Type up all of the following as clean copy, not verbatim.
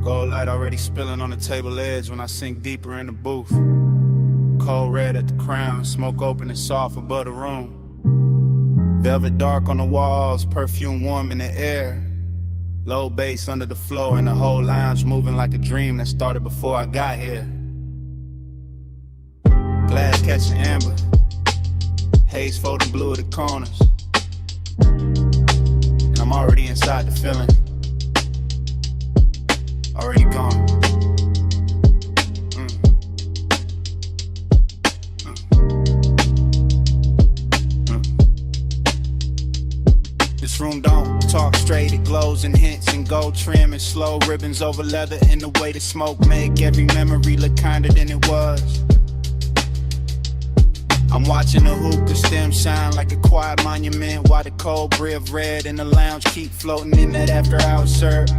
Gold light already spilling on the table edge when I sink deeper in the booth. Cold red at the crown, smoke open and soft above the room. Velvet dark on the walls, perfume warm in the air. Low bass under the floor and the whole lounge moving like a dream that started before I got here. Glass catching amber, haze folding blue at the corners. And I'm already inside the feeling, already gone. This room don't talk straight, it glows and hints and gold trim and slow ribbons over leather, and the way the smoke make every memory look kinder than it was. I'm watching the hookah stem shine like a quiet monument, while the cold brie of red in the lounge keep floating in that after-hour serve.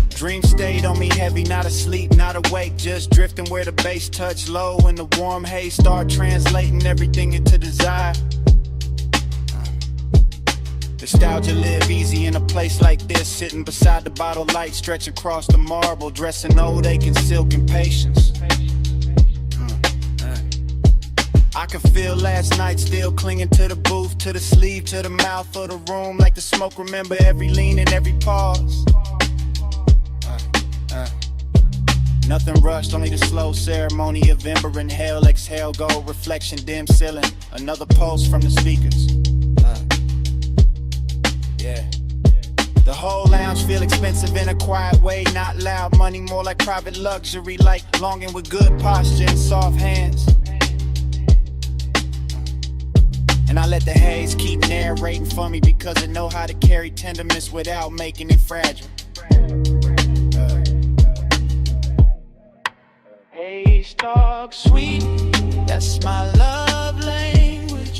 Dream stayed on me heavy, not asleep, not awake, just drifting where the bass touch low and the warm haze start translating everything into desire. Nostalgia live easy in a place like this, sitting beside the bottle light, stretch across the marble, dressing old aching silk and patience. I can feel last night still clinging to the booth, to the sleeve, to the mouth of the room, like the smoke remember every lean and every pause. Nothing rushed, only the slow ceremony of ember and hell. Exhale, go, reflection, dim ceiling. Another pulse from the speakers. Yeah. The whole lounge feel expensive in a quiet way, not loud money, more like private luxury, like longing with good posture and soft hands. And I let the haze keep narrating for me because I know how to carry tenderness without making it fragile. Haze talk sweet, that's my love language.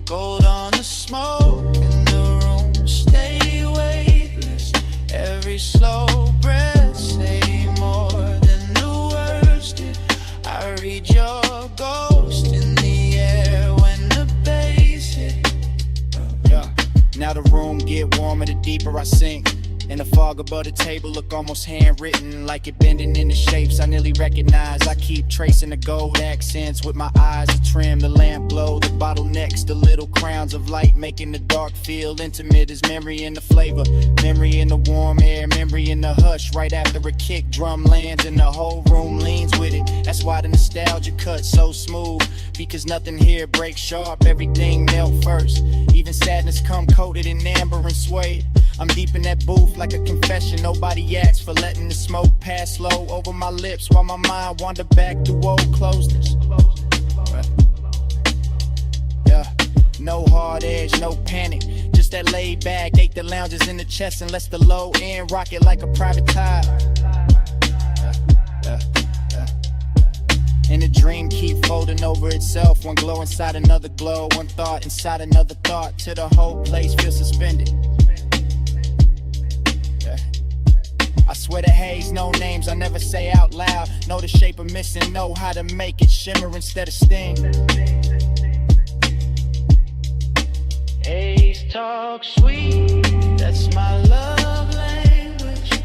Gold on the smoke in the room, stay weightless. Every slow breath say more than the words did. I read your ghost in the air when the bass hit. Now the room get warmer the deeper I sink. And the fog above the table look almost handwritten, like it bending into shapes I nearly recognize. I keep tracing the gold accents with my eyes to trim the lamp glow, the bottlenecks, the little crowns of light, making the dark feel intimate as memory in the flavor. Memory in the warm air, memory in the hush, right after a kick drum lands and the whole room leans with it. That's why the nostalgia cuts so smooth, because nothing here breaks sharp, everything melt first. Even sadness come coated in amber and suede. I'm deep in that booth like a confession, nobody asked for letting the smoke pass slow over my lips while my mind wander back through old closeness. Yeah, no hard edge, no panic, just that laid back, ache the lounges in the chest and lets the low end rock it like a private tide. And the dream keep folding over itself, one glow inside another glow, one thought inside another thought, till the whole place feels suspended. I swear to haze, no names I never say out loud. Know the shape of missing, know how to make it shimmer instead of sting. Haze talk sweet, that's my love language.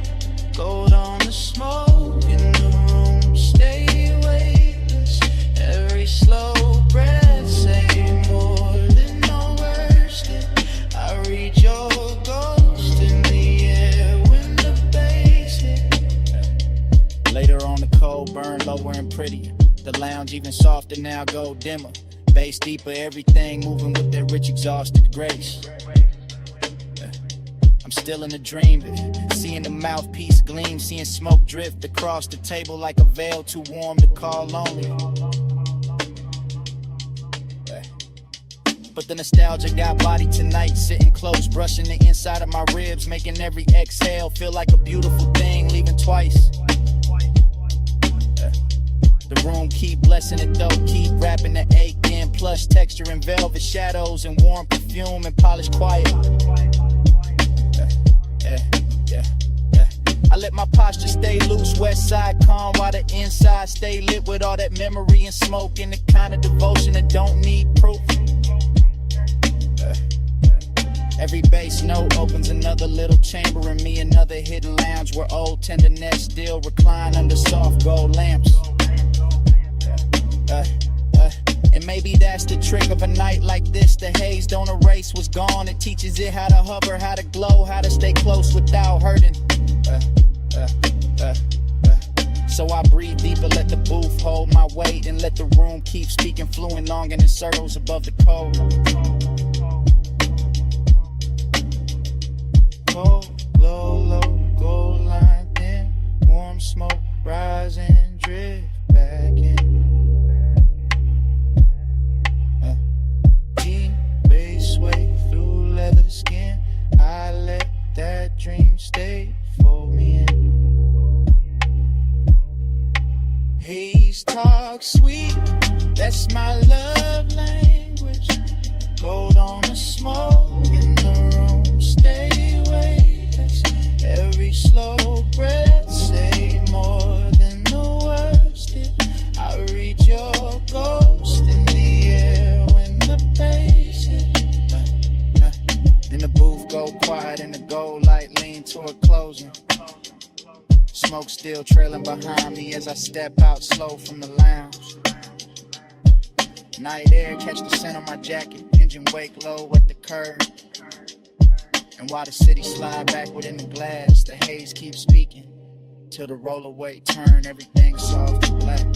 Gold on the smoke in the room, stay weightless. Every slow breath say more than no words did. I read your ghost in the air when the bass hit. Later on the cold burn lower and prettier. The lounge even softer now, go dimmer. Bass deeper, everything moving with that rich exhausted grace. I'm still in a dream, seeing the mouthpiece gleam, seeing smoke drift across the table like a veil too warm to call lonely. But the nostalgia got body tonight, sitting close, brushing the inside of my ribs, making every exhale feel like a beautiful thing, leaving twice. The room keep blessing it though, keep wrapping the ache in, plush texture and velvet shadows and warm perfume and polished quiet. I let my posture stay loose, west side calm, while the inside stay lit with all that memory and smoke and the kind of devotion that don't need proof. Every bass note opens another little chamber in me, another hidden lounge where old tenderness still recline under soft gold lamps. And maybe that's the trick of a night like this. The haze don't erase what's gone. It teaches it how to hover, how to glow, how to stay close without hurting. So I breathe deeper, let the booth hold my weight, and let the room keep speaking fluent long in the circles above the cold. Cold, low, low, gold line thin, warm smoke rising, drift back in. Deep bass sway through leather skin, I let that dream stay for me in. Haze talk sweet, that's my love language. Gold on the smoke in the room, stay weightless. Every slow breath say more than the words did. I read your ghost in the air when the bass hit. Then the booth go quiet and the gold light lean toward closing. Smoke still trailing behind me as I step out slow from the lounge. Night air catch the scent on my jacket, engine wake low at the curb. And while the city slide back within the glass, the haze keeps speaking till the rollaway turn everything soft to black.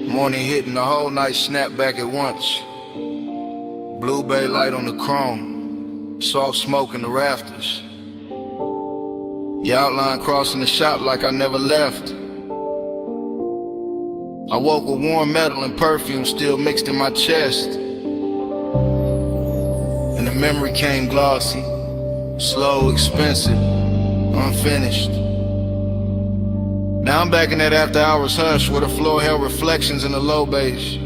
Morning hitting the whole night, snap back at once. Blue bay light on the chrome, soft smoke in the rafters. Your outline crossing the shop like I never left. I woke with warm metal and perfume still mixed in my chest. And the memory came glossy, slow, expensive, unfinished. Now I'm back in that after hours hush where the floor held reflections in the low bass,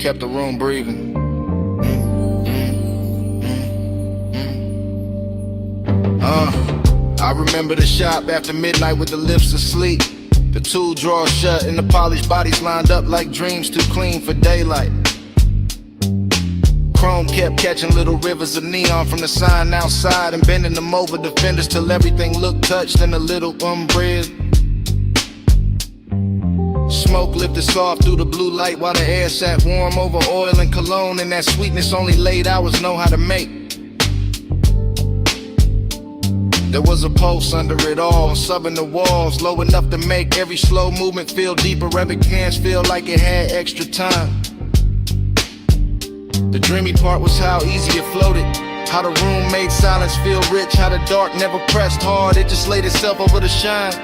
kept the room breathing. I remember the shop after midnight with the lifts asleep, the two drawers shut and the polished bodies lined up like dreams too clean for daylight. Chrome kept catching little rivers of neon from the sign outside and bending them over the fenders till everything looked touched in a little umbrella. Smoke lifted soft through the blue light while the air sat warm over oil and cologne, and that sweetness only late hours know how to make. There was a pulse under it all, subbing the walls, low enough to make every slow movement feel deeper, every glance feel like it had extra time. The dreamy part was how easy it floated, how the room made silence feel rich, how the dark never pressed hard, it just laid itself over the shine.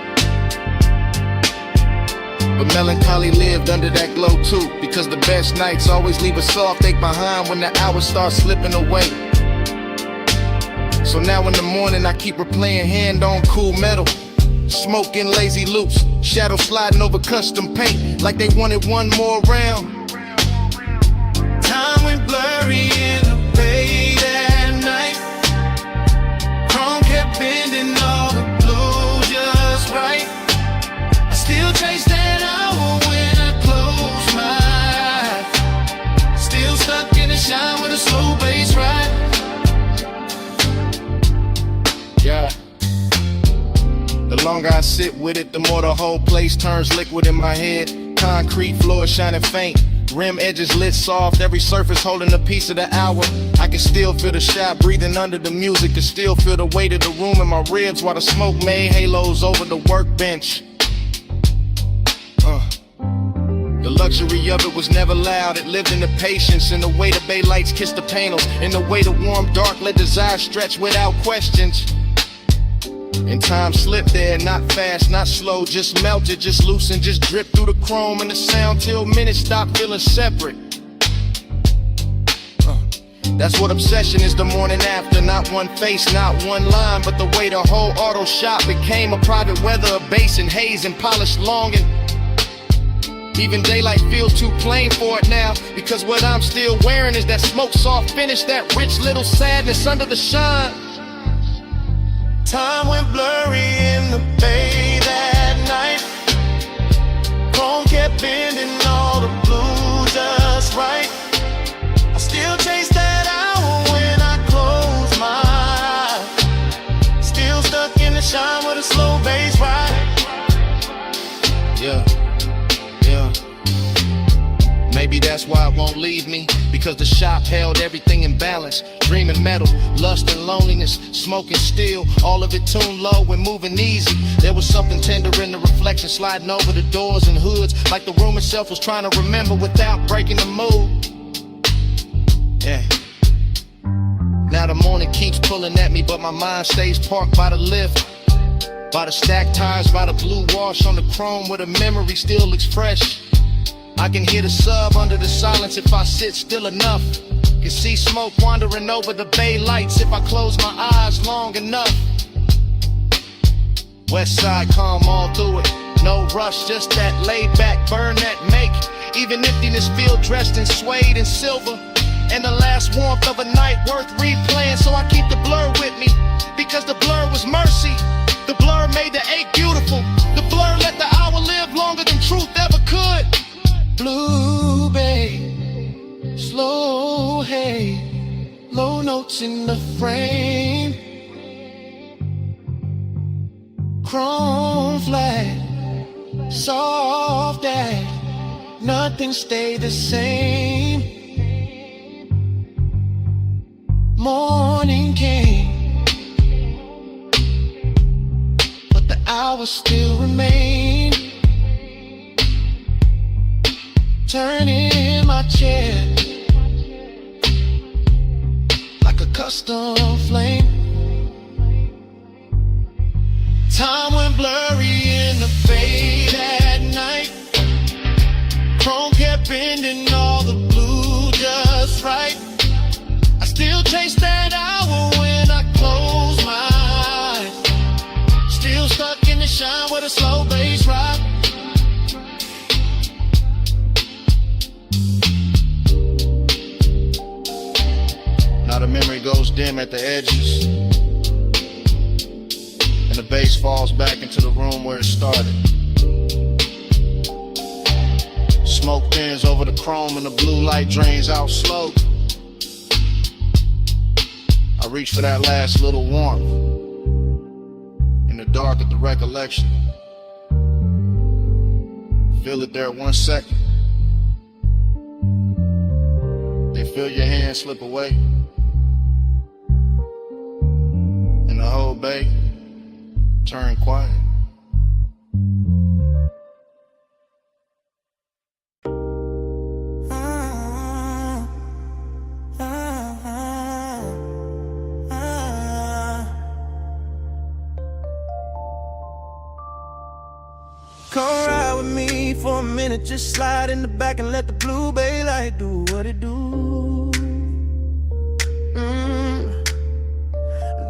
But melancholy lived under that glow too, because the best nights always leave a soft ache behind when the hours start slipping away. So now in the morning I keep replaying hand on cool metal, smoking lazy loops, shadow sliding over custom paint like they wanted one more round. Time went blurry in the bay that night. Chrome kept bending all the blue just right. I still chase that hour when I close my eyes. Still stuck in the shine with a slow bass ride. Yeah. The longer I sit with it, the more the whole place turns liquid in my head. Concrete floor shining faint, rim edges lit soft, every surface holding a piece of the hour. I can still feel the shop breathing under the music, can still feel the weight of the room in my ribs while the smoke made halos over the workbench. The luxury of it was never loud, it lived in the patience, in the way the bay lights kissed the panels, in the way the warm dark let desire stretch without questions. And time slipped there, not fast, not slow, just melted, just loosened, just dripped through the chrome and the sound till minutes stopped feeling separate. That's what obsession is the morning after. Not one face, not one line, but the way the whole auto shop became a private weather, a basin, haze and polished long. And even daylight feels too plain for it now, because what I'm still wearing is that smoke soft finish, that rich little sadness under the shine. Time went blurry in the bay that night. Chrome kept bending all the blue just right. I still chase that hour when I close my eyes. Still stuck in the shine with a slow bass ride. Yeah. Maybe that's why it won't leave me, because the shop held everything in balance. Dreaming metal, lust and loneliness, smoking steel, all of it tuned low and moving easy. There was something tender in the reflection sliding over the doors and hoods, like the room itself was trying to remember without breaking the mood. Yeah. Now the morning keeps pulling at me, but my mind stays parked by the lift, by the stacked tires, by the blue wash on the chrome where the memory still looks fresh. I can hear the sub under the silence if I sit still enough. Can see smoke wandering over the bay lights if I close my eyes long enough. West side calm all through it, no rush, just that laid back burn that make even emptiness feel dressed in suede and silver. And the last warmth of a night worth replaying, so I keep the blur with me, because the blur was mercy. The blur made the ache beautiful. The blur let the hour live longer than truth ever could. Blue bay, slow hay, low notes in the frame. Chrome flat, soft ash, nothing stayed the same. Morning came, but the hours still remain. Turning in my chair like a custom flame. Time went blurry in the fade at night. Chrome kept bending all the blue just right. I still chase that hour when I close my eyes. Still stuck in the shine with a slow bass ride. Now the memory goes dim at the edges, and the bass falls back into the room where it started. Smoke thins over the chrome and the blue light drains out slow. I reach for that last little warmth in the dark of the recollection. Feel it there 1 second. Then feel your hand slip away, and the whole bay turn quiet. Come ride with me for a minute, just slide in the back and let the blue bay light do what it do.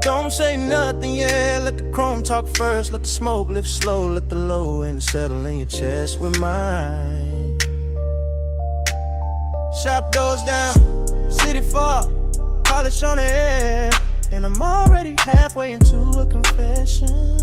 Don't say nothing, yeah, let the chrome talk first. Let the smoke lift slow, let the low end settle in your chest with mine. Shop doors down, city far, polish on the air, and I'm already halfway into a confession.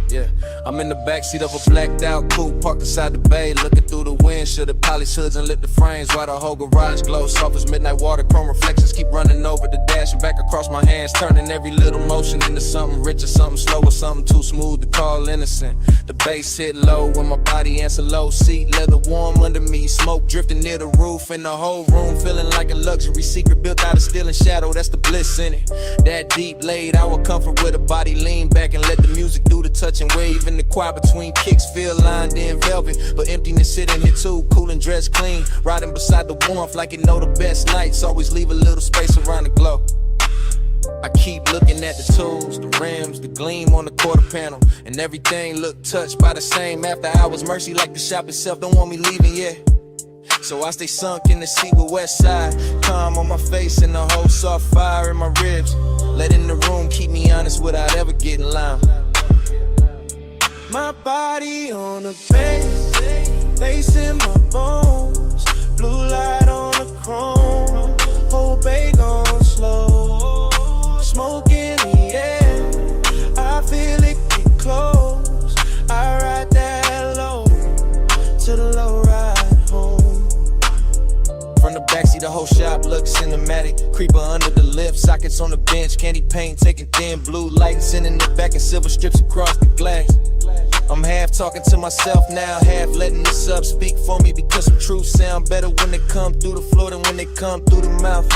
Yeah, I'm in the backseat of a blacked out coupe parked beside the bay, looking through the windshield at polished hoods and lit the frames while the whole garage glows soft as midnight water. Chrome reflections keep running over the dash and back across my hands, turning every little motion into something rich or something slow or something too smooth to call innocent. The bass hit low when my body answer low, seat leather warm under me, smoke drifting near the roof, and the whole room feeling like a luxury secret built out of steel and shadow. That's the bliss in it. That deep laid our comfort with a body lean back and let the music do the touching. Wave in the choir between kicks, feel lined in velvet, but emptiness sitting here too, cool and dressed clean, riding beside the warmth like you know the best nights always leave a little space around the glow. I keep looking at the tools, the rims, the gleam on the quarter panel, and everything look touched by the same after hours. Mercy like the shop itself, don't want me leaving yet. So I stay sunk in the seat with West Side, calm on my face and the whole soft fire in my ribs. Let in the room keep me honest without ever getting loud. My body on the bass, bass in my bones, blue light on the chrome, whole bag on slow, smoke in the air, I feel it get close, I ride that low, to the low ride home. From the backseat, the whole shop looks cinematic. Creeper under the lift, sockets on the bench, candy paint, taking thin blue light, sending it back in silver strips across the glass. I'm half talking to myself now, half letting the sub speak for me, because some truths sound better when they come through the floor than when they come through the mouth.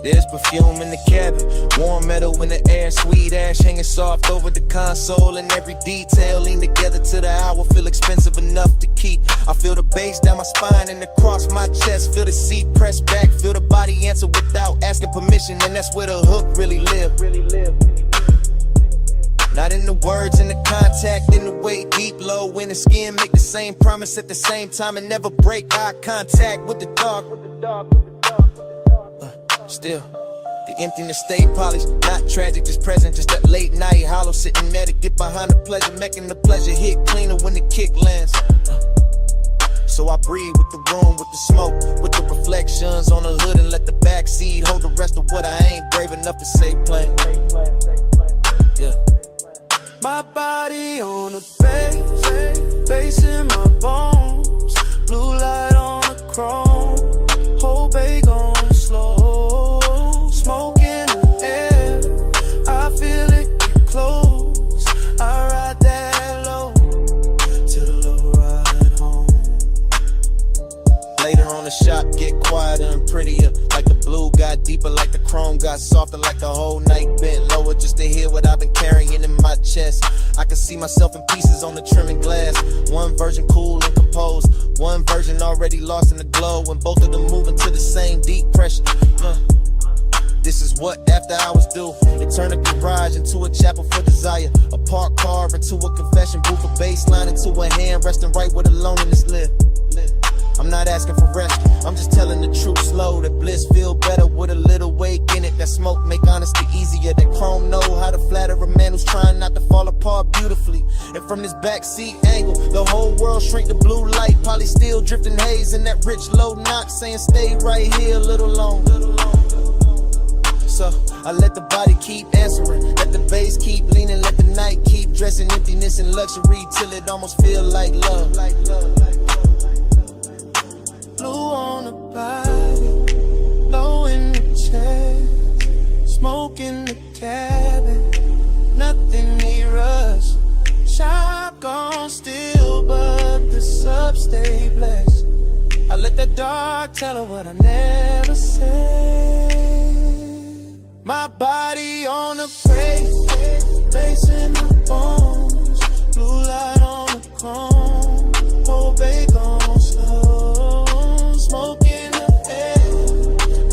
There's perfume in the cabin, warm metal in the air, sweet ash hanging soft over the console, and every detail lean together to the hour, feel expensive enough to keep. I feel the bass down my spine and across my chest, feel the seat pressed back, feel the body answer without asking permission, and that's where the hook really live. Not in the words, in the contact, in the way deep, low in the skin, make the same promise at the same time and never break eye contact with the dark. Still, the emptiness stay polished, not tragic, just present, just that late night hollow, sitting at it, get behind the pleasure, making the pleasure hit cleaner when the kick lands. So I breathe with the room, with the smoke, with the reflections on the hood, and let the backseat hold the rest of what I ain't brave enough to say plain. Yeah. My body on the bass, bass in my bones, blue light on the chrome, whole bag on slow, smoke in the air, I feel it get close, I ride that low, to the low ride home. Later on the shop get quieter and prettier, like the blue got deeper, like the chrome got softer, like the whole night bent lower, just to hear what I've been carrying in my chest. I can see myself in pieces on the trimming glass, one version cool and composed, one version already lost in the glow, and both of them moving to the same deep pressure. This is what after hours do. They turn a garage into a chapel for desire, a parked car into a confession booth, a bass line into a hand resting right where the loneliness live. I'm not asking for rest, I'm just telling the truth slow, that bliss feel better with a little wake in it, that smoke make honesty easier, that chrome know how to flatter a man who's trying not to fall apart beautifully. And from this backseat angle, the whole world shrink to blue light, probably still drifting haze in that rich low knock, saying stay right here a little longer. So I let the body keep answering, let the bass keep leaning, let the night keep dressing emptiness and luxury till it almost feel like love. Blue on the body, low in the chest, smoke in the cabin, nothing near us. Shop gone still, but the sub stay blessed. I let the dark tell her what I never said. My body on the bass, bass in my bones, blue light on the chrome, whole bag on slow. Smoke in the air,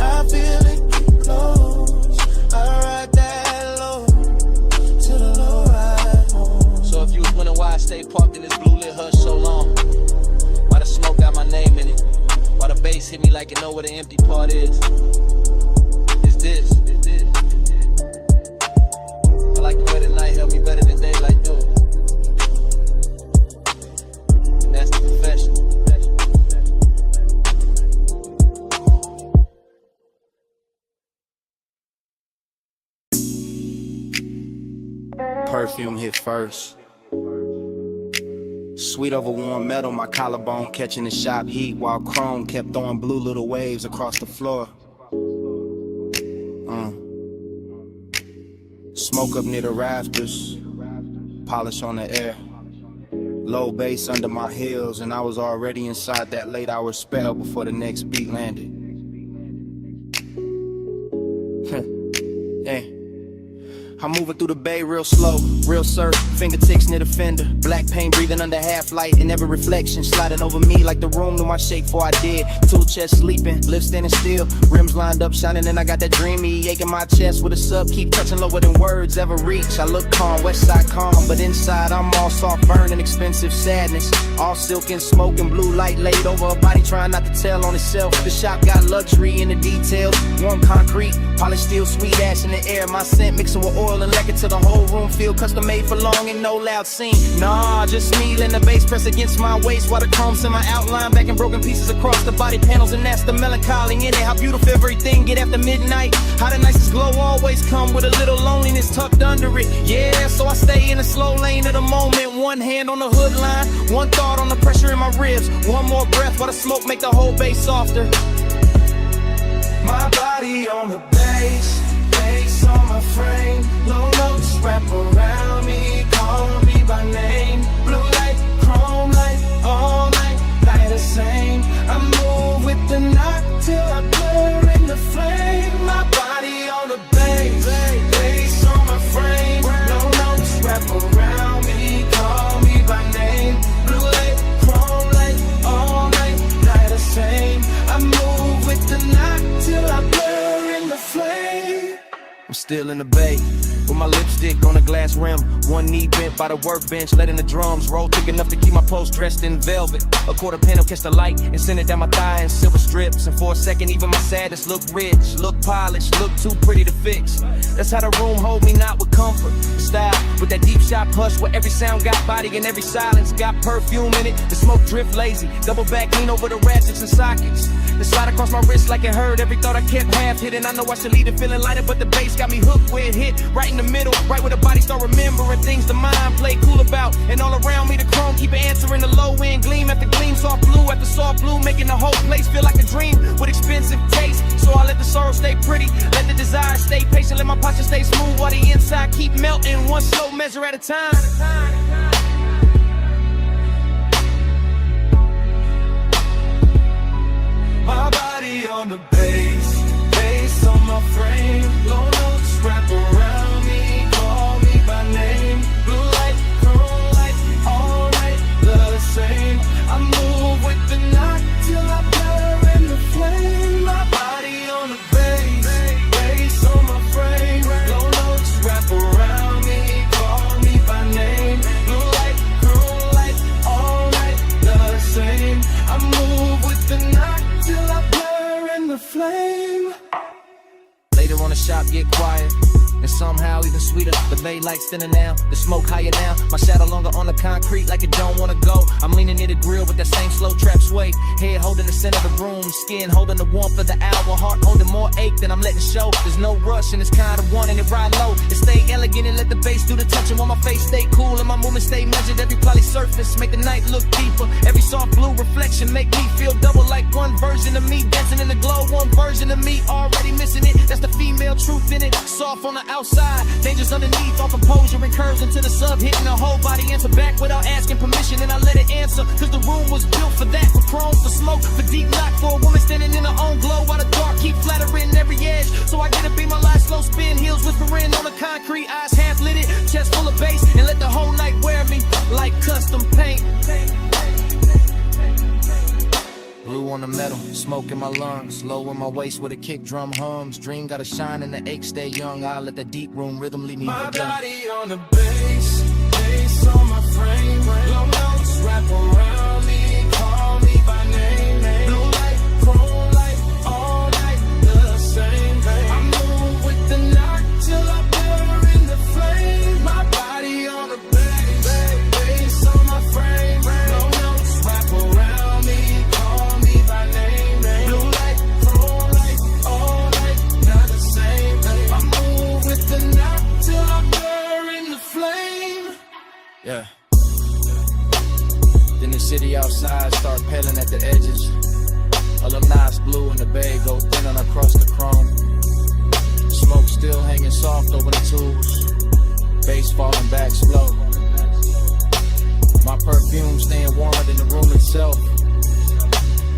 I feel it get close, I ride that low, to the low ride home. So if you was wondering why I stayed parked in this blue lit hush so long, why the smoke got my name in it, why the bass hit me like you know where the empty part is, it's this. I like the way the night helped me better than daylight do. That's the profession. Perfume hit first. Sweet over warm metal, my collarbone catching the shop heat, while chrome kept throwing blue little waves across the floor. Smoke up near the rafters, polish on the air. Low bass under my heels, and I was already inside that late hour spell before the next beat landed. Yeah. I'm moving through the bay real slow, real surf, fingertips near the fender. Black paint breathing under half light, and every reflection sliding over me like the room knew my shape before I did. Tool chest sleeping, lips standing still, rims lined up shining, and I got that dreamy ache in my chest with a sub, keep touching lower than words ever reach. I look calm, west side calm, but inside I'm all soft burning, expensive sadness. All silk and smoke and blue light laid over a body trying not to tell on itself. The shop got luxury in the details, warm concrete, polished steel, sweet ash in the air. My scent mixing with oil and lacquer till the whole room feel custom made for long and no loud scene. Nah, just me letting the bass press against my waist while the chrome's in my outline, back in broken pieces across the body panels, and that's the melancholy in it. How beautiful everything get after midnight. How the nicest glow always come with a little loneliness tucked under it. Yeah, so I stay in the slow lane of the moment. One hand on the hood line, one thought on the pressure in my ribs. One more breath while the smoke make the whole bass softer. My body on the bass, bass on my frame. Low notes wrap around me, call me by name. Blue light, chrome light, all night, light the same. I move with the knock till I blur in the flame. My body on the bass, bass on my frame. Low notes wrap around me, call me by name. Blue light, chrome light, all night, light the same. I move with the knock till I blur in the flame. I'm still in the bay, with my lipstick on a glass rim. One knee bent by the workbench, letting the drums roll thick enough to keep my pulse dressed in velvet. A quarter panel catch the light and send it down my thigh in silver strips. And for a second, even my saddest look rich, look polished, look too pretty to fix. That's how the room hold me, not with comfort, style, with that deep shot hush where every sound got body and every silence got perfume in it. The smoke drift lazy, double back lean over the ratchets and sockets. The slide across my wrist like it hurt. Every thought I kept half hidden. I know I should leave it feeling lighter, but the bass got me hooked where it hit. Right in the middle, right where the body start remembering things the mind play cool about. And all around me the chrome keep answering the low end gleam after gleam, soft blue after soft blue, making the whole place feel like a dream with expensive taste. So I let the sorrow stay pretty, let the desire stay patient, let my posture stay smooth while the inside keep melting, one slow measure at a time. My body on the bass, bass on my frame. Low notes wrap around me, call me by name. Blue light, chrome light, all night, the same. I move with the knock till I blur in the flame. My body on the bass, bass on my frame. Low notes wrap around me, call me by name. Blue light, chrome light, all night, the same. I move with the knock till I blur in the flame. Later on the shop get quiet, and somehow even sweeter. The bay lights thinner now, the smoke higher now. My shadow longer on the concrete like it don't wanna go. I'm leaning near the grill with that same slow trap sway. Head holding the center of the room, skin holding the warmth of the hour. Heart holding more ache than I'm letting show. There's no rush and it's kind of wanting it ride low. It stay elegant and let the bass do the touching while my face stay cool and my movement stay measured. Every poly surface make the night look deeper. Every soft blue reflection make me feel double like one version of me dancing in the glow. One version of me already missing it. That's the female truth in it. Soft on the outside, dangerous underneath, all composure and curves into the sub, hitting the whole body answer back without asking permission, and I let it answer, cause the room was built for that, for chrome, for smoke, for deep lock, for a woman standing in her own glow, while the dark keep flattering every edge, so I get to be my last slow spin, heels whispering on the concrete, eyes half lit it, chest full of bass, and let the whole night wear me like custom paint. Blue on the metal, smoke in my lungs, low in my waist with a kick drum hums. Dream gotta shine and the ache stay young. I let the deep room rhythm lead me. My body on the bass, bass on my frame. Low notes wrap around me, call me by name. Blue light, chrome light, all night the same. I move with the knock till I blur in the flame. My body on the bass, bass on my frame. Low notes wrap around me. Yeah. Then the city outside start peeling at the edges. Alumni's blue in the bay go thin on across the chrome. Smoke still hanging soft over the tools. Bass falling back slow. My perfume staying warmer than the room itself.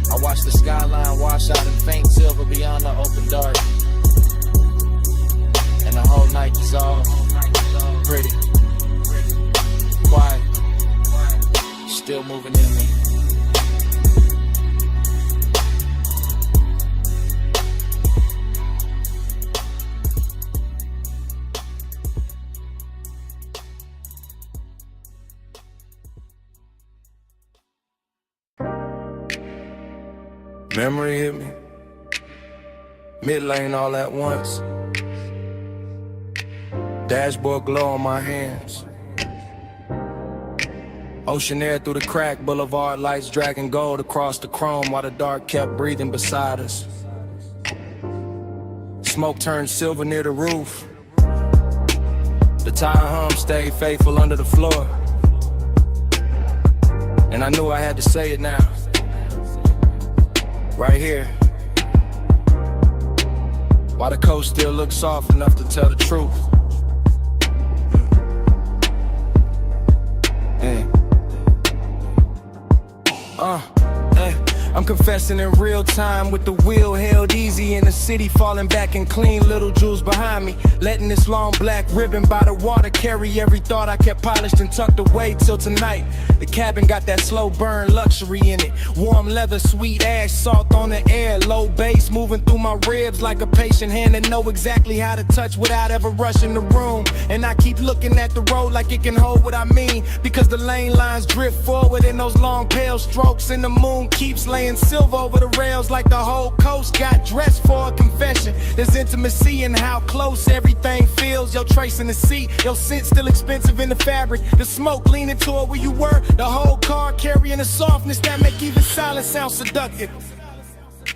I watch the skyline wash out in faint silver beyond the open dark. And the whole night dissolve. still moving in me. Memory hit me, mid-lane all at once. Dashboard glow on my hands. Ocean air through the crack, boulevard lights dragging gold across the chrome while the dark kept breathing beside us. Smoke turned silver near the roof. The tire hum stayed faithful under the floor. And I knew I had to say it now. Right here. While the coast still looks soft enough to tell the truth. I'm confessing in real time with the wheel held easy in the city, falling back and clean little jewels behind me. Letting this long black ribbon by the water carry every thought I kept polished and tucked away till tonight. The cabin got that slow burn luxury in it. Warm leather, sweet ash, salt on the air. Low bass moving through my ribs like a patient hand that know exactly how to touch without ever rushing the room. And I keep looking at the road like it can hold what I mean, because the lane lines drift forward in those long pale strokes, and the moon keeps laying silver over the rails like the whole coast got dressed for a confession. There's intimacy in how close everything feels. Your trace in the seat, your scent still expensive in the fabric. The smoke leaning toward where you were, the whole car carrying a softness that make even silence sound seductive.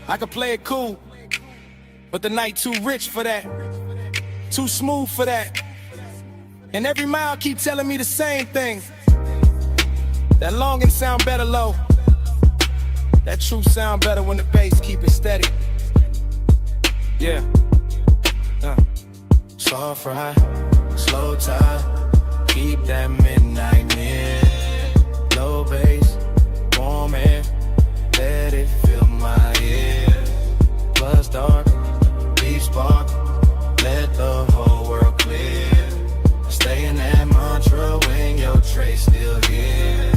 I could play it cool, but the night too rich for that, too smooth for that. And every mile keep telling me the same thing. That longing sound better low. That truth sound better when the bass keep it steady. Yeah. Soft ride, slow tide, keep that midnight near. Low bass, warm air, let it fill my ear. Plus dark, deep spark, let the whole world clear. Stay in that mantra when your trace still here.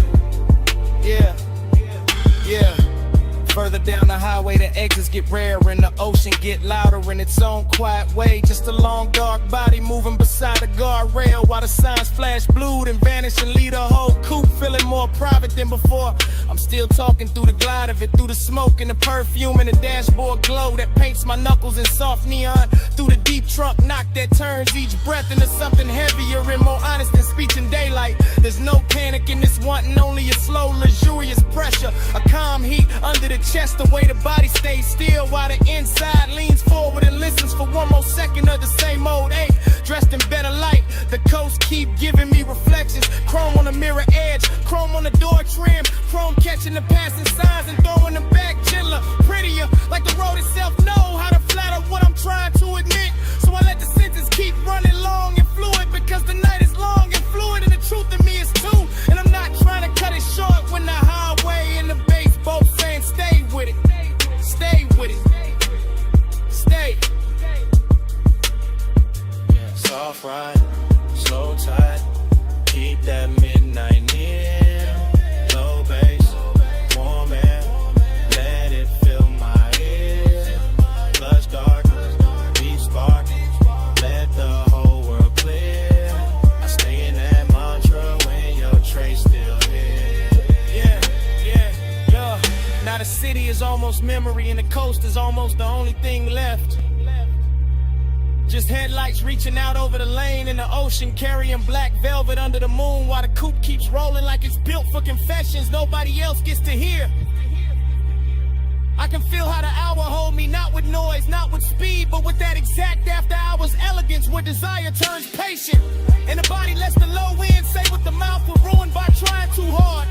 Yeah, yeah. Further down the highway, the exits get rarer and the ocean get louder in its own quiet way. Just a long dark body moving beside the guardrail while the signs flash blue and vanish and leave the whole coupe feeling more private than before. I'm still talking through the glide of it, through the smoke and the perfume and the dashboard glow that paints my knuckles in soft neon. Through the deep trunk knock that turns each breath into something heavier and more honest than speech in daylight. There's no panic in this wanting, only a slow, luxurious pressure. A calm heat under the chest, the way the body stays still while the inside leans forward and listens for one more second of the same old ache. Dressed in better light, the coast keep giving me reflections. Chrome on the mirror edge, chrome on the door trim, chrome catching the passing signs and throwing them back gentler, prettier, like the road itself know how to flatter what I'm trying to admit. So I let the sentence keep running long and fluid, because the night is long and fluid and the truth in me is too. And I'm not trying to cut it short when the highway and the bass both saying stay with it, stay with it, stay. Soft ride, slow tide, keep that midnight near. Low bass, warm air, let it fill my ear. Lush dark, deep spark, let the whole world clear. I stay in that mantra when your trace still here. Yeah, yeah, yeah. Now the city is almost memory and the coast is almost the only thing left. Just headlights reaching out over the lane in the ocean, carrying black velvet under the moon while the coupe keeps rolling like it's built for confessions nobody else gets to hear. I can feel how the hour hold me, not with noise, not with speed, but with that exact after hours elegance where desire turns patient. And the body lets the low end say what the mouth will ruin by trying too hard.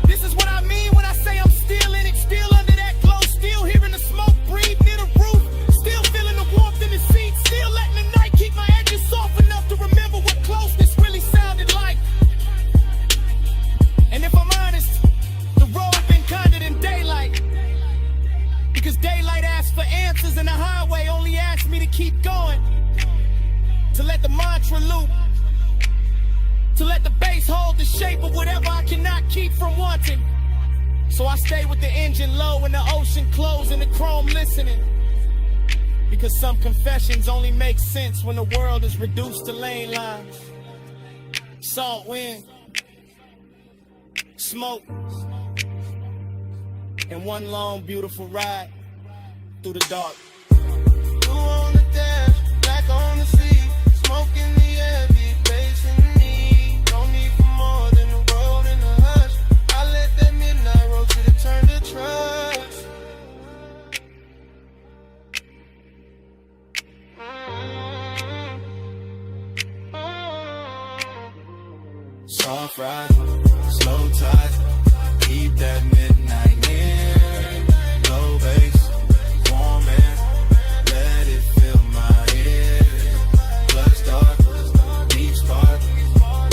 This is what I mean when I say I'm still in it, still under that glow, still hearing the smoke breathe near the roof. Still feeling the warmth in the seat, still letting the night keep my edges soft enough to remember what closeness really sounded like. And if I'm honest, the road been kinder than daylight, because daylight asks for answers and the highway only asks me to keep going, to let the mantra loop, to let the bass hold the shape of whatever I cannot keep from wanting. So I stay with the engine low and the ocean closed and the chrome listening. Because some confessions only make sense when the world is reduced to lane lines. Salt wind, smoke, and one long beautiful ride through the dark. Blue on the dash, black on the sea, smoke in the air, big bass in me. No need for more than the road and the hush. I let that midnight roll to the turn to trust. Soft ride, slow tide, keep that midnight near. Low bass, warm air, let it fill my ear. Clutch dark, deep spark,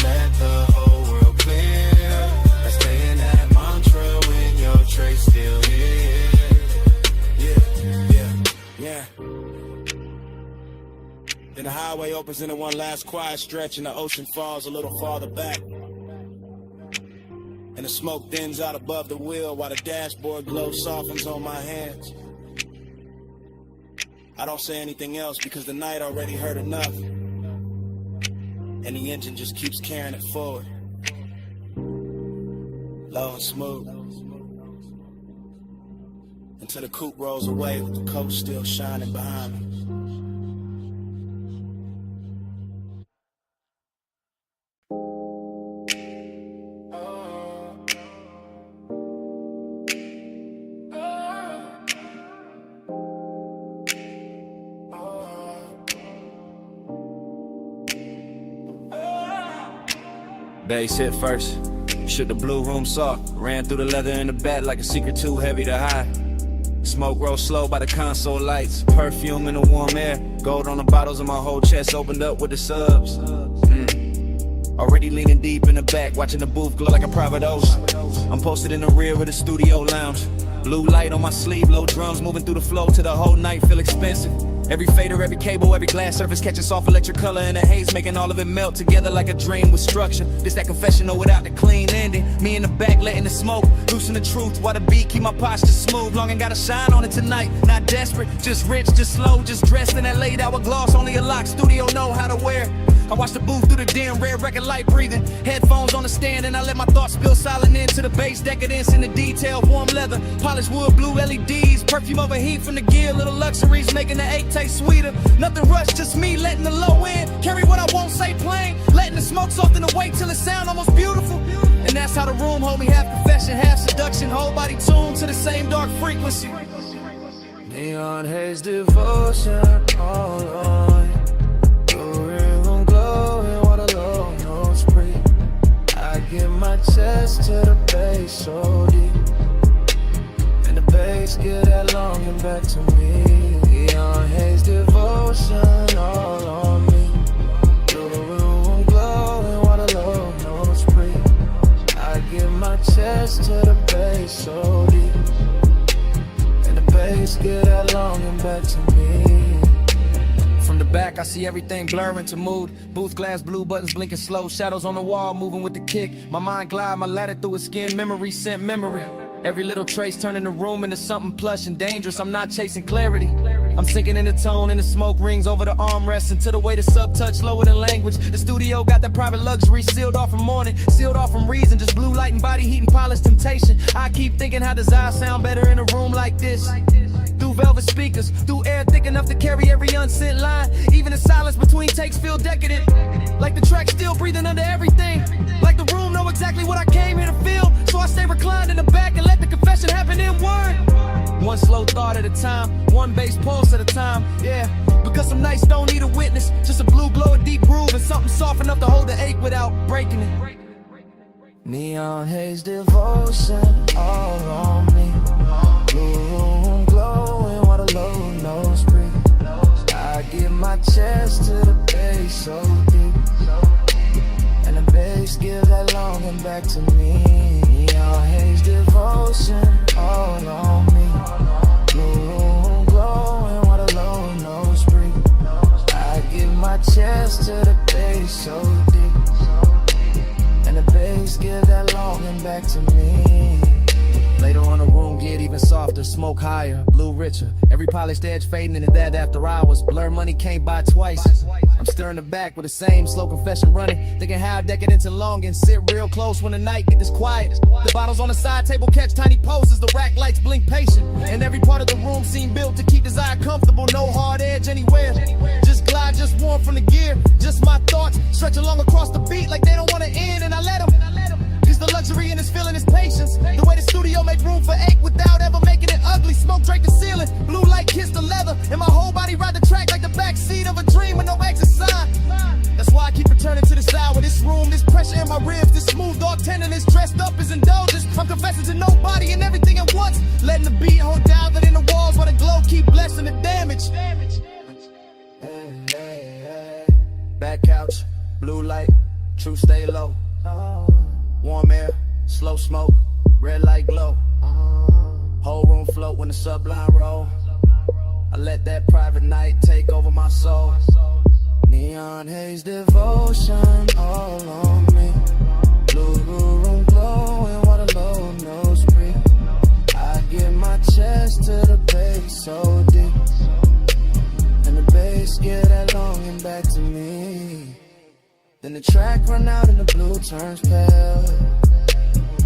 let the whole world clear. Let's stay in that mantra when your trace still here. Yeah. Then the highway opens into one last quiet stretch and the ocean falls a little farther back. And the smoke thins out above the wheel while the dashboard glow softens on my hands. I don't say anything else because the night already hurt enough. And the engine just keeps carrying it forward. Low and smooth. Until the coupe rolls away with the coast still shining behind me. Bass hit first, shook the blue room soft, ran through the leather in the back like a secret too heavy to hide. Smoke rolled slow by the console lights, perfume in the warm air, gold on the bottles and my whole chest opened up with the subs. Already leaning deep in the back, watching the booth glow like a private ocean. I'm posted in the rear of the studio lounge, blue light on my sleeve, low drums moving through the flow till the whole night feel expensive. Every fader, every cable, every glass surface catching soft electric color in the haze, making all of it melt together like a dream with structure. This that confessional without the clean ending. Me in the back letting the smoke loosen the truth while the beat keep my posture smooth. Long and gotta shine on it tonight. Not desperate, just rich, just slow, just dressed in that laid hour gloss. Only a lock studio know how to wear. I watch the booth through the dim red record light breathing. Headphones on the stand and I let my thoughts spill silent into the bass decadence in the detail. Warm leather, polished wood, blue LEDs, perfume over heat from the gear, little luxuries making the 8 taste sweeter. Nothing rushed, just me letting the low end carry what I won't say plain, letting the smoke soften the weight till it sound almost beautiful. And that's how the room hold me, half confession, half seduction, whole body tuned to the same dark frequency. Neon haze devotion all on. I give my chest to the bass so deep, and the bass give that longing back to me. Neon haze devotion all on me. Through the room glowing while the low notes breathe. I give my chest to the bass so deep, and the bass give that longing back to me. From the back, I see everything blurring to mood. Booth glass, blue buttons blinking slow. Shadows on the wall, moving with the kick. My mind glide, my ladder through its skin. Memory sent memory. Every little trace turning the room into something plush and dangerous. I'm not chasing clarity. I'm sinking in the tone and the smoke rings over the armrest until the way the sub touch lower than language. The studio got that private luxury sealed off from morning, sealed off from reason. Just blue light and body heat and polished temptation. I keep thinking how does I sound better in a room like this? Through velvet speakers, through air thick enough to carry every unsent line. Even the silence between takes feel decadent. Like the track still breathing under everything. Like the room know exactly what I came here to feel. So I stay reclined in the back and let the confession happen in word. One slow thought at a time, one bass pulse at a time, yeah. Because some nights don't need a witness, just a blue glow, a deep groove, and something soft enough to hold the ache without breaking it. Neon haze devotion all on me. Blue room glowing while the low notes breathe. I give my chest to the bass so deep, and the bass give that longing back to me. Neon haze devotion all on me. Blue room glowing while the low notes breathe. I give my chest to the bass so deep, and the bass bass, give that longing back to me. Later on the room get even softer, smoke higher, blue richer. Every polished edge fading into that after hours. Blur money came by twice. I'm stirring the back with the same slow confession running. Thinking how decadence and longing sit real close when the night get this quiet. The bottles on the side table catch tiny poses. The rack lights blink patient. And every part of the room seem built to keep desire comfortable. No hard edge anywhere. Just glide, just warm from the gear. Just my thoughts stretch along across the beat like they don't want to end. And I let them. The luxury in this feeling is patience. The way the studio make room for ache without ever making it ugly. Smoke drape the ceiling, blue light kiss the leather, and my whole body ride the track like the backseat of a dream with no exit sign. That's why I keep returning to this hour, this room, this pressure in my ribs, this smooth dog tenderness dressed up as indulgence. I'm confessing to nobody and everything at once, letting the beat hold down that in the walls while the glow keep blessing the damage. Back couch, blue light, true stay low. Warm air, slow smoke, red light glow. Whole room float when the sublime roll. I let that private night take over my soul. Neon haze devotion all on me. Blue room glowing while the low nose breathe. I give my chest to the bass so deep. And the bass get that longing back to me. Then the track run out and the blue turns pale.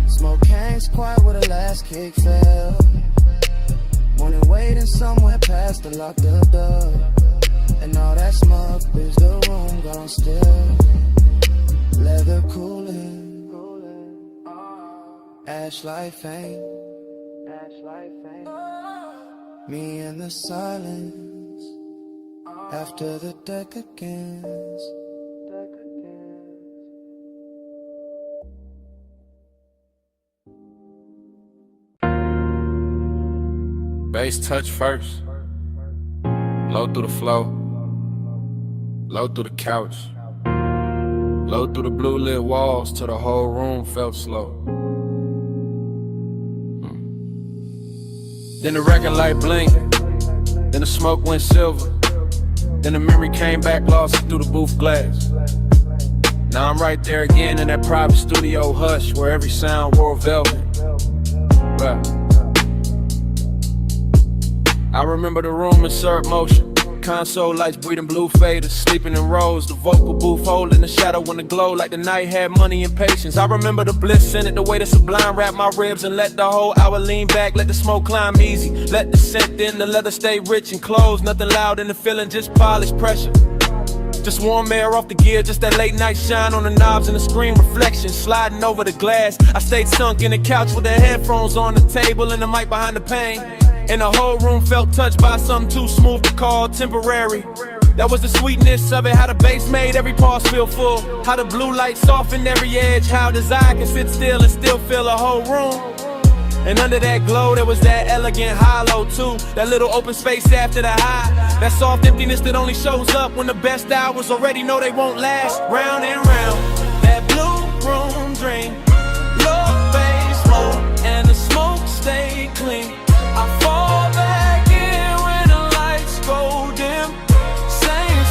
Smoke hangs quiet where the last kick fell. Morning waiting somewhere past the locked up door. And all that smoke is the room gone still. Leather cooling, ash light faint. Me in the silence after the decadence. Bass touch first, low through the flow, low through the couch, low through the blue lit walls till the whole room felt slow. Then the record light blinked, then the smoke went silver, then the memory came back lost through the booth glass. Now I'm right there again in that private studio hush where every sound wore velvet. Right. I remember the room in surf motion. Console lights breathing blue faders, sleeping in rows. The vocal booth holding the shadow in the glow like the night had money and patience. I remember the bliss in it, the way the sublime wrapped my ribs and let the whole hour lean back. Let the smoke climb easy, let the scent in, the leather stay rich and closed. Nothing loud in the feeling, just polished pressure. Just warm air off the gear, just that late night shine on the knobs and the screen reflection sliding over the glass. I stayed sunk in the couch with the headphones on the table and the mic behind the pane. And the whole room felt touched by something too smooth to call temporary. That was the sweetness of it, how the bass made every pause feel full. How the blue light softened every edge, how desire can sit still and still fill a whole room. And under that glow there was that elegant hollow too. That little open space after the high. That soft emptiness that only shows up when the best hours already know they won't last. Round and round, that blue room dream. Low bass low and the smoke stay clean. I fall back in when the lights go dim. Same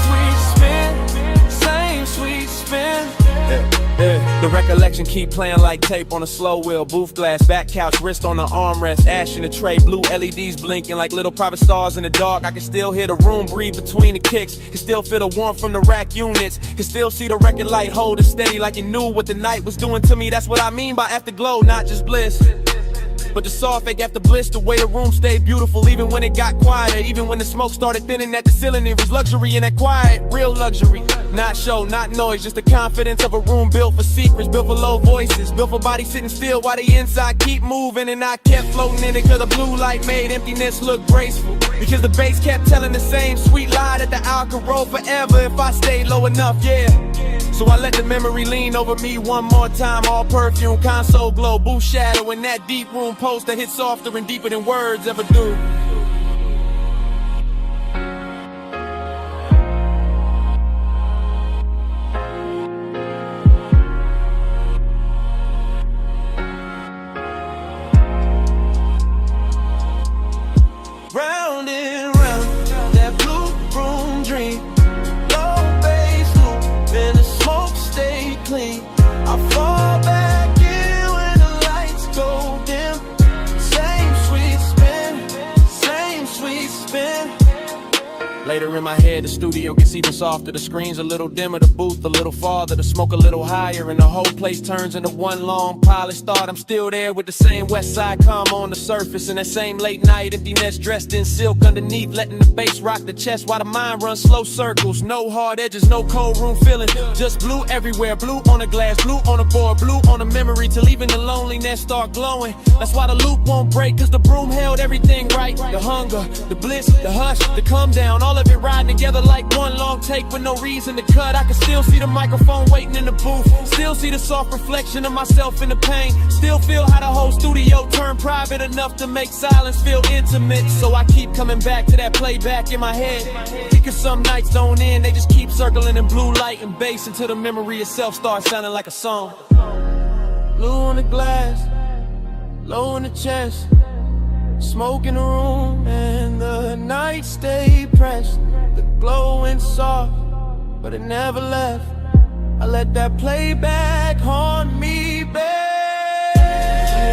sweet spin. The recollection keep playing like tape on a slow wheel. Booth glass, back couch, wrist on the armrest. Ash in the tray, blue LEDs blinking like little private stars in the dark. I can still hear the room breathe between the kicks. Can still feel the warmth from the rack units. Can still see the record light holding steady like it knew what the night was doing to me. That's what I mean by afterglow, not just bliss. But the soft fake after bliss, the way the room stayed beautiful even when it got quieter. Even when the smoke started thinning at the ceiling, it was luxury in that quiet, real luxury. Not show, not noise, just the confidence of a room built for secrets, built for low voices, built for bodies sitting still while the inside keep moving. And I kept floating in it cause the blue light made emptiness look graceful. Because the bass kept telling the same sweet lie that the hour could roll forever if I stayed low enough, yeah. So I let the memory lean over me one more time. All perfume, console glow, booth shadow, and that deep room post that hits softer and deeper than words ever do. Round and round, that blue room dream. Low bass loop, and the smoke stay clean. I fall back brighter in my head, the studio gets even softer. The screen's a little dimmer, the booth a little farther, the smoke a little higher, and the whole place turns into one long polished thought. I'm still there with the same West Side calm on the surface, and that same late night emptiness dressed in silk underneath, letting the bass rock the chest while the mind runs slow circles. No hard edges, no cold room feeling, just blue everywhere. Blue on the glass, blue on the board, blue on the memory, till even the loneliness start glowing. That's why the loop won't break, cause the broom held everything right. The hunger, the bliss, the hush, the come down, all of it riding together like one long take with no reason to cut. I can still see the microphone waiting in the booth, still see the soft reflection of myself in the pain, still feel how the whole studio turned private enough to make silence feel intimate. So I keep coming back to that playback in my head, because some nights don't end, they just keep circling in blue light and bass until the memory itself starts sounding like a song. Blue on the glass, low in the chest, smoke in the room, and the night stayed pressed. The glow went soft, but it never left. I let that playback haunt me, babe.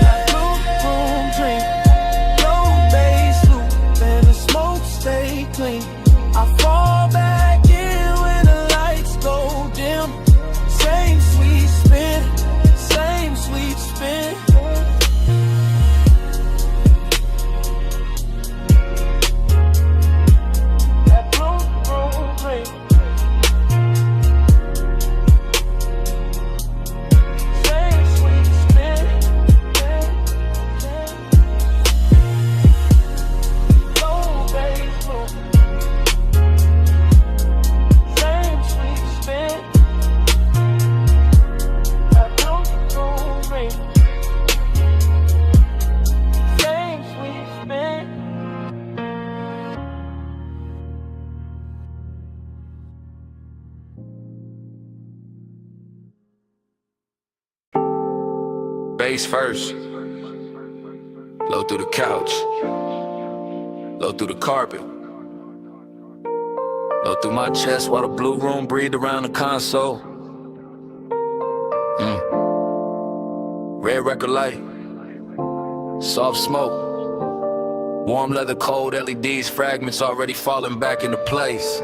Like blue room drink, low bass loop, and the smoke stay clean. I fall back in when the lights go dim. Same sweet spin, same sweet spin. Bass first, low through the couch, low through the carpet, low through my chest while the blue room breathed around the console. Red record light, soft smoke, warm leather, cold LEDs, fragments already falling back into place.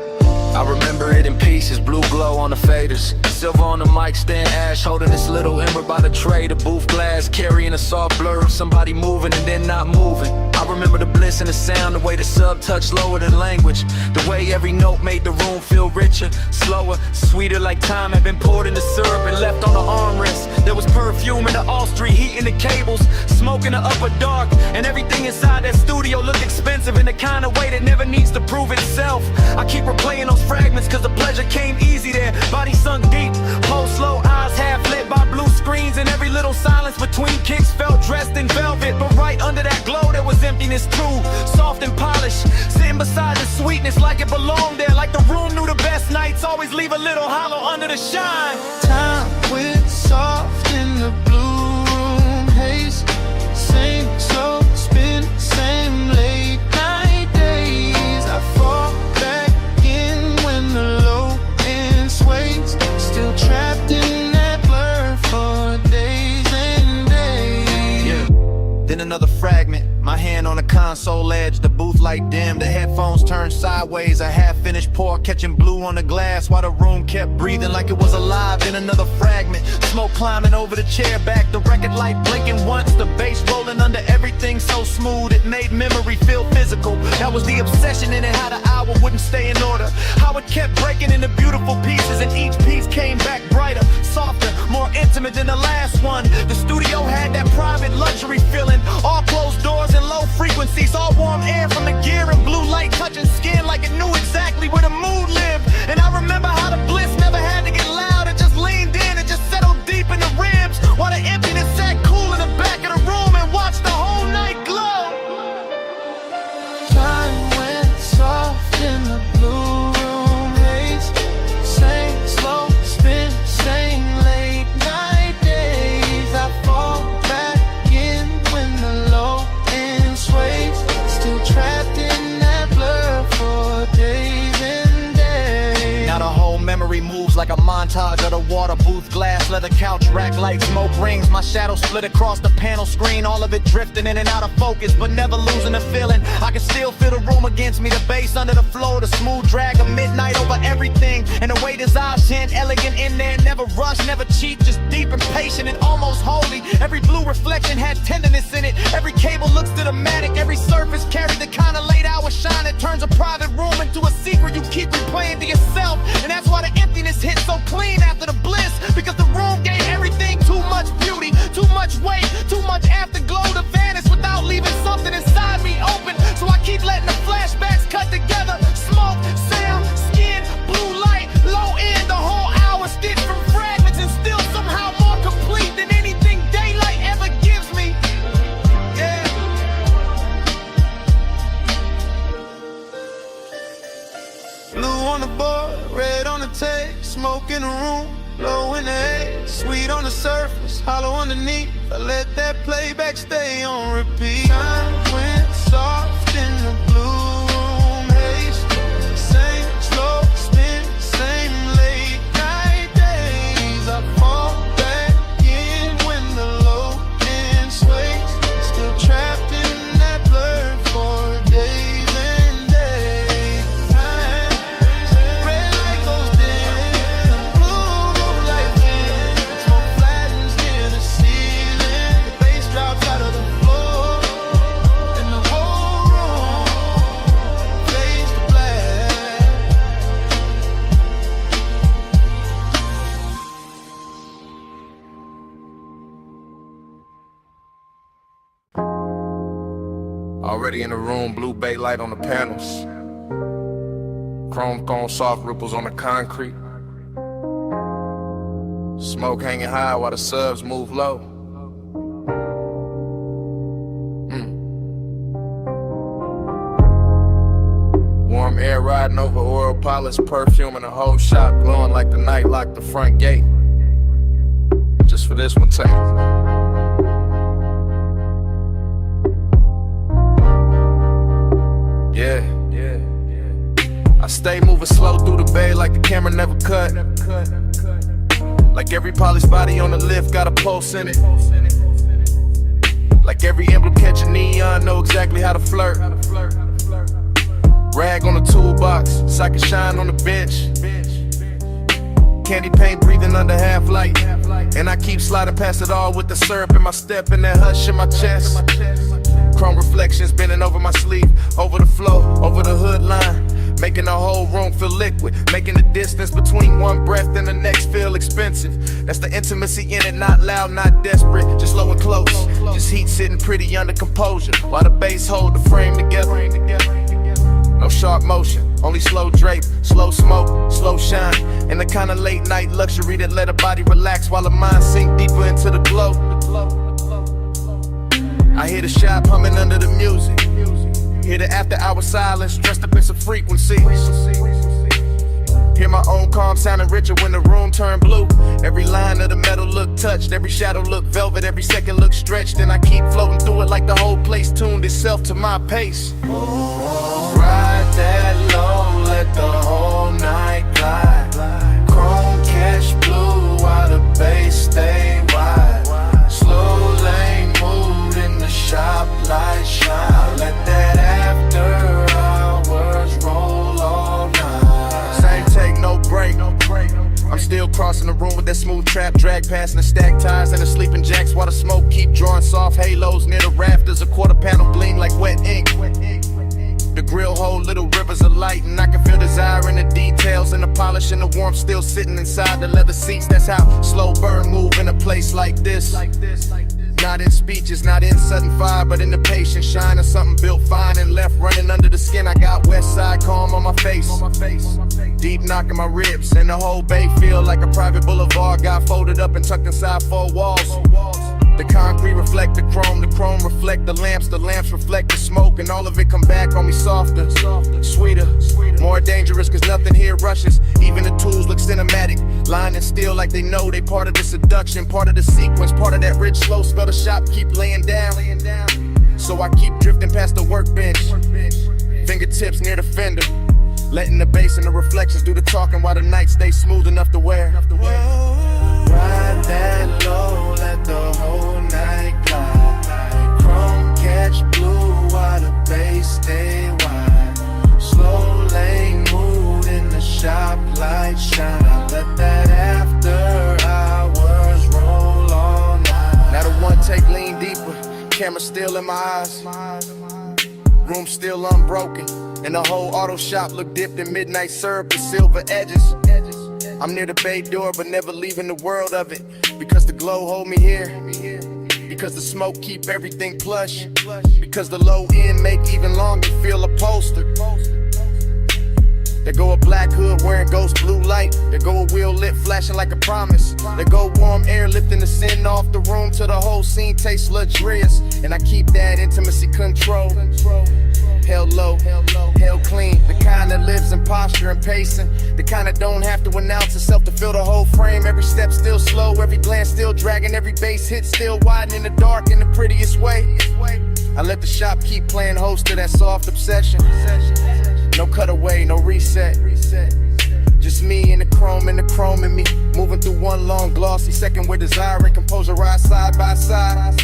I remember it in pieces, blue glow on the faders, silver on the mic stand, ash holding this little ember by the tray, the booth glass carrying a soft blur of somebody moving and then not moving. I remember the bliss and the sound, the way the sub touched lower than language, the way every note made the room feel richer, slower, sweeter, like time had been poured into syrup and left on the armrest. There was perfume in the all street, heat in the cables, smoke in the upper dark, and everything inside that studio looked expensive in the kind of way that never needs to prove itself. I keep replaying those fragments cause the pleasure came easy there, body sunk deep, pulse slow, eyes half lit by blue screens, and every little silence between kicks felt dressed in velvet. But right under that glow there was emptiness too, soft and polished, sitting beside the sweetness like it belonged there, like the room knew the best nights always leave a little hollow under the shine. Time went soft in the blue room haze, same slow spin, same late night days. I fall back in when the low end sways, still trapped in that blur for days and days. Yeah. Then another fragment, my hand on the console edge, the booth light dim, the headphones turned sideways, a half-finished pour catching blue on the glass while the room kept breathing like it was alive. Then another fragment, smoke climbing over the chair back, the record light blinking once, the bass rolling under everything so smooth it made memory feel physical. That was the obsession in it, how the hour wouldn't stay in order, how it kept breaking into beautiful pieces, and each piece came back brighter, softer, more intimate than the last one. The studio had that private luxury feeling, all closed doors and low frequencies, all warm air from the gear and blue light touching skin like it knew exactly where the mood lived. And I remember how the bliss never had to get loud, it just leaned in and just settled deep in the ribs, while the emptiness sat cool in the back of the room and watched the whole night glow. Time went soft in the blue room haze, same slow spin, same late night days. I fall back in when the low end sways, still trapped in that blur for days and days. Now the whole moves like a montage of the water booth, glass, leather couch, rack light, smoke rings. My shadow split across the panel screen, all of it drifting in and out of focus, but never losing the feeling. I can still feel the room against me, the bass under the floor, the smooth drag of midnight over everything. And the way his eyes shine, elegant in there, never rush, never cheap, just deep and patient and almost holy. Every blue reflection had tenderness in it. Every cable looks cinematic, every surface carried the kind of late hour shine that turns a private room into a secret you keep replaying to yourself. And that's why the emptiness hit so clean after the bliss, because the room gave everything too much beauty, too much weight, too much afterglow to vanish without leaving something inside me open. So I keep letting the flashbacks cut together. Smoke, sound, skin, blue light, low end, the whole hour stitched from fragments and still somehow more complete than anything daylight ever gives me. Yeah. Blue on the board, red on the tape, smoke in the room, low in the hay, sweet on the surface, hollow underneath. I let that playback stay on repeat. Time went soft in the blue room, haze, same slow spin, same late night days. I fall back in when the low end sways, still trapped in that blur for days and days. Red light goes dim, blue light ends, smoke flattens near the ceiling, the bass drops out of the floor, and the whole room fades to black. Already in the room, blue bay light on the panels. Chrome cone, soft ripples on the concrete. Smoke hanging high while the subs move low. Warm air riding over oil polish, perfume in the whole shop, glowing like the night locked the front gate. Just for this one take. Yeah. I stay moving slow through the bay like the camera never cut. Like every polished body on the lift got a pulse in it. Like every emblem catching neon, know exactly how to flirt. Rag on the toolbox, so I can shine on the bench. Candy paint breathing under half light. And I keep sliding past it all with the syrup in my step and that hush in my chest. Chrome reflections bending over my sleeve, over the flow, over the hood line, making the whole room feel liquid, making the distance between one breath and the next feel expensive. That's the intimacy in it, not loud, not desperate, just low and close. Just heat sitting pretty under composure, while the bass hold the frame together. No sharp motion, only slow drape, slow smoke, slow shine, and the kind of late night luxury that let a body relax while the mind sink deeper into the glow. I hear the shop humming under the music, hear the after hour silence dressed up in some frequency. Hear my own calm sounding richer when the room turned blue. Every line of the metal look touched, every shadow look velvet, every second look stretched, and I keep floating through it like the whole place tuned itself to my pace. Ride that low, let the whole night glide. Chrome catch blue while the bass stay wide. Slow lane mood in the shop light shine. Let that after hours roll all night. Same take, no break. I'm still crossing the room with that smooth trap drag, passing the stacked tires and the sleeping jacks while the smoke keep drawing soft halos near the rafters. A quarter panel gleam like wet ink. The grill hold little rivers of light, and I can feel desire in the details and the polish and the warmth still sitting inside the leather seats. That's how slow burn move in a place like this. Not in speeches, not in sudden fire, but in the patient shine of something built fine and left running under the skin. I got west side calm on my face, deep knocking my ribs, and the whole bay feel like a private boulevard. Got folded up and tucked inside four walls. The concrete reflect the chrome reflect the lamps reflect the smoke, and all of it come back on me softer, sweeter, more dangerous, cause nothing here rushes. Even the tools look cinematic, lying still like they know they part of the seduction, part of the sequence, part of that rich slow spell the shop keep laying down. So I keep drifting past the workbench, fingertips near the fender, Letting the bass and the reflections do the talking while the night stays smooth enough to wear. Ride that low, let the whole night glide. Chrome catch blue while the bass stay wide. Slow lane mood in the shop, light shine. I let that after hours roll all night. Now the one take lean deeper, camera still in my eyes. Room still unbroken, and the whole auto shop look dipped in midnight syrup with silver edges. I'm near the bay door, but never leaving the world of it. Because the glow hold me here. Because the smoke keep everything plush. Because the low end make even longer feel upholstered. There go a black hood wearing ghost blue light. There go a wheel lit flashing like a promise. There go warm air lifting the sin off the room till the whole scene tastes luxurious. And I keep that intimacy control. Held low, held clean. The kind that lives in posture and pacing. The kind that don't have to announce itself to fill the whole frame. Every step still slow, every glance still dragging. Every bass hit still widen in the dark in the prettiest way. I let the shop keep playing host to that soft obsession. No cutaway, no reset. Just me and the chrome in me. Moving through one long glossy second where desire and composure ride side by side.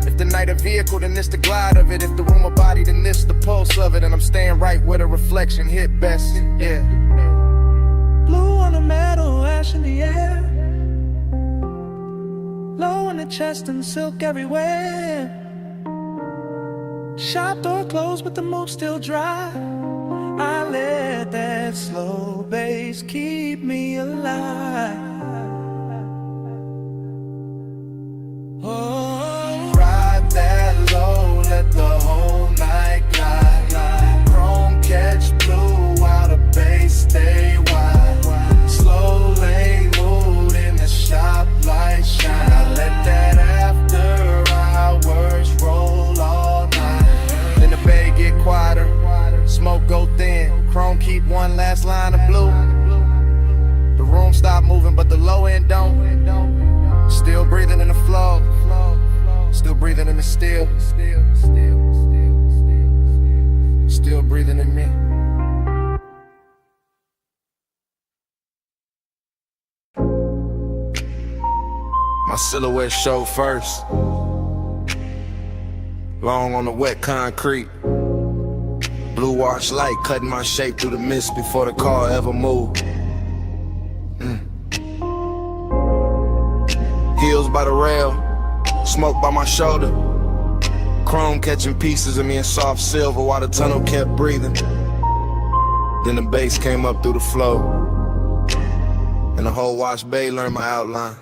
If the night a vehicle, then it's the glide of it. If the room a body, then it's the pulse of it. And I'm staying right where the reflection hit best, yeah. Blue on the metal, ash in the air. Low in the chest and silk everywhere. Shop door closed but the mood still dry. I let that slow bass keep me alive. Oh, Ride that low, let the whole night glide. Chrome catch blue while the bass stay wide. Slow lane mood in the shop, light shine. I let that after hours roll all night. Then the bay get quieter, smoke go thin. Chrome keep one last line of blue. The room stop moving but the low end don't. Still breathing in the flow. Still breathing in the still. Still breathing in me. My silhouette show first. Long on the wet concrete. Blue wash light cutting my shape through the mist before the car ever moved. Heels by the rail, smoke by my shoulder. Chrome catching pieces of me in soft silver while the tunnel kept breathing. Then the bass came up through the flow, and the whole wash bay learned my outline.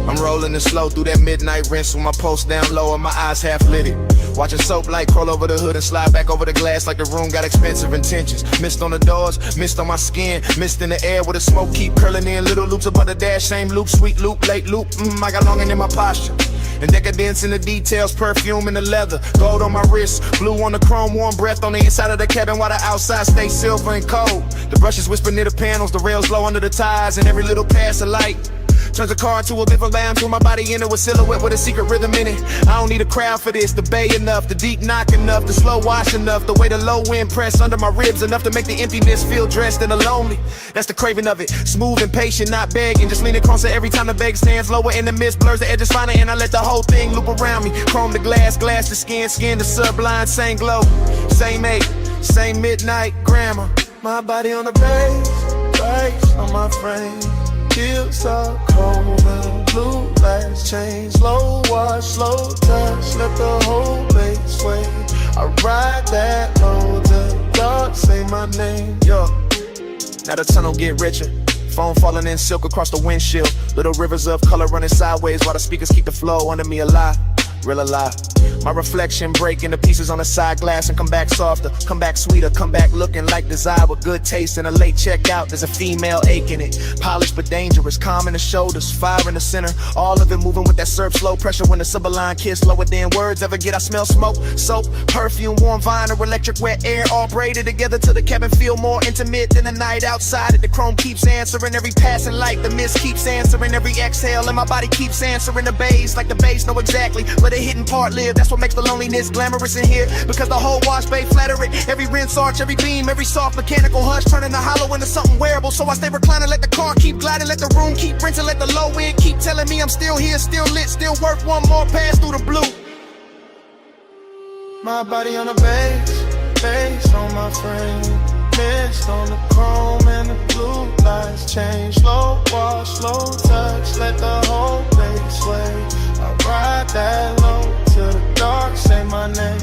I'm rolling it slow through that midnight rinse with my pulse down low and my eyes half lit. Watching soap light crawl over the hood and slide back over the glass like the room got expensive intentions. Mist on the doors, mist on my skin, mist in the air where the smoke keep curling in. Little loops above the dash, same loop, sweet loop, late loop. I got longing in my posture. And decadence in the details, perfume in the leather, gold on my wrist, blue on the chrome, warm breath on the inside of the cabin while the outside stays silver and cold. The brushes whisper near the panels, the rails low under the tires, and every little pass of light turns a car into a bit of lamb, threw my body into a silhouette with a secret rhythm in it. I don't need a crowd for this, the bay enough, the deep knock enough, the slow wash enough, the way the low wind press under my ribs enough to make the emptiness feel dressed in the lonely. That's the craving of it, smooth and patient, not begging, just leaning closer every time the bag stands lower in the mist, blurs the edges finer, and I let the whole thing loop around me. Chrome the glass, glass the skin, skin the sublime, same glow, same age, same midnight grammar. My body on the bass, bass on my frame. Heels are cold and blue lights change. Slow wash, slow touch, let the whole base sway. I ride that low till dark say my name. Yo, now the tunnel get richer. Foam falling in silk across the windshield. Little rivers of color running sideways while the speakers keep the flow under me alive. Real alive. My reflection break into pieces on the side glass and come back softer, come back sweeter, come back looking like desire with good taste and a late checkout. There's a female ache in it, polished but dangerous, calm in the shoulders, fire in the center. All of it moving with that syrup, slow pressure when the sublime kiss lower than words ever get. I smell smoke, soap, perfume, warm vinyl, electric wet air, all braided together till the cabin feel more intimate than the night outside. The chrome keeps answering every passing light, the mist keeps answering every exhale, and my body keeps answering the bass like the bass know exactly what the hidden part live. That's what makes the loneliness glamorous in here. Because the whole wash bay flatter it. Every rinse arch, every beam, every soft mechanical hush, turning the hollow into something wearable. So I stay reclining, let the car keep gliding, let the room keep rinsing, let the low end keep telling me I'm still here, still lit, still worth one more pass through the blue. My body on the bass on my frame. Mist on the chrome and the blue lights change. Slow wash, slow touch, let the whole base sway. I ride that low till the dark say my name.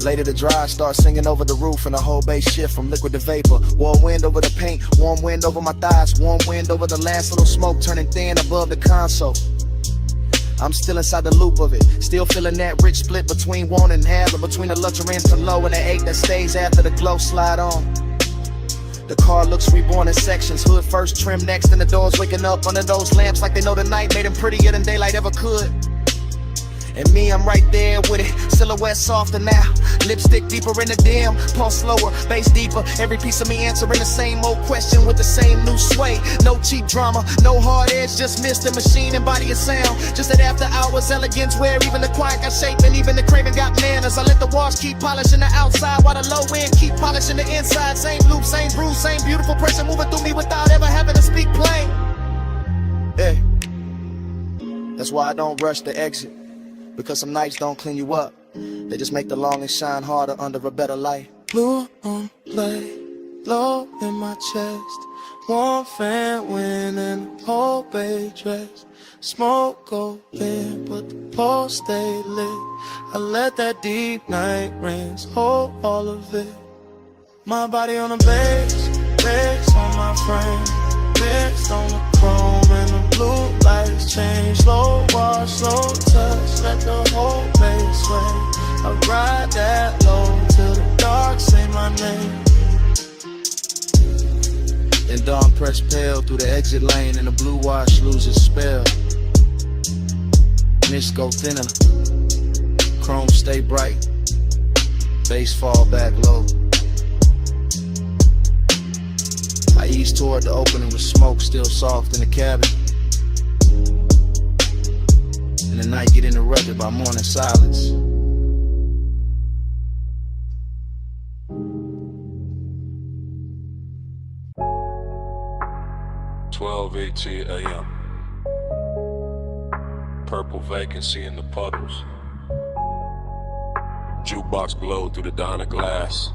Later the dry start singing over the roof and the whole bass shift from liquid to vapor. Warm wind over the paint, warm wind over my thighs, warm wind over the last little smoke turning thin above the console. I'm still inside the loop of it, still feeling that rich split between want and have, or between the luxury and the low and the ache that stays after the glow slide on. The car looks reborn in sections, hood first, trim next, and the doors waking up under those lamps like they know the night made them prettier than daylight ever could. And me, I'm right there with it, silhouette softer now, lipstick deeper in the dim, pulse slower, bass deeper, every piece of me answering the same old question with the same new sway. No cheap drama, no hard edge, just mist the machine and body and sound. Just that after hours elegance where even the quiet got shape and even the craving got manners. I let the walls keep polishing the outside while the low end keep polishing the inside. Same loop, same groove, same beautiful person moving through me without ever having to speak plain. Hey, that's why I don't rush the exit. Because some nights don't clean you up, they just make the longing shine harder under a better light. Blue on play, low in my chest. Warm fan wind and the whole bay dress. Smoke go in, but the pole stay lit. I let that deep night rinse hold all of it. My body on the bass on my frame. Mist on the chrome and the blue lights change. Slow wash, slow touch, let the whole base sway. I ride that low till the dark say my name. Then dawn press pale through the exit lane and the blue wash loses spell. Mist go thinner, chrome stay bright, bass fall back low. I ease toward the opening with smoke still soft in the cabin. And the night get interrupted by morning silence. (12:18 a.m.) Purple vacancy in the puddles. Jukebox glowed through the diner glass.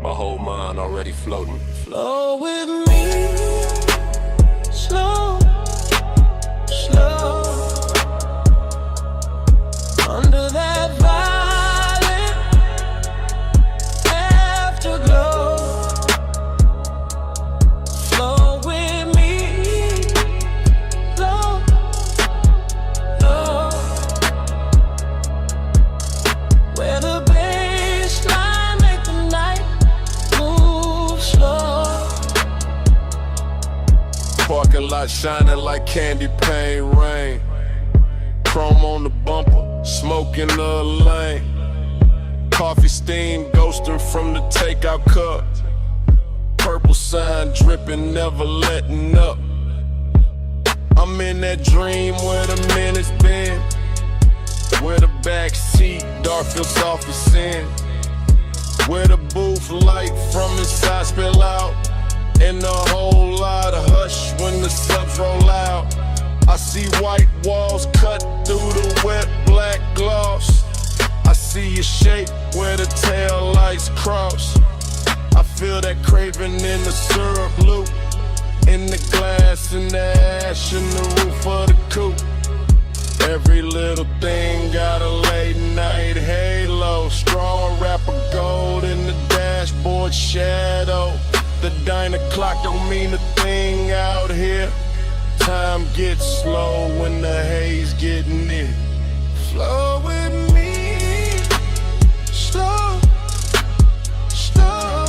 My whole mind already floating. Flow with me, slow, slow. Under that violet afterglow. Flow with me, slow, slow. Where the baseline make the night move slow. Parking lot shining like candy paint rain. Chrome on the bumper, smoke in the lane. Coffee steam ghosting from the takeout cup. Purple sign dripping, never letting up. I'm in that dream where the minutes been. Where the back seat, dark feels soft as sin. Where the booth light from inside spill out. And a whole lot of hush when the subs roll out. I see white walls cut through the wet black gloss. I see your shape where the tail lights cross. I feel that craving in the syrup loop. In the glass and the ash in the roof of the coupe. Every little thing got a late night halo. Strong wrapper gold in the dashboard shadow. The diner clock don't mean a thing out here. Time gets slow when the haze get near. Flow with me, slow, slow.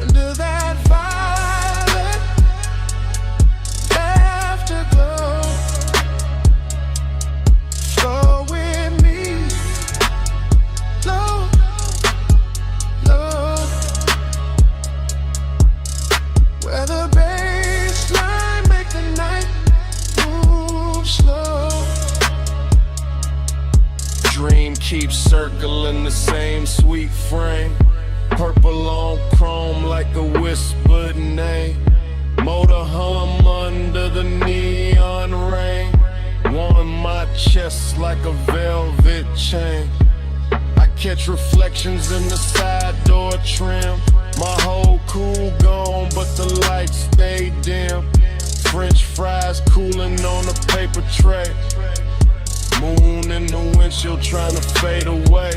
Under that violet afterglow. Flow with me, slow, slow. Where the baseline make the night circle in the same sweet frame. Purple on chrome like a whispered name. Motor hum under the neon rain. Warm my chest like a velvet chain. I catch reflections in the side door trim. My whole cool gone, but the lights stay dim. French fries cooling on a paper tray. Moon in the windshield trying to fade away.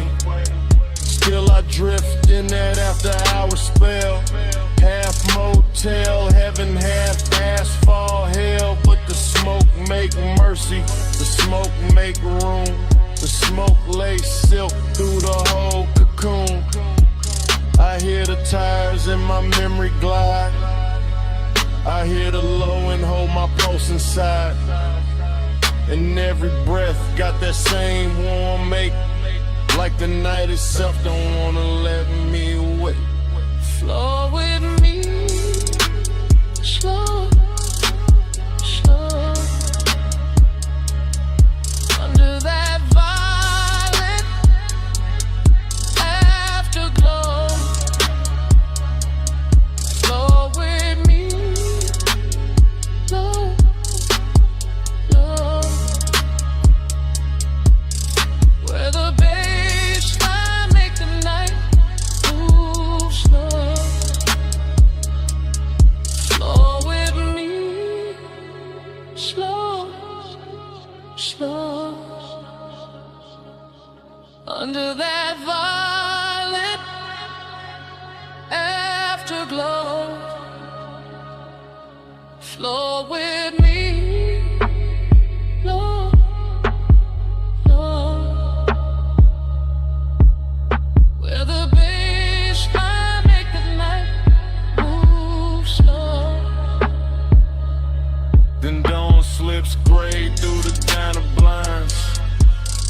Still I drift in that after hour spell. Half motel, heaven, half asphalt hell. But the smoke make mercy, the smoke make room. The smoke lays silk through the whole cocoon. I hear the tires in my memory glide. I hear the low and hold my pulse inside. And every breath got that same warm make. Like the night itself don't wanna let me wait. Flow with me, slow, slow. Under that violet afterglow. Flow with me, slow, slow. Where the baseline make the night move slow. Flow with me, slow, slow. Under that violet afterglow. Flow with me, slow, slow. Where the baseline make the night move slow. Then dawn slips gray through the diner blinds.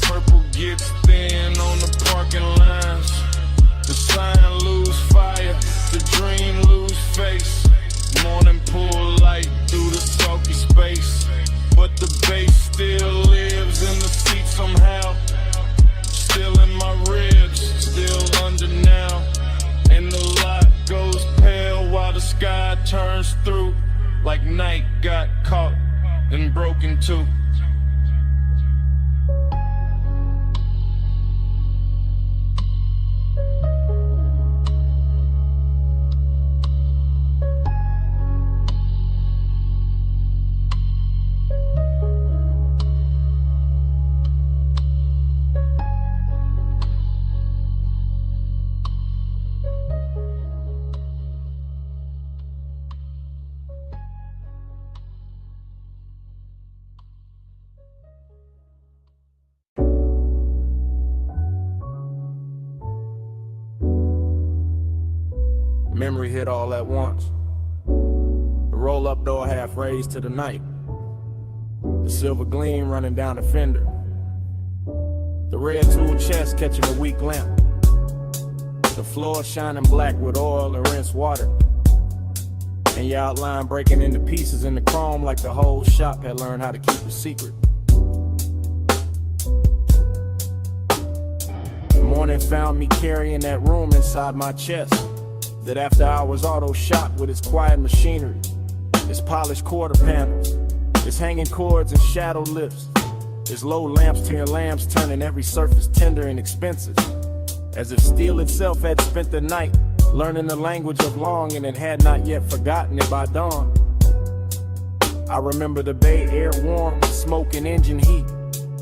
Purple gets thin on the parking lines. The sign lose fire, the dream lose face. Morning pull light through the sulky space. But the bass still lives in the seat somehow. Still in my ribs, still under now. And the light goes pale while the sky turns through. Like night got caught and broken too. Memory hit all at once. The roll-up door half raised to the night. The silver gleam running down the fender. The red tool chest catching a weak lamp. The floor shining black with oil and rinsed water. And your outline breaking into pieces in the chrome like the whole shop had learned how to keep a secret. The morning found me carrying that room inside my chest. That after hours auto shop with its quiet machinery, its polished quarter panels, its hanging cords and shadow lifts, its low lamps to your lamps turning every surface tender and expensive. As if steel itself had spent the night learning the language of longing and had not yet forgotten it by dawn. I remember the bay air warm with smoke and engine heat,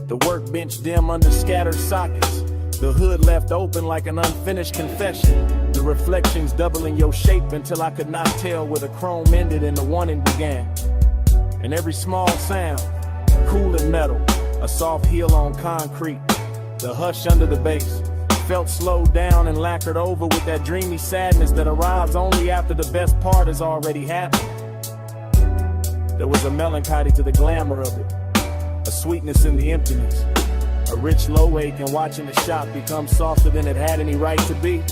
the workbench dim under scattered sockets, the hood left open like an unfinished confession, the reflections doubling your shape until I could not tell where the chrome ended and the warning began. And every small sound, cool and metal, a soft heel on concrete, the hush under the bass, felt slowed down and lacquered over with that dreamy sadness that arrives only after the best part has already happened. There was a melancholy to the glamour of it, a sweetness in the emptiness, a rich low ache in watching the shop become softer than it had any right to be.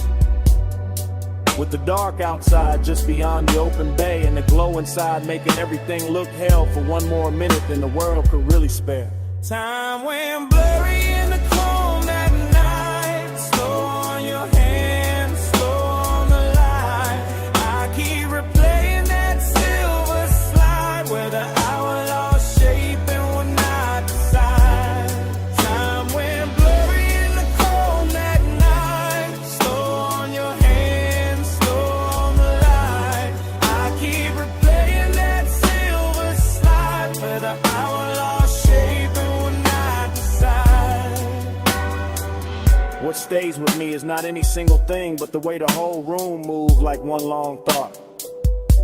With the dark outside just beyond the open bay and the glow inside making everything look hell for one more minute than the world could really spare. Time went blurry in the chrome that night. stays with me is not any single thing, but the way the whole room moved like one long thought.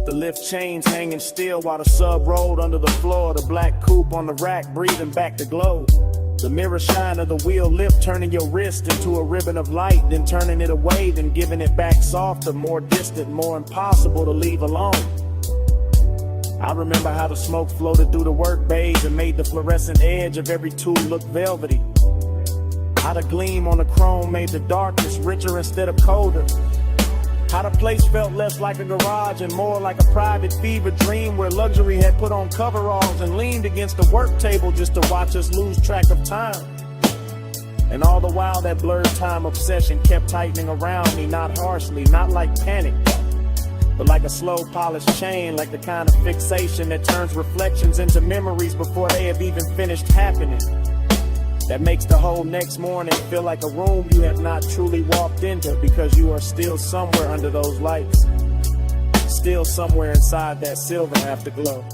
The lift chains hanging still while the sub rolled under the floor. The black coupe on the rack breathing back the glow. The mirror shine of the wheel lift turning your wrist into a ribbon of light, then turning it away, then giving it back softer, more distant, more impossible to leave alone. I remember how the smoke floated through the work bays and made the fluorescent edge of every tool look velvety. How the gleam on the chrome made the darkness richer instead of colder. How the place felt less like a garage and more like a private fever dream where luxury had put on coveralls and leaned against the work table just to watch us lose track of time. And all the while that blurred time obsession kept tightening around me, not harshly, not like panic, but like a slow polished chain, like the kind of fixation that turns reflections into memories before they have even finished happening. That makes the whole next morning feel like a room you have not truly walked into because you are still somewhere under those lights, still somewhere inside that silver afterglow.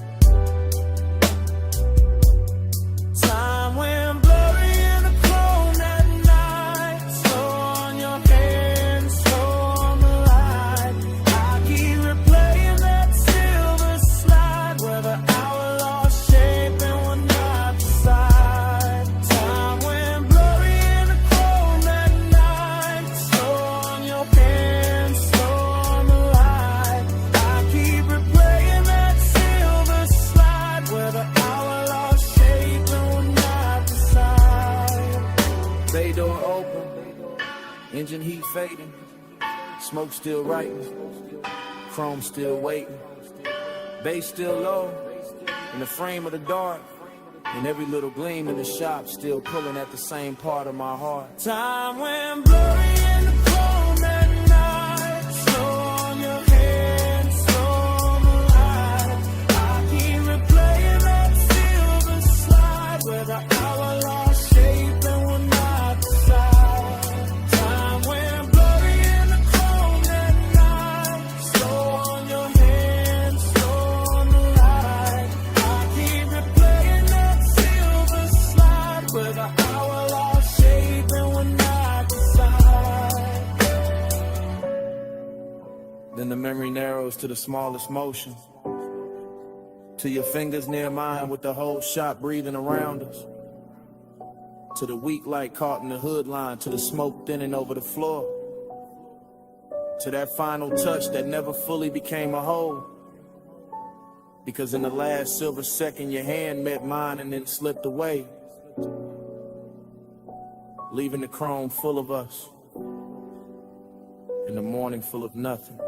Time went blurry in the chrome that night. Slow on your hands, slow on the light. I keep replaying that silver slide where the hour lost shape and we're not beside. Time went blurry in the chrome that night. Slow on your hands, slow on the light. I keep replaying that silver slide where the hour lost shape and we're not beside. Bay door open, engine heat fading, smoke still writing, chrome still waiting, bass still low, in the frame of the dark, and every little gleam in the shop still pulling at the same part of my heart. Time went blurry in the chrome that night. Slow on your hands, slow on the light. I keep replaying that silver slide where the hour lost shape and we're not beside. Time went blurry in the chrome that night. Slow on your hands, slow on the light. I keep replaying that silver slide where the hour lost shape and we're not beside. Then the memory narrows to the smallest motion, to your fingers near mine with the whole shop breathing around us, to the weak light caught in the hood line, to the smoke thinning over the floor, to that final touch that never fully became a whole, because in the last silver second your hand met mine and then slipped away, leaving the chrome full of us and the morning full of nothing.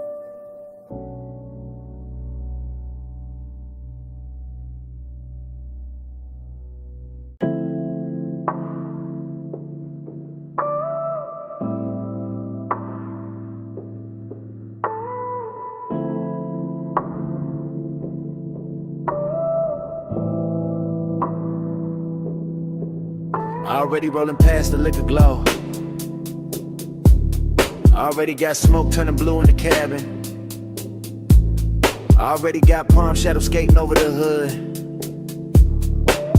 Already rolling past the liquor glow. Already got smoke turning blue in the cabin. Already got palm shadow skating over the hood.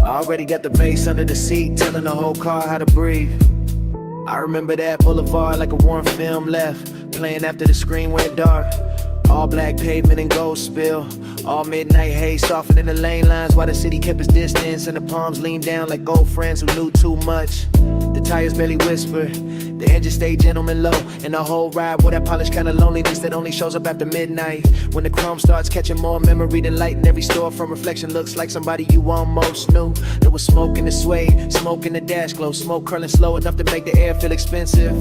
Already got the bass under the seat telling the whole car how to breathe. I remember that boulevard like a warm film left, playing after the screen went dark. All black pavement and gold spill. All midnight haze softening the lane lines while the city kept its distance and the palms leaned down like old friends who knew too much. The tires barely whisper, the engine stayed gentleman low, and the whole ride with that polished kind of loneliness that only shows up after midnight. When the chrome starts catching more memory than light, and every store from reflection looks like somebody you almost knew. There was smoke in the suede, smoke in the dash glow, smoke curling slow enough to make the air feel expensive.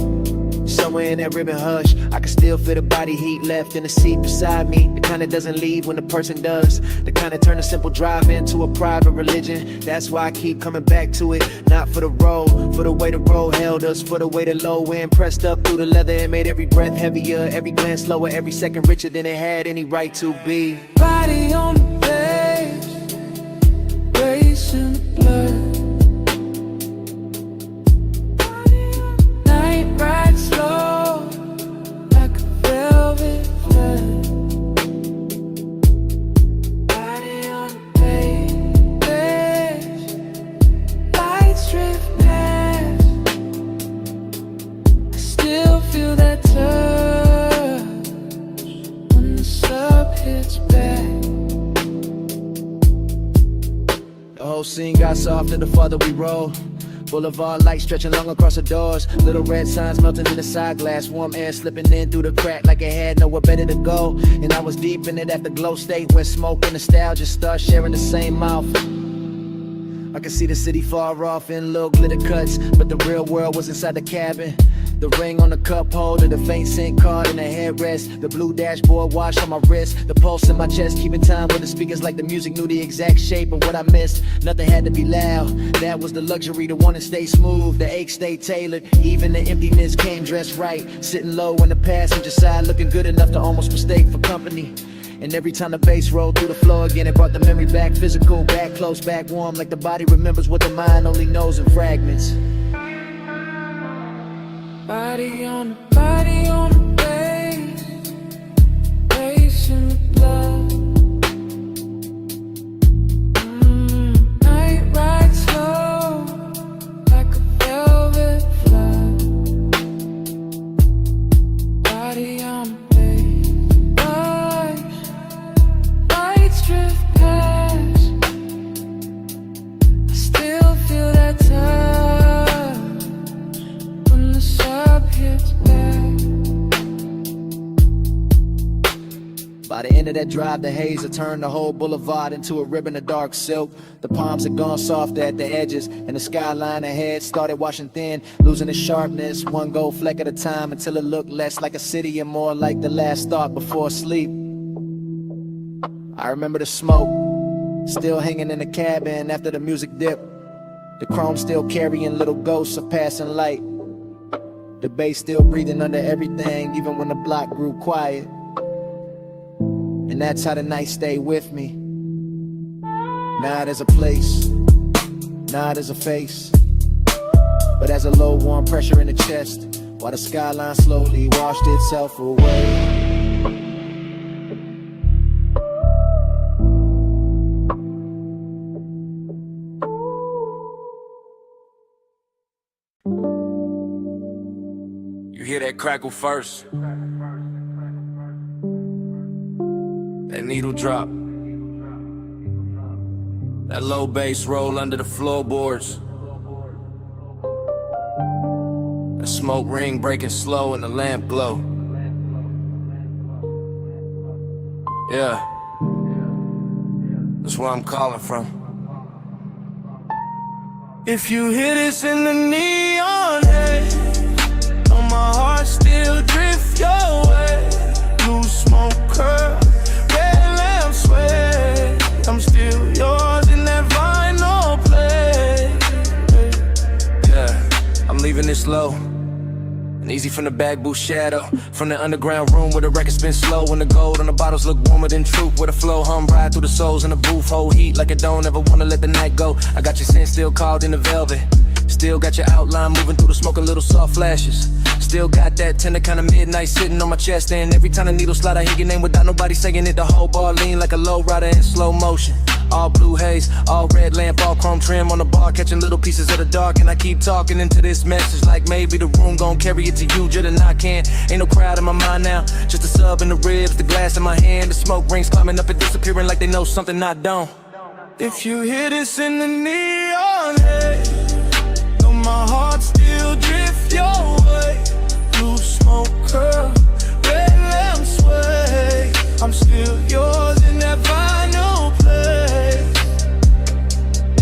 Somewhere in that ribbon hush, I can still feel the body heat left in the seat beside me. The kind that doesn't leave when the person does. The kind that turn a simple drive into a private religion. That's why I keep coming back to it. Not for the road, for the way the road held us, for the way the low end pressed up through the leather and made every breath heavier, every glance slower, every second richer than it had any right to be. Body on the page, racing the blood. Night ride slow, like a velvet flood. Body on the page, lights drift past. hits back. The whole scene got softer the farther we roll. Boulevard lights stretching long across the doors. Little red signs melting in the side glass. Warm air slipping in through the crack like it had nowhere better to go. And I was deep in it at the glow state when smoke and nostalgia start sharing the same mouth. I could see the city far off in little glitter cuts, but the real world was inside the cabin. The ring on the cup holder, the faint scent card in the headrest, the blue dashboard watch on my wrist, the pulse in my chest, keeping time with the speakers like the music knew the exact shape of what I missed. Nothing had to be loud, that was the luxury, the one to stay smooth, the ache stayed tailored, even the emptiness came dressed right, sitting low on the passenger side, looking good enough to almost mistake for company. And every time the bass rolled through the floor again, it brought the memory back physical, back close, back warm, like the body remembers what the mind only knows in fragments. Body on the bass, bass in the blood. Night ride slow, like a velvet flood. Body on the bass, lights drift past. I still feel that touch when the sub hits back. By the end of that drive, the haze had turned the whole boulevard into a ribbon of dark silk. The palms had gone soft at the edges, and the skyline ahead started washing thin, losing its sharpness, one gold fleck at a time, until it looked less like a city and more like the last thought before sleep. I remember the smoke, still hanging in the cabin after the music dipped, the chrome still carrying little ghosts of passing light, the bass still breathing under everything, even when the block grew quiet. And that's how the night stayed with me. Not as a place, not as a face, but as a low warm pressure in the chest, while the skyline slowly washed itself away. You hear that crackle first, that needle drop, that low bass roll under the floorboards, the smoke ring breaking slow and the lamp glow. Yeah, that's where I'm calling from. If you hear this in the neon haze, know my heart still drift your way. Blue smoke curl, red lamp sway. I'm still yours in that vinyl play. Yeah, I'm leaving this low and easy from the back booth shadow, from the underground room where the record spin slow, when the gold on the bottles look warmer than truth, where the flow hum ride through the souls in the booth, hold heat like it don't ever wanna let the night go. I got your scent still called in the velvet, still got your outline moving through the smoke, a little soft flashes. Still got that tender kind of midnight sitting on my chest, and every time the needle slide I hear your name without nobody saying it. The whole bar lean like a low rider in slow motion. All blue haze, all red lamp, all chrome trim on the bar, catching little pieces of the dark. And I keep talking into this message like maybe the room gon' carry it to you, just and I can't. Ain't no crowd in my mind now, just a sub in the ribs, the glass in my hand, the smoke rings climbing up and disappearing like they know something I don't. If you hear this in the neon haze, know my heart still drift your way. Blue smoke curl, red lamp sway. I'm still yours in that vinyl play.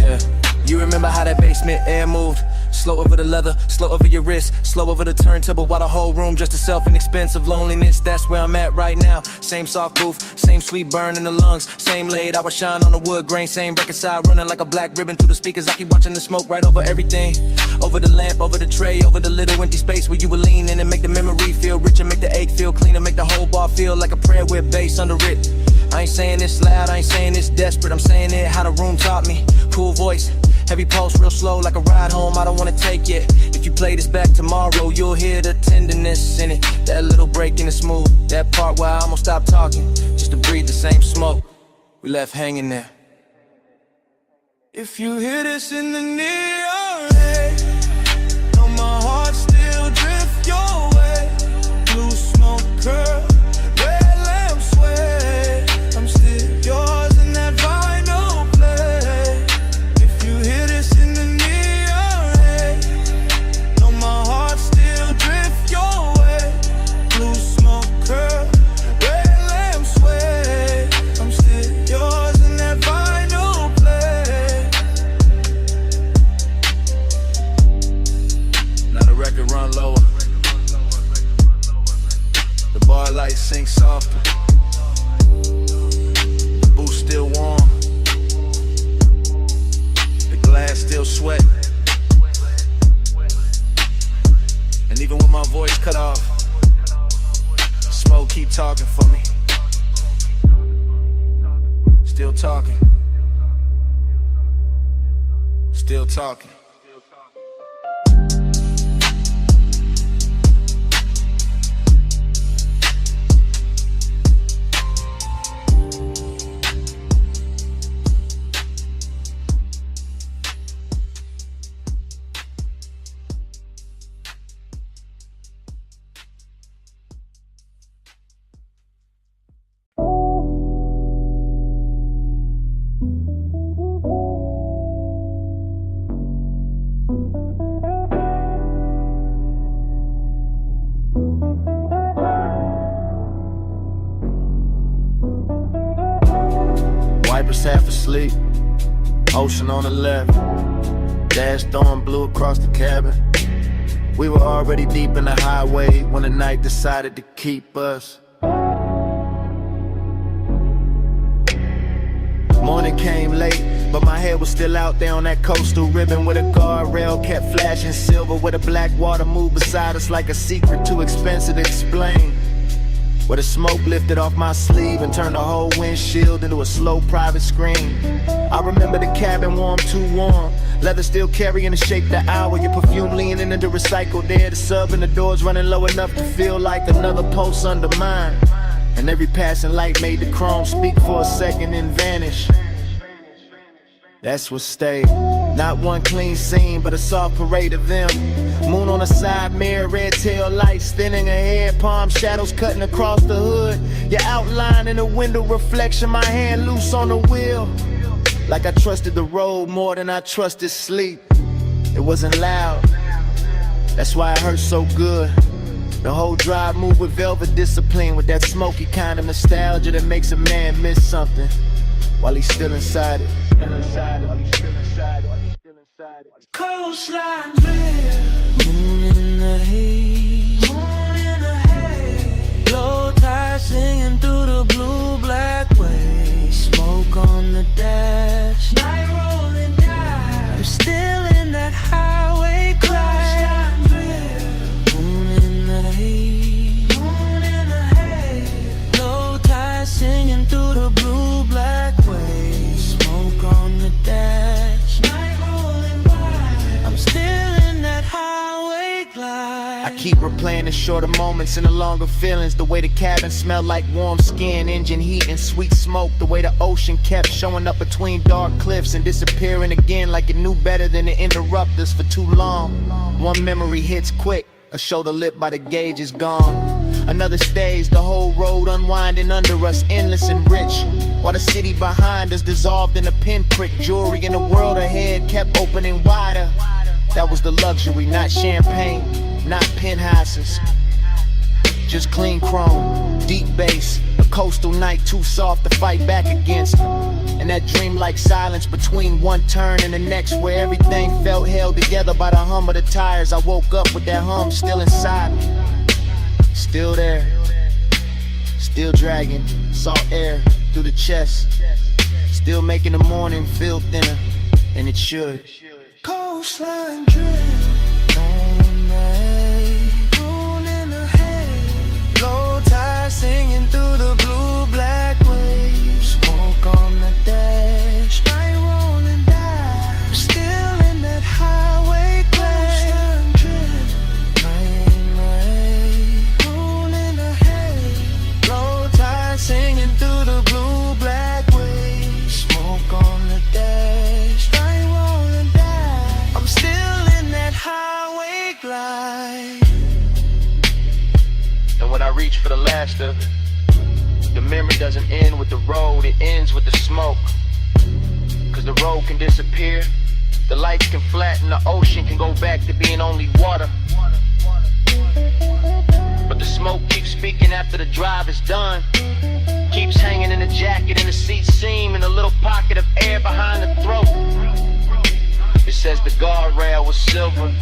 Yeah, you remember how that basement air moved? Slow over the leather, slow over your wrist, slow over the turntable, while the whole room just itself an expensive loneliness. That's where I'm at right now. Same soft booth, same sweet burn in the lungs, same laid hour shine on the wood grain, same record side running like a black ribbon through the speakers. I keep watching the smoke right over everything, over the lamp, over the tray, over the little empty space where you were leaning, and make the memory feel richer, make the ache feel cleaner, make the whole bar feel like a prayer with bass under it. I ain't saying this loud, I ain't saying this desperate, I'm saying it how the room taught me. Cool voice, heavy pulse, real slow like a ride home I don't wanna take yet. If you play this back tomorrow, you'll hear the tenderness in it, that little break in the smooth, that part where I almost stopped talking, just to breathe the same smoke we left hanging there. If you hear this in the neon haze, know my heart still drift your way. Blue smoke curl, red lamp sway. talking for me. Still talking. Still talking. Wipers half asleep, ocean on the left, dash throwing blue across the cabin. We were already deep in the highway when the night decided to keep us. Morning came late, but my head was still out there on that coastal ribbon where the guardrail kept flashing silver, where the black water moved beside us like a secret too expensive to explain. Where the smoke lifted off my sleeve and turned the whole windshield into a slow private screen. I remember the cabin warm, too warm, leather still carrying the shape the hour, your perfume leaning into recycled air, the sub and the doors running low enough to feel like another pulse under mine. And every passing light made the chrome speak for a second and vanish. That's what stayed. Not one clean scene, but a soft parade of them. Moon on the side mirror, red tail lights thinning ahead, palm shadows cutting across the hood. Your outline in the window reflection, my hand loose on the wheel. Like I trusted the road more than I trusted sleep. It wasn't loud, that's why it hurt so good. The whole drive moved with velvet discipline, with that smoky kind of nostalgia that makes a man miss something while he's still inside it. Coastline clear, moon in the haze, low tide singing through the blue black waves, smoke on the dash, night rolling down. I'm still in that highway crash. Moon in the haze, low tide singing through the blue black waves, smoke on the dash, night rolling by. I'm still in that highway glide. I keep replaying the shorter moments and the longer feelings. The way the cabin smelled like warm skin, engine heat and sweet smoke. The way the ocean kept showing up between dark cliffs and disappearing again like it knew better than to interrupt us for too long. One memory hits quick, a shoulder lit by the gauge is gone. Another stage, the whole road unwinding under us, endless and rich, while the city behind us dissolved in a pinprick. Jewelry in the world ahead kept opening wider. That was the luxury, not champagne, not penthouses, just clean chrome, deep bass, a coastal night too soft to fight back against. And that dreamlike silence between one turn and the next, where everything felt held together by the hum of the tires. I woke up with that hum still inside me, still there, still dragging salt air through the chest, still making the morning feel thinner, and it should. Coastline drift on the haze, moon in the haze, low tide singing through the blue black waves, smoke on the dash, night rolling down. I'm still in that highway glade. Coastline drift, night in the haze, moon in the haze, low tide singing through the blue black waves, smoke on the dash, night rolling down. I'm still in that highway glide. And when I reach for the last of it, the memory doesn't end with the road, it ends with the smoke. Cause the road can disappear, the lights can flatten, the ocean can go back to being only water. But the smoke keeps speaking after the drive is done, keeps hanging in the jacket and the seat seam, in a little pocket of air behind the throat. It says the guardrail was silver,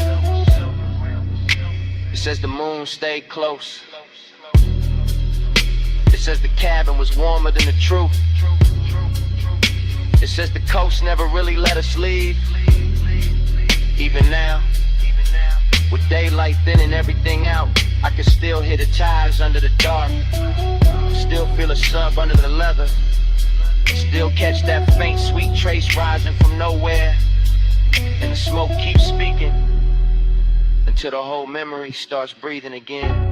it says the moon stayed close, it says the cabin was warmer than the truth, it says the coast never really let us leave. Even now, with daylight thinning everything out, I can still hear the tires under the dark. Still feel a sub under the leather. Still catch that faint sweet trace rising from nowhere. And the smoke keeps speaking until the whole memory starts breathing again.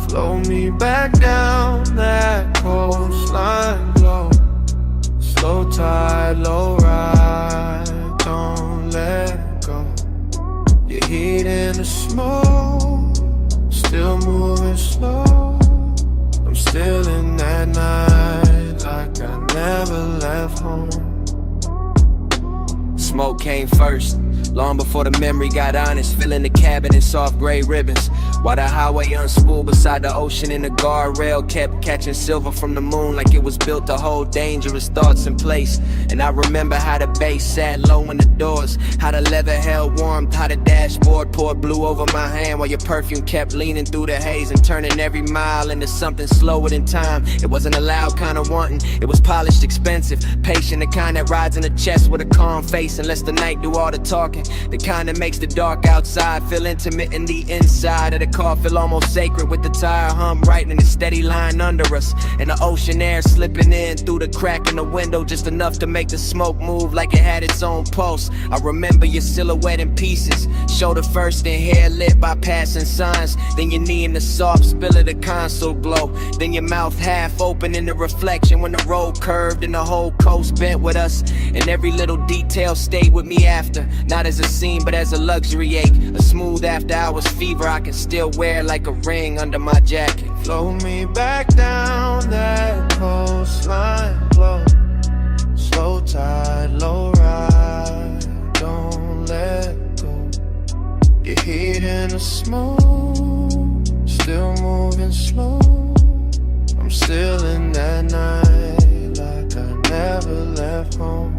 Flow me back down that coastline glow. Slow tide, low ride, don't let go. Your heat in the smoke, still moving slow. I'm still in that night like I never left home. Smoke came first, long before the memory got honest. Filling the cabin in soft gray ribbons, while the highway unspooled beside the ocean, and the guardrail kept catching silver from the moon like it was built to hold dangerous thoughts in place. And I remember how the bass sat low in the doors, how the leather held warmth, how the dashboard poured blue over my hand, while your perfume kept leaning through the haze and turning every mile into something slower than time. It wasn't a loud kind of wanting, it was polished, expensive, patient, the kind that rides in the chest with a calm face and lets the night do all the talking, the kind that makes the dark outside feel intimate and the inside of the car feel almost sacred, with the tire hum right in a steady line under us, and the ocean air slipping in through the crack in the window just enough to make the smoke move like it had its own pulse. I remember your silhouette in pieces, shoulder first and hair lit by passing signs, then your knee in the soft spill of the console glow, then your mouth half open in the reflection when the road curved and the whole coast bent with us, and every little detail stayed with me after, not as a scene but as a luxury ache, a smooth after hours fever I can still wear like a ring under my jacket. Flow me back down that coastline glow. Slow tide, low ride, don't let go. Your heat in the smoke, still moving slow. I'm still in that night like I never left home.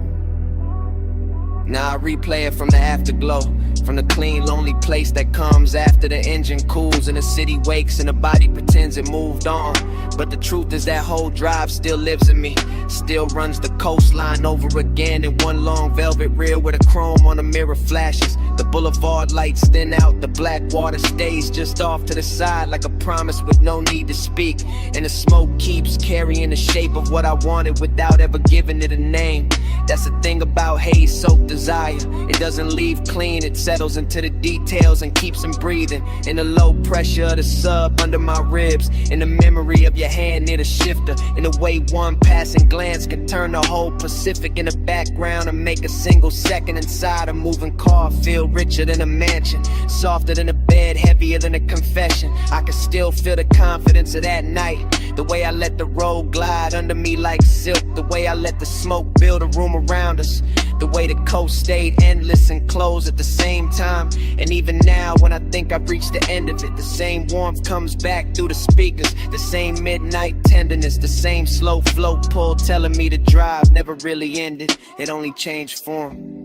Now I replay it from the afterglow, from the clean, lonely place that comes after the engine cools and the city wakes and the body pretends it moved on. But the truth is that whole drive still lives in me, still runs the coastline over again in one long velvet rear with a chrome on the mirror flashes. The boulevard lights thin out, the black water stays just off to the side like a promise with no need to speak. And the smoke keeps carrying the shape of what I wanted without ever giving it a name. That's the thing about haze-soaked desire, it doesn't leave clean, it settles into the details and keeps them breathing. In the low pressure of the sub under my ribs, in the memory of your hand near the shifter, in the way one passing glance can turn the whole Pacific in the background and make a single second inside a moving car feel richer than a mansion, softer than a bed, heavier than a confession. I can still feel the confidence of that night, the way I let the road glide under me like silk, the way I let the smoke build a room around us, the way the coast stayed endless and closed at the same time. And even now when I think I've reached the end of it, the same warmth comes back through the speakers, the same midnight tenderness, the same slow flow pull telling me the drive never really ended, it only changed form.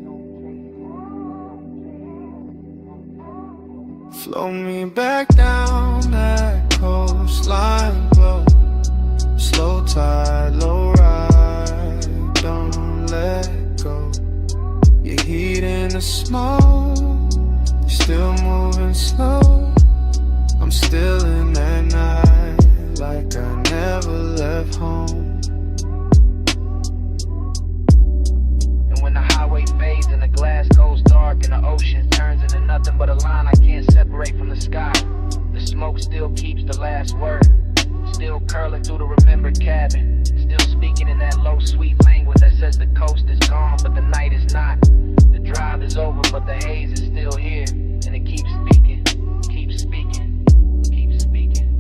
Flow me back down that coastline glow. Slow tide, low ride, don't let go. Your heat in the smoke, still moving slow. I'm still in that night like I never left home. And when the highway fades and the glass goes dark and the ocean turns into nothing but a line I can't separate from the sky, the smoke still keeps the last word, still curling through the remembered cabin, still speaking in that low sweet language that says the coast is gone but the night is not, the drive is over but the haze is still here, and it keeps speaking, keeps speaking, keeps speaking.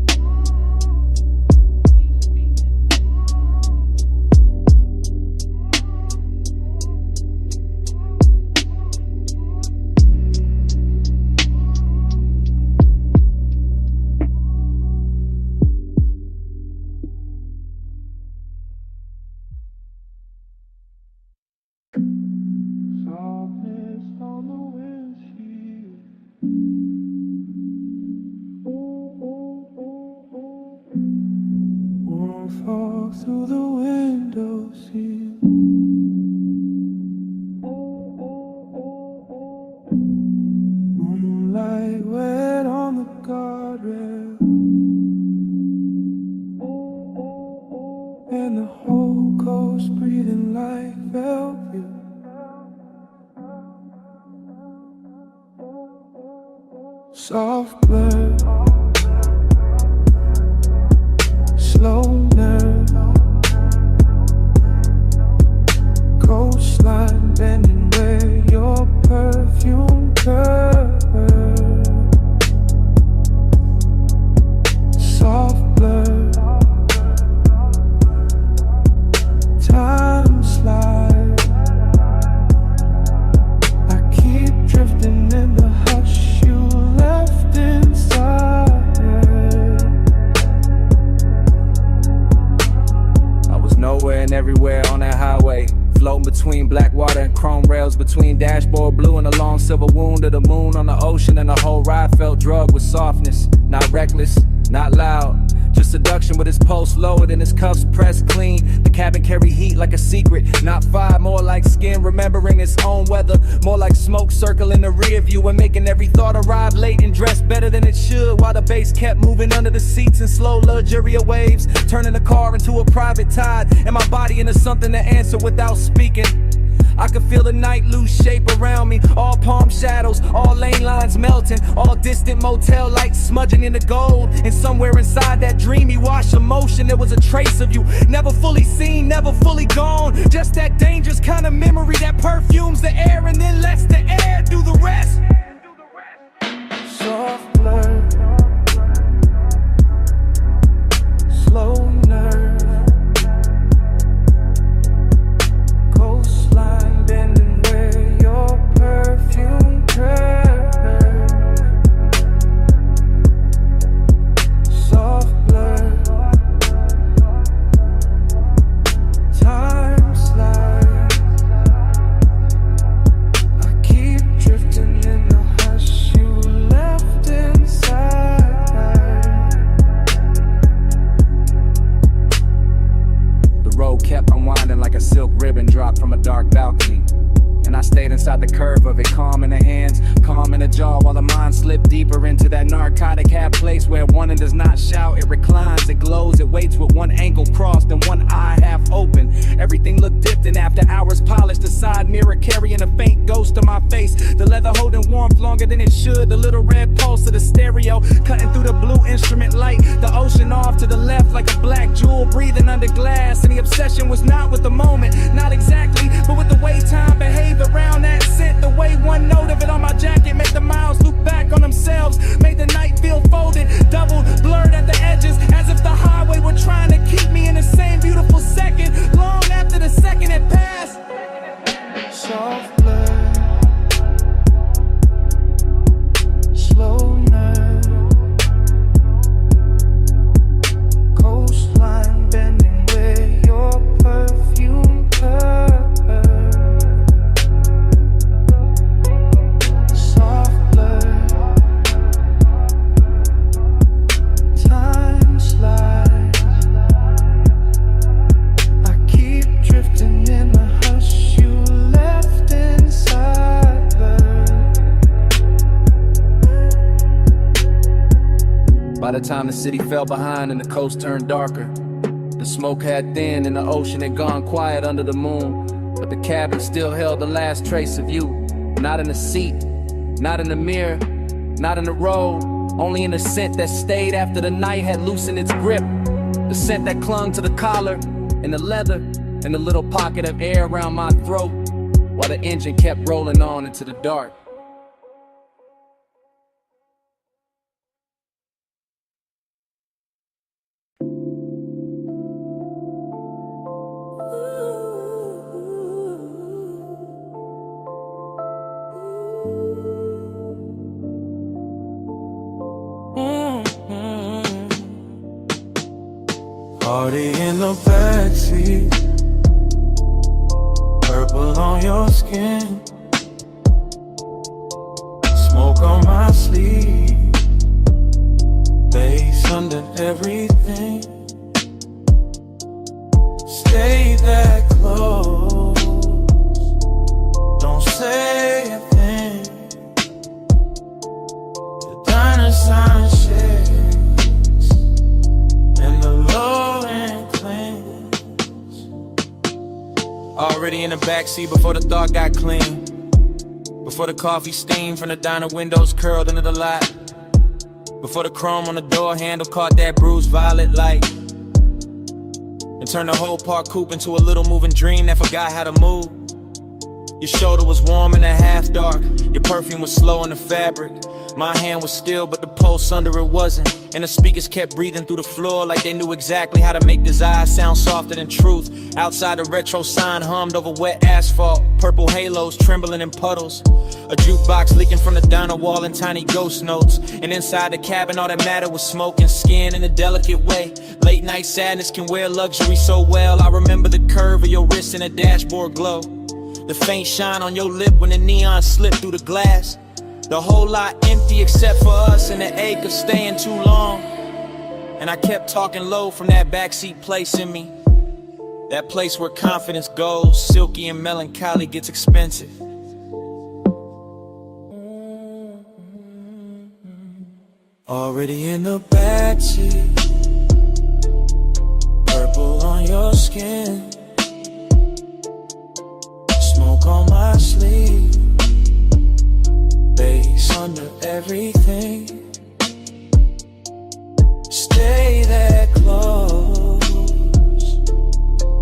through the window sill. Moonlight wet on the guardrail, and the whole coast breathing like velvet. Soft blur, slow nerve, coastline bending where your perfume curves. Soft blur, time slide. I keep drifting in the hush you left inside. I was nowhere and everywhere on that highway, floating between black water and chrome rails, between dashboard blue and a long silver wound of the moon on the ocean, and the whole ride felt drugged with softness. Not reckless, not loud, just seduction with his pulse lowered and his cuffs pressed clean. The cabin carried heat like a secret, not fire, more like skin remembering its own weather. More like smoke circling the rear view and making every thought arrive late and dressed better than it should, while the bass kept moving under the seats in slow luxurious waves, turning the car into a private tide and my body into something to answer without speaking. I could feel the night lose shape around me, all palm shadows, all lane lines melting, all distant motel lights smudging into gold. And somewhere inside that dreamy wash of motion, there was a trace of you, never fully seen, never fully gone. Just that dangerous kind of memory that perfumes the air and then lets the air do the rest. Soft blur, slow nerve, coastline bending where your perfume curves. Soft blur, time slide. I keep drifting in the hush you left inside. The road kept unwinding like a silk ribbon dropped from a dark balcony, and I stayed inside the curve of it, calm in the hands, calm in the jaw, while the mind slipped deeper into that narcotic half place where one does not shout, it reclines, it glows, it waits with one ankle crossed and one eye half open. Everything looked dipped, and after hours polished, the side mirror carrying a faint ghost of my face, the leather holding warmth longer than it should, the little red pulse of the stereo cutting through the blue instrument light, the ocean off to the left like a black jewel breathing under glass. And the obsession was not with the moment, not exactly, but with the way time behaved around that scent, the way one note of it on my jacket made the miles loop back on themselves, made the night feel folded, doubled, blurred at the edges, as if the highway were trying to keep me in the same beautiful second, long after the second had passed. Soft blur, slow nerve, coastline bending where your perfume curves. Soft blur, time slides. I keep drifting in the hush you left inside. By the time the city fell behind and the coast turned darker, the smoke had thinned and the ocean had gone quiet under the moon, but the cabin still held the last trace of you. Not in the seat, not in the mirror, not in the road, only in the scent that stayed after the night had loosened its grip, the scent that clung to the collar and the leather and the little pocket of air around my throat, while the engine kept rolling on into the dark. Party in the backseat, purple on your skin, smoke on my sleeve, bass under everything. stay that close. Don't say a thing. The diner sign shakes and the low end clings. Already in the backseat before the thought got clean. Before the coffee steam from the diner windows curled into the lot. Before the chrome on the door handle caught that bruised violet light. And turned the whole park coupe into a little moving dream that forgot how to move. Your shoulder was warm in the half dark. Your perfume was slow in the fabric. My hand was still, but the pulse under it wasn't. And the speakers kept breathing through the floor like they knew exactly how to make desire sound softer than truth. Outside, the retro sign hummed over wet asphalt. Purple halos trembling in puddles. A jukebox leaking from the diner wall in tiny ghost notes. And inside the cabin, all that mattered was smoke and skin in a delicate way. Late night sadness can wear luxury so well. I remember the curve of your wrist and a dashboard glow. The faint shine on your lip when the neon slipped through the glass. The whole lot empty except for us and the ache of staying too long. And I kept talking low from that backseat place in me. That place where confidence goes, silky and melancholy gets expensive. Already in the backseat, purple on your skin, smoke on my sleeve, bass under everything. Stay that close,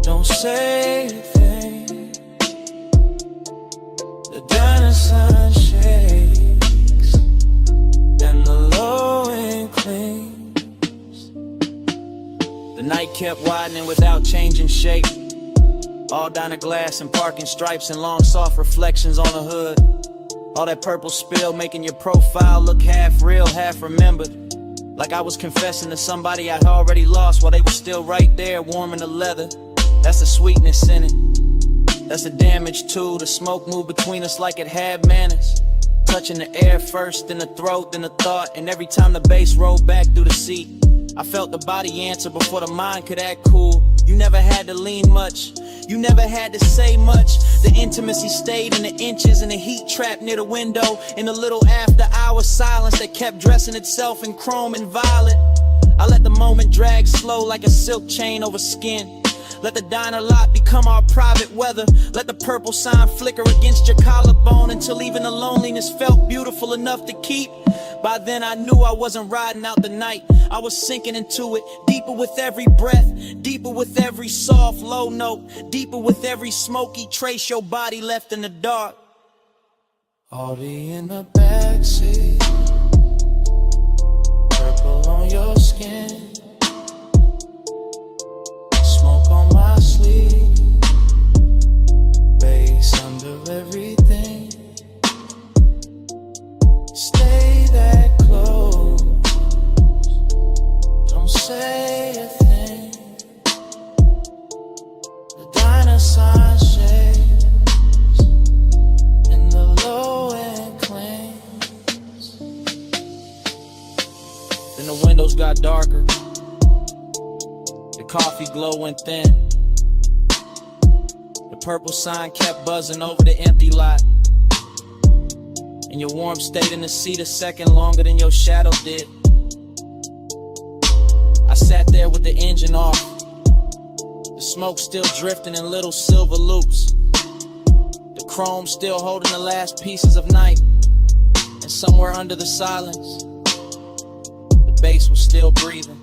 don't say a thing. The diner sign shakes and the low end clings. The night kept widening without changing shape. All diner glass and parking stripes and long soft reflections on the hood. All that purple spill making your profile look half real, half remembered. Like I was confessing to somebody I'd already lost while they were still right there warming the leather. That's the sweetness in it. That's the damage too. The smoke moved between us like it had manners. Touching the air first, then the throat, then the thought. And every time the bass rolled back through the seat, I felt the body answer before the mind could act cool. You never had to lean much, you never had to say much. The intimacy stayed in the inches and the heat trapped near the window. In the little after hour silence that kept dressing itself in chrome and violet. I let the moment drag slow like a silk chain over skin. Let the diner lot become our private weather. Let the purple sign flicker against your collarbone until even the loneliness felt beautiful enough to keep. By then I knew I wasn't riding out the night. I was sinking into it, deeper with every breath, deeper with every soft low note, deeper with every smoky trace your body left in the dark. Already in the backseat, purple on your skin, smoke on my sleeve, bass under everything. Stay that close, don't say a thing. The diner sign shakes and the low end clings. Then the windows got darker, the coffee glow went thin. The purple sign kept buzzing over the empty lot. And your warmth stayed in the seat a second longer than your shadow did. I sat there with the engine off, the smoke still drifting in little silver loops, the chrome still holding the last pieces of night. And somewhere under the silence, the bass was still breathing.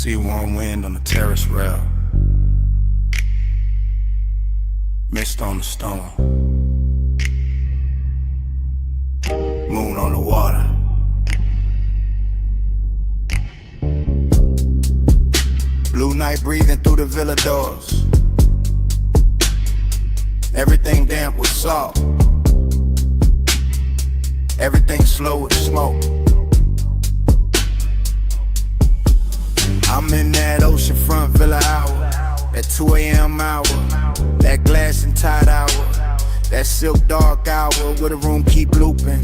See warm wind on the terrace rail, mist on the stone, moon on the water. Blue night breathing through the villa doors. Everything damp with salt. Everything slow with smoke. I'm in that oceanfront villa hour, that 2 a.m. hour, that glass and tide hour, that silk dark hour where the room keep looping.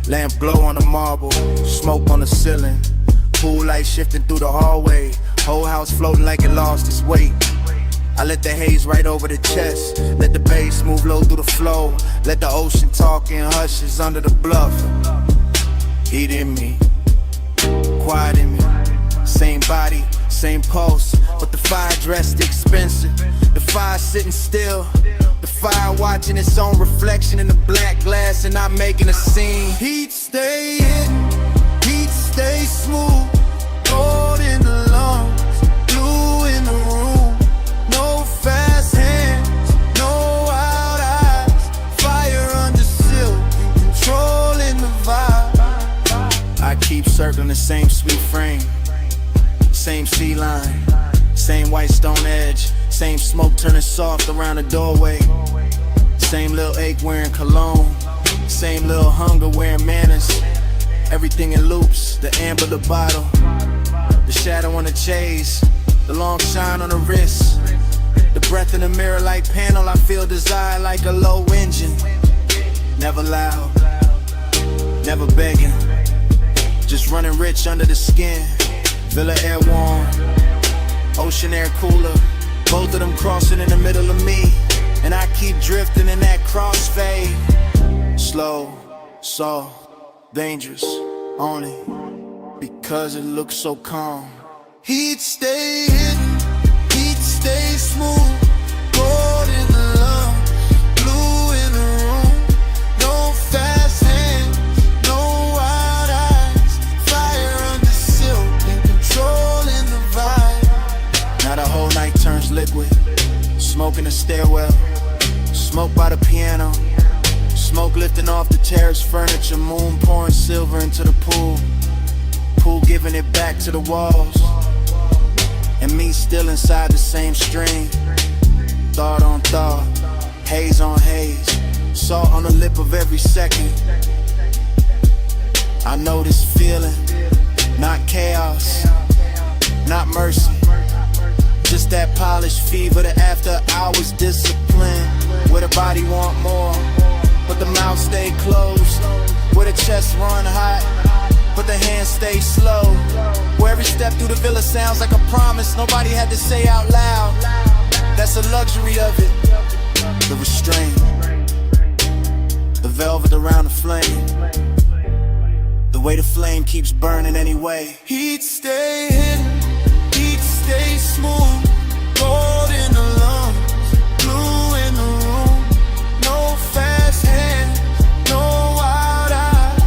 Lamp glow on the marble, smoke on the ceiling, pool light shifting through the hallway, whole house floating like it lost its weight. I let the haze right over the chest, let the bass move low through the flow, let the ocean talk in hushes under the bluff. Heat in me, quiet in me, same body, same pulse, but the fire dressed expensive, the fire sitting still, the fire watching its own reflection in the black glass and not making a scene. Heat stay hidden, heat stay smooth, gold in the lungs, blue in the room. No fast hands, no wild eyes, fire under silk, controlling the vibe. I keep circling the same sweet frame, same sea line, same white stone edge, same smoke turning soft around the doorway, same little ache wearing cologne, same little hunger wearing manners. Everything in loops, the amber the bottle, the shadow on the chase, the long shine on the wrist, the breath in the mirror like panel. I feel desire like a low engine. Never loud, never begging, just running rich under the skin. Villa air warm, ocean air cooler, both of them crossing in the middle of me, and I keep drifting in that crossfade. Slow, soft, dangerous, on it, because it looks so calm. Heat stay hidden, heat stay smooth, gold in the lungs, blue in the room. No fast hands, no wild eyes, fire under silk and controlling the vibe. Now the whole night turns liquid, smoke in the stairwell, smoke by the piano, smoke lifting off the terrace furniture, moon pouring silver into the pool, pool giving it back to the walls, and me still inside the same stream. Thought on thought, haze on haze, salt on the lip of every second. I know this feeling, not chaos, not mercy, just that polished fever, the after hours discipline, where the body want more, but the mouth stay closed, where the chest run hot, but the hands stay slow, where every step through the villa sounds like a promise nobody had to say out loud. That's the luxury of it, the restraint, the velvet around the flame, the way the flame keeps burning anyway. Heat stay hidden, heat stay smooth, gold in the lungs, blue in the room. No fast hands, no wild eyes,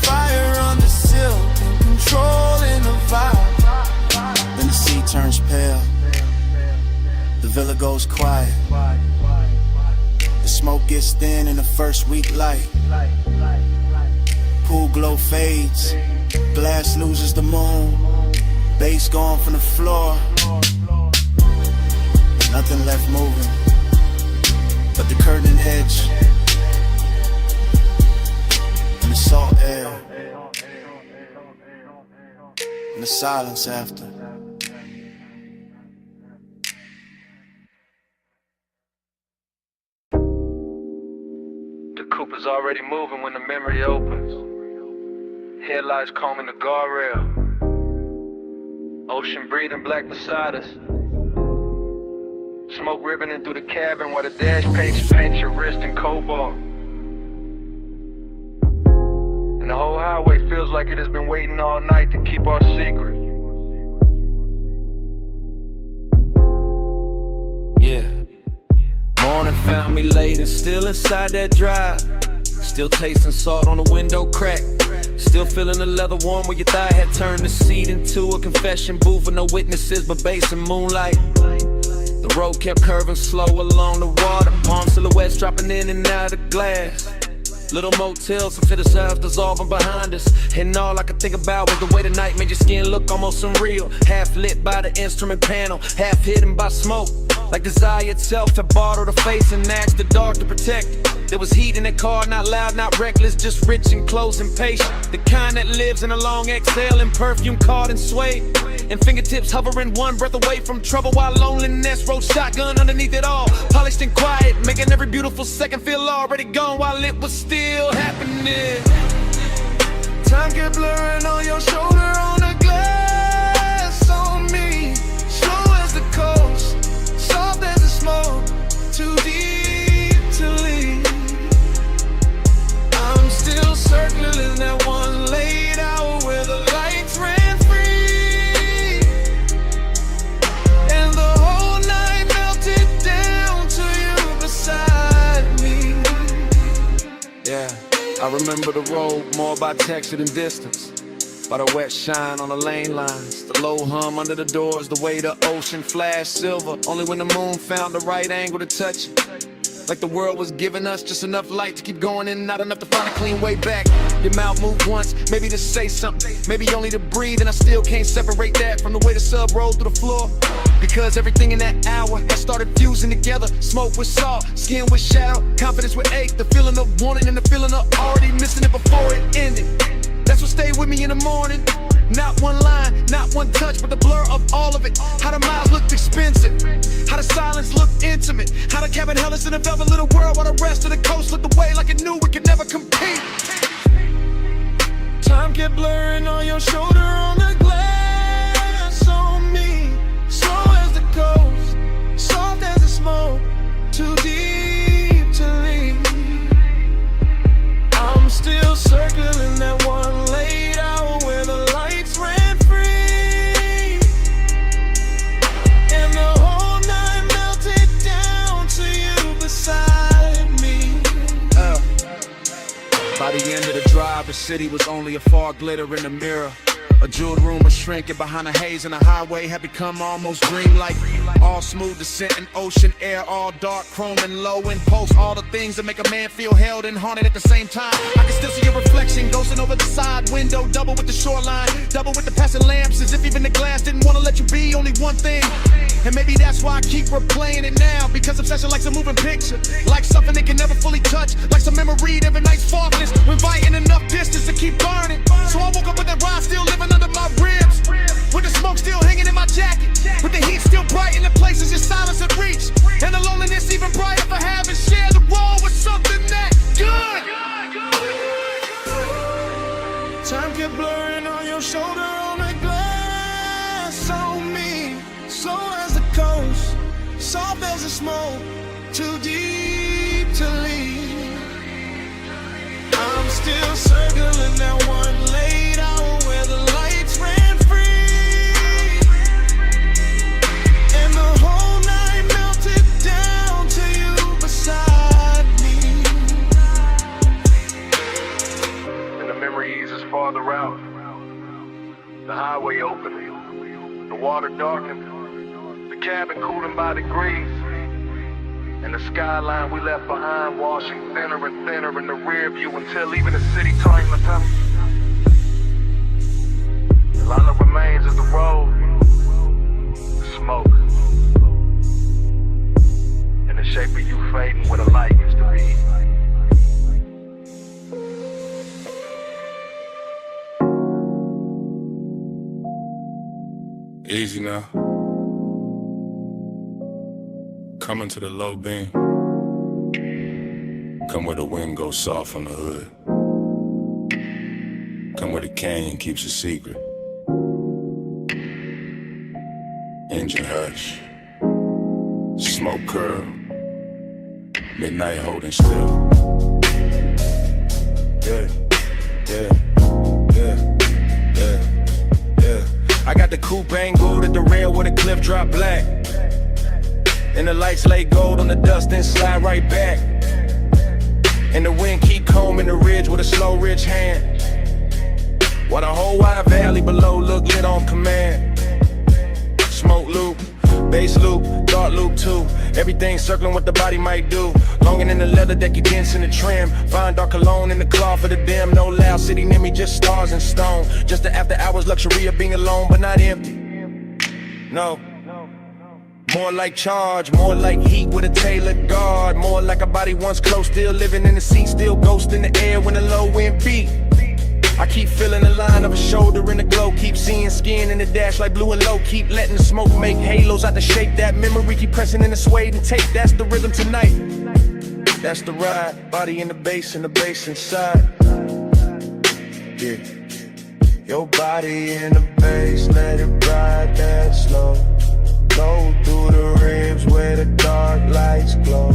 fire under silk and controlling the vibe. Then the sea turns pale, the villa goes quiet, the smoke gets thin in the first weak light, pool glow fades, glass loses the moon, bass gone from the floor, nothing left moving but the curtain edge and the salt air and the silence after. The coupe is already moving when the memory opens. Headlights combing the guardrail. Ocean breathing black beside us. Smoke ribboning through the cabin while the dash paint your wrist in cobalt. And the whole highway feels like it has been waiting all night to keep our secret. Yeah. Morning found me late and still inside that drive. Still tasting salt on the window crack. Still feeling the leather warm where your thigh had turned the seat into a confession booth with no witnesses but bass and moonlight. The road kept curving slow along the water, palm silhouettes dropping in and out of the glass. Little motels and fit ourselves dissolving behind us. And all I could think about was the way the night made your skin look almost unreal. Half lit by the instrument panel, half hidden by smoke. Like desire itself had borrowed a face and asked the dark to protect it. There was heat in the car, not loud, not reckless, just rich and close and patient. The kind that lives in a long exhale and perfume caught and swayed. And fingertips hovering one breath away from trouble while loneliness rode shotgun underneath it all. Polished and quiet, making every beautiful second feel already gone while it was still happening. Time kept blurring on your shoulder, on the glass on me. Slow as the coast, soft as the smoke, too deep to leave. I'm still circling that one late hour where the lights ran free, and the whole night melted down to you beside me. Yeah, I remember the road more by texture than distance, by the wet shine on the lane lines, the low hum under the doors, the way the ocean flashed silver only when the moon found the right angle to touch it. Like the world was giving us just enough light to keep going and not enough to find a clean way back. Your mouth moved once, maybe to say something, maybe only to breathe, and I still can't separate that from the way the sub rolled through the floor. Because everything in that hour had started fusing together. Smoke with salt, skin with shadow, confidence with ache, the feeling of wanting and the feeling of already missing it before it ended. That's what stayed with me in the morning. Not one line, not one touch, but the blur of all of it. How the miles looked expensive, how the silence looked intimate, how the cabin held us in a velvet little world while the rest of the coast looked away like it knew we could never compete. Time kept blurring on your shoulder, on the glass on me. Slow as the coast, soft as the smoke, too deep to leave. I'm still circling that one late hour where the lights ran free, and the whole night melted down to you beside me. By the end of the drive, the city was only a far glitter in the mirror. A jeweled room was shrinking behind the haze, and the highway had become almost dreamlike. All smooth descent and ocean air, all dark, chrome and low impulse. All the things that make a man feel held and haunted at the same time. I can still see your reflection ghosting over the side window, double with the shoreline, double with the passing lamps, as if even the glass didn't want to let you be only one thing. And maybe that's why I keep replaying it now, because obsession likes a moving picture, like something they can never fully touch, like some memory of a night's faultless, inviting enough distance to keep burning. So I woke up with that ride still living under my ribs, with the smoke still hanging in my jacket, with the heat still bright in the places your silence had reached, and the loneliness even brighter for having shared the role with something that good. Time kept blurring on your shoulder, on the glass on me. Slow as the coast, soft as the smoke, too deep to leave. I'm still circling that one late hour where the lights ran free, and the whole night melted down to you beside me. And the memory eases farther out. The highway opened, the water darkened, the cabin cooling by degrees, and the skyline we left behind washing thinner and thinner in the rear view until even the city turned metallic. All that remains is the road, the smoke, and the shape of you fading where the light used to be. Easy now. Coming to the low beam. Come where the wind goes soft on the hood. Come where the canyon keeps a secret. Engine hush. Smoke curl. Midnight holding still. Yeah, yeah, yeah, yeah, yeah. I got the coupe angled at the rail where the cliff drop black, and the lights lay gold on the dust and slide right back. And the wind keep combing the ridge with a slow rich hand. While the whole wide valley below look lit on command. Smoke loop, bass loop, dark loop too. Everything circling what the body might do. Longing in the leather that you dance in the trim. Fine dark cologne in the cloth for the dim. No loud city near me, just stars and stone. Just the after hours luxury of being alone but not empty. No. More like charge, more like heat with a tailored guard. More like a body once close, still living in the seat, still ghost in the air when the low wind beat. I keep feeling the line of a shoulder in the glow. Keep seeing skin in the dash like blue and low. Keep letting the smoke make halos out the shape. That memory keep pressing in the suede and tape. That's the rhythm tonight. That's the ride. Body in the bass and the bass inside. Yeah. Your body in the bass, let it ride that slow. Go through the ribs where the dark lights glow.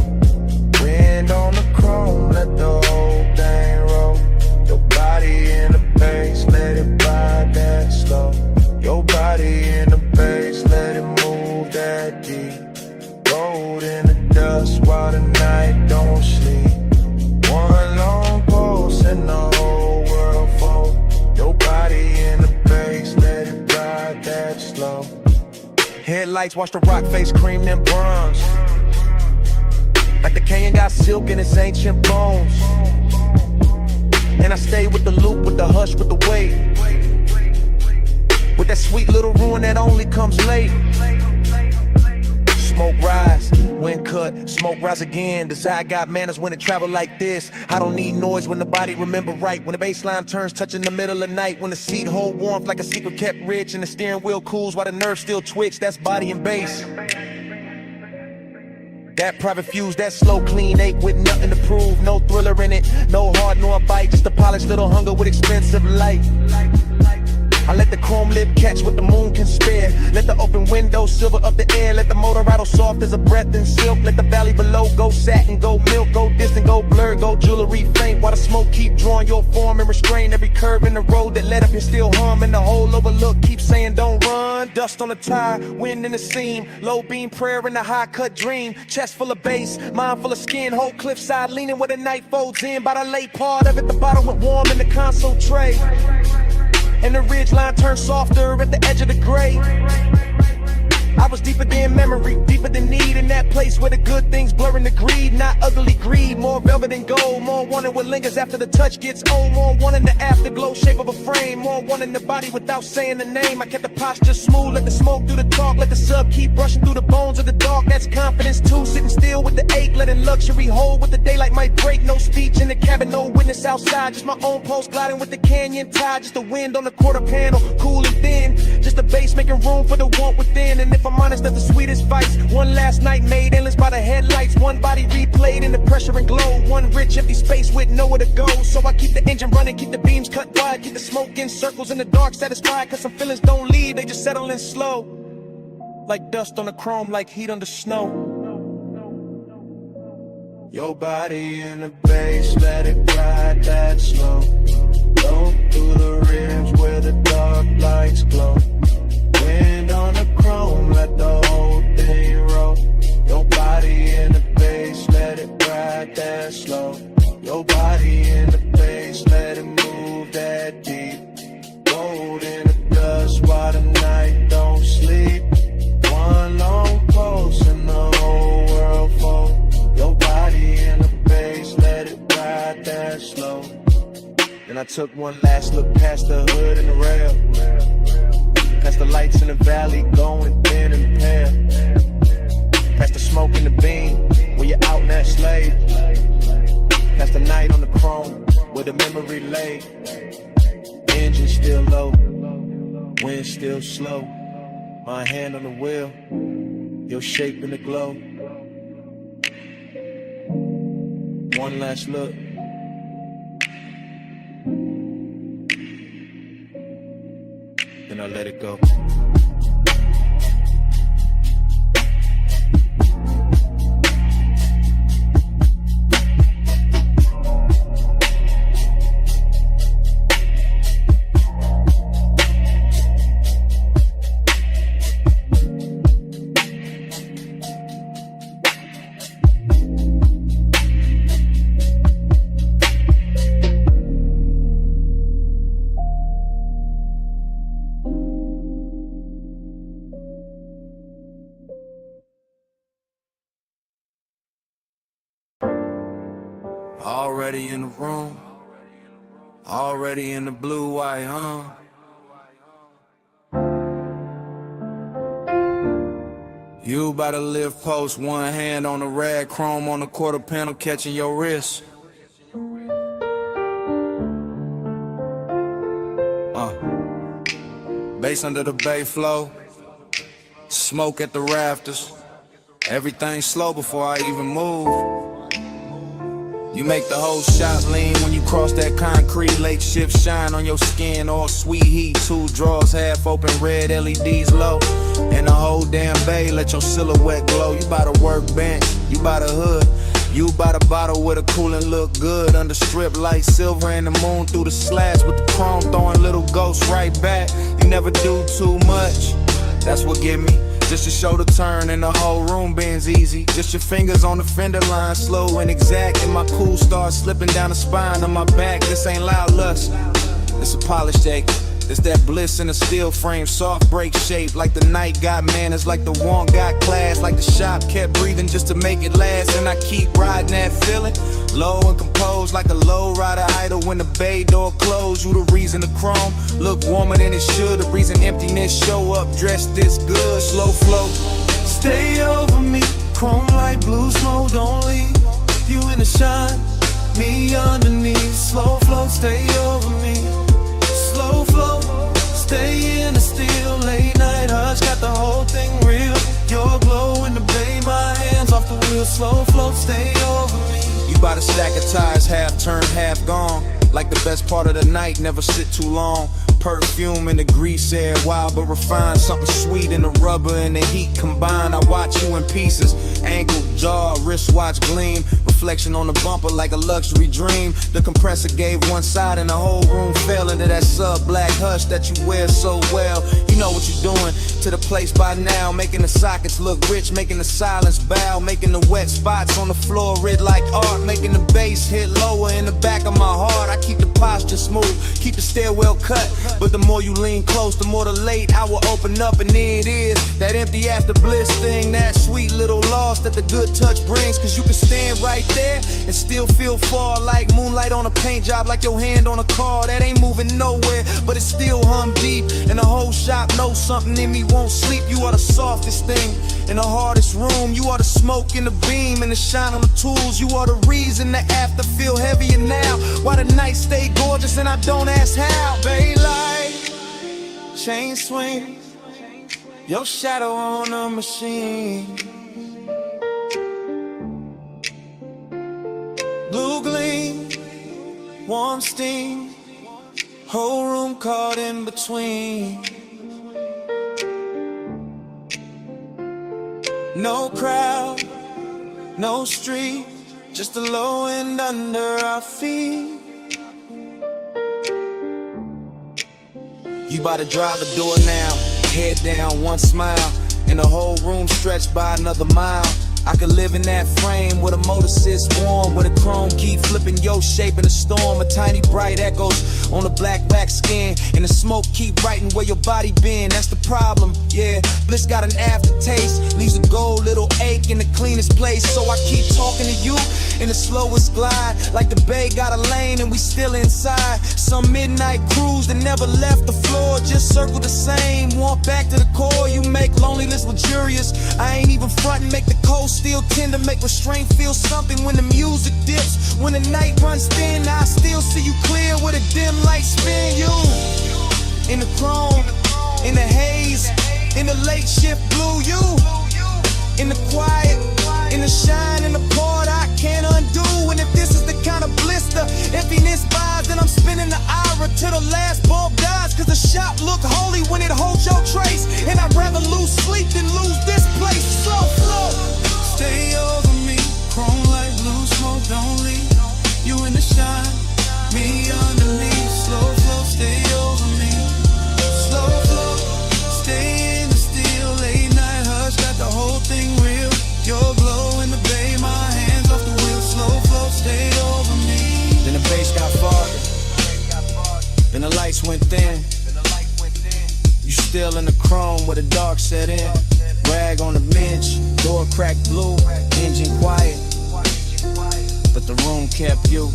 Wind on the chrome, let the whole thing roll. Your body in the bass, let it ride that slow. Your body in the bass, let it move that deep. Rolled in the dust while the night don't sleep. One long pulse and the whole world fold. Your body in the bass, let it ride that slow. Headlights watch the rock face cream them bronze. Like the canyon got silk in its ancient bones. And I stay with the loop, with the hush, with the weight. With that sweet little ruin that only comes late. Smoke rise, wind cut, smoke rise again. Desire got manners when it travel like this. I don't need noise when the body remember right. When the bass line turns touching the middle of night. When the seat hold warmth like a secret kept rich. And the steering wheel cools while the nerves still twitch. That's body and bass. That private fuse, that slow clean ache with nothing to prove. No thriller in it, no heart nor bite. Just a polished little hunger with expensive light. I let the chrome lip catch what the moon can spare. Let the open window silver up the air. Let the motor rattle soft as a breath in silk. Let the valley below go satin, go milk, go distant, go blurred, go jewelry faint. While the smoke keep drawing your form and restrain every curve in the road that led up here still hum. And the whole overlook keep saying don't run. Dust on the tire, wind in the seam. Low beam prayer in the high cut dream. Chest full of bass, mind full of skin. Whole cliffside leaning where the night folds in. By the late part of it, the bottle went warm in the console tray. And the ridge line turned softer at the edge of the gray. I was deeper than memory, deeper than need. In that place where the good things blurring the greed. Not ugly greed, more velvet than gold. More wanting what lingers after the touch gets old. More wanting the afterglow shape of a frame. More wanting the body without saying the name. I kept the posture smooth, let the smoke do the talk. Let the sub keep brushing through the bones of the dark. That's confidence too, sitting still with the ache. Letting luxury hold with the daylight might break. No speech in the cabin, no witness outside. Just my own pulse gliding with the canyon tide. Just the wind on the quarter panel, cool and thin. Just the bass making room for the want within. And if I'm honest, that's the sweetest vice. One last night made endless by the headlights. One body replayed in the pressure and glow. One rich empty space with nowhere to go. So I keep the engine running, keep the beams cut wide. Keep the smoke in circles in the dark satisfied. Cause some feelings don't leave, they just settle in slow. Like dust on the chrome, like heat under snow. Your body in the bass, let it ride that slow. Go through the rims where the dark lights glow. Wind on the chrome, let the whole thing roll. Your body in the bass, let it ride that slow. Your body in the bass, let it move that deep. Rolled in the dust while the night don't sleep. One long pulse and the whole world fold. Your body in the bass, let it ride that slow. Then I took one last look past the hood and the rail. Past the lights in the valley going thin and pale. Past the smoke in the beam when you're out in that slave. Past the night on the chrome where the memory lay. Engine still low, wind still slow. My hand on the wheel, your shape in the glow. One last look. Then I let it go. Already in the room, already in the blue white, You about to live post, one hand on the rag, chrome on the quarter panel, catching your wrist. Bass under the bay flow, smoke at the rafters. Everything slow before I even move. You make the whole shot lean when you cross that concrete. Late shift shine on your skin, all sweet heat. 2 drawers half open, red LEDs low. And the whole damn bay let your silhouette glow. You by the workbench, you by the hood. You by the bottle with a cooling look good. Under strip light, silver and the moon through the slats. With the chrome throwing little ghosts right back. You never do too much, that's what give me. Just to show the turn and the whole room bends easy. Just your fingers on the fender line, slow and exact. And my cool starts slipping down the spine of my back. This ain't loud lust, it's a polished ache. It's that bliss in a steel frame, soft break shape. Like the night got manners, like the one got class. Like the shop kept breathing just to make it last. And I keep riding that feeling, low and composed. Like a low rider idle when the bay door closed. You the reason the chrome look warmer than it should. The reason emptiness show up dressed this good. Slow flow, Stay over me, chrome light, blue smoke, don't leave. You in the shine, me underneath. Slow flow, stay over me. Slow flow, stay in the steel. Late night hush, got the whole thing real. Your glow in the bay, my hands off the wheel. Slow flow, stay over me. you by the stack of tires, half turned, half gone. Like the best part of the night, never sit too long. Perfume in the grease air, wild but refined. Something sweet in the rubber and the heat combined. I watch you in pieces, ankle, jaw, wristwatch gleam. Reflection on the bumper like a luxury dream. The compressor gave one side and the whole room fell into that sub-black hush that you wear so well. You know what you're doing to the place by now. Making the sockets look rich, making the silence bow. Making the wet spots on the floor red like art. Making the bass hit lower in the back of my heart. I keep the posture smooth, keep the stairwell cut. But the more you lean close, the more the late hour open up. And there it is, that empty after bliss thing. That sweet little loss that the good touch brings. Cause you can stand right there and still feel far. Like moonlight on a paint job, like your hand on a car that ain't moving nowhere, but it still hum deep. And the whole shop knows something in me won't sleep. You are the softest thing in the hardest room. You are the smoke in the beam and the shine on the tools. You are the reason the after feel heavier now. Why the night stay gorgeous and I don't ask how. Bay light, chain swing, your shadow on a machine. Blue gleam, warm steam, whole room caught in between. No crowd, no street, just the low end under our feet. You bout to drive the door now, head down, one smile, and the whole room stretched by another mile. I could live in that frame where the motor sits warm, where the chrome keep flipping your shape in a storm. A tiny bright echoes on the black back skin, and the smoke keep writing where your body been. That's the problem, yeah. Bliss got an aftertaste, leaves a gold little ache in the cleanest place. So I keep talking to you in the slowest glide, like the bay got a lane and we still inside. Some midnight cruise that never left the floor, just circle the same. Want back to the core, you make loneliness luxurious. I ain't even frontin', make the cold still tender, make restraint feel something when the music dips. When the night runs thin, I still see you clear with a dim light spin. You in the chrome, in the haze, in the late shift blue. You in the quiet, in the shine, in the part I can't undo. And if this is the kind of bliss the emptiness buys, then I'm spinning the aura till the last bulb dies. Cause the shop look holy when it holds your trace, and I'd rather lose sleep than lose this place. Slow flow, Stay over me, chrome like blue smoke, don't leave. You in the shine, me underneath. Slow flow, stay over me. Slow flow, stay in the steel. Late night hush, got the whole thing real. Your glow in the bay, my hands off the wheel. Slow flow, stay over me. Then the bass got farther, then the lights went thin. You still in the chrome where the dark set in. Rag on the bench, door cracked blue, engine quiet, but the room kept you.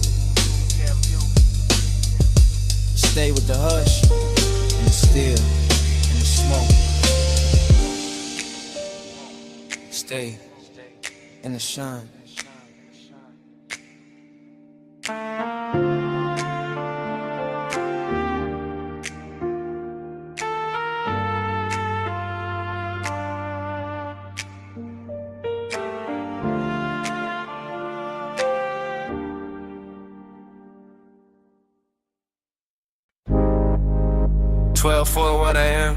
stay with the hush and the still and the smoke. Stay in the shine. For what I am.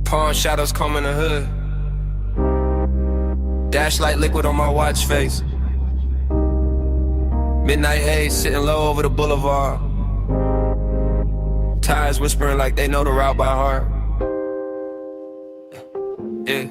Palm shadows comb in the hood. Dash like liquid on my watch face. Midnight haze sitting low over the boulevard. Tires whispering like they know the route by heart. Yeah.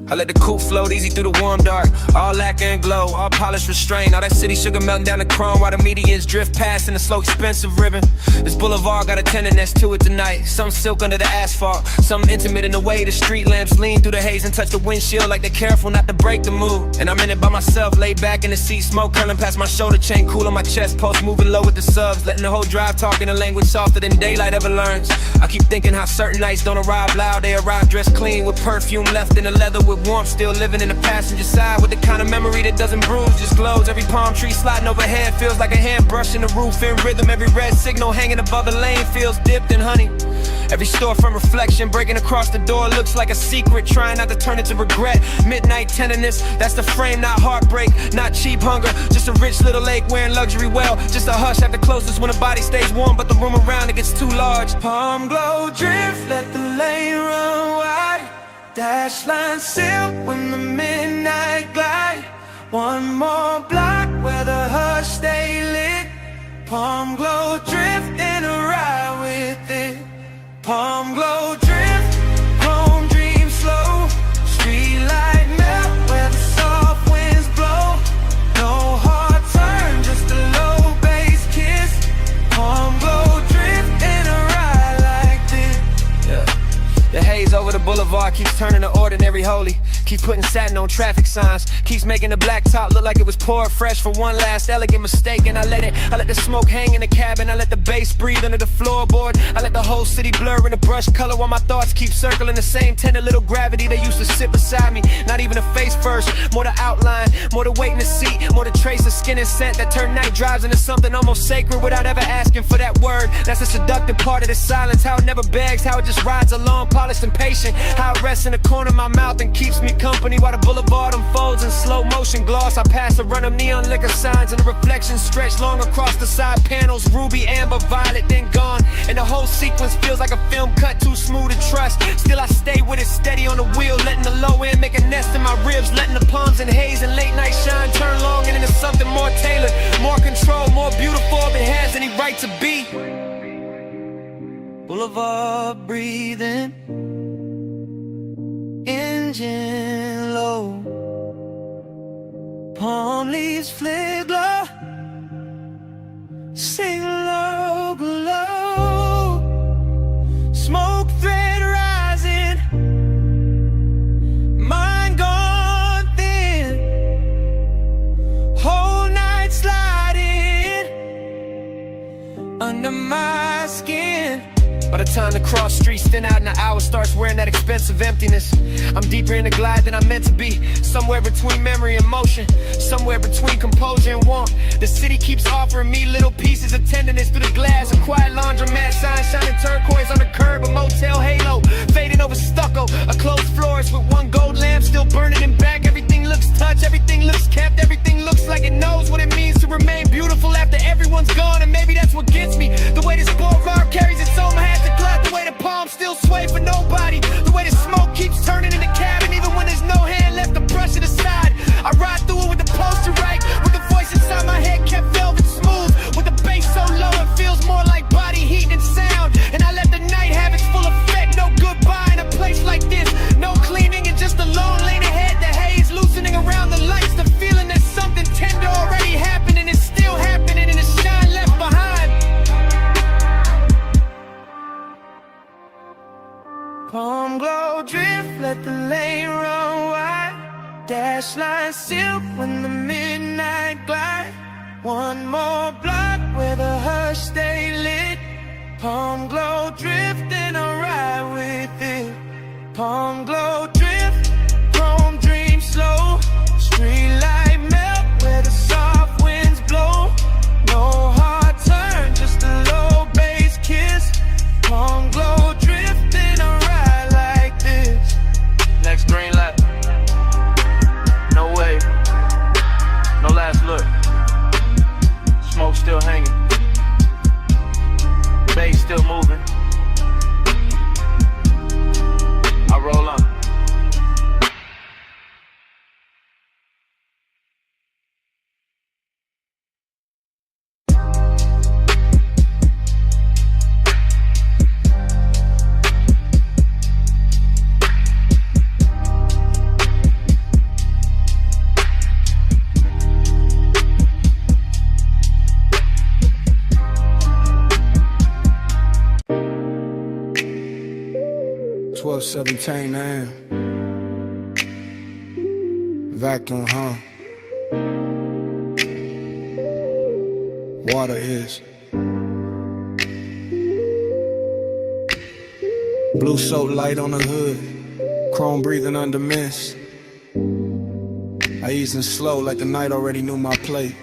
I let the coupe float easy through the warm dark. All lacquer and glow, all polished restrained. All that city sugar melting down the chrome while the medians drift past in a slow expensive ribbon. This boulevard got a tenderness to it tonight. Some silk under the asphalt, some intimate in the way the street lamps lean through the haze and touch the windshield like they're careful not to break the mood. And I'm in it by myself, laid back in the seat, smoke curling past my shoulder chain, cool on my chest, pulse moving low with the subs, letting the whole drive talk in a language softer than daylight ever learns. I keep thinking how certain nights don't arrive loud, they arrive dressed clean with perfume left in the leather with warmth still living in the passenger side with the kind of memory that doesn't bruise, just glows. Every palm tree sliding overhead feels like a hand brushing the roof in rhythm. Every red signal hanging above the lane feels dipped in honey. Every storefront reflection breaking across the door looks like a secret, trying not to turn it to regret. Midnight tenderness, that's the frame, not heartbreak, not cheap hunger, just a rich little lake wearing luxury well. Just a hush at the closest when the body stays warm, but the room around it gets too large. Palm glow drift, let the lane run wide. Dash line silk when the midnight glide. One more block where the hush stay lit. Palm glow drift in a ride with it. Palm glow drift, home dream slow. Street light melt where the soft winds blow. No hard turn, just a low bass kiss. Palm glow drift in a ride like this. Yeah. The haze over the boulevard keeps turning the ordinary holy. Keep putting satin on traffic signs. Keeps making the blacktop look like it was poured fresh for one last elegant mistake. And I let the smoke hang in the cabin. I let the bass breathe under the floorboard. I let the whole city blur in the brush color while my thoughts keep circling the same tender little gravity they used to sit beside me. Not even a face first, more the outline, more the weight in the seat, more the trace of skin and scent that turn night drives into something almost sacred without ever asking for that word. That's the seductive part of the silence, how it never begs, how it just rides along, polished and patient. How it rests in the corner of my mouth and keeps me company while the boulevard unfolds in slow motion gloss. I pass a run of neon liquor signs and the reflections stretch long across the side panels. Ruby, amber, violet, then gone. And the whole sequence feels like a film cut too smooth to trust. Still I stay with it steady on the wheel, letting the low end make a nest in my ribs, letting the palms and haze and late night shine turn long and into something more tailored, more control, more beautiful if it has any right to be. Boulevard breathing, engine low, palm leaves flare glow, sing low glow, smoke thread rising, mind gone thin, whole night sliding under my skin. By the time the cross streets thin out and the hour starts wearing that expensive emptiness, I'm deeper in the glide than I'm meant to be. Somewhere between memory and motion, somewhere between composure and warmth. The city keeps offering me little pieces of tenderness through the glass. A quiet laundromat sign shining turquoise on the curb, a motel halo fading over stucco. A closed florist with one gold lamp still burning in back. Everything looks touched, everything looks kept, everything looks like it knows what it means to remain beautiful after everyone's gone. And maybe that's what gets me, the way this boulevard carries its own hat to cloud, the way the palms still sway for nobody, the way the smoke keeps turning in the cabin even when there's no hand left to brush it aside. I ride through it with the poster right, with the voice inside my head kept velvet smooth, with the bass so low it feels more like body heat and sound. And I let the night have its full effect. No goodbye in a place like this, no cleaning and just a lone lane ahead. The haze loosening around the lights, the feeling that something tender already happened and it's still happening and it's shine left behind. Palm glow drift, let the lane run wide. Dash line silk when the midnight glide. One more block where Palm glow, drifting a ride with it. Palm glow, drift, chrome dream slow. Street light melt where the soft winds blow. No hard turn, just a low bass kiss. Palm glow, drifting a ride like this. Next green light. No way. No last look. Smoke still hanging. Bass still moving. I roll on. $12.17 a.m. Vacuum, huh? Water is blue soap light on the hood, chrome breathing under mist. I easing slow like the night already knew my plate.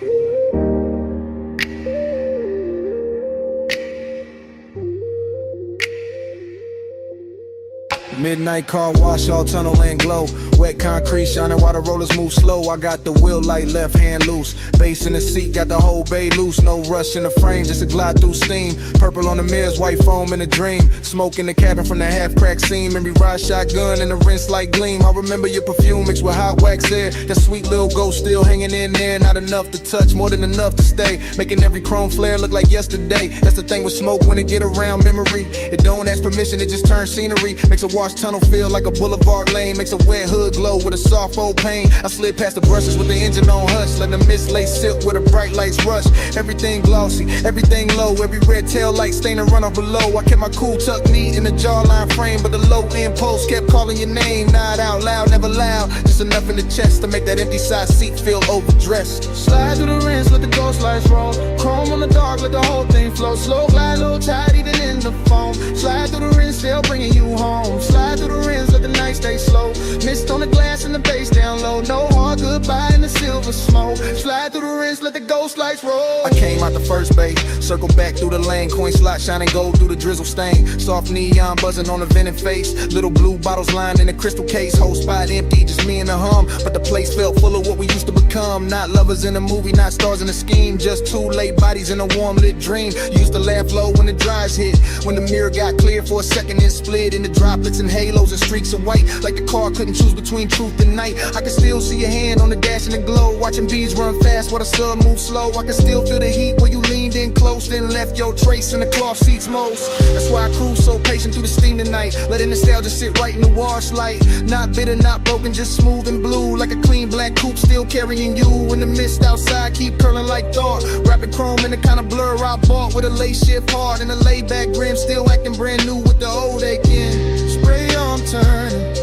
Midnight car wash, all tunnel and glow. Wet concrete shining while the rollers move slow. I got the wheel light, left hand loose. Bass in the seat, got the whole bay loose. No rush in the frame, just a glide through steam. Purple on the mirrors, white foam in a dream. Smoke in the cabin from the half-cracked seam. Memory ride shotgun and the rinse light gleam. I remember your perfume mixed with hot wax air. That sweet little ghost still hanging in there. Not enough to touch, more than enough to stay. Making every chrome flare look like yesterday. That's the thing with smoke when it get around memory. It don't ask permission, it just turns scenery. Makes a wash tunnel feel like a boulevard lane. Makes a wet hood glow with a soft old pain. I slid past the brushes with the engine on hush. Let the mist lay silk where the bright lights rush. Everything glossy, everything low. Every red tail light stain and run off below. I kept my cool tucked neat in the jawline frame, but the low impulse kept calling your name. Not out loud, never loud. Just enough in the chest to make that empty side seat feel overdressed. Slide through the rinse, let the ghost lights roll. Chrome on the dark, let the whole thing flow. Slow glide, low tide, even in the foam. Slide through the rinse, still bringing you home. Slide through the rinse, let the night stay slow. Mist on the glass and the bass down low. No hard goodbye in the silver smoke. Slide through the rinse, let the ghost lights roll. I came out the first bay, circle back through the lane. Coin slot shining gold through the drizzle stain. Soft neon buzzing on the vented face. Little blue bottles lined in a crystal case. Whole spot empty, just me and the hum. But the place felt full of what we used to become. Not lovers in a movie, not stars in a scheme. Just two late bodies in a warm lit dream. Used to laugh low when the dries hit. When the mirror got clear for a second and split into droplets and halos and streaks of white. Like the car couldn't choose between truth and night. I can still see your hand on the dash and the glow. Watching bees run fast while the sun moves slow. I can still feel the heat where you leaned in close, then left your trace in the cloth seats most. That's why I cruise so patient through the steam tonight. Letting nostalgia sit right in the wash light. Not bitter, not broken, just smooth and blue. Like a clean black coupe still carrying you. In the mist outside keep curling like thought. Wrapping chrome in the kind of blur I bought. With a late shift hard and a laid back grim. Still acting brand new with the old aching. Spray on turning,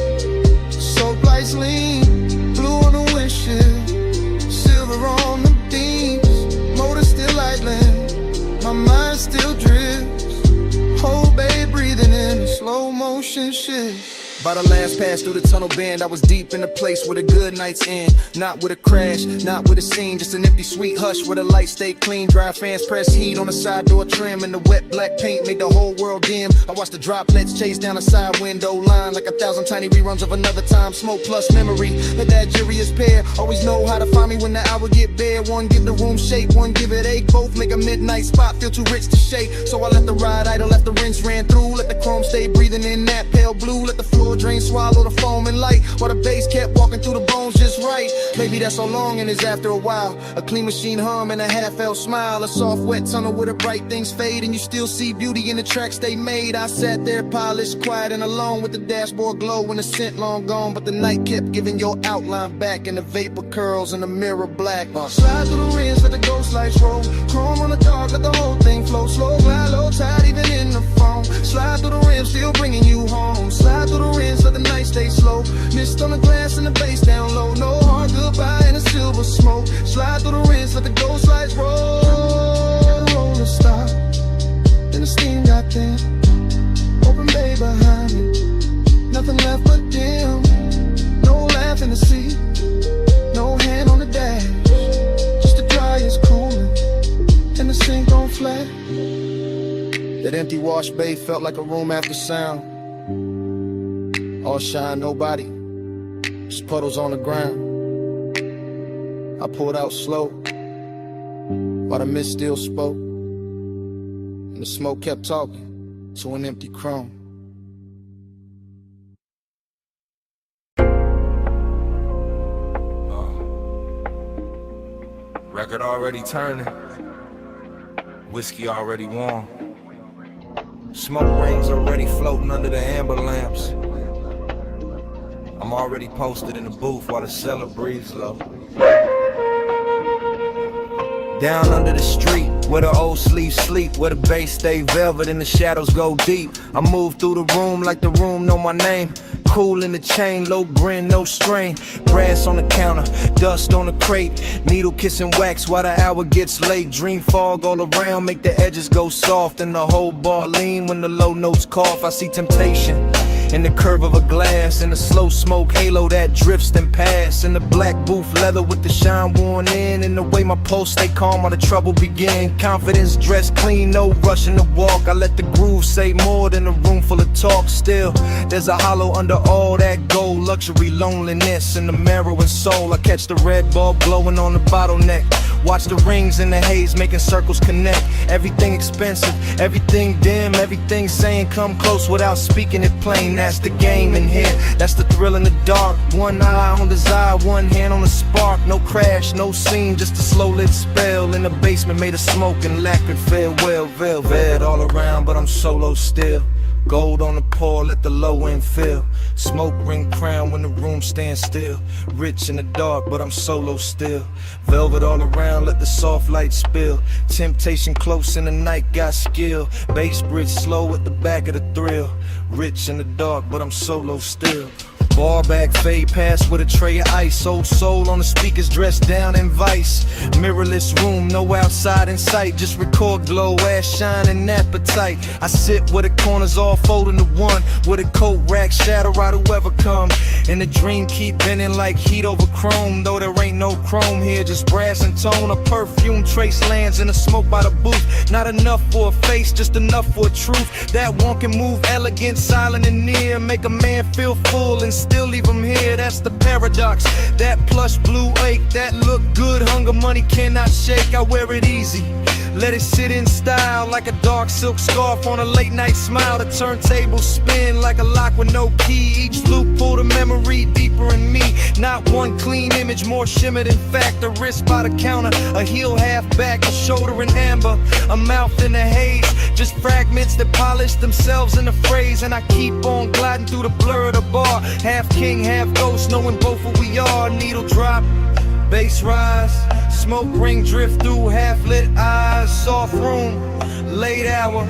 soap lights lean. Blue on the windshield, silver on the beams. Motor still idling, my mind still drifts. Whole bay breathing in a slow motion shift. By the last pass through the tunnel bend, I was deep in the place where the good nights end. Not with a crash, not with a scene, just an empty sweet hush where the lights stay clean. Dry fans press heat on the side door trim, and the wet black paint made the whole world dim. I watched the droplets chase down the side window line like 1,000 tiny reruns of another time. Smoke plus memory, let that jury's pair. Always know how to find me when the hour get bare. One give the room shape, one give it ache. Both make a midnight spot feel too rich to shake. So I let the ride idle, let the rinse ran through. Let the chrome stay breathing in that pale blue. Let the floor drain, swallow the foam and light, while the bass kept walking through the bones just right. Maybe that's so long and it's after a while. A clean machine hum and a half-felt smile. A soft wet tunnel where the bright things fade, and you still see beauty in the tracks they made. I sat there polished, quiet and alone, with the dashboard glow and the scent long gone. But the night kept giving your outline back, and the vapor curls in the mirror black. Slide through the rinse, let the ghost lights roll. Chrome on the dark, let the whole thing flow. Slow glide, low tide, even in the foam. Slide through the rim, still bringing you home. Slide through the rinse, let the night stay slow. Mist on the glass and the bass down low. No hard goodbye in the silver smoke. Slide through the rinse, let the ghost lights roll. Roll and stop. Then the steam got That empty wash bay felt like a room after sound. All shine, nobody, just puddles on the ground. I pulled out slow, while the mist still spoke, and the smoke kept talking to an empty chrome. Record already turning, whiskey already warm, smoke rings already floating under the amber lamps. I'm already posted in the booth while the cellar breathes low. Down under the street, where the old sleeves sleep, where the bass stay velvet and the shadows go deep. I move through the room like the room know my name. Cool in the chain, low grin, no strain. Brass on the counter, dust on the crate. Needle kissing wax while the hour gets late. Dream fog all around, make the edges go soft. And the whole bar lean when the low notes cough. I see temptation in the curve of a glass, in the slow smoke halo that drifts and pass, in the black booth leather with the shine worn in, and the way my pulse stay calm while the trouble begin. Confidence dressed clean, no rushing to walk. I let the groove say more than a room full of talk. Still, there's a hollow under all that gold. Luxury, loneliness, and the marrow and soul. I catch the red bulb glowing on the bottleneck. Watch the rings in the haze making circles connect. Everything expensive, everything dim, everything saying come close without speaking it plain. That's the game in here, that's the thrill in the dark. One eye on desire, one hand on the spark. No crash, no scene, just a slow lit spell. In the basement made of smoke and lacquered farewell. Velvet all around, but I'm solo still. Gold on the pour, let the low end fill. Smoke ring crown when the room stands still. Rich in the dark, but I'm solo still. Velvet all around, let the soft light spill. Temptation close in the night, got skill. Bass bridge slow at the back of the thrill. Rich in the dark, but I'm solo still. Bar back, fade past with a tray of ice. Old soul on the speakers, dressed down in vice. Mirrorless room, no outside in sight. Just record glow, ass shine and appetite. I sit where the corners all fold into one, with a coat rack, shadow out whoever come. And the dream keep bending like heat over chrome. Though there ain't no chrome here, just brass and tone. A perfume trace lands in the smoke by the booth. Not enough for a face, just enough for a truth. That one can move elegant, silent and near. Make a man feel full and still leave him here, that's the paradox. That plush blue ache, that look good, hunger money cannot shake. I wear it easy, let it sit in style, like a dark silk scarf on a late night smile. The turntable spin like a lock with no key. Each loop pull the memory deeper in me. Not one clean image, more shimmer than fact. A wrist by the counter, a heel half back, a shoulder in amber, a mouth in the haze. Just fragments that polish themselves in the phrase. And I keep on gliding through the blur of the bar. Half king, half ghost, knowing both who we are. Needle drop, bass rise, smoke ring drift through half-lit eyes. Soft room, late hour,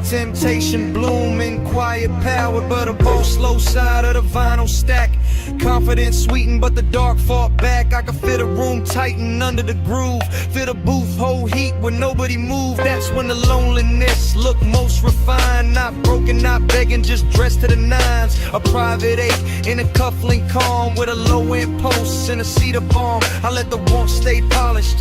temptation bloom in quiet power. But a bold slow side of the vinyl stack. Confidence sweetened, but the dark fought back. I could fit a room tighten under the groove. Fit a booth, hold heat when nobody moved. That's when the loneliness look most refined. Not broken, not begging, just dressed to the nines. A private eight in a cufflink calm, with a low end post and a cedar bomb. I let the warmth stay polished,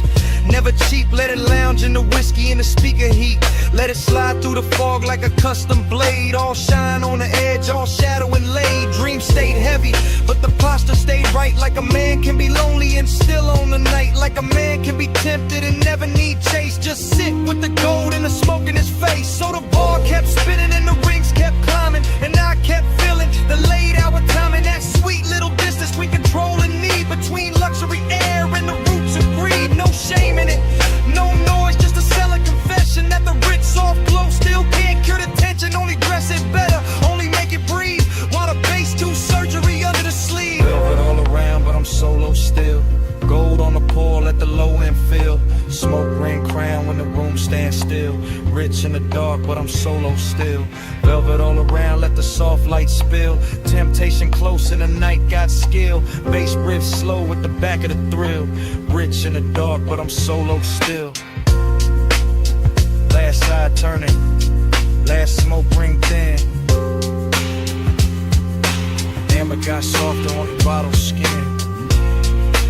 never cheap. Let it lounge in the whiskey and the speaker heat. Let it slide through the fog like a custom blade. All shine on the edge, all shadow and laid. Dream stayed heavy, but the posture stayed right. Like a man can be lonely and still on the night. Like a man can be tempted and never need chase. Just sit with the gold and the smoke in his face. So the bar kept spinning and the rings kept climbing, and I kept feeling the late hour timing. That sweet little distance we control and need, between luxury air and the roots of greed. No shame in it, no noise, just a selling confession that the rich soft glow still can't cure the tension. Only dress it better, only make it breathe, while the bass do surgery under the sleeve. Velvet all around, but I'm solo still. Gold on the pour, let the low end fill. Smoke ring crown when the room stands still. Rich in the dark, but I'm solo still. Velvet all around, let the soft light spill. Temptation close in the night, got skill. Bass riff slow with the back of the thrill. Rich in the dark, but I'm solo still. Last side turning, last smoke ring thin. Amber got softer on the bottle skin.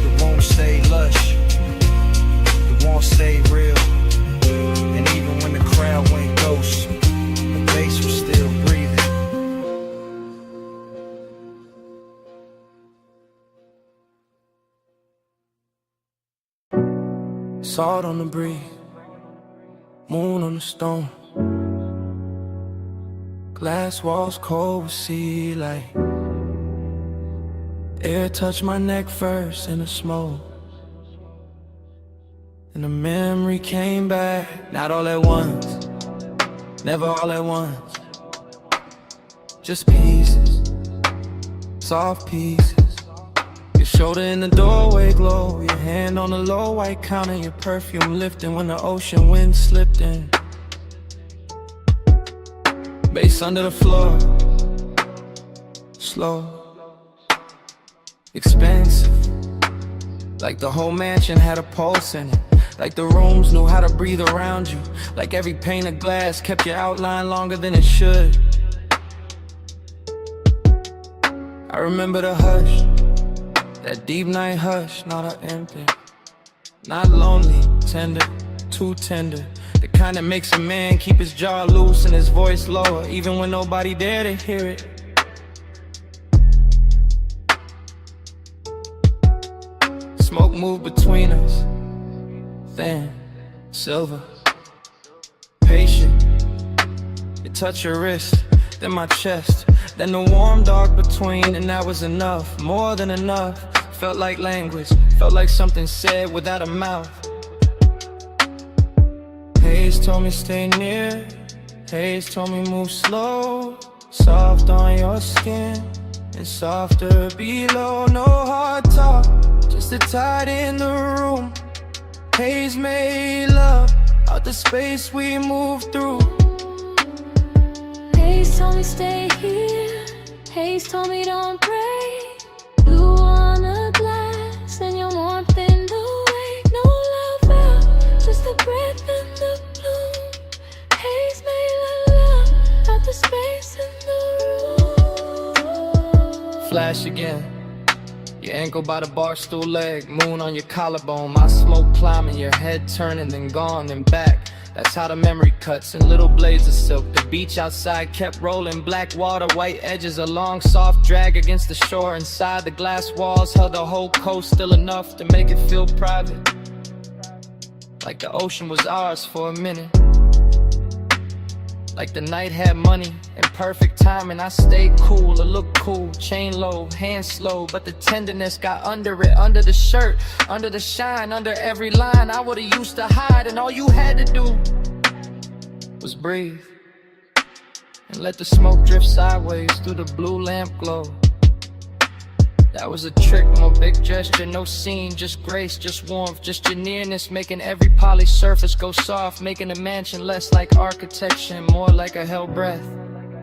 The room stayed lush, the warmth stayed real. And even when the crowd Salt on the breeze, moon on the stone. Glass walls cold with sea light. Air touched my neck first in the smoke. And the memory came back, not all at once, never all at once. Just pieces, soft pieces. Your shoulder in the doorway glow, your hand on the low white counter, your perfume lifting when the ocean wind slipped in. Bass under the floor, slow, expensive. Like the whole mansion had a pulse in it. Like the rooms knew how to breathe around you. Like every pane of glass kept your outline longer than it should. I remember the hush, that deep night hush, not an empty. Not lonely, tender, too tender. The kind that makes a man keep his jaw loose and his voice lower, even when nobody there to hear it. Smoke moved between us, thin, silver, patient. It touched your wrist, then my chest, then the warm dark between, and that was enough, more than enough. Felt like language, felt like something said without a mouth. Haze told me stay near, Haze told me move slow. Soft on your skin, and softer below. No hard talk, just a tide in the room. Haze made love out the space we moved through. Haze told me stay here, Haze told me don't break. Blue on a glass and your warmth in the wake. No love out, just the breath and the bloom. Haze made love out the space in the room. Flash again, your ankle by the bar stool leg, moon on your collarbone. My smoke climbing, your head turning, then gone, then back. That's how the memory cuts in little blades of silk. The beach outside kept rolling, black water, white edges, a long soft drag against the shore. Inside the glass walls held the whole coast, still enough to make it feel private, like the ocean was ours for a minute. Like the night had money and perfect timing. I stayed cool, I looked cool, chain low, hand slow, but the tenderness got under it, under the shirt, under the shine, under every line. I would've used to hide, and all you had to do was breathe and let the smoke drift sideways through the blue lamp glow. That was a trick, no big gesture, no scene, just grace, just warmth, just your nearness, making every polished surface go soft, making a mansion less like architecture and more like a held breath.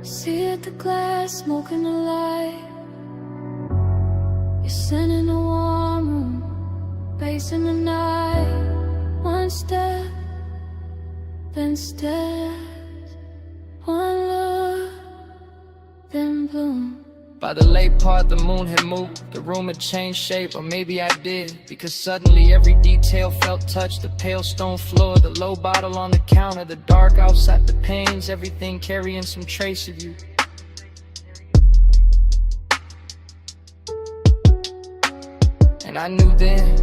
See at the glass, smoking the light. You're sitting in the warm room, bass in the night. One step, then steps. One look, then bloom. By the late part, the moon had moved, the room had changed shape, or maybe I did, because suddenly every detail felt touched. The pale stone floor, the low bottle on the counter, the dark outside the panes, everything carrying some trace of you. And I knew then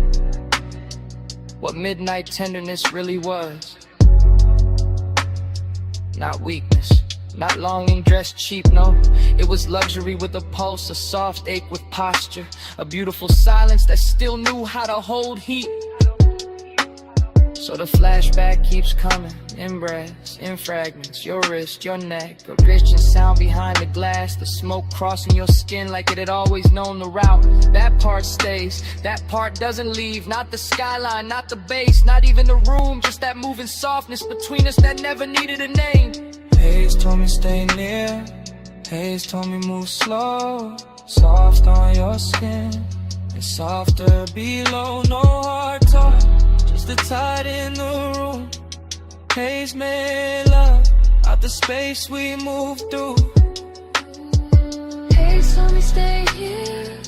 what midnight tenderness really was. Not weakness, not longing dressed cheap, no. It was luxury with a pulse, a soft ache with posture, a beautiful silence that still knew how to hold heat. So the flashback keeps coming, in breaths, in fragments. Your wrist, your neck, a rich sound behind the glass, the smoke crossing your skin like it had always known the route. That part stays, that part doesn't leave. Not the skyline, not the bass, not even the room, just that moving softness between us that never needed a name. Haze told me stay near, Haze told me move slow. Soft on your skin, and softer below. No hard talk, just the tide in the room. Haze made love out the space we moved through. Haze told me stay here,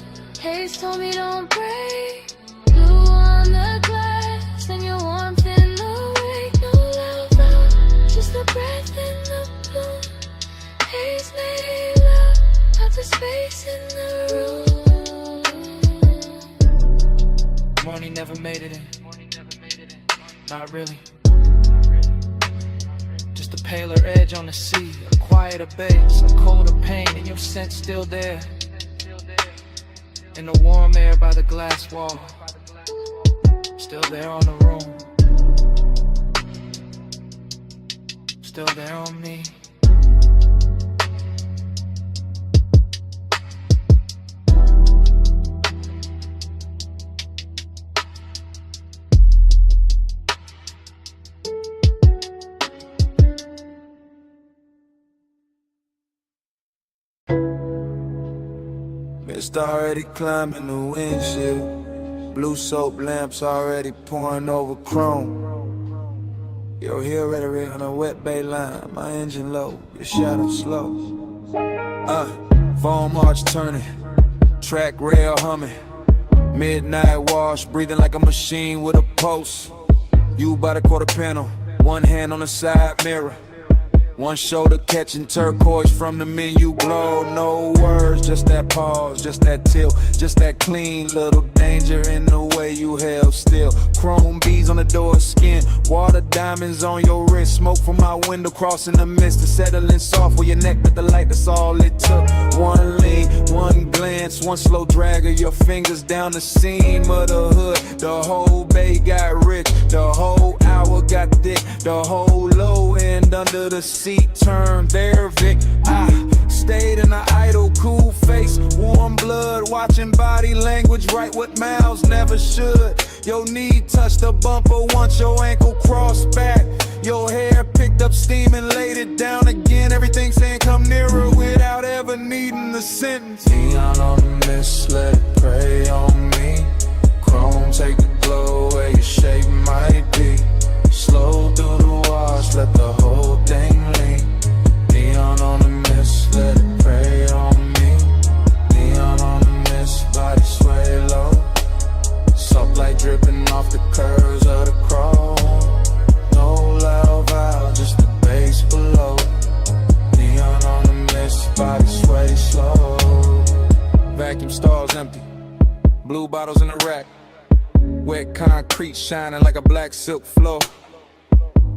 Haze told me don't break. Blue on the glass and your warmth in the wake. No love out, just the breath in the bloom. Haze made love out the space in the room. Morning never made it in. not really. Just a paler edge on the sea, a quieter bass, a colder pain, and your scent still there. In the warm air by the glass wall, still there on the room, still there on me. Mist already climbing the windshield. Blue soap lamps already pouring over chrome. Your heel ready on a wet bay line. My engine low, your shadow slow. Foam arch turning, track rail humming. Midnight wash, breathing like a machine with a pulse. You by the quarter panel, one hand on the side mirror. One shoulder catching turquoise from the menu glow. No words, just that pause, just that tilt, just that clean little danger in the way you held still. Chrome beads on the door skin, water diamonds on your wrist. Smoke from my window crossing the mist and settling soft where your neck with the light, that's all it took. One lean, one glance, one slow drag of your fingers down the seam of the hood. The whole bay got rich, the whole hour got thick, the whole low end under the seat turned there, Vic. I stayed in an idle, cool face, warm blood, watching body language, write what mouths never should. Your knee touched the bumper once your ankle crossed back. Your hair picked up steam and laid it down again. Everything saying come nearer without ever needing the sentence. Neon on the mist, let it prey on me. Chrome take the glow where your shape might be. Slow through the wash, let the whole thing lean. Neon on the mist, let it prey on me. Neon on the mist, body sway low. Soft light dripping off the curves of the chrome. No loud valve, just the bass below. Neon on the mist, body sway slow. Vacuum stalls empty, blue bottles in the rack. Wet concrete shining like a black silk floor.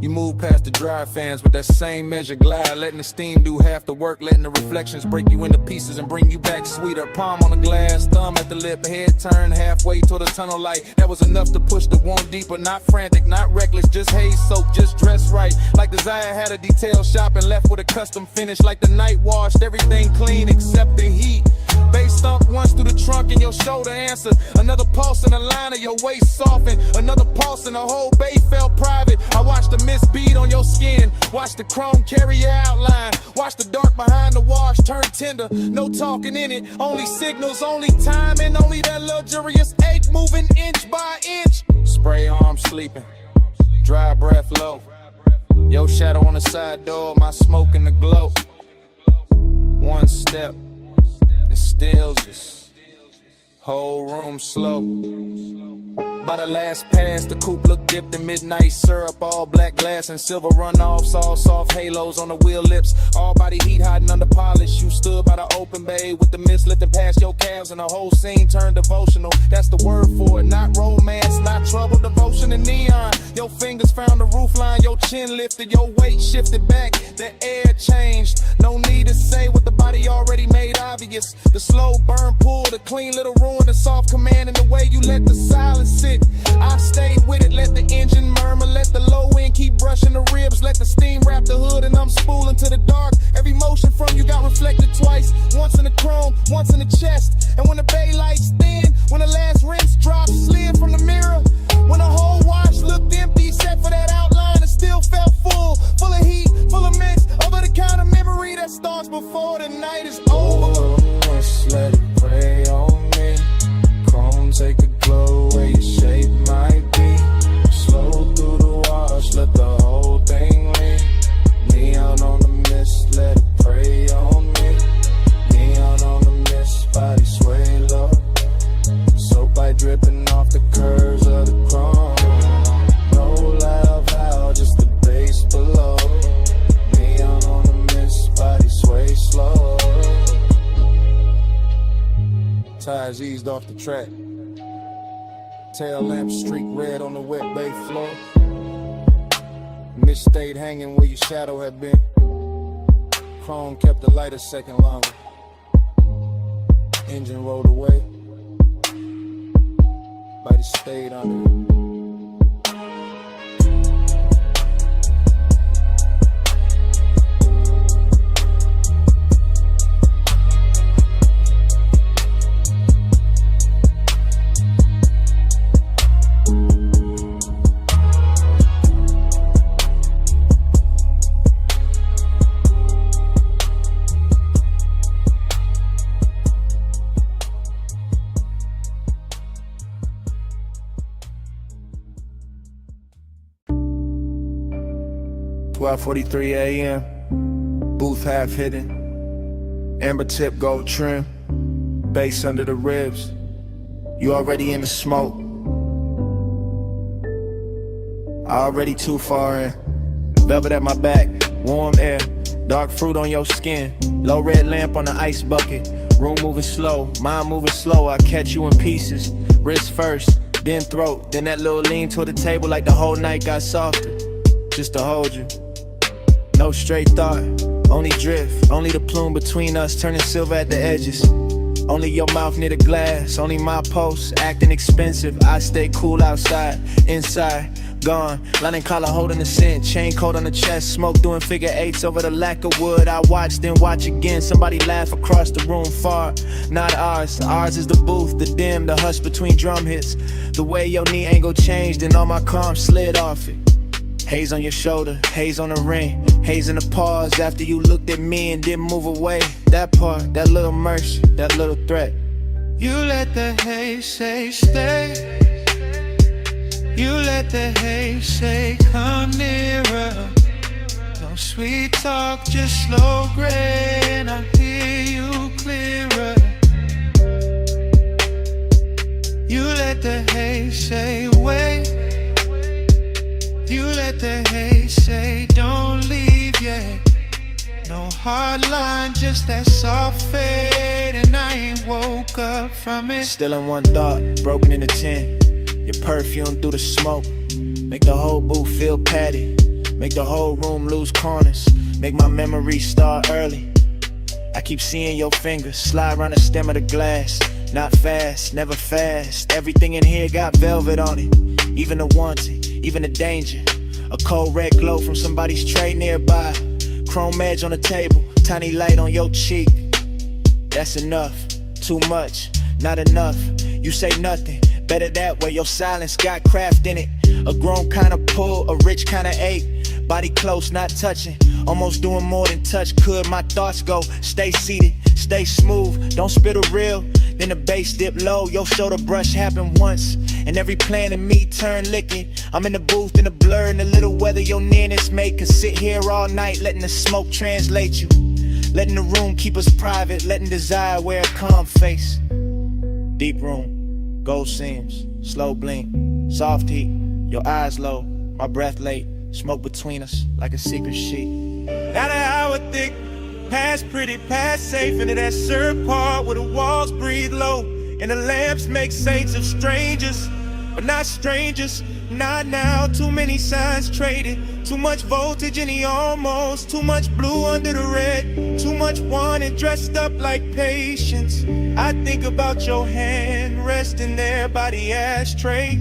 You move past the dry fans with that same measure glide, letting the steam do half the work, letting the reflections break you into pieces and bring you back sweeter. Palm on the glass, thumb at the lip, head turned halfway toward the tunnel light. That was enough to push the wound deeper, not frantic, not reckless, just haze soap, just dress right. Like Desire had a detailed shop and left with a custom finish. Like the night washed everything clean except the heat. Bass thump once through the trunk and your shoulder answered. Another pulse in the line of your waist softened. Another pulse and the whole bay felt private. I watched the mist bead on your skin. Watch the chrome carry your outline. Watch the dark behind the wash turn tender. No talking in it. Only signals, only time, and only that luxurious ache moving inch by inch. Spray arm sleeping. Dry breath low. Your shadow on the side door. My smoke in the glow. One step. It still just whole room slow. By the last pass, the coupe looked dipped in midnight syrup. All black glass and silver runoffs, all soft halos on the wheel lips. All body heat hiding under polish. You stood by the open bay with the mist lifting past your calves, and the whole scene turned devotional. That's the word for it, not romance, not trouble, devotion and neon. Your fingers found the roofline, your chin lifted, your weight shifted back, the air changed. No need to say what the body already made obvious. The slow burn pull, the clean little ruin, the soft command, and the way you let the silence sit. I stayed with it, let the engine murmur, let the low end keep brushing the ribs, let the steam wrap the hood, and I'm spooling to the dark. Every motion from you got reflected twice, once in the chrome, once in the chest. And when the bay lights thin, when the last rinse dropped, slid from the mirror, when the whole wash looked empty except for that outline, it still felt full of heat, full of mix, over the kind of memory that starts before the night is over. Just let it prey on me. Chrome take a glow where your shape might be. Slow through the wash, let the whole thing lean. Neon on the mist, let it prey on me. Neon on the mist, body sway low. Soap light dripping off the curves of the chrome. No loud valve, just the bass below. Neon on the mist, body sway slow. Tires eased off the track. Tail lamp streak red on the wet bay floor. it stayed hanging where your shadow had been. Chrome kept the light a second longer. Engine rolled away, but it stayed under. 12:43 a.m. Booth half hidden, amber tip gold trim, bass under the ribs. You already in the smoke. Already too far in. Velvet at my back, warm air, dark fruit on your skin. Low red lamp on the ice bucket. Room moving slow, mind moving slow. I catch you in pieces. Wrist first, then throat, then that little lean toward the table like the whole night got softer. Just to hold you. No straight thought, only drift. Only the plume between us turning silver at the edges. Only your mouth near the glass, only my post acting expensive. I stay cool outside, inside, gone. Lining collar holding the scent, chain coat on the chest. Smoke doing figure eights over the lack of wood. I watch, then watch again. Somebody laugh across the room far. Not ours, ours is the booth, the dim, the hush between drum hits. The way your knee angle changed and all my calm slid off it. Haze on your shoulder, haze on the ring, haze in the pause after you looked at me and didn't move away. That part, that little mercy, that little threat. You let the haze say stay. You let the haze say come nearer. No sweet talk, just slow gray, and I hear you clearer. You let the haze say wait. You let the haze say don't leave yet. No hard line, just that soft fade, and I ain't woke up from it. Still in one thought, broken into 10. Your perfume through the smoke, make the whole booth feel padded. Make the whole room lose corners, make my memories start early. I keep seeing your fingers slide around the stem of the glass. Not fast, never fast. Everything in here got velvet on it. Even the wanted, even the danger. A cold red glow from somebody's tray nearby. Chrome edge on the table, tiny light on your cheek. That's enough, too much, not enough. You say nothing, better that way. Your silence got craft in it. A grown kind of pull, a rich kind of ache. Body close, not touching, almost doing more than touch could. My thoughts go, stay seated, stay smooth, don't spit a reel. Then the bass dip low, your shoulder brush happened once, and every plan in me turned licking. I'm in the booth in the blur and the little weather your nearness make us sit here all night, letting the smoke translate you. Letting the room keep us private, letting desire wear a calm face. Deep room, gold seams, slow blink, soft heat, your eyes low, my breath late. Smoke between us like a secret sheet. Not an hour thick, past pretty, past safe, into that syrup part where the walls breathe low and the lamps make saints of strangers, but not strangers. Not now, too many signs traded, too much voltage in the almost, too much blue under the red, too much wanted dressed up like patience. I think about your hand resting there by the ashtray.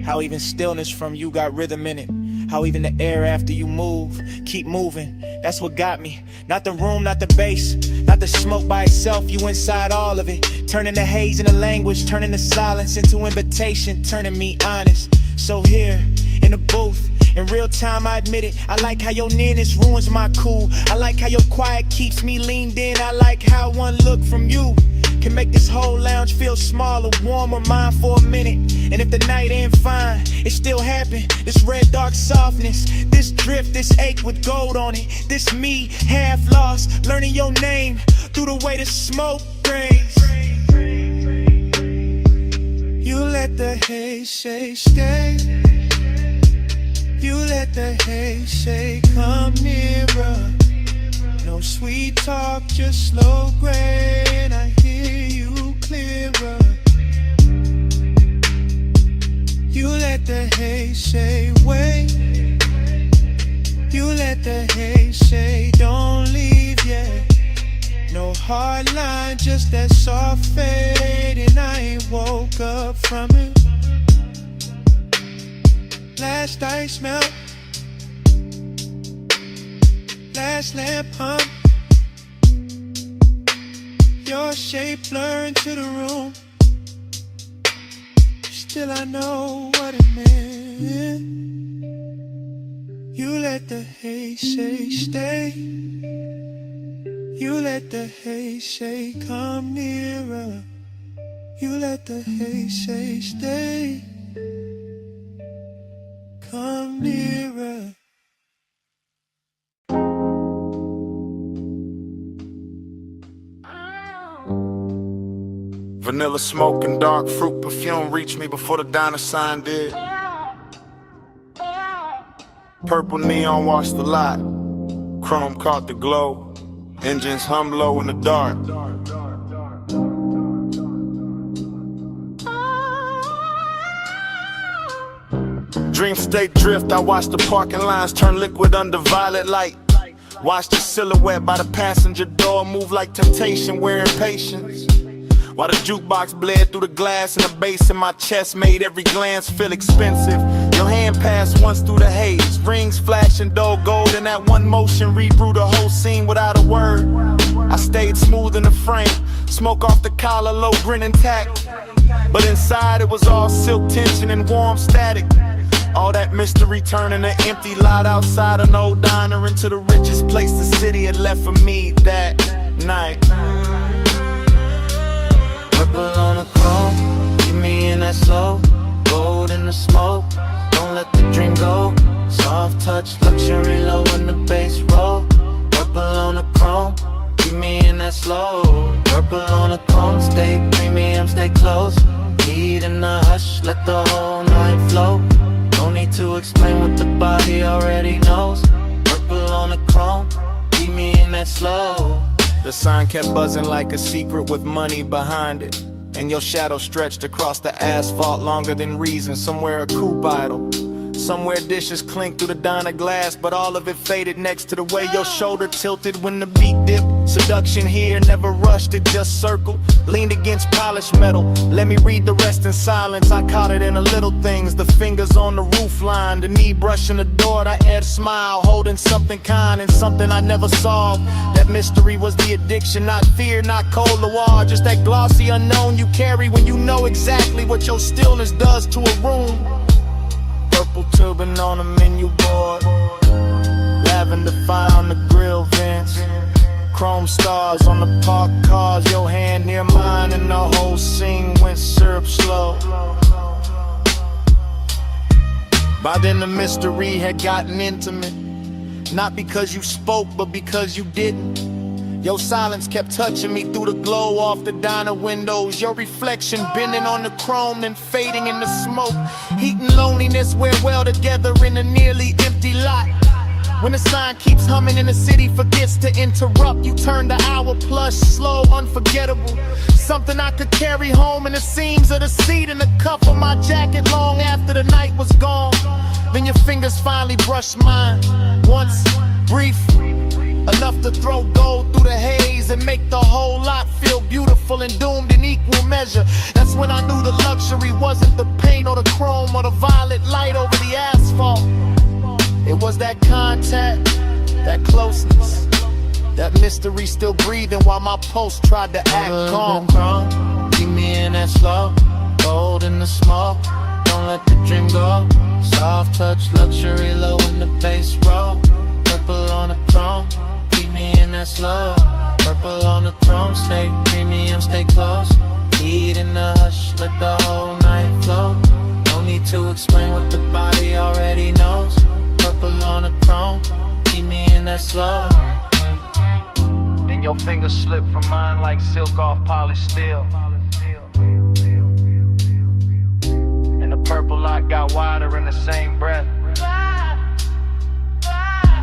How even stillness from you got rhythm in it. How even the air after you move, keep moving. That's what got me. Not the room, not the bass, not the smoke by itself. You inside all of it. Turning the haze into language, turning the silence into invitation, turning me honest. So here, in the booth, in real time I admit it. I like how your nearness ruins my cool. I like how your quiet keeps me leaned in. I like how one look from you can make this whole lounge feel smaller, warmer, mine for a minute. And if the night ain't fine, it still happen. This red dark softness, this drift, this ache with gold on it. This me, half lost, learning your name through the way the smoke brings. You let the haze say stay. You let the haze say come nearer. No sweet talk, just slow gray, and I hear you clearer. You let the haze say wait. let the hate say don't leave yet. No hard line, just that soft fade, and I ain't woke up from it. Last ice melt, last lamp hum. Your shape blur into the room. Still I know what it meant. You let the hate say stay. You let the hate say come nearer. You let the hate say stay. Come nearer. Vanilla smoke and dark fruit perfume reached me before the diner sign did. Purple neon washed the lot. Chrome caught the glow. Engines hum low in the dark. Dream state drift, I watched the parking lines turn liquid under violet light. Watched the silhouette by the passenger door move like temptation, wearing patience. While the jukebox bled through the glass and the bass in my chest made every glance feel expensive. Your hand passed once through the haze, rings flashing dull gold, and that one motion rebrew the whole scene without a word. I stayed smooth in the frame, smoke off the collar, low grin intact. But inside it was all silk tension and warm static. All that mystery turning an empty lot outside an old diner into the richest place the city had left for me that night. Purple on the chrome, keep me in that slow. Gold in the smoke, don't let the dream go. Soft touch, luxury low in the bass roll. Purple on the chrome, keep me in that slow. Purple on the chrome, stay premium, stay close. Heat in the hush, let the whole night flow. No need to explain what the body already knows. Purple on the chrome, keep me in that slow. The sign kept buzzing like a secret with money behind it. And your shadow stretched across the asphalt longer than reason. Somewhere a coupe idle, somewhere dishes clink through the diner glass, but all of it faded next to the way your shoulder tilted when the beat dipped. Seduction here, never rushed, it just circled. Leaned against polished metal, let me read the rest in silence. I caught it in the little things, the fingers on the roof line, the knee brushing the door, the head smile, holding something kind and something I never solved. That mystery was the addiction, not fear, not cold war, just that glossy unknown you carry when you know exactly what your stillness does to a room. Purple turban on the menu board, lavender fire on the grill vents, chrome stars on the parked cars, your hand near mine and the whole scene went syrup slow. By then the mystery had gotten intimate, not because you spoke but because you didn't. Your silence kept touching me through the glow off the diner windows. Your reflection bending on the chrome and fading in the smoke. Heat and loneliness wear well together in a nearly empty lot. When the sign keeps humming and the city forgets to interrupt, you turn the hour plus slow, unforgettable. Something I could carry home in the seams of the seat and the cuff of my jacket long after the night was gone. Then your fingers finally brushed mine, once, brief, enough to throw gold through the haze and make the whole lot feel beautiful and doomed in equal measure. That's when I knew the luxury wasn't the paint or the chrome or the violet light over the asphalt. It was that contact, that closeness, that mystery still breathing while my pulse tried to act calm. Keep me in that slow, gold in the smoke, don't let the dream go. Soft touch, luxury low in the bass roll. Purple on the chrome, keep me in that slow. Purple on the chrome, stay premium, stay close. Heat in the hush, let the whole night flow. No need to explain what the body already knows. Purple on the chrome, keep me in that slow. Then your fingers slip from mine like silk off polished steel. And the purple light got wider in the same breath.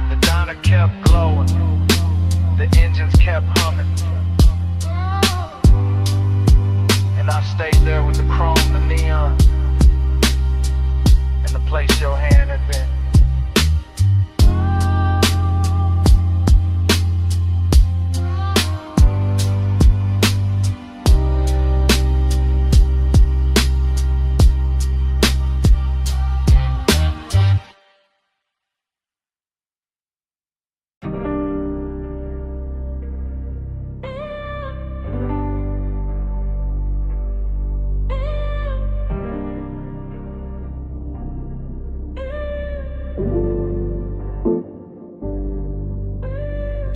The diner kept glowing, the engines kept humming, and I stayed there with the chrome, the neon, and the place your hand had been.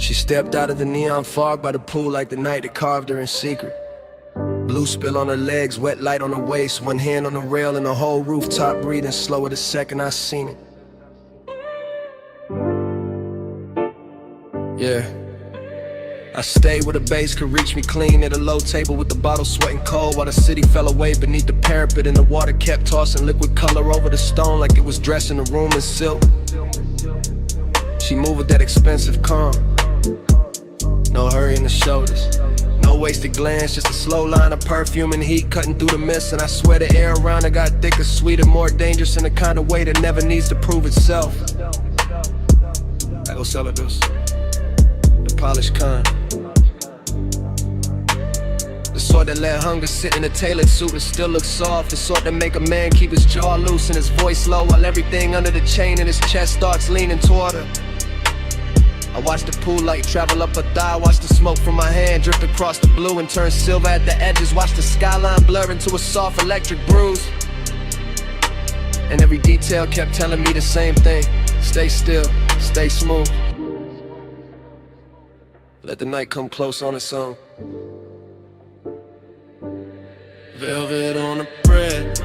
She stepped out of the neon fog by the pool like the night that carved her in secret. Blue spill on her legs, wet light on her waist, one hand on the rail and the whole rooftop breathing slower the second I seen it. Yeah. I stayed where the bass could reach me clean at a low table with the bottle sweating cold while the city fell away beneath the parapet and the water kept tossing liquid color over the stone like it was dressing the room in silk. She moved with that expensive calm. No hurry in the shoulders. No wasted glance, just a slow line of perfume and heat cutting through the mist. And I swear the air around her got thicker, sweeter, more dangerous in the kind of way that never needs to prove itself. I go sell her this. The polished kind. The sort that let hunger sit in a tailored suit and still look soft. The sort that make a man keep his jaw loose and his voice low while everything under the chain in his chest starts leaning toward her. I watch the pool light travel up her thigh, watch the smoke from my hand drift across the blue and turn silver at the edges, watch the skyline blur into a soft electric bruise. And every detail kept telling me the same thing: stay still, stay smooth. Let the night come close on its own. Velvet on the bread,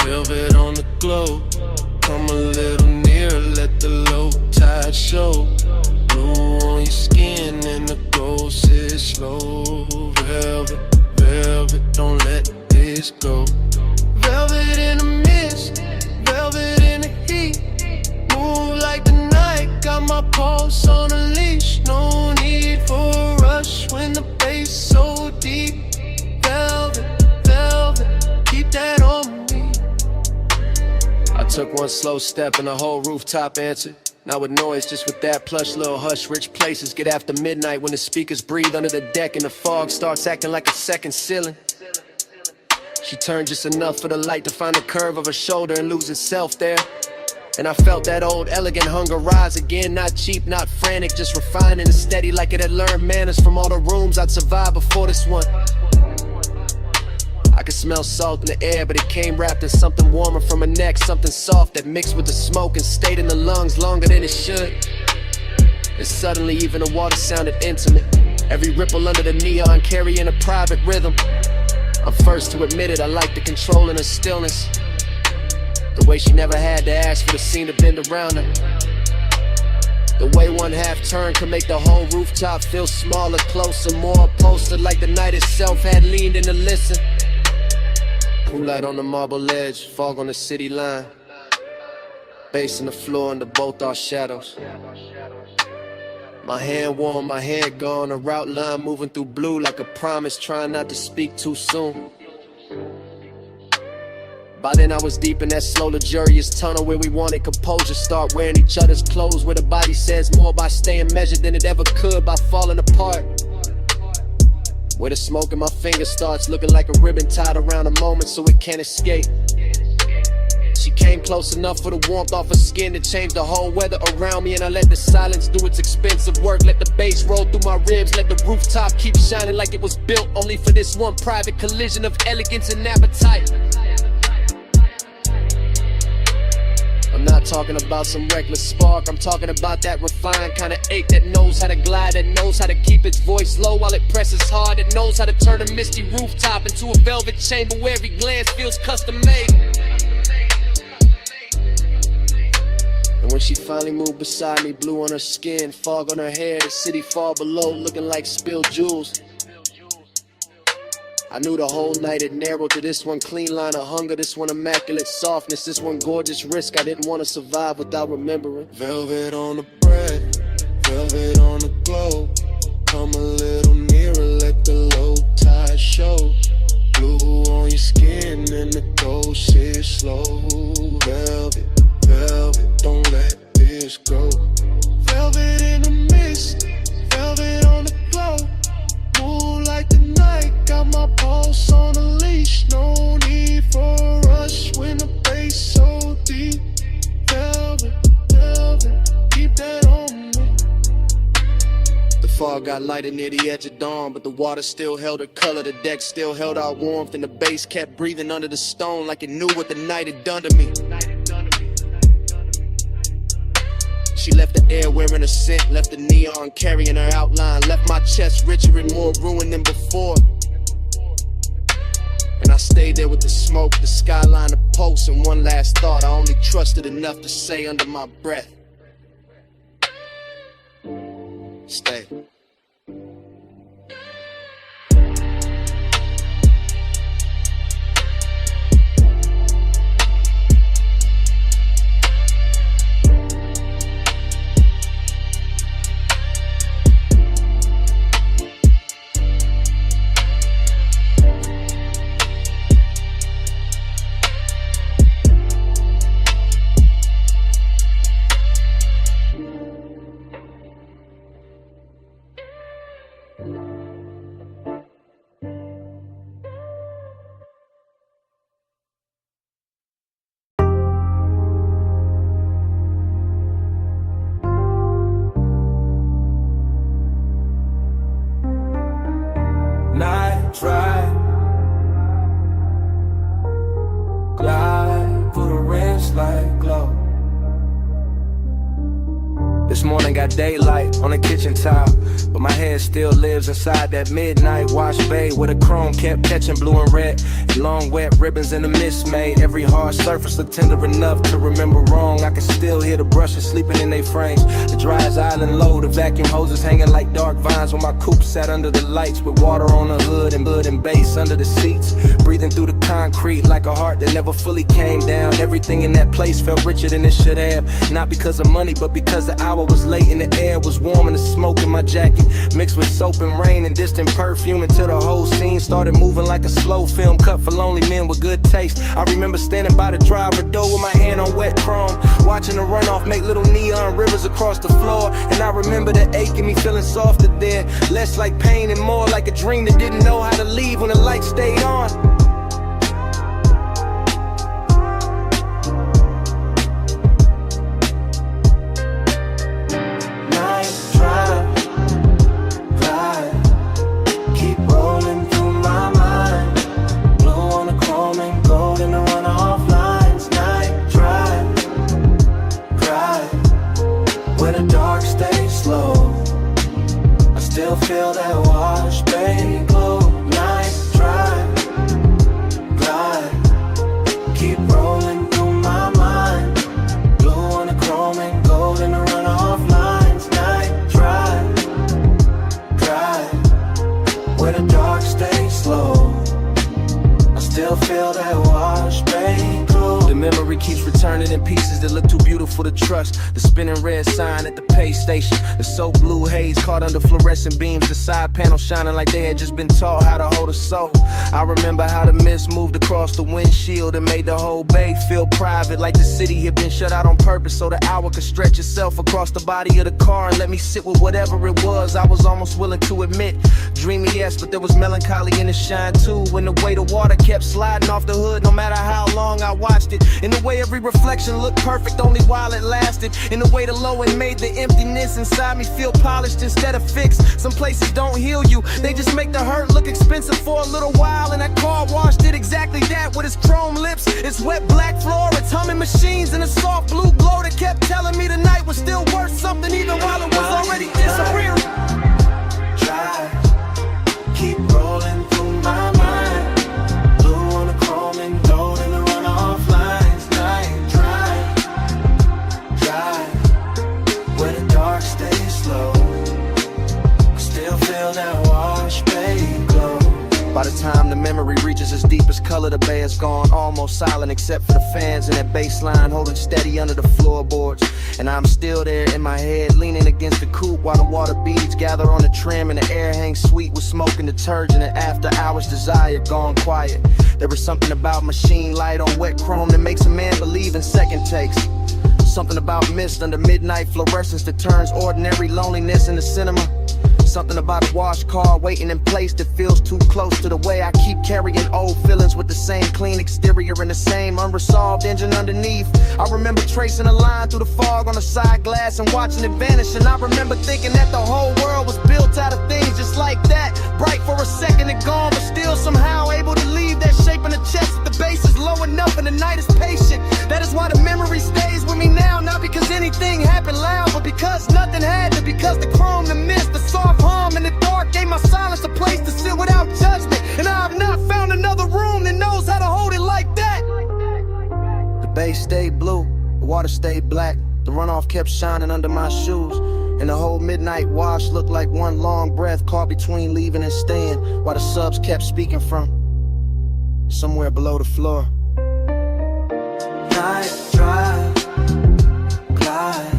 velvet on the glow. Come a little nearer, let the low tide show. Blue on your skin and the glow sits slow. Velvet, velvet, don't let this go. Velvet in the mist, velvet in the heat. Move like the night, got my pulse on a leash. No need for a rush when the bass so deep. Velvet, velvet, keep that on me. I took one slow step and the whole rooftop answered. Not with noise, just with that plush little hush. Rich places get after midnight when the speakers breathe under the deck and the fog starts acting like a second ceiling. She turned just enough for the light to find the curve of her shoulder and lose itself there. And I felt that old elegant hunger rise again. Not cheap, not frantic, just refined and steady, like it had learned manners from all the rooms I'd survived before this one. I could smell salt in the air, but it came wrapped in something warmer from her neck, something soft that mixed with the smoke and stayed in the lungs longer than it should. And suddenly even the water sounded intimate, every ripple under the neon carrying a private rhythm. I'm first to admit it, I like the control in her stillness, the way she never had to ask for the scene to bend around her. The way one half turn could make the whole rooftop feel smaller, closer, more upholstered, like the night itself had leaned in to listen. Pool light on the marble ledge, fog on the city line. Bass on the floor under both our shadows. My hand warm, my head gone, a route line moving through blue like a promise, trying not to speak too soon. By then I was deep in that slow, luxurious tunnel where we wanted composure. Start wearing each other's clothes, where the body says more by staying measured than it ever could by falling apart. Where the smoke in my fingers starts looking like a ribbon tied around a moment so it can't escape. She came close enough for the warmth off her skin to change the whole weather around me, and I let the silence do its expensive work. Let the bass roll through my ribs, let the rooftop keep shining like it was built only for this one private collision of elegance and appetite. I'm not talking about some reckless spark, I'm talking about that refined kind of ache that knows how to glide, that knows how to keep its voice low while it presses hard, that knows how to turn a misty rooftop into a velvet chamber where every glance feels custom made. And when she finally moved beside me, blue on her skin, fog on her hair, the city far below looking like spilled jewels, I knew the whole night it narrowed to this one clean line of hunger, this one immaculate softness, this one gorgeous risk I didn't want to survive without remembering. Velvet on the bread, velvet on the glow. Come a little nearer, let the low tide show. Blue on your skin and the gold sits slow. Velvet, velvet, don't let this go. Velvet in the mist, velvet on the glow. Move like the night, got my pulse on a leash. No need for a rush when the bass so deep. Velvet, velvet, keep that on me. The fog got lighter near the edge of dawn, but the water still held her color, the deck still held our warmth, and the bass kept breathing under the stone like it knew what the night had done to me. She left the air wearing a scent, left the neon carrying her outline, left my chest richer and more ruined than before. And I stayed there with the smoke, the skyline, the pulse, and one last thought I only trusted enough to say under my breath. Stay. Night drive, glide through the rinse like glow. This morning got daylight on the kitchen tile, but my head still lives inside that midnight wash bay where the chrome kept catching blue and red, and long wet ribbons in the mist made every hard surface look tender enough to remember wrong. I can still hear the brushes sleeping in their frames, the dryers island low, the vacuum hoses hanging like dark vines when my coupe sat under the lights with water on the hood and bass under the seats, breathing through the concrete like a heart that never fully came down. Everything in that place felt richer than it should have, not because of money but because the hour was late and the air was warm and the smoke in my jacket mixed with soap and rain and distant perfume until the whole scene started moving like a slow film cut for lonely men with good taste. I remember standing by the driver door with my hand on wet chrome, watching the runoff make little neon rivers across the floor, and I remember the ache in me feeling softer there, less like pain and more like a dream that didn't know how to leave when the light stayed on. Feel that wash, baby, glow. Night drive, glide, keep rolling through my mind. Blue on the chrome and gold in the runoff lines. Night drive, where the dark stays slow. I still feel that wash, baby, glow. The memory keeps returning in pieces that look too beautiful to trust. The spinning red sign at the pay station, the soap blue haze caught under fluorescent beams, the side panel shining like they had just been taught how to hold a soul. I remember how the mist moved across the windshield and made the whole bay feel private, like the city had been shut out on purpose so the hour could stretch itself across the body of the car and let me sit with whatever it was I was almost willing to admit. Dreamy, yes, but there was melancholy in the shine too, when the way the water kept sliding off the hood no matter how long I watched it, in the way every reflection looked perfect only while it lasted, in the way the low end made the emptiness inside me feel polished instead of fixed. Some places don't heal you, they just make the hurt look expensive for a little while, and that car wash did exactly that with its chrome lips, its wet black floor, its humming machines, and a soft blue glow that kept telling me the night was still worth something even while it was already disappearing. Drive, keep rolling through my mind. Blue on the chrome and gold in the runoff lines. Night drive, where the dark stays slow. I still feel that wash, baby, glow. By the time the memory reaches its deepest color, the bay is gone, almost silent except for the fans and that bass line holding steady under the floorboards. And I'm still there in my head, leaning against the coupe while the water beads gather on the trim and the air hangs sweet with smoke and detergent and after hours desire gone quiet. There was something about machine light on wet chrome that makes a man believe in second takes. Something about mist under midnight fluorescence that turns ordinary loneliness into cinema. Something about a wash car waiting in place that feels too close to the way I keep carrying old feelings with the same clean exterior and the same unresolved engine underneath. I remember tracing a line through the fog on the side glass and watching it vanish, and I remember thinking that the whole world was built out of things just like that, bright for a second and gone, but still somehow able to leave that shape in the chest at the base is low enough and the night is patient. That is why the memory stays with me now, not because anything happened loud, but haze stayed blue, the water stayed black. The runoff kept shining under my shoes. And the whole midnight wash looked like one long breath caught between leaving and staying, while the subs kept speaking from somewhere below the floor. Night drive, glide,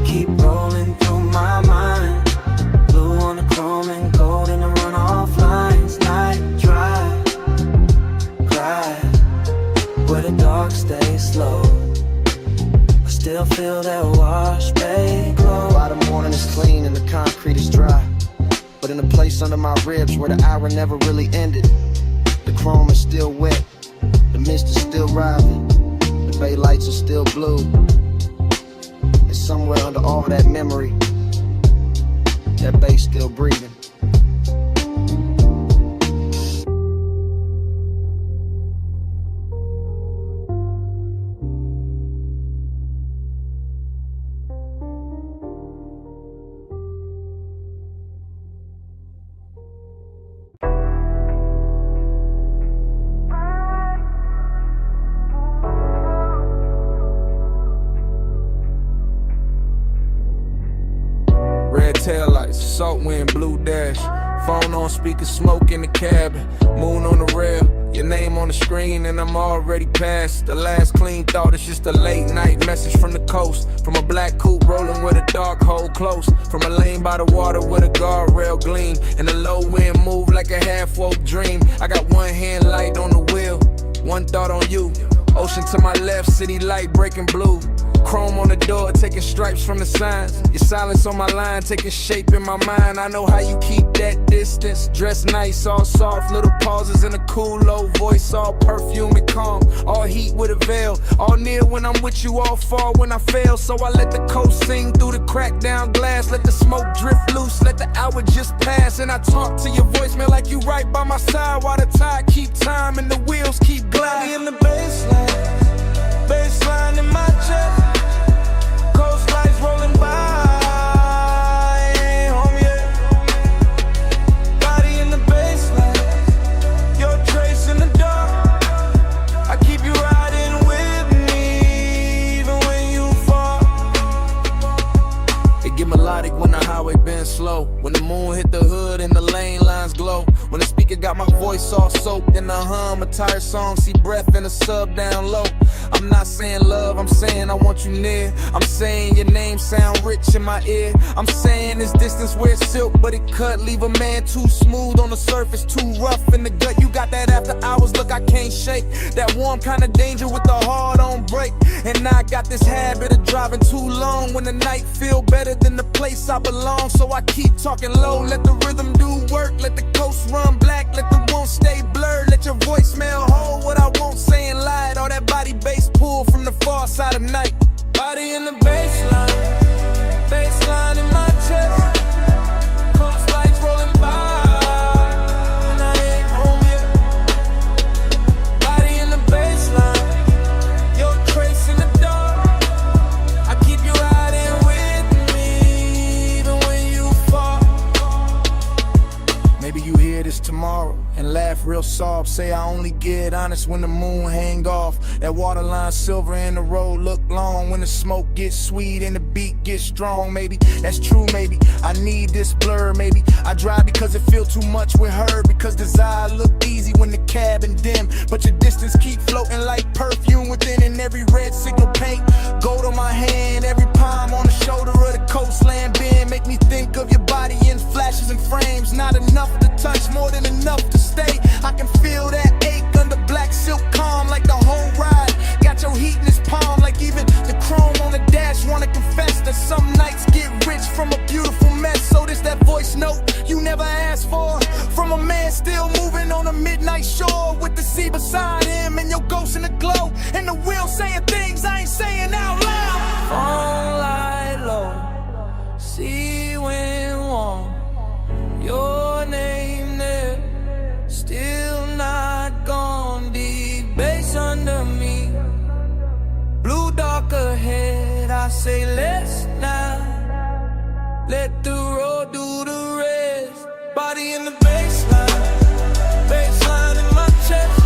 keep rolling through my mind. Blue on the chrome and gold in the runoff lines. Night drive, glide, where the dark stays slow. I still feel that wash bay glow. By the morning is clean and the concrete is dry, but in a place under my ribs where the hour never really ended, the chrome is still wet, the mist is still rising, the bay lights are still blue. And somewhere under all that memory, that bay's still breathing. Red taillights, salt wind, blue dash. Phone on speaker, smoke in the cabin. Moon on the rail, your name on the screen, and I'm already past the last clean thought. It's just a late night message from the coast. From a black coupe rolling with a dark hole close. From a lane by the water with a guardrail gleam. And the low wind move like a half-woke dream. I got one hand light on the wheel, one thought on you. Ocean to my left, city light breaking blue. Chrome on the door, taking stripes from the signs. Your silence on my line, taking shape in my mind. I know how you keep that distance. Dress nice, all soft, little pauses in a cool, low voice. All perfume and calm, all heat with a veil. All near when I'm with you, all far when I fail. So I let the coast sing through the cracked down glass. Let the smoke drift loose, let the hour just pass. And I talk to your voicemail like you right by my side. While the tide keep time and the wheels keep gliding. In the baseline, baseline in my chest. Coast lights rolling by, ain't home yet. Body in the baseline, your trace in the dark. I keep you riding with me, even when you fall. It get melodic when the highway bends slow. When the moon hit the hood and the lane lines glow. When the speaker got my voice all soaked in the hum, a tired song, see breath in a sub down low. I'm not saying love, I'm saying I want you near. I'm saying your name sound rich in my ear. I'm saying this distance where it's silk, but it cut. Leave a man too smooth on the surface, too rough in the gut. You got that after hours look I can't shake. That warm kind of danger with the heart on break. And now I got this habit of driving too long when the night feel better than the place I belong. So I keep talking low, let the rhythm do work. Let the coast run black, let the won't stay blurred. Let your voicemail hold what I won't say and lie. All that body bass pull from the far side of night. Body in the baseline, baseline in my chest. Coast lights rolling by, and I ain't home yet. Body in the baseline, your trace in the dark. I keep you riding with me, even when you fall. Maybe you hear this tomorrow and laugh real soft. Say I only get honest when the moon hang off. That waterline silver and the road look long. When the smoke gets sweet and the beat gets strong. Maybe that's true, maybe I need this blur. Maybe I drive because it feel too much with her. Because desire look easy when the cabin dim. But your distance keep floating like perfume within. And every red signal paint, gold on my hand. Every palm on the shoulder of the coastland bend. Make me think of your body in flashes and frames. Not enough to touch, more than enough to stay. I can feel that ache under black silk calm, like the whole ride got your heat in his palm. Like even the chrome on the dash wanna confess that some nights get rich from a beautiful mess. So this that voice note you never asked for, from a man still moving on a midnight shore, with the sea beside him and your ghost in the glow, and the wheel saying things I ain't saying out loud. Phone light low, sea wind warm, your name there, still not gone. Deep bass under me, blue dark ahead. I say let's not let the road do the rest. Body in the baseline, baseline in my chest.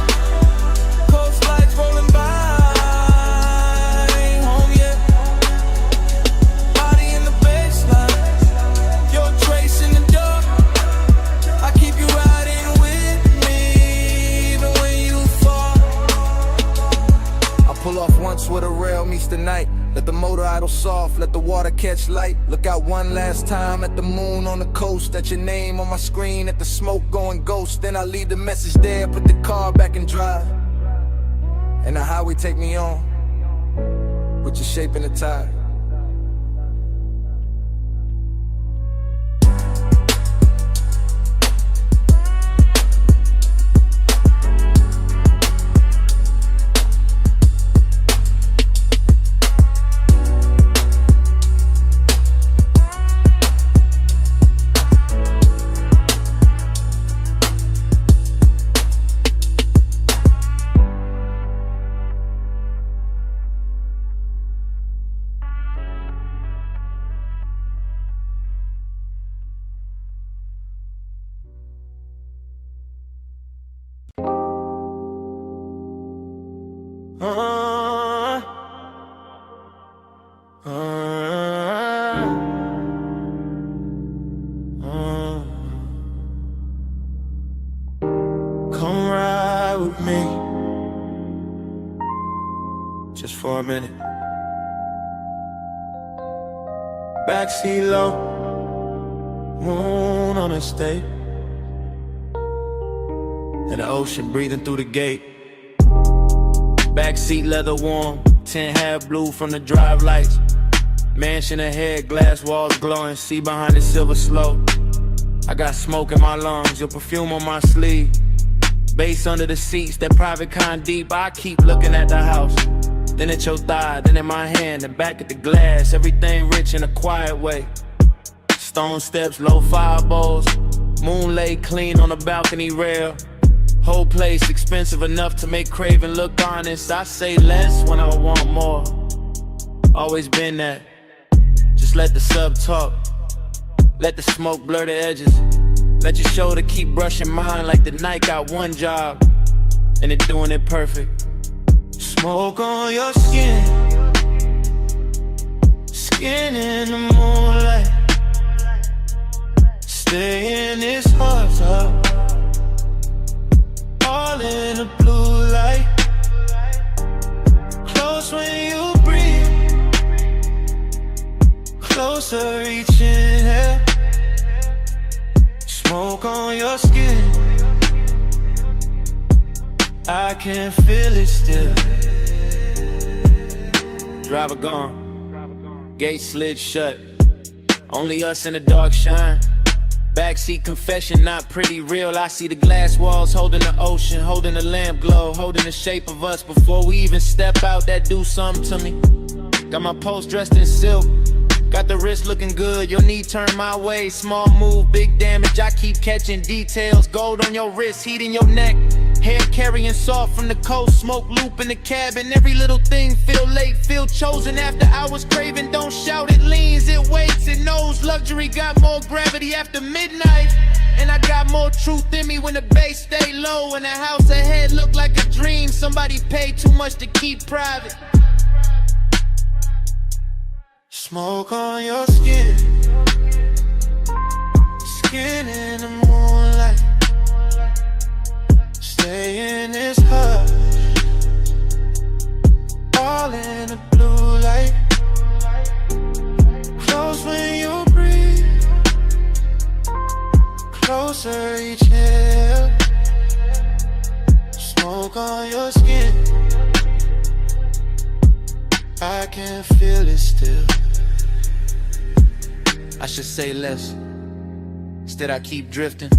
night. Let the motor idle soft, let the water catch light. Look out one last time at the moon on the coast. At your name on my screen, at the smoke going ghost. Then I leave the message there, put the car back in drive. And the highway take me on, with your shape in the tide. Come ride with me, just for a minute. Backseat low, moon on the state, and the ocean breathing through the gate. Backseat leather warm, tint half blue from the drive lights. Mansion ahead, glass walls glowing, see behind the silver slope. I got smoke in my lungs, your perfume on my sleeve. Bass under the seats, that private kind deep. I keep looking at the house, then at your thigh, then in my hand, and back at the glass. Everything rich in a quiet way. Stone steps, low fire bowls, moon laid clean on the balcony rail. Whole place expensive enough to make craving look honest. I say less when I want more. Always been that. Just let the sub talk, let the smoke blur the edges. Let your shoulder keep brushing mine like the night got one job, and it doing it perfect. Smoke on your skin, skin in the moonlight. Stay in this hot tub, all in the blue light. Close when you breathe, closer reaching here. Smoke on your skin, I can feel it still. Driver gone, gate slid shut, only us in the dark shine. Backseat confession, not pretty real. I see the glass walls holding the ocean, holding the lamp glow, holding the shape of us. Before we even step out, that do something to me. Got my post dressed in silk, got the wrist looking good, your knee turned my way. Small move, big damage, I keep catching details. Gold on your wrist, heat in your neck. Hair carrying soft from the coast, smoke loop in the cabin. Every little thing feel late, feel chosen. After hours craving, don't shout, it leans, it waits, it knows. Luxury got more gravity after midnight. And I got more truth in me when the bass stay low. And the house ahead look like a dream somebody paid too much to keep private. Smoke on your skin, skin in the moonlight. Stay in this hush, all in the blue light. Close when you breathe, closer each here. Smoke on your skin, I can feel it still. I should say less, instead I keep drifting.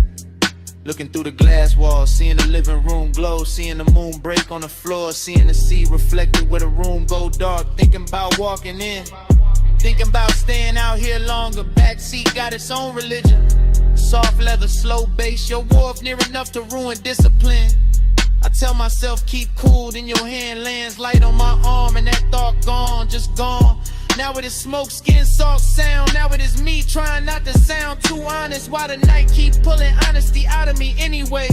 Looking through the glass walls, seeing the living room glow, seeing the moon break on the floor, seeing the sea reflected where the room go dark. Thinking about walking in, thinking about staying out here longer. Backseat got its own religion. Soft leather, slow bass, your wharf near enough to ruin discipline. I tell myself keep cool, then your hand lands light on my arm, and that thought gone, just gone. Now it is smoke, skin, soft sound. Now it is me trying not to sound too honest. Why the night keep pulling honesty out of me anyway?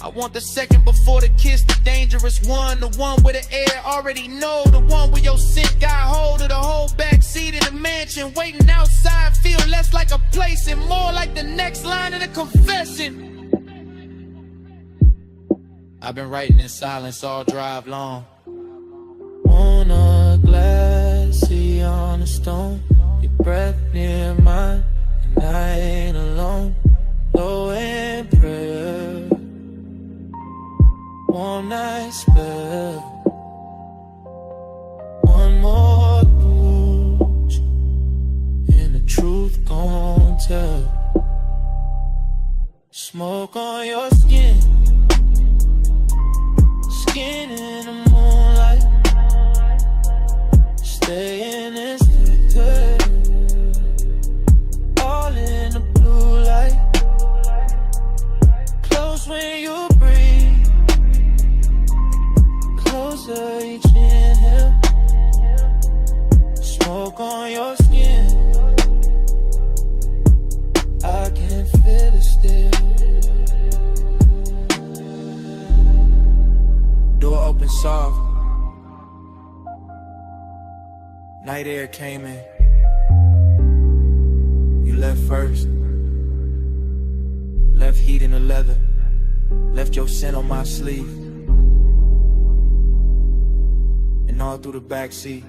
I want the second before the kiss, the dangerous one. The one where the air already know. The one where your scent got hold of the whole backseat in the mansion. Waiting outside feel less like a place and more like the next line in a confession. I've been writing in silence all drive long. Wanna glassy on the stone. Your breath near mine, and I ain't alone. Low in prayer, one night spell, one more push, and the truth gon' tell. Smoke on your skin, skin in the moonlight. Stay in this thick, all in the blue light. Close when you breathe, closer each inhale. Smoke on your skin, I can feel it still. Door open soft, night air came in. You left first, left heat in the leather, left your scent on my sleeve, and all through the backseat.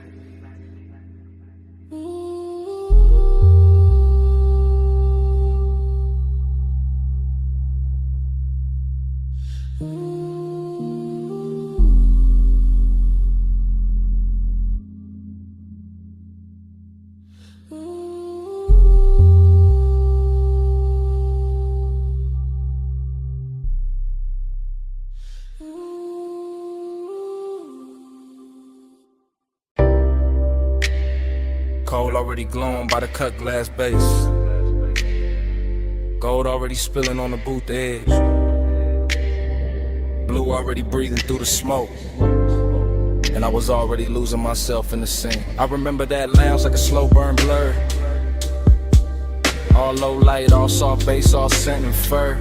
Coal already glowing by the cut glass base. Gold already spilling on the booth edge. Blue already breathing through the smoke. And I was already losing myself in the scene. I remember that lounge like a slow burn blur. All low light, all soft bass, all scent and fur.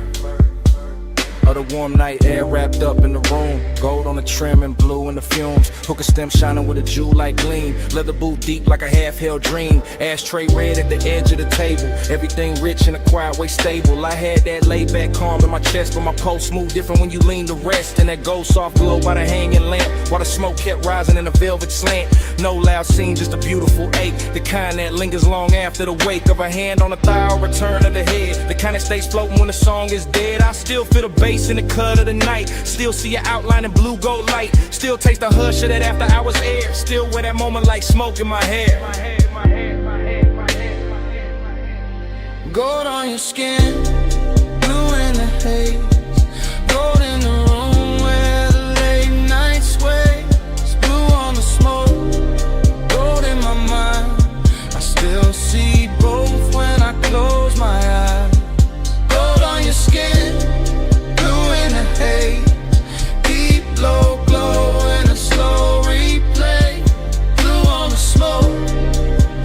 Of the warm night air wrapped up in the room. Gold on the trim and blue in the fumes. Hookah stem shining with a jewel-like gleam. Leather boot deep like a half-held dream. Ashtray red at the edge of the table. Everything rich in a quiet way stable. I had that laid-back calm in my chest, but my pulse moved different when you lean to rest. And that gold soft glow by the hanging lamp, while the smoke kept rising in a velvet slant. No loud scene, just a beautiful ache. The kind that lingers long after the wake of a hand on the thigh or return of the head. The kind that stays floating when the song is dead. I still feel the bass in the cut of the night. Still see your outline in blue gold light. Still taste the hush of that after hours air. Still wear that moment like smoke in my hair. Gold on your skin, blue in the haze. Gold in the room where the late night sways. Blue on the smoke, gold in my mind. I still see both when I close my eyes. Gold on your skin, blue in the haze. Deep low glow in a slow replay. Blue on the smoke,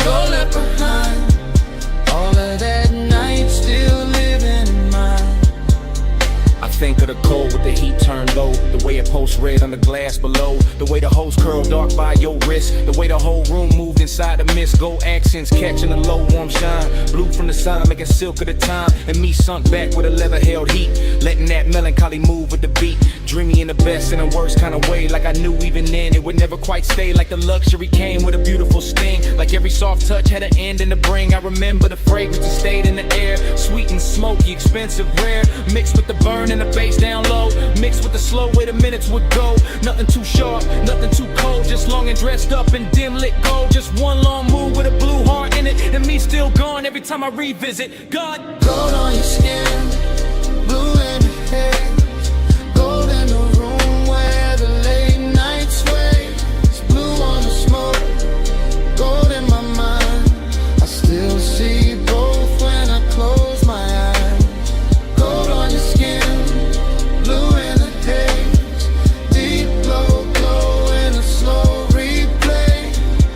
gold left behind. All of that night still living in mine. I think of the cold with the heat turned low. The way it pulsed red on the glass below. The way the hose curled dark by your wrist. The way the whole room moved inside the mist. Gold accents catching the low warm shine. Blue from the sun making silk of the time. And me sunk back with a leather held heat. Letting that melancholy move with the beat. Dreamy in the best and the worst kind of way. Like I knew even then it would never quite stay. Like the luxury came with a beautiful sting. Like every soft touch had an end in the bring. I remember the fragrance that stayed in the air. Sweet and smoky, expensive, rare. Mixed with the burn and the bass down low. Mixed with the slow way the minutes would go. Nothing too sharp, nothing too cold. Just long and dressed up in dim lit gold. Just one long move with a blue heart in it. And me still gone every time I revisit. God. Gold on your skin, blue in the haze. Gold in the room where the late night sways. Blue on the smoke, gold in my mind. I still see both when I close my eyes. Gold on your skin, blue in the haze. Deep low glow in a slow replay.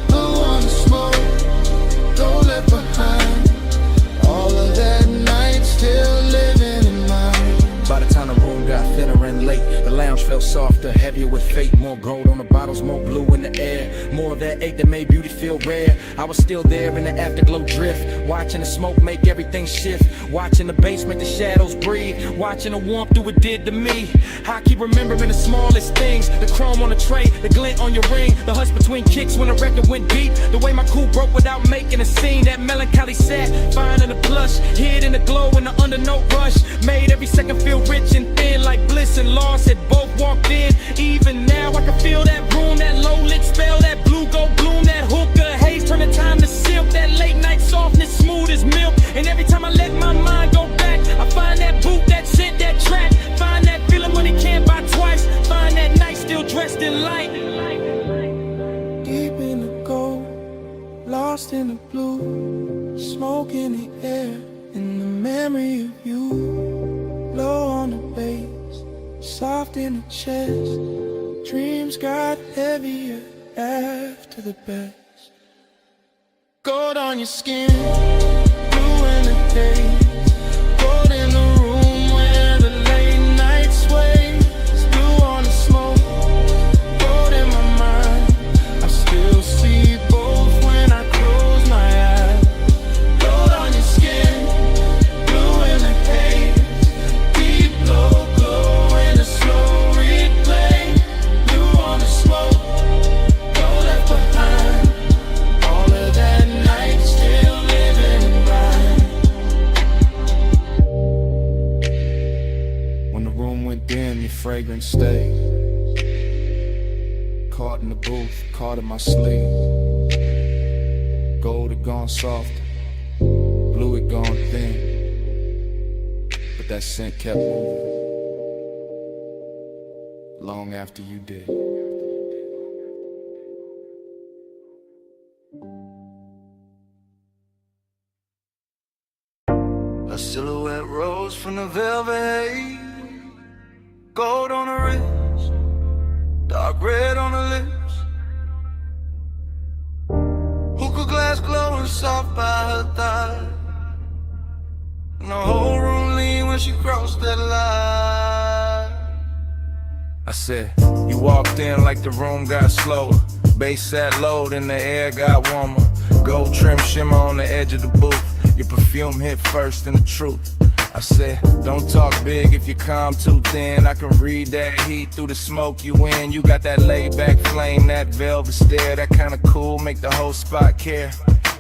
Blue on the smoke, gold left behind. All of that night still living. softer, heavier with fate. More gold on the bottles, more blue in the air. More of that ache that made beauty feel rare. I was still there in the afterglow drift, watching the smoke make everything shift, watching the bass make the shadows breathe, watching the warmth do what did to me. I keep remembering the smallest things, the chrome on the tray, the glint on your ring, the hush between kicks when the record went deep, the way my coupe broke without making a scene, that melancholy sat, fine in the plush, hid in the glow in the undernote rush, made every second feel rich and thin, like Bliss and Lost had both walked in. Even now I can feel that room, that low lit spell, that blue gold bloom, that hookah haze, turn the time to silk, that late night softness, smooth as milk. And every time I let my mind go back, I find that boot, that scent, that track, find that feeling money can't buy twice, find that night still dressed in light. Deep in the gold, lost in the blue, smoke in the air, in the memory of you. Low on the bass, soft in the chest, dreams got heavier after the best. Gold on your skin, blue in the days, gold in the room where the late night sways, blue on the smoke, gold in my mind, I still see both when I close my eyes. Gold on your skin, blue in the haze, deep low glow in a slow replay, blue on the smoke, gold left behind. All of that night still living right. When the room went dim, your fragrance stayed. Caught in the booth, caught in my sleeve. Gold had gone soft, blue had gone thin, but that scent kept moving long after you did. A silhouette rose from the velvet haze, gold on her wrist, dark red on her lips, hookah glass glowing soft by her thigh, and the whole room leaned when she crossed that line. I said, you walked in like the room got slower, bass sat low, then the air got warmer, gold trim shimmer on the edge of the booth, your perfume hit first and the truth. I said, don't talk big if you calm too thin, I can read that heat through the smoke you in, you got that laid back flame, that velvet stare, that kinda cool, make the whole spot care.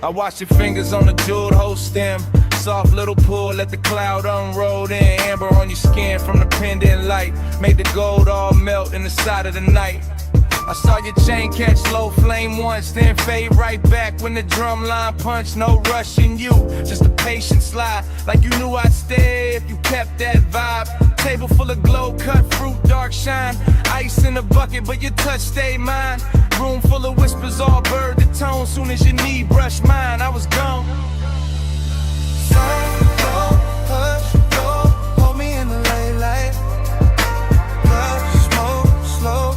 I watch your fingers on the jeweled whole stem, soft little pull, let the cloud unroll, then amber on your skin from the pendant light, made the gold all melt in the side of the night. I saw your chain catch low flame once, then fade right back when the drum line punched. No rush in you, just a patient slide, like you knew I'd stay if you kept that vibe. Table full of glow, cut fruit, dark shine, ice in the bucket, but your touch stayed mine. Room full of whispers, all bird the tone. Soon as your knee brushed mine, I was gone. Hush, go, hold me in the late light. Love, smoke, slow.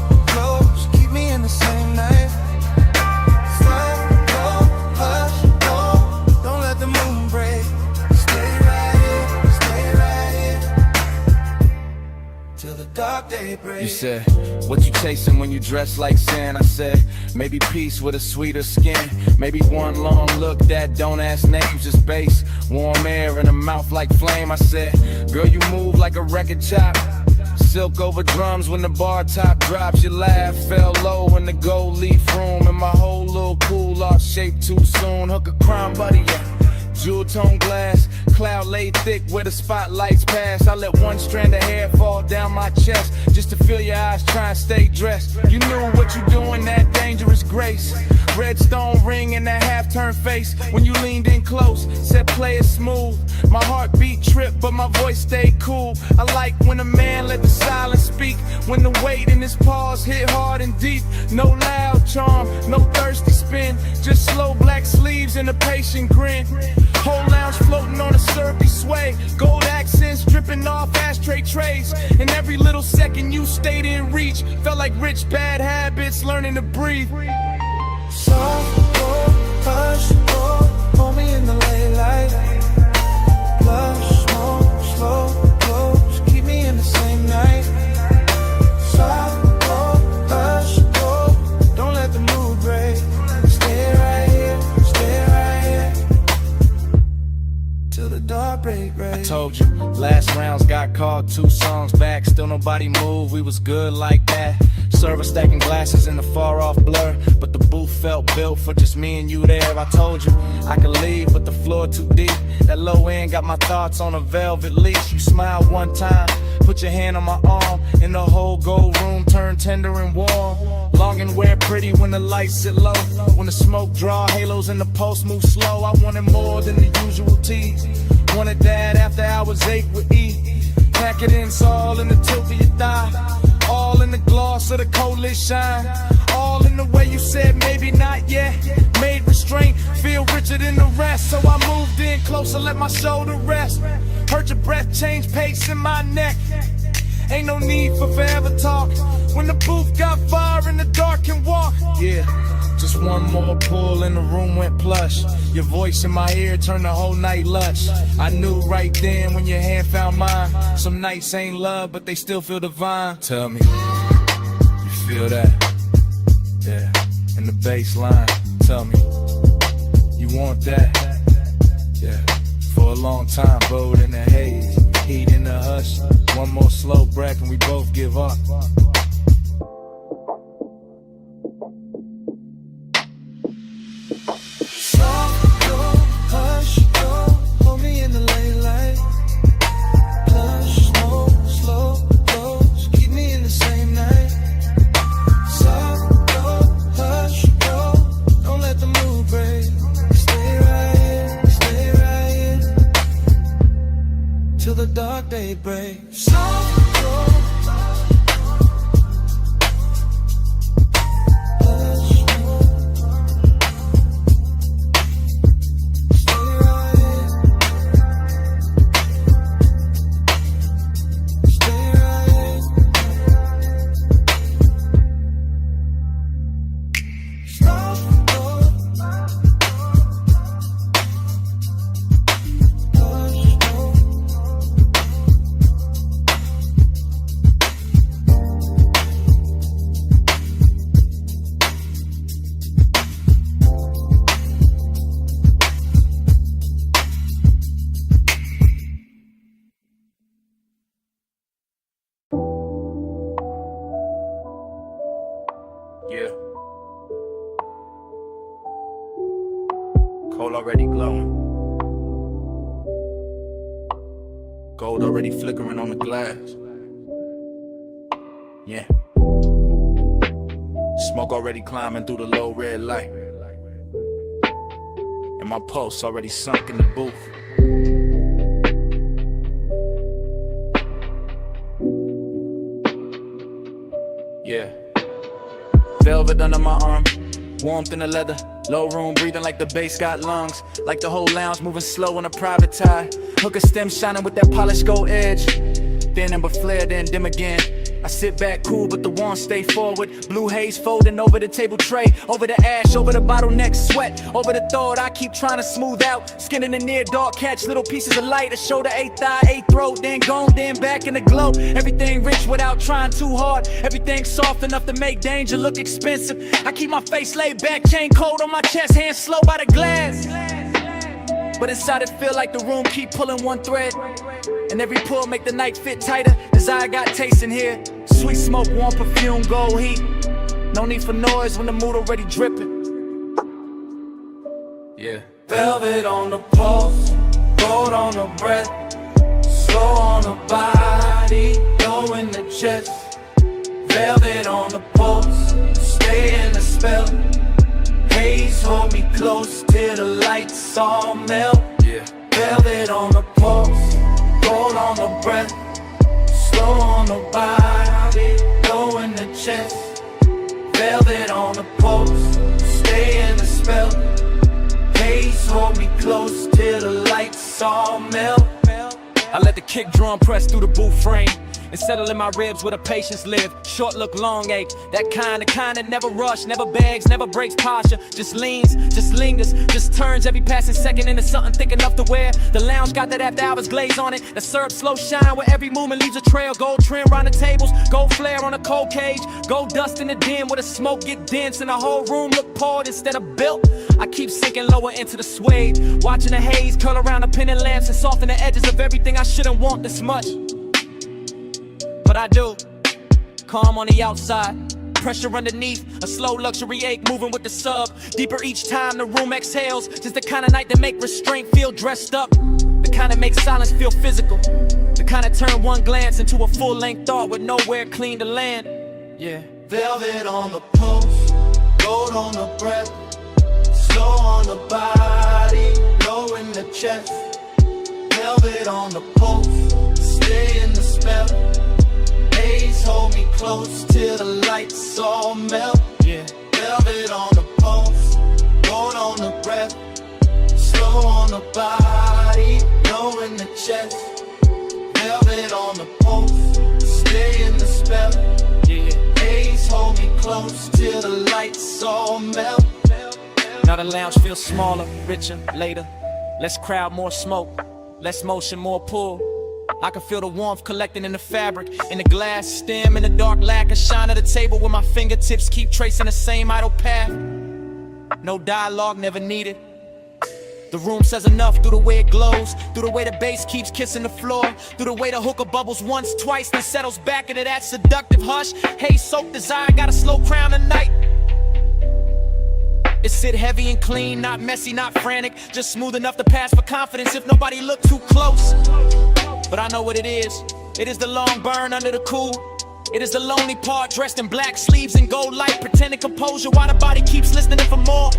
The same night. Slow, go, hush, go. Don't let the moon break. Stay right here till the dark day breaks. You said, what you chasing when you dress like sin? I said, maybe peace with a sweeter skin. Maybe one long look that don't ask names, just bass, warm air in a mouth like flame. I said, girl, you move like a record chop, silk over drums when the bar top drops. Your laugh fell low in the gold leaf room, and my whole little cool lost shape too soon. Hook a crime buddy, yeah. Jewel tone glass, cloud laid thick where the spotlights pass. I let one strand of hair fall down my chest just to feel your eyes try and stay dressed. You knew what you doing, that dangerous grace. Red stone ring and that half-turned face when you leaned in close, said play it smooth. My heartbeat tripped, but my voice stayed cool. I like when a man let the silence speak, when the weight in his pause hit hard and deep. No loud charm, no thirsty spin, just slow black sleeves and a patient grin. Whole lounge floating on a syrupy sway, gold accents dripping off ashtray trays. And every little second you stayed in reach felt like rich bad habits learning to breathe. Soft, go, hush, go, hold me in the late light. Love, smoke, slow, close, keep me in the same night. Soft, break. I told you, last rounds got called 2 songs back. Still nobody moved, we was good like that. Server stacking glasses in the far off blur, but the booth felt built for just me and you there. I told you I could leave, but the floor too deep. That low end got my thoughts on a velvet leash. You smiled one time, put your hand on my arm, and the whole gold room turned tender and warm. Long and wear pretty when the lights sit low, when the smoke draw halos and the pulse move slow. I wanted more than the usual tease. Wanted that after hours 8 with E. Pack it in, it's all in the tilt of your thigh, all in the gloss of the coldest shine, all in the way you said maybe not yet. Made restraint feel richer than the rest, so I moved in closer, let my shoulder rest. Heard your breath change pace in my neck. Ain't no need for forever talk when the booth got fire and the dark can walk. Yeah, just one more pull and the room went plush. Your voice in my ear turned the whole night lush. I knew right then when your hand found mine. Some nights ain't love, but they still feel divine. Tell me, you feel that? Yeah, in the bass line. Tell me, you want that? Yeah, for a long time, bowed in the haze, heat in the hush. One more slow breath and we both give up. Till the dark day breaks. Yeah. Coal already glowing. Gold already flickering on the glass. Yeah. Smoke already climbing through the low red light. And my pulse already sunk in the booth. Yeah. Velvet under my arm, warmth in the leather. Low room breathing like the bass got lungs. Like the whole lounge moving slow on a private tie. Hooker stem shining with that polished gold edge. Then amber flare, then dim again. I sit back cool, but the wand stay forward. Blue haze folding over the table tray. Over the ash, over the bottleneck sweat. Over the thought I keep trying to smooth out. Skin in the near dark, catch little pieces of light. A shoulder, 8th thigh, 8th throat. Then gone, then back in the glow. Everything rich without trying too hard. Everything soft enough to make danger look expensive. I keep my face laid back, chain cold on my chest. Hands slow by the glass. But inside it feel like the room keep pulling one thread. And every pull make the night fit tighter. Desire got taste in here. Sweet smoke, warm perfume, gold heat. No need for noise when the mood already dripping. Yeah. Velvet on the pulse, gold on the breath, slow on the body, low in the chest. Velvet on the pulse, stay in the spell. Haze hold me close till the lights all melt. Yeah. Velvet on the pulse, gold on the breath, slow on the body, low in the chest. Velvet on the pulse, stay in the spell. Haze hold me close till the lights all melt. I let the kick drum press through the booth frame. and settle in my ribs where the patience live. Short look, long ache. That kind that never rush, never begs, never breaks posture. Just leans, just lingers, just turns every passing second into something thick enough to wear. The lounge got that after hours glaze on it. The syrup slow shine where every movement leaves a trail. Gold trim round the tables, gold flare on a cold cage. Gold dust in the den where the smoke get dense and the whole room look poured instead of built. I keep sinking lower into the suede, watching the haze curl around the pendant lamps and soften the edges of everything I shouldn't want this much. But I do. Calm on the outside, pressure underneath, a slow luxury ache moving with the sub. Deeper each time the room exhales, just the kind of night that make restraint feel dressed up. The kind that makes silence feel physical. The kind that turn one glance into a full-length thought with nowhere clean to land. Yeah. Velvet on the post, gold on the breath, slow on the body, low in the chest. Velvet on the post, stay in the spell. Haze hold me close till the lights all melt. Yeah. Velvet on the post, gold on the breath, slow on the body, low in the chest. Velvet on the post, stay in the spell. Yeah. Haze hold me close till the lights all melt. Now the lounge feels smaller, richer, later. Less crowd, more smoke. Less motion, more pull. I can feel the warmth collecting in the fabric, in the glass stem, in the dark lacquer shine at the table where my fingertips keep tracing the same idle path. No dialogue, never needed. The room says enough through the way it glows, through the way the bass keeps kissing the floor, through the way the hookah bubbles once, twice, then settles back into that seductive hush. Haze-soaked desire got a slow crown tonight. It sit heavy and clean, not messy, not frantic, just smooth enough to pass for confidence if nobody look too close. But I know what it is. It is the long burn under the cool. It is the lonely part dressed in black sleeves and gold light, pretending composure while the body keeps listening for more.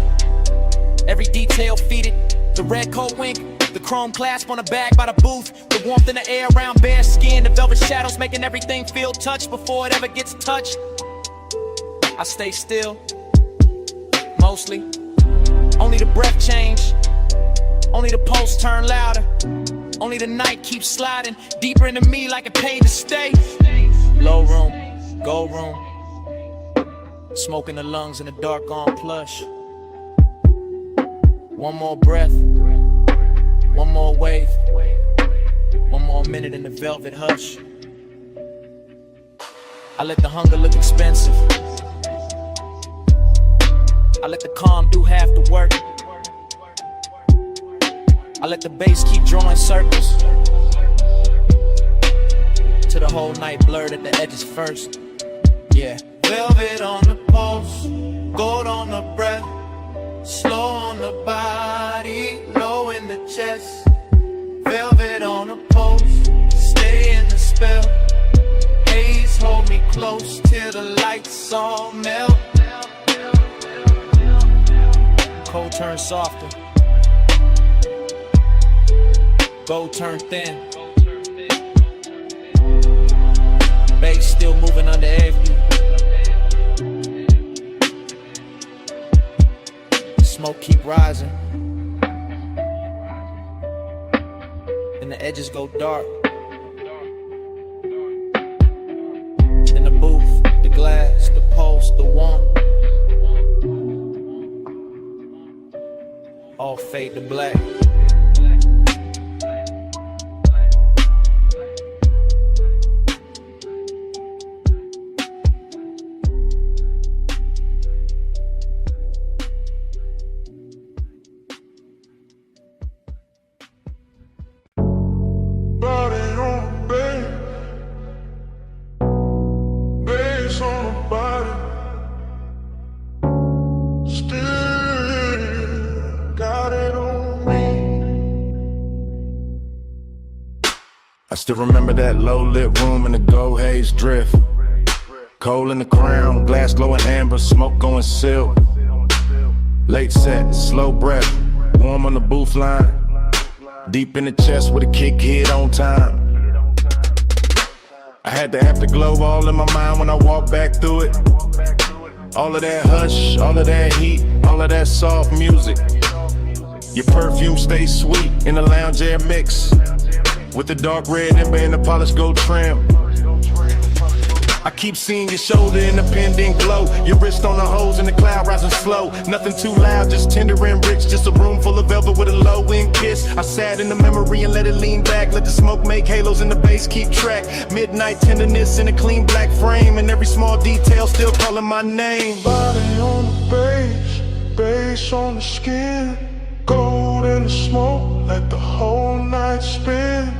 Every detail feeded, the red coat wink, the chrome clasp on the bag by the booth, the warmth in the air around bare skin, the velvet shadows making everything feel touched before it ever gets touched. I stay still, mostly. Only the breath change, only the pulse turn louder. Only the night keeps sliding deeper into me like it paid to stay. Low room, gold room, smoke in the lungs in the dark on plush. One more breath, one more wave, one more minute in the velvet hush. I let the hunger look expensive. I let the calm do half the work. I let the bass keep drawing circles till the whole night blurred at the edges first. Yeah. Velvet on the post, gold on the breath, slow on the body, low in the chest. Velvet on the post, stay in the spell. Haze hold me close till the lights all melt. Cold turn softer, gold turn thin. Bass still moving under every. Smoke keep rising, and the edges go dark. In the booth, the glass, the pulse, the warmth, all fade to black. I still remember that low-lit room in the gold haze drift. Coal in the crown, glass glowing amber, smoke going silk. Late set, slow breath, warm on the booth line. Deep in the chest with a kick hit on time. I had the afterglow all in my mind when I walked back through it. All of that hush, all of that heat, all of that soft music. Your perfume stays sweet in the lounge air mix, with the dark red ember and the polished gold trim. I keep seeing your shoulder in the pendant glow. Your wrist on the hose and the cloud rising slow. Nothing too loud, just tender and rich. Just a room full of velvet with a low end kiss. I sat in the memory and let it lean back. Let the smoke make halos in the bass keep track. Midnight tenderness in a clean black frame, and every small detail still calling my name. Body on the bass, bass on the skin. Gold in the smoke, let the whole night spin.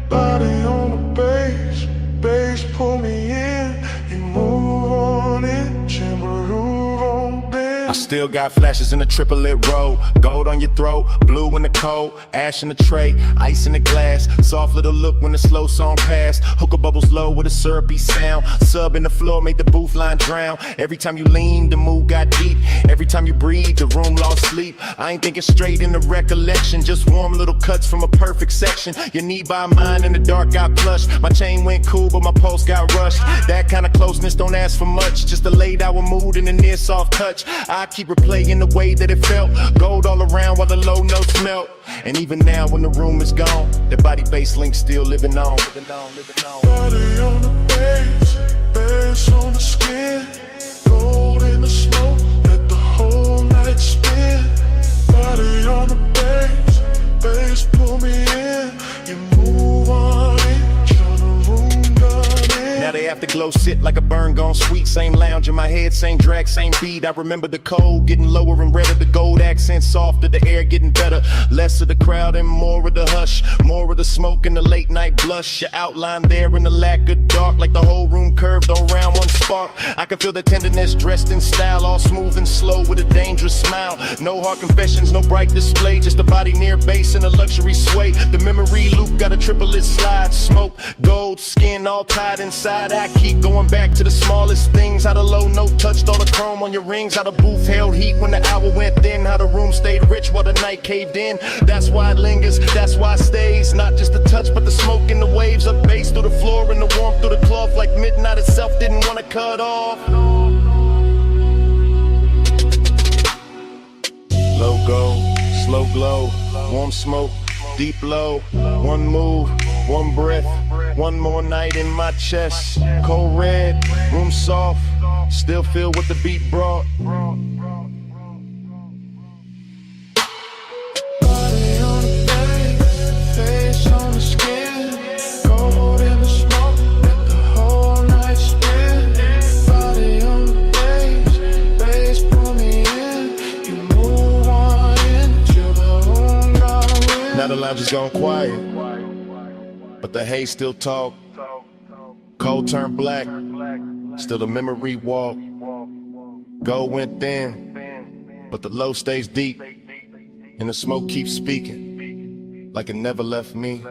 Body on the bass, bass pull me in. You move on it, groove on this. I still got flashes in the triplet row. Gold on your throat, blue in the cold, ash in the tray, ice in the glass. Soft little look when the slow song passed. Hookah bubbles low with a syrupy sound. Sub in the floor made the booth line drown. Every time you lean, the mood got deep. Every time you breathe, the room lost sleep. I ain't thinking straight in the recollection. Just warm little cuts from a perfect section. Your knee by mine in the dark got plush. My chain went cool, but my pulse got rushed. That kind of closeness don't ask for much. Just a laid out mood and a near soft touch. I keep replaying the way that it felt. Gold all around while the low notes melt. And even now when the room is gone, the body bass link still living on. Body on the bass, bass on the skin. Gold in the smoke, let the whole night spin. Body on the bass, bass pull me in. You move on it, turn the room down in. Now the afterglow sit like a burn gone sweet. Same lounge in my head, same drag, same beat. I remember the cold getting lower and redder. The gold accent softer, the air getting better. Less of the crowd and more of the hush. More of the smoke and the late night blush. Your outline there in the lack of dark. Like the whole room curved around one spark. I can feel the tenderness dressed in style. All smooth and slow with a dangerous smile. No hard confessions, no bright display. Just a body near bass and a luxury sway. The memory loop got a triplet slide. Smoke, gold, skin all tied inside. I keep going back to the smallest things. How the low note touched all the chrome on your rings. How the booth held heat when the hour went thin. How the room stayed rich while the night caved in. That's why it lingers, that's why it stays. Not just the touch but the smoke and the waves. Up bass through the floor and the warmth through the cloth. Like midnight itself didn't want to cut off. Low gold, slow glow, warm smoke, deep low. One move, one breath, one more night in my chest. Cold red, room soft, still feel what the beat brought. Body on the bass, bass on the skin. Gold in the smoke, let the whole night spin. Body on the bass, bass pull me in. You move on in till the room got in. Now the lounge is gone quiet, but the haze still talk. Cold turned black, still the memory walk. Gold went thin, but the low stays deep. And the smoke keeps speaking, like it never left me.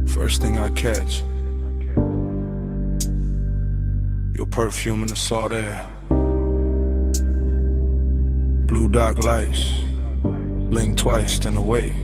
First thing I catch, your perfume in the salt air. Blue dark lights, blink twice, then away.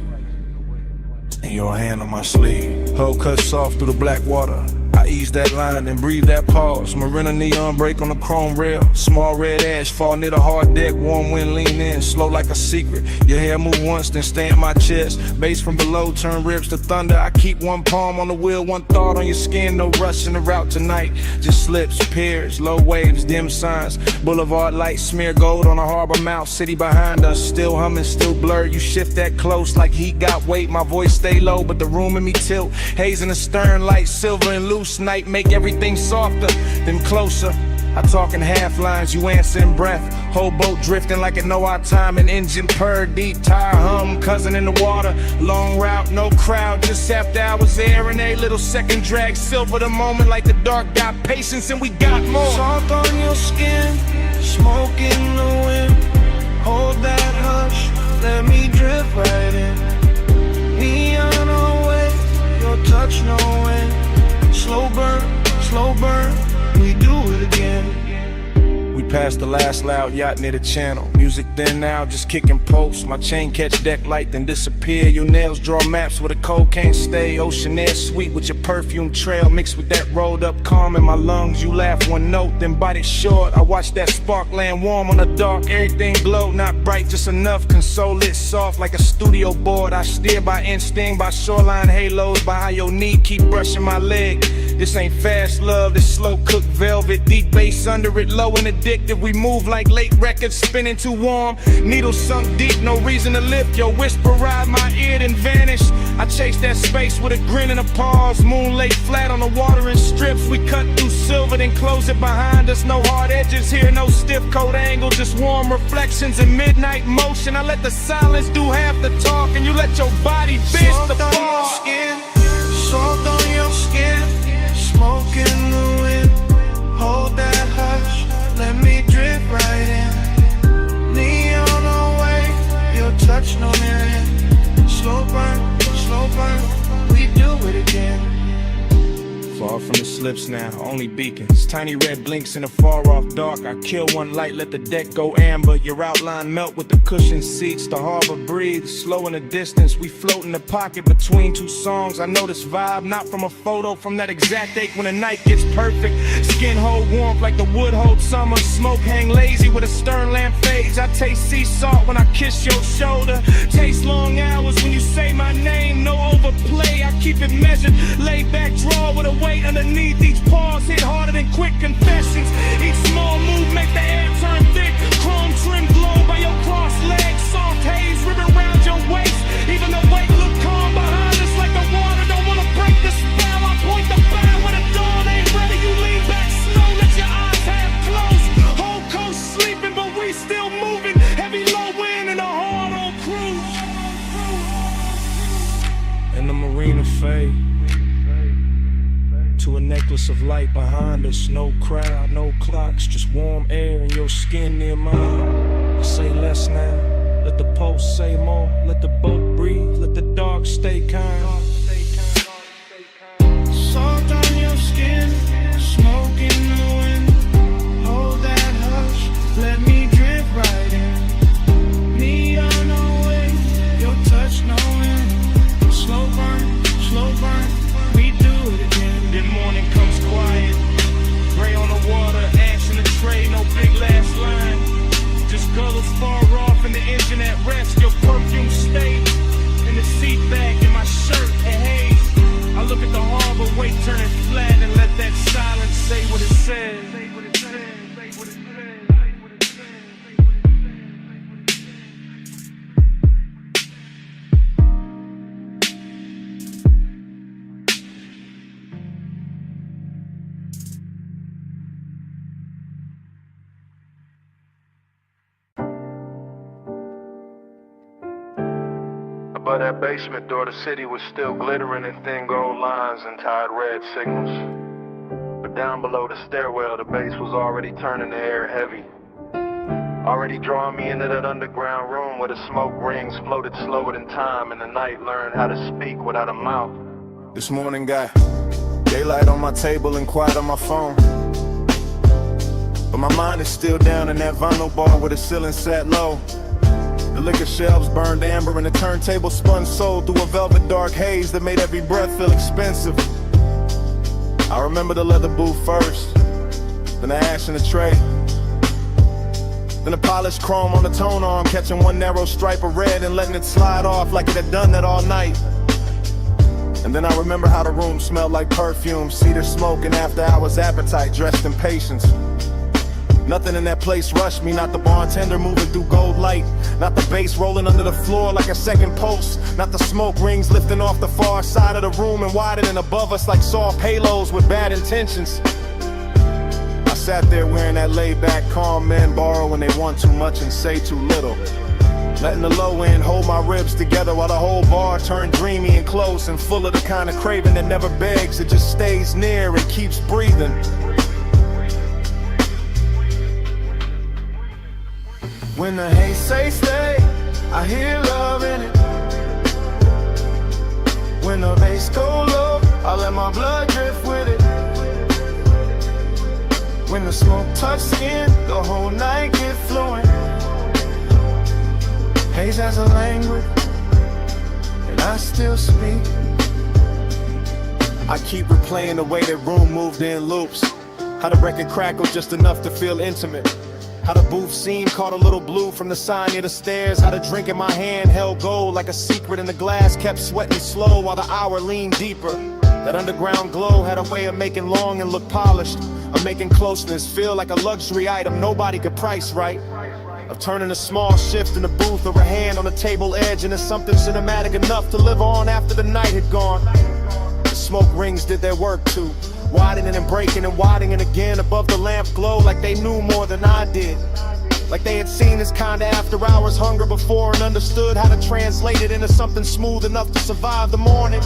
And your hand on my sleeve, hull cut soft through the black water. I ease that line and breathe that pause. Marina neon break on the chrome rail. Small red ash fall near the hard deck. Warm wind lean in, slow like a secret. Your hair move once, then stay in my chest. Bass from below turn ribs to thunder. I keep one palm on the wheel, one thought on your skin. No rush in the route tonight. Just slips, piers, low waves, dim signs. Boulevard lights smear gold on a harbor mouth. City behind us, still humming, still blurred. You shift that close like heat got weight. My voice stay low, but the room in me tilt. Haze in the stern, light silver and loose. Night make everything softer, then closer. I talk in half lines, you answer in breath. Whole boat drifting like it know our time. An engine purr, deep tire hum, cousin in the water. Long route, no crowd, just after hours there. And a little second drag, silver the moment like the dark. Got patience and we got more. Soft on your skin, smoke in the wind. Hold that hush, let me drift right in. Neon away, your touch no end. Slow burn, we do it again. We past the last loud yacht near the channel. Music then now, just kicking posts. My chain catch deck light, then disappear. Your nails draw maps where the cold can't stay. Ocean air sweet with your perfume trail, mixed with that rolled up calm in my lungs. You laugh one note, then bite it short. I watch that spark land warm on the dark. Everything glow, not bright, just enough. Console lit soft like a studio board. I steer by instinct, by shoreline halos, by how your knee keep brushing my leg. This ain't fast love, this slow cooked velvet. Deep bass under it, low and addictive. We move like late records, spinning too warm. Needles sunk deep, no reason to lift. Your whisper ride my ear, then vanish. I chase that space with a grin and a pause. Moon laid flat on the water in strips. We cut through silver, then close it behind us. No hard edges here, no stiff coat angle, just warm reflections in midnight motion. I let the silence do half the talk, and you let your body bitch the ball. Salt on your skin, smoke in the wind. Hold that hush, let me drift right in. Neon away, your touch no mirroring. Slow burn, we do it again. Far from the slips now, only beacons. Tiny red blinks in the far off dark. I kill one light, let the deck go amber. Your outline melt with the cushioned seats. The harbor breathes, slow in the distance. We float in the pocket between two songs. I know this vibe, not from a photo, from that exact ache when the night gets perfect. Skin hold warmth like the wood hold summer. Smoke hang lazy with a stern lamp fades. I taste sea salt when I kiss your shoulder. Taste long hours when you say my name. No overplay, I keep it measured. Lay back, draw with a weight underneath. Each pause hit harder than quick confessions. Each small move make the air turn thick. Chrome trim glow by your crossed legs. Soft haze ribbon around your waist. Even the weight look calm behind us like the water don't wanna break the spell. I point the bow when the dawn ain't ready. You lean back slow, let your eyes half closed. Whole coast sleeping, but we still moving. Heavy low wind and a hard on cruise. And the marina fade to a necklace of light behind us. No crowd, no clocks, just warm air and your skin near mine. I say less now, let the pulse say more. Let the boat breathe, let the dark stay kind. Salt on your skin, smoke in the wind. Hold that hush, let me drift right in. Neon away, your touch no end. Slow burn, we do it again. Then morning comes quiet, gray on the water, ash in the tray, no big last line. Just colors far off and the engine at rest. Your perfume stayed in the seat back, in my shirt and haze. I look at the harbor, weight turning flat, and let that silence say what it says. Above that basement door, the city was still glittering in thin gold lines and tied red signals. But down below the stairwell, the bass was already turning the air heavy. Already drawing me into that underground room where the smoke rings floated slower than time, and the night learned how to speak without a mouth. This morning got daylight on my table and quiet on my phone. But my mind is still down in that vinyl bar where the ceiling sat low. The liquor shelves burned amber and the turntable spun soul through a velvet dark haze that made every breath feel expensive. I remember the leather booth first, then the ash in the tray, then the polished chrome on the tone arm, catching one narrow stripe of red and letting it slide off like it had done that all night. And then I remember how the room smelled like perfume, cedar smoke and after hours appetite dressed in patience. Nothing in that place rushed me, not the bartender moving through gold light, not the bass rolling under the floor like a second pulse, not the smoke rings lifting off the far side of the room and widening above us like soft halos with bad intentions. I sat there wearing that laid-back calm men borrow when they want too much and say too little, letting the low end hold my ribs together while the whole bar turned dreamy and close and full of the kind of craving that never begs, it just stays near and keeps breathing. When the haze say stay, I hear love in it. When the bass go low, I let my blood drift with it. When the smoke touch skin, the whole night get fluent. Haze has a language, and I still speak. I keep replaying the way that room moved in loops. How the record crackled just enough to feel intimate. How the booth scene caught a little blue from the sign near the stairs. How the drink in my hand held gold like a secret in the glass. Kept sweating slow while the hour leaned deeper. That underground glow had a way of making long and look polished, of making closeness feel like a luxury item nobody could price right, of turning a small shift in the booth or a hand on the table edge into something cinematic enough to live on after the night had gone. The smoke rings did their work too, widening and breaking and widening again above the lamp glow, like they knew more than I did. Like they had seen this kind of after hours hunger before and understood how to translate it into something smooth enough to survive the morning.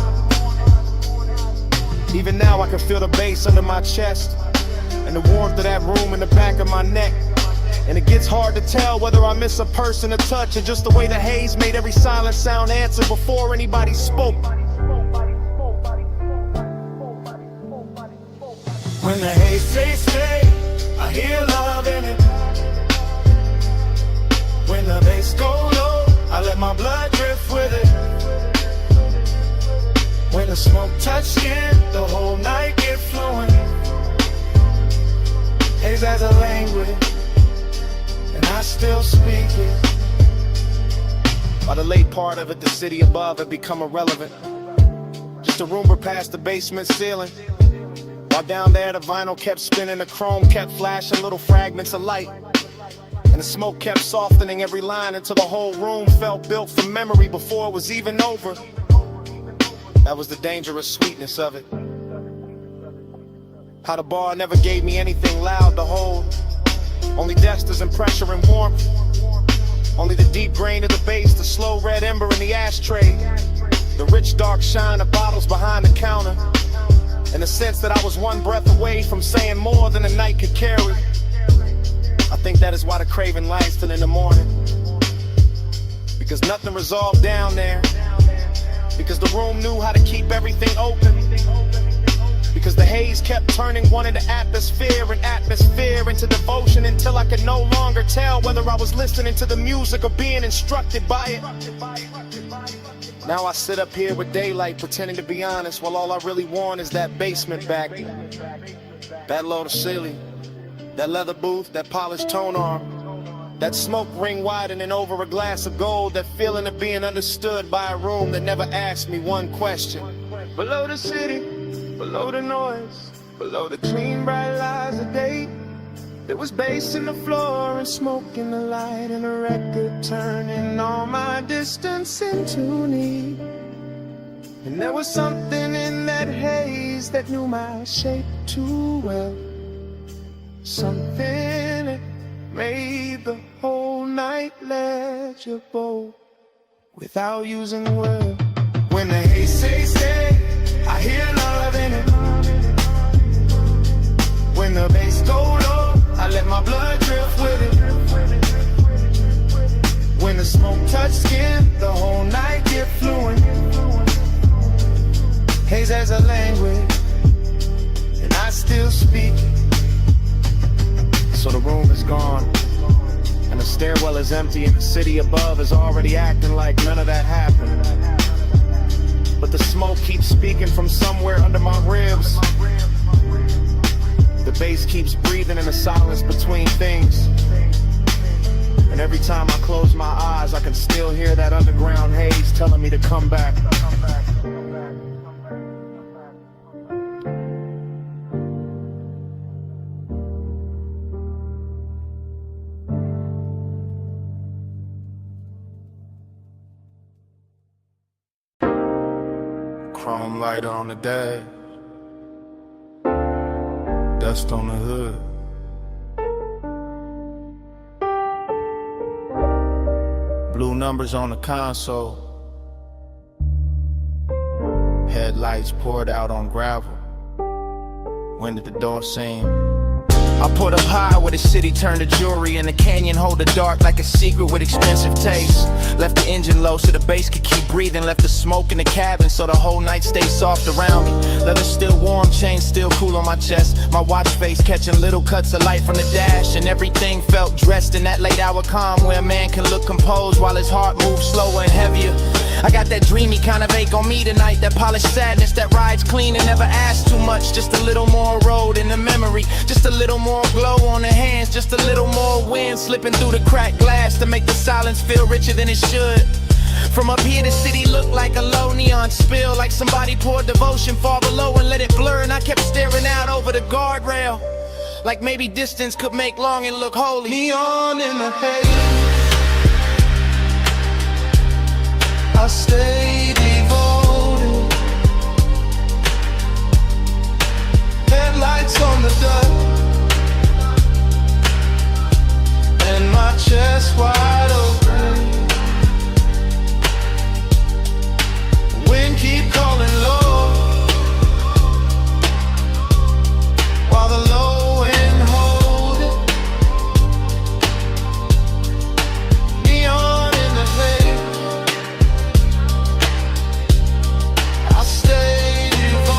Even now I can feel the bass under my chest and the warmth of that room in the back of my neck. And it gets hard to tell whether I miss a person, a touch, or just the way the haze made every silent sound answer before anybody spoke. When the haze say stay, I hear love in it. When the bass go low, I let my blood drift with it. When the smoke touch skin, the whole night get fluent. Haze has a language, and I still speak it. By the late part of it, the city above had become irrelevant. Just a rumor past the basement ceiling. While down there the vinyl kept spinning, the chrome kept flashing little fragments of light. And the smoke kept softening every line until the whole room felt built from memory before it was even over. That was the dangerous sweetness of it. How the bar never gave me anything loud to hold. Only dexters and pressure and warmth. Only the deep grain of the bass, the slow red ember in the ashtray. The rich dark shine of bottles behind the counter. And the sense that I was one breath away from saying more than the night could carry. I think that is why the craving lasts till in the morning. Because nothing resolved down there. Because the room knew how to keep everything open. Because the haze kept turning one into atmosphere and atmosphere into devotion until I could no longer tell whether I was listening to the music or being instructed by it. Now I sit up here with daylight pretending to be honest, while all I really want is that basement back. That low to ceiling, that leather booth, that polished tone arm, that smoke ring widening over a glass of gold, that feeling of being understood by a room that never asked me one question. Below the city, below the noise, below the clean bright lights of day, there was bass in the floor and smoke in the light and a record turning all my distance into need. And there was something in that haze that knew my shape too well. Something that made the whole night legible without using words. When the haze say stay, I hear love in it. When the bass go low, I let my blood drift with it. When the smoke touch skin, the whole night get fluent. Haze has a language, and I still speak it. So the room is gone, and the stairwell is empty, and the city above is already acting like none of that happened. But the smoke keeps speaking from somewhere under my ribs. The bass keeps breathing in the silence between things. And every time I close my eyes, I can still hear that underground haze telling me to come back. Chrome lighter on the dash, dust on the hood. Blue numbers on the console. Headlights poured out on gravel. When did the door seem I put up high where the city turned to jewelry, and the canyon hold the dark like a secret with expensive taste. Left the engine low so the bass could keep breathing. Left the smoke in the cabin so the whole night stayed soft around me. Leather still warm, chain still cool on my chest. My watch face catching little cuts of light from the dash, and everything felt dressed in that late hour calm where a man can look composed while his heart moves slower and heavier. I got that dreamy kind of ache on me tonight, that polished sadness that rides clean and never asks too much. Just a little more road in the memory, just a little more glow on the hands, just a little more wind slipping through the cracked glass to make the silence feel richer than it should. From up here the city looked like a low neon spill, like somebody poured devotion far below and let it blur. And I kept staring out over the guardrail, like maybe distance could make longing look holy. Neon in the haze, I stay devoted. Headlights on the dust, and my chest wide open. Wind keep calling low, while the low end hold it. Neon in the haze, I stay devoted.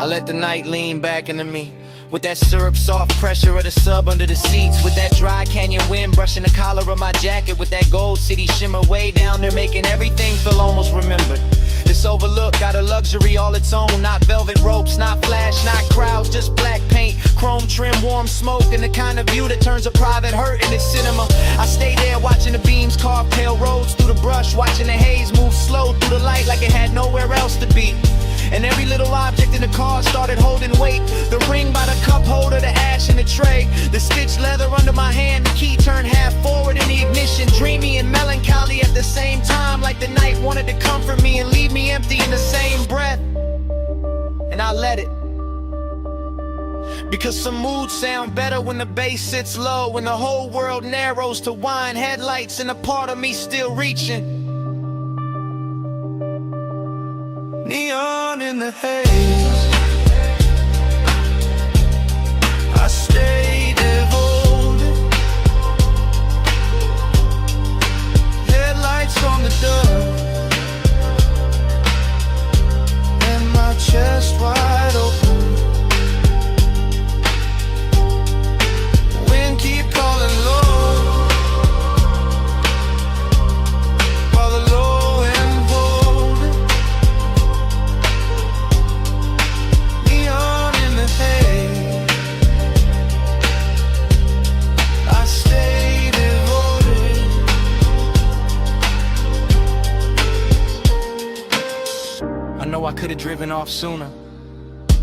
I let the night lean back into me, with that syrup soft pressure of the sub under the seats, with that dry canyon wind brushing the collar of my jacket, with that gold city shimmer way down there making everything feel almost remembered. This overlook got a luxury all its own, not velvet ropes, not flash, not crowds, just black paint, chrome trim, warm smoke, and the kind of view that turns a private hurt into cinema. I stay there watching the beams carve pale roads through the brush, watching the haze move slow through the light like it had nowhere else to be. And every little object in the car started holding weight. The ring by the cup holder, the ash in the tray, the stitched leather under my hand, the key turned half forward in the ignition. Dreamy and melancholy at the same time, like the night wanted to comfort me and leave me empty in the same breath. And I let it, because some moods sound better when the bass sits low, when the whole world narrows to wine headlights and a part of me still reaching. Neon in the haze, I stay devoted. Headlights on the dust, and my chest wide open. Wind keep calling low, while the low end hold it. Neon in the haze, I stay devoted. I know I could've driven off sooner,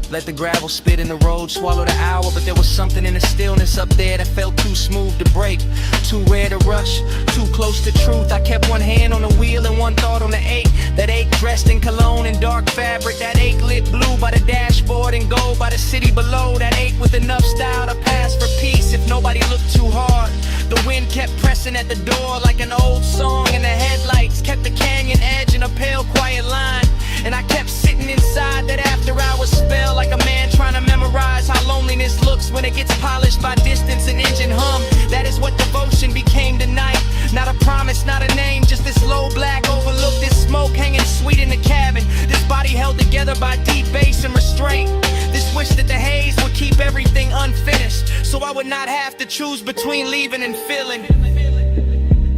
let the gravel spit in the road, swallow the hour, but there was something in the stillness up there that felt too smooth to break, too rare to rush, too close to truth. I kept one hand on the wheel and one thought on the ache, that ache dressed in cologne and dark fabric, that ache lit blue by the dashboard and gold by the city below, that ache with enough style to pass for peace if nobody looked too hard. The wind kept pressing at the door like an old song, and the headlights kept the canyon edge in a pale quiet line. And I kept sitting inside that after hours spell, like a man trying to memorize how loneliness looks when it gets polished by distance and engine hum. That is what devotion became tonight. Not a promise, not a name, just this low black overlook, this smoke hanging sweet in the cabin, this body held together by deep bass and restraint, this wish that the haze would keep everything unfinished, so I would not have to choose between leaving and feeling.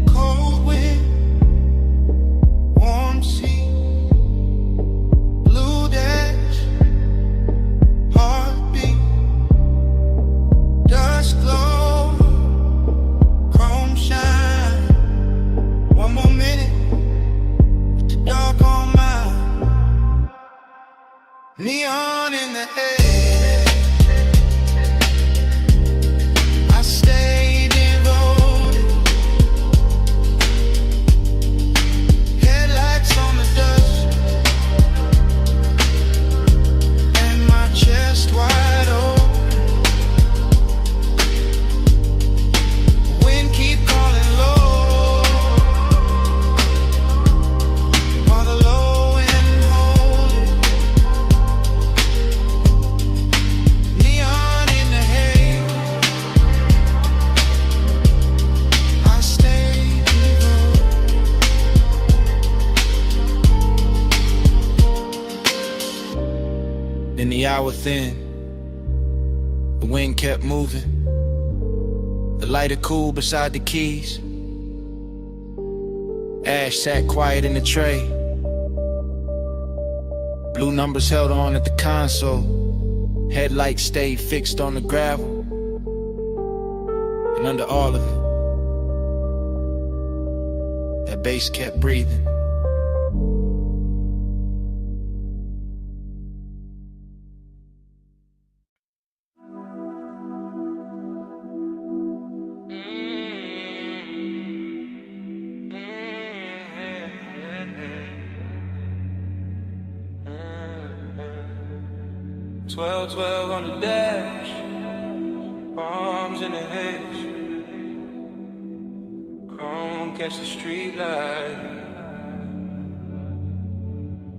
Cold wind, warm sea, blue dash, heartbeat, dust glow, chrome shine. One more minute, with the dark on mine. Neon in the haze, I stay devoted. hour thin. The wind kept moving. The lighter cool beside the keys. Ash sat quiet in the tray. Blue numbers held on at the console. Headlights stayed fixed on the gravel. And under all of it, that bass kept breathing. Twelve on the dash, bombs in the hedge. Chrome catch the street light.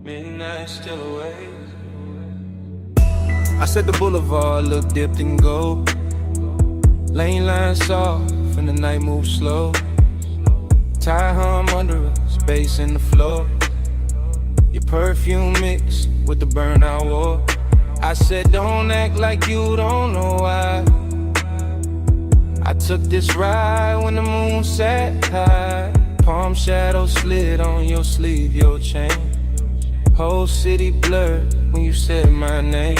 Midnight still away. I said the boulevard looked dipped in gold. Lane lines soft and the night moves slow. Tie hum under us, bass in the floor. Your perfume mixed with the burnout war. I said don't act like you don't know why. I took this ride when the moon sat high. Palm shadow slid on your sleeve, your chain. Whole city blurred when you said my name.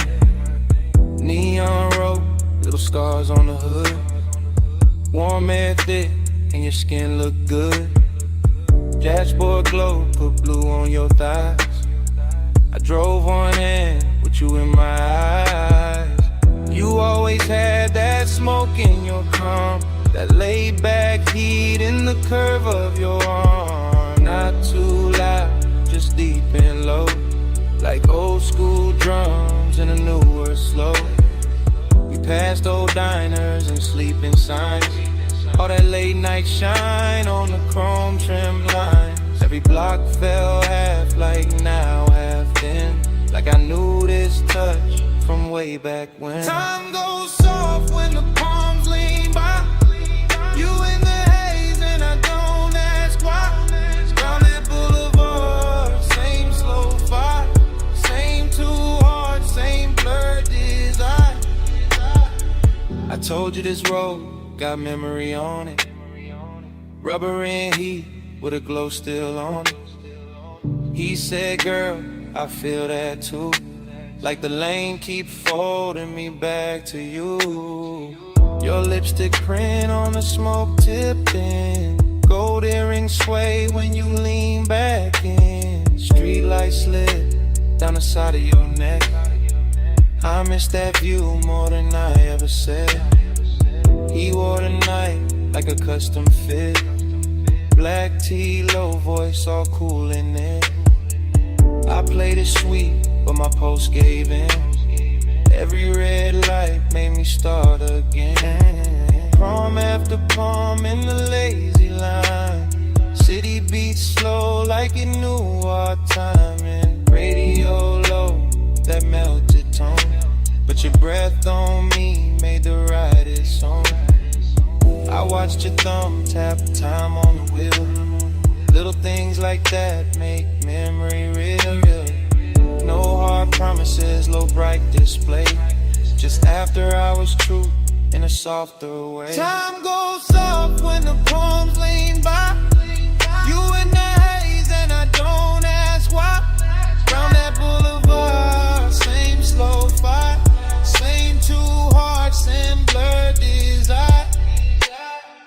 Neon road, little scars on the hood. Warm air thick and your skin look good. Dashboard glow, put blue on your thighs. I drove on in with you in my eyes. You always had that smoke in your calm, that laid back heat in the curve of your arm. Not too loud, just deep and low, like old school drums in a newer slow. We passed old diners and sleeping signs. All that late night shine on the chrome trim lines. Every block fell half like now, half then. Like I knew this touch from way back when. Time goes soft when the palms lean by. You in the haze and I don't ask why. Down that boulevard, same slow fire. Same too hard, same blurred desire. I told you this road got memory on it. Rubber and heat with a glow still on it. He said, girl, I feel that too. Like the lane keep folding me back to you. Your lipstick print on the smoke tipping. Gold earrings sway when you lean back in. Street light slid down the side of your neck. I miss that view more than I ever said. He wore the night like a custom fit. Black tea, low voice, all cool in it. I played it sweet, but my post gave in. Every red light made me start again. Prom after prom in the lazy line. City beats slow like it knew our timing. Radio low, that melted tone. But your breath on me made the ride its own. I watched your thumb tap time on the wheel. Little things like that make memory real. No hard promises, low bright display. Just after hours truth in a softer way. Time goes soft when the palms lean by. You in the haze and I don't ask why. Round that boulevard, same slow fire. Same too hard, same blurred desire.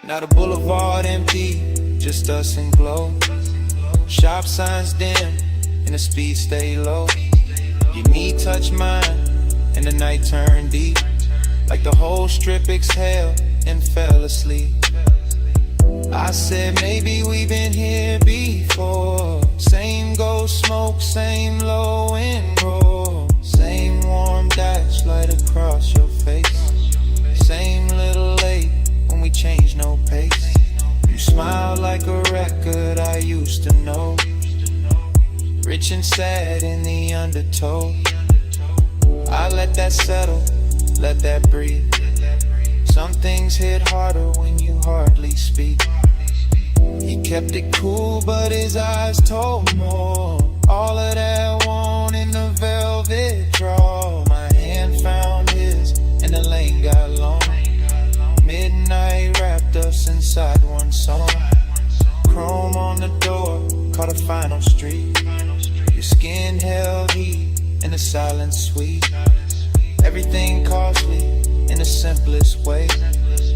Now the boulevard empty, just us and glow. Shop signs dim, and the speed stay low. Your knee touch mine, and the night turned deep. Like the whole strip exhaled and fell asleep. I said maybe we've been here before. Same ghost smoke, same low and roll. Same warm dash light across your face. Same little late when we changed no pace. You smile like a record I used to know. Rich and sad in the undertow. I let that settle, let that breathe. Some things hit harder when you hardly speak. He kept it cool, but his eyes told more. All of that want in the velvet draw. My hand this inside one song. Chrome on the door, caught a final street. Your skin held heat in the silent sweet. Everything costly in the simplest way.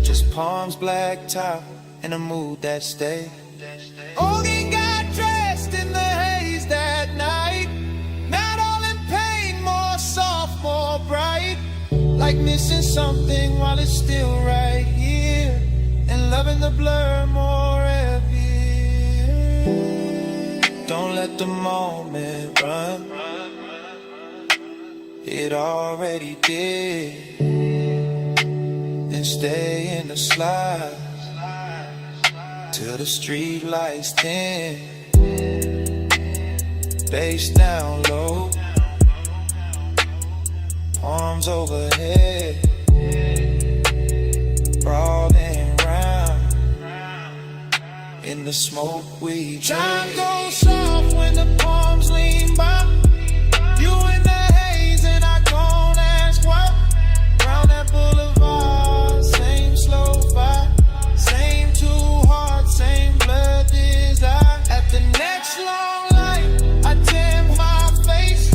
Just palms, black top, and a mood that stay. Ogie got dressed in the haze that night. Not all in pain, more soft, more bright. Like missing something while it's still right here. And loving the blur more heavy. Don't let the moment run. It already did. And stay in the slide till the street lights dim. Bass down low, arms overhead, rolling round in the smoke we Time goes soft when the palms lean by. You in the haze and I don't ask why. Round that boulevard, same slow vibe, same two hearts, same blood desire. At the next long light, I dim my face.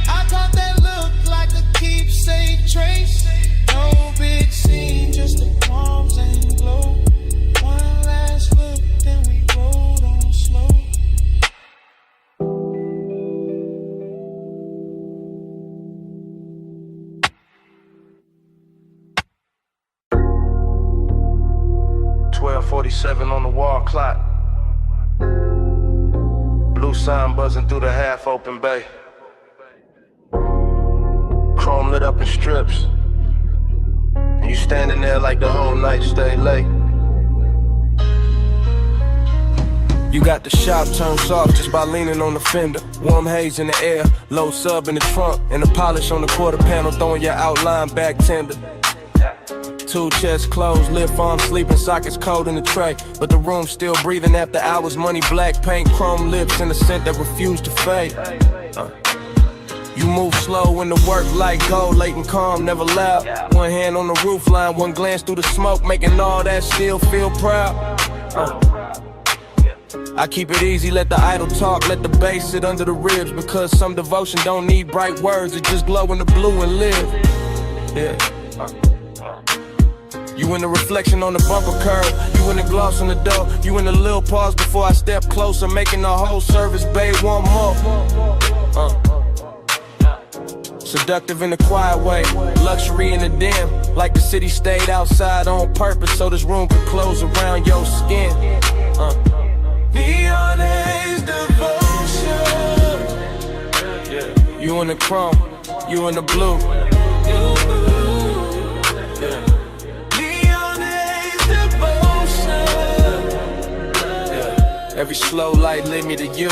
I caught that look like a keepsake trace. No big scene, just the palms and glow. One last look, then we rolled on slow. .47 on the wall clock. Blue sign buzzing through the half-open bay. Chrome lit up in strips. And you standing there like the whole night stay late. You got the shop turned soft just by leaning on the fender. Warm haze in the air, low sub in the trunk, and the polish on the quarter panel throwing your outline back tender. Two chests closed, lift arms sleeping, sockets cold in the tray. But the room still breathing after hours, money black paint, chrome lips, and a scent that refused to fade. You move slow when the work light gold, late and calm, never loud. One hand on the roof line, one glance through the smoke, making all that still feel proud. I keep it easy, let the idle talk, let the bass sit under the ribs. Because some devotion don't need bright words, it just glow in the blue and live. Yeah. You in the reflection on the bumper curb, you in the gloss on the door, you in the little pause before I step closer, making the whole service, babe, one more. Seductive in a quiet way, luxury in the dim, like the city stayed outside on purpose so this room could close around your skin. Neon haze devotion. Yeah. You in the chrome, you in the blue. Yeah. Every slow light led me to you.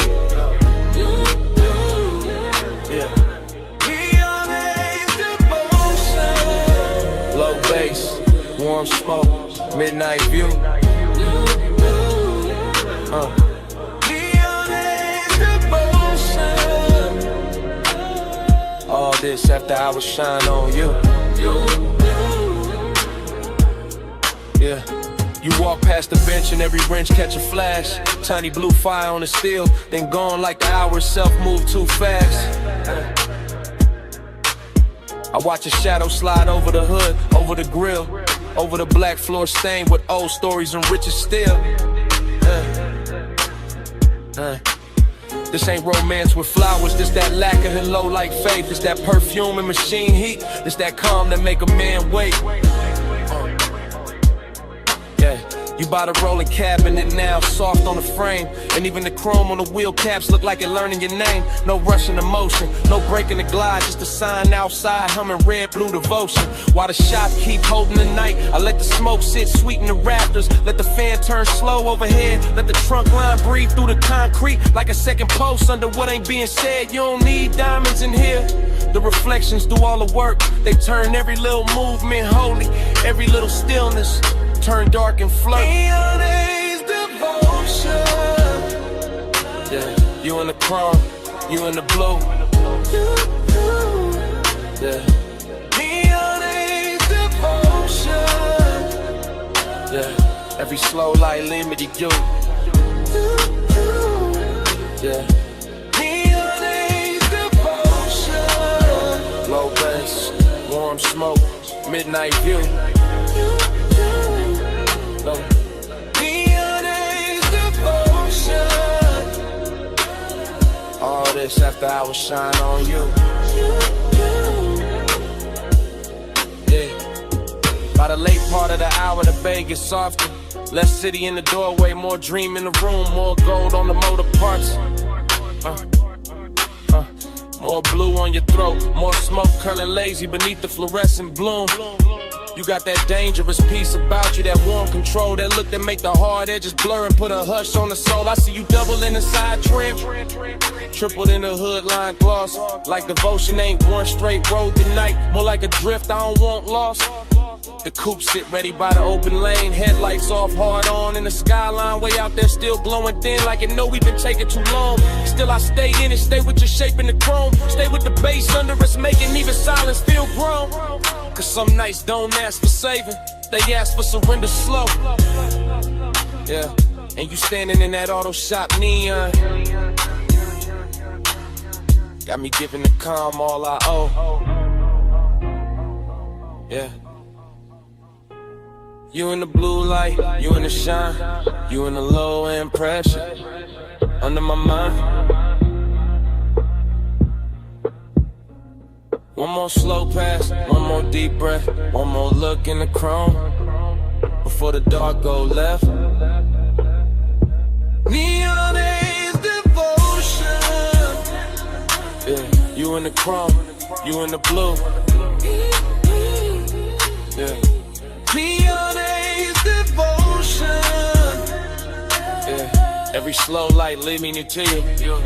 Yeah. Low bass, warm smoke, midnight view. All this after I was shine on you. Yeah. You walk past the bench and every wrench catch a flash. Tiny blue fire on the steel, then gone like the hour itself move too fast. I watch a shadow slide over the hood, over the grill, over the black floor stained with old stories and riches still. This ain't romance with flowers, this that lack of hello like faith. This that perfume and machine heat, this that calm that make a man wait. You bought a rolling cabinet now, soft on the frame. And even the chrome on the wheel caps look like it learning your name. No rushing emotion, no breaking the glide, just a sign outside humming red blue devotion. While the shop keep holding the night, I let the smoke sit sweet in the rafters. Let the fan turn slow overhead, let the trunk line breathe through the concrete. Like a second post under what ain't being said. You don't need diamonds in here. The reflections do all the work, they turn every little movement holy, every little stillness turn dark and flirt. Neon haze devotion. Yeah, you in the chrome, you in the blue. Yeah. Neon haze devotion. Yeah, Every slow light lead me to you. Yeah. Low bass, warm smoke, midnight view. Low. All this after I was shine on you. Yeah. By the late part of the hour, the bay gets softer. Less city in the doorway, more dream in the room, more gold on the motor parts. More blue on your throat, more smoke curling lazy beneath the fluorescent bloom. You got that dangerous piece about you, that warm control, that look that make the hard edges blur and put a hush on the soul. I see you double in the side trim, tripled in the hood line gloss. Like devotion ain't one straight road tonight, more like a drift I don't want lost. The coupe sit ready by the open lane, headlights off, hard on in the skyline, way out there still glowing thin like it know we've been taking too long. Still I stay in it, stay with your shape in the chrome, stay with the bass under us, making even silence feel grown. Cause some nights don't ask for saving, they ask for surrender slow. Yeah, and you standing in that auto shop neon, got me giving the calm all I owe. Yeah. You in the blue light, you in the shine, you in the low end pressure, under my mind. One more slow pass, one more deep breath, one more look in the chrome, before the dark go left. Neon is devotion. Yeah, you in the chrome, you in the blue. Yeah. Neon is devotion. Yeah. Every slow light lead me to you. Yeah.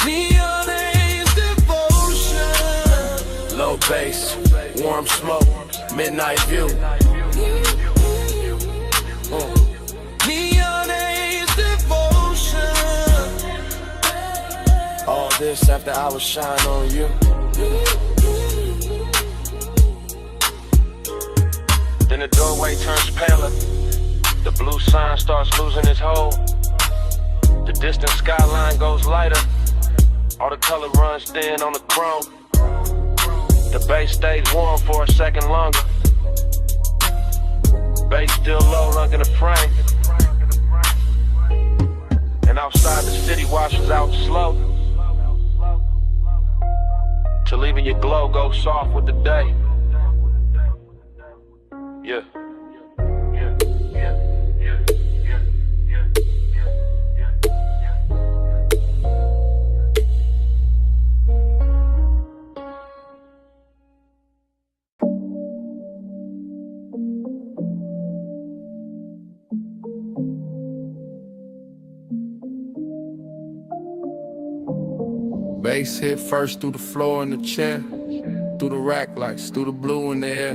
Neon is devotion. Low bass, warm smoke, midnight view. Neon is devotion. All this after I was shine on you. Then the doorway turns paler, the blue sign starts losing its hold. The distant skyline goes lighter, all the color runs thin on the chrome. The bass stays warm for a second longer, bass still low, looking the frame. And outside the city washes out slow, till even your glow goes soft with the day. Yeah. Bass hit first through the floor in the chair, through the rack lights, through the blue in the air,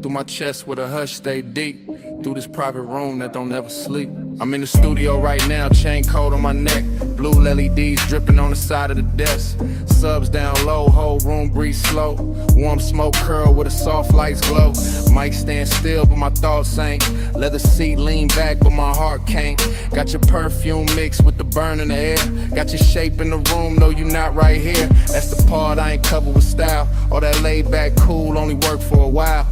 through my chest where the hush stay deep, through this private room that don't ever sleep. I'm in the studio right now, chain coat on my neck, blue LEDs dripping on the side of the desk, subs down low, whole room breathe slow, warm smoke curl where the soft lights glow. Mic stand still but my thoughts ain't, leather seat lean back but my heart can't. Got your perfume mixed with the burn in the air, got your shape in the room, no you not right here. That's the part I ain't covered with style, all that laid back cool only work for a while.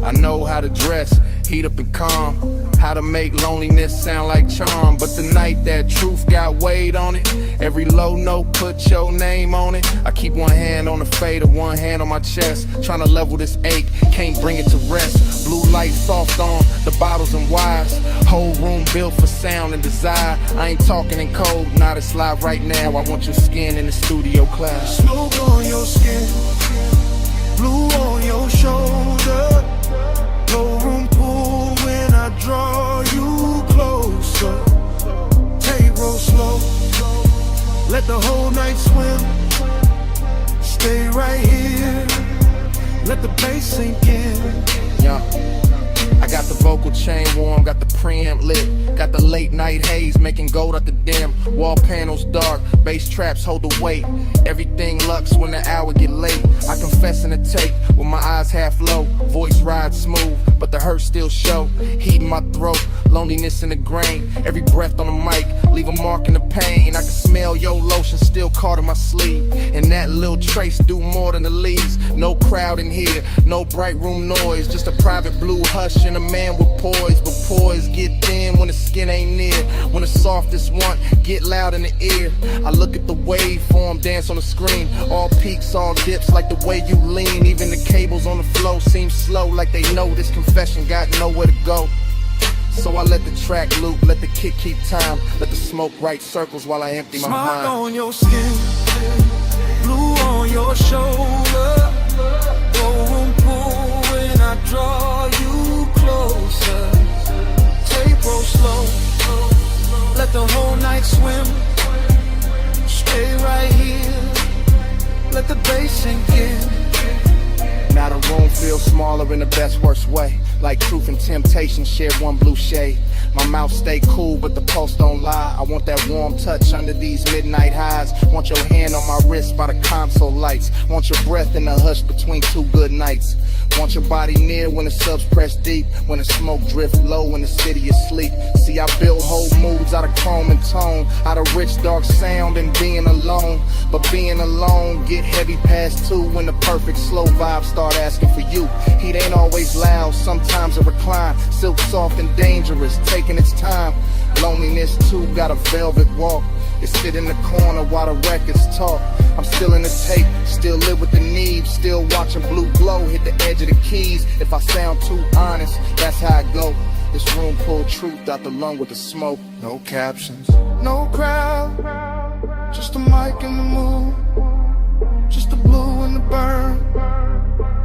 I know how to dress, heat up and calm, how to make loneliness sound like charm. But the night that truth got weight on it, every low note put your name on it. I keep one hand on the fader, one hand on my chest, trying to level this ache, can't bring it to rest. Blue light soft on the bottles and wires, whole room built for sound and desire. I ain't talking in code, not it's live right now. I want your skin in the studio cloud. Smoke on your skin, blue on your shoulder, no room pool when I draw you closer. Take roll slow, let the whole night swim. Stay right here, let the bass sink in. Yeah. I got the vocal chain warm, got the preamp lit, got the late night haze making gold out the dim. Wall panels dark, bass traps hold the weight. Everything lux when the hour get late. I confess in the tape with my eyes half low, voice ride smooth. hurt still show. Heat in my throat, loneliness in the grain. Every breath on the mic, leave a mark in the pain. I can smell your lotion still caught in my sleeve. And that little trace do more than the leaves. No crowd in here, no bright room noise. Just a private blue hush and a man with poise. But poise get thin when the skin ain't near. When the softest one get loud in the ear. I look at the waveform dance on the screen. All peaks, all dips like the way you lean. Even the cables on the flow seem slow, like they know this confession got nowhere to go. So I let the track loop, let the kick keep time, let the smoke write circles while I empty my Smoke mind. on your skin, blue on your shoulder. Room pool when I draw you closer. Tape roll slow, let the whole night swim. Stay right here, let the bass sink in. Now the room feels smaller in the best worst way. Like truth and temptation share one blue shade. My mouth stay cool but the pulse don't lie. I want that warm touch under these midnight highs. Want your hand on my wrist by the console lights. Want your breath in the hush between two good nights. Want your body near when the subs press deep. When the smoke drift low in the city asleep. See, I build whole moods out of chrome and tone. Out of rich dark sound and being alone. But being alone get heavy past 2. When the perfect slow vibes start asking for you. Heat ain't always loud, sometimes it recline. Silk soft and dangerous, taking its time. Loneliness too got a velvet walk. It sit in the corner while the records talk. I'm still in the tape, still live with the need. Still watching blue glow hit the edge of the keys. If I sound too honest, that's how I go. This room pulled truth out the lung with the smoke. No captions, No crowd, just a mic and the moon. Just the blue and the burn,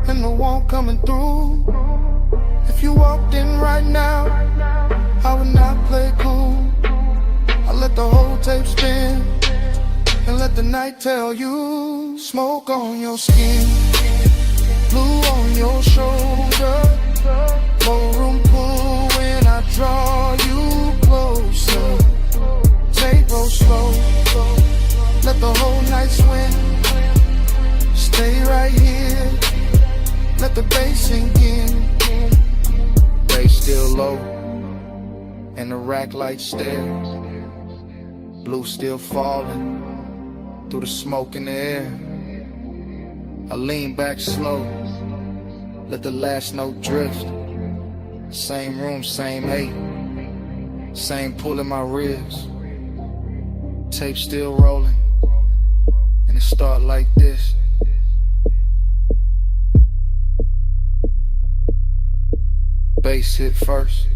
and the warmth coming through. If you walked in right now, I would not play cool. I let the whole tape spin, and let the night tell you. Smoke on your skin, blue on your shoulder. Low room pool when I draw you closer. Tape roll slow, let the whole night swim. Stay right here, let the bass sink in. bass still low, and the rack light stare. Blue still falling through the smoke in the air. I lean back slow, let the last note drift. Same room, same hate, same pull in my ribs. Tape still rolling, and it start like this. Bass hit first.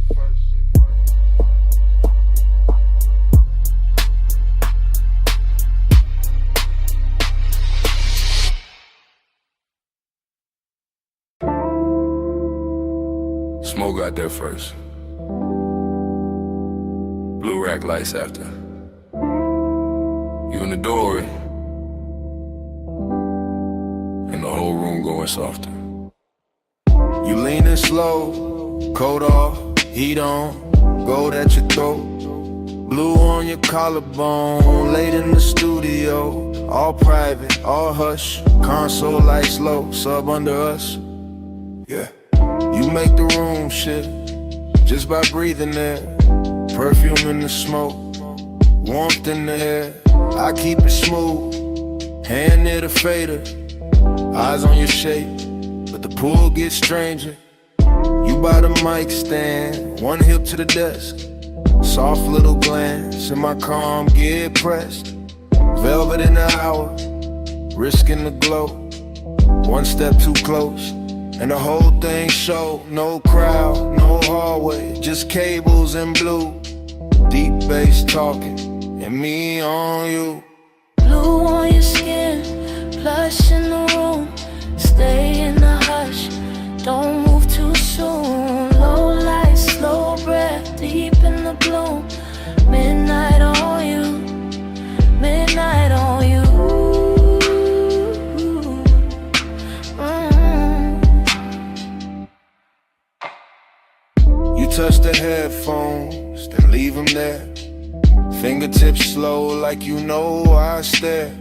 Smoke got there first. Blue rack lights after. You in the doorway, and the whole room going softer. You leaning slow, coat off, heat on, gold at your throat. Blue on your collarbone, late in the studio. All private, all hush, console lights low, sub under us. Yeah. You make the room shift just by breathing there. Perfume in the smoke, warmth in the air. I keep it smooth, hand near the fader. Eyes on your shape, but the pool gets stranger. You by the mic stand, one hip to the desk. Soft little glance, and my calm get pressed. Velvet in the hour, risking the glow. One step too close, and the whole thing show. No crowd, no hallway, just cables and blue. Deep bass talking, and me on you. Blue on your skin, plush in the room. Stay in the hush, don't move too soon. Low light, slow breath, deep in the gloom. Midnight on you, midnight on you. You touch the headphones, then leave them there. Fingertips slow like you know I stare.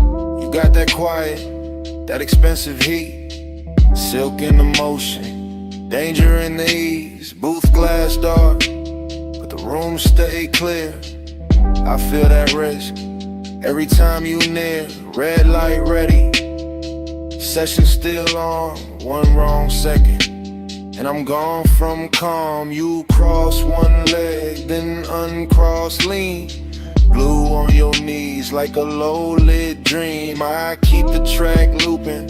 You got that quiet, that expensive heat. Silk in the motion, Danger in the east, booth glass dark, but the room stay clear. I feel that risk every time you near. Red light ready, session still on, one wrong second, and I'm gone from calm. You cross one leg, then uncross lean. Blue on your knees like a low-lit dream. I keep the track looping,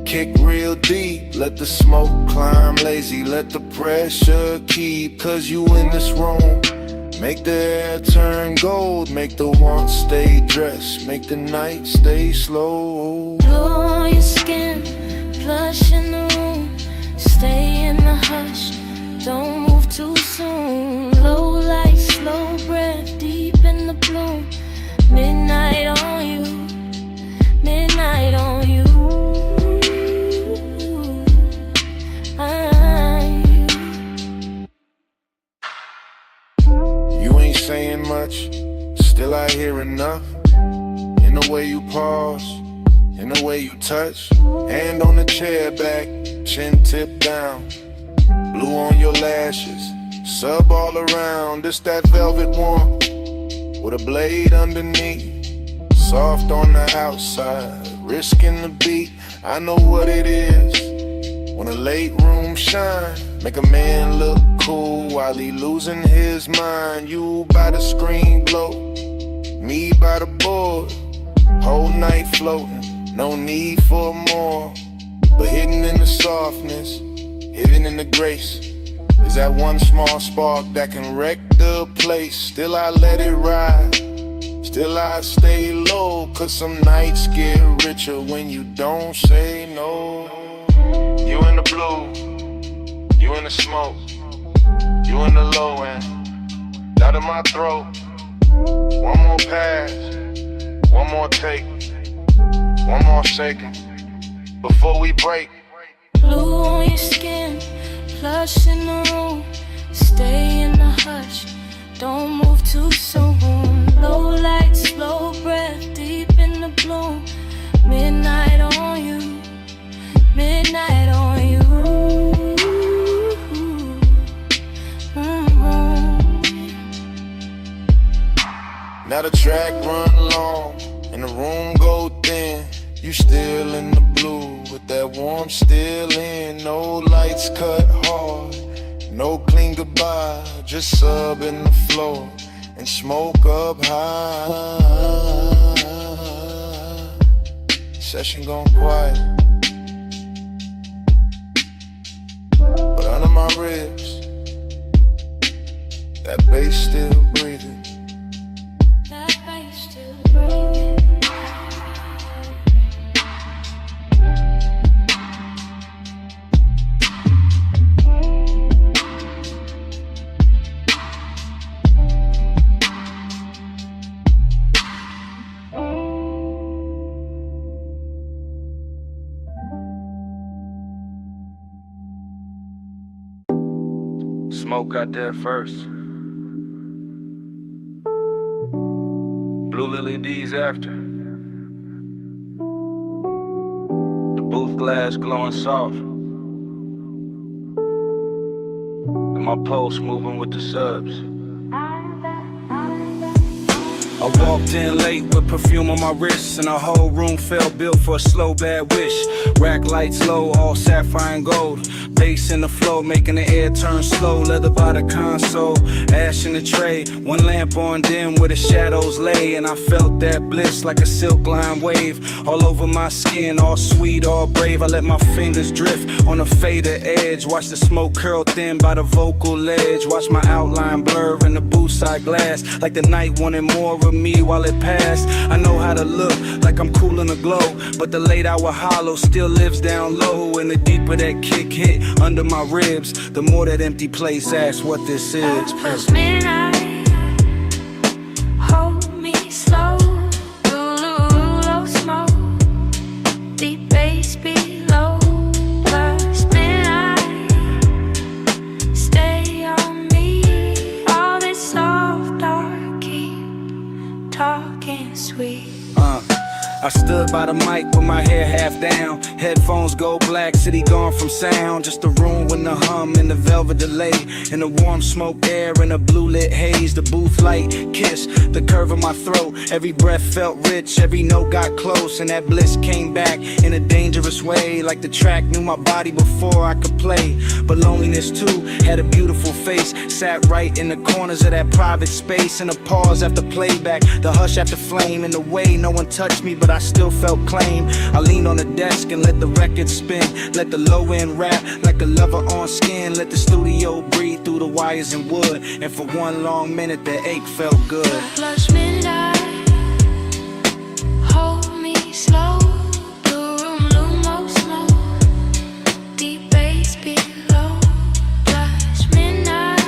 kick real deep. Let the smoke climb lazy, let the pressure keep. Cause you in this room, make the air turn gold, make the want stay dressed, make the night stay slow. Glow on your skin, flush in the room, stay in the hush, don't move too soon. Low light, slow breath, deep in the bloom. Midnight on you, midnight on you. You ain't saying much, still I hear enough. In the way you pause, in the way you touch. Hand on the chair back, chin tip down. Blue on your lashes, sub all around. This that velvet warmth, with a blade underneath. Soft on the outside, risking the beat. I know what it is, when a late room shine. Make a man look cool while he losing his mind. You by the screen glow, me by the board. Whole night floating, no need for more. But hidden in the softness, hidden in the grace, is that one small spark that can wreck the place. Still I let it ride, still I stay low. Cause some nights get richer when you don't say no. You in the blue, you in the smoke, you in the low end, out of my throat. One more pass, one more take, one more second, before we break. Blue on your skin, flush in the room, stay in the hush, don't move too soon. Low light, slow breath, deep in the bloom. Midnight on you, midnight on you. Now the track run long, and the room go thin. You still in the blue, with that warmth still in. No lights cut hard, no clean goodbye. Just sub in the floor, and smoke up high. Session gone quiet, but under my ribs, that bass still breathing. That bass still breathing. Smoke got there first. Blue Lily D's after. The booth glass glowing soft. And my pulse moving with the subs. I walked in late with perfume on my wrists, and the whole room felt built for a slow bad wish. Rack lights low, all sapphire and gold. Bass in the flow, making the air turn slow. Leather by the console, ash in the tray. One lamp on dim where the shadows lay, and I felt that bliss like a silk line wave. All over my skin, all sweet, all brave. I let my fingers drift on the fader edge. Watch the smoke curl thin by the vocal ledge. Watch my outline blur in the booth side glass, like the night wanted more of me while it passed. I know how to look like I'm cool in the glow, but the late hour hollow still lives down low. And the deeper that kick hit under my ribs, the more that empty place asks what this is. Past midnight, hold me slow. Low smoke, deep bass below. Past midnight, stay on me. All this soft dark, keep talking sweet. I stood by the mic with my hair half down. Headphones go black, city gone from sound. Just a room with the hum and the velvet delay. And the warm smoke air and a blue lit haze. The booth light kiss, the curve of my throat. Every breath felt rich, every note got close. And that bliss came back in a dangerous way. Like the track knew my body before I could play. But loneliness too had a beautiful face. Sat right in the corners of that private space. And a pause after playback, the hush after flame. In the way no one touched me, but I still felt claim. I leaned on the desk and let the record spin. Let the low end rap like a lover on skin. Let the studio breathe through the wires and wood. And for one long minute the ache felt good. Flush midnight, hold me slow. Blue room, Lumo smoke, deep bass below. Flush midnight,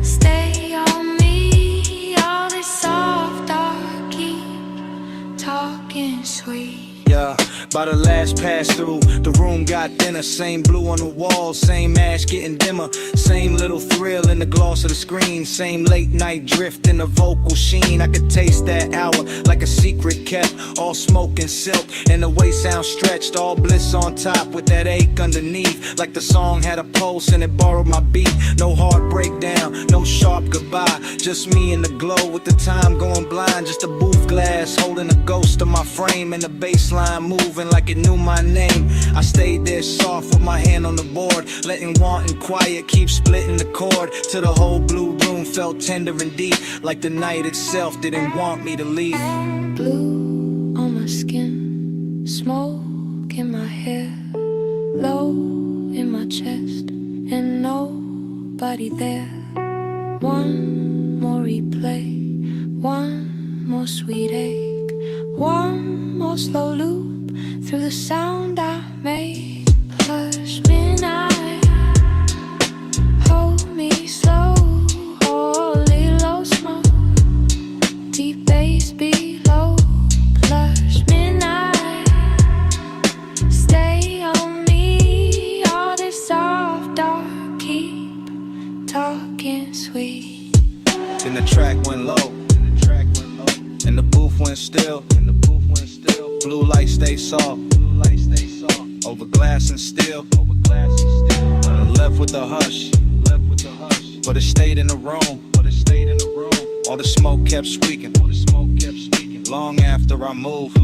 stay on me. All this soft dark, keep talking sweet. Yeah, by the last pass through, the room got thinner. Same blue on the wall, same ash getting dimmer. Same little thrill in the gloss of the screen. Same late night drift in the vocal sheen. I could taste that hour like a secret kept. All smoke and silk, and the way sound stretched. All bliss on top with that ache underneath. Like the song had a pulse and it borrowed my beat. No hard breakdown, no sharp goodbye. Just me in the glow with the time going blind. Just a booth glass holding a ghost of my frame. And the baseline moving like it knew my name. I stayed there soft with my hand on the board, letting want and quiet keep splitting the chord. Till the whole blue room felt tender and deep. Like the night itself didn't want me to leave. Blue on my skin, smoke in my hair, low in my chest, and nobody there. One more replay, one more sweet ache, one more slow loop through the sound I made. Flush midnight, hold me slow. Holy low smoke, deep bass below. Flush midnight, stay on me. All this soft dark, keep talking sweet. Then the track went low, and the booth went still. Blue light stay soft, over glass and steel. Left with the hush, but it stayed in the room. All the smoke kept squeaking, long after I moved.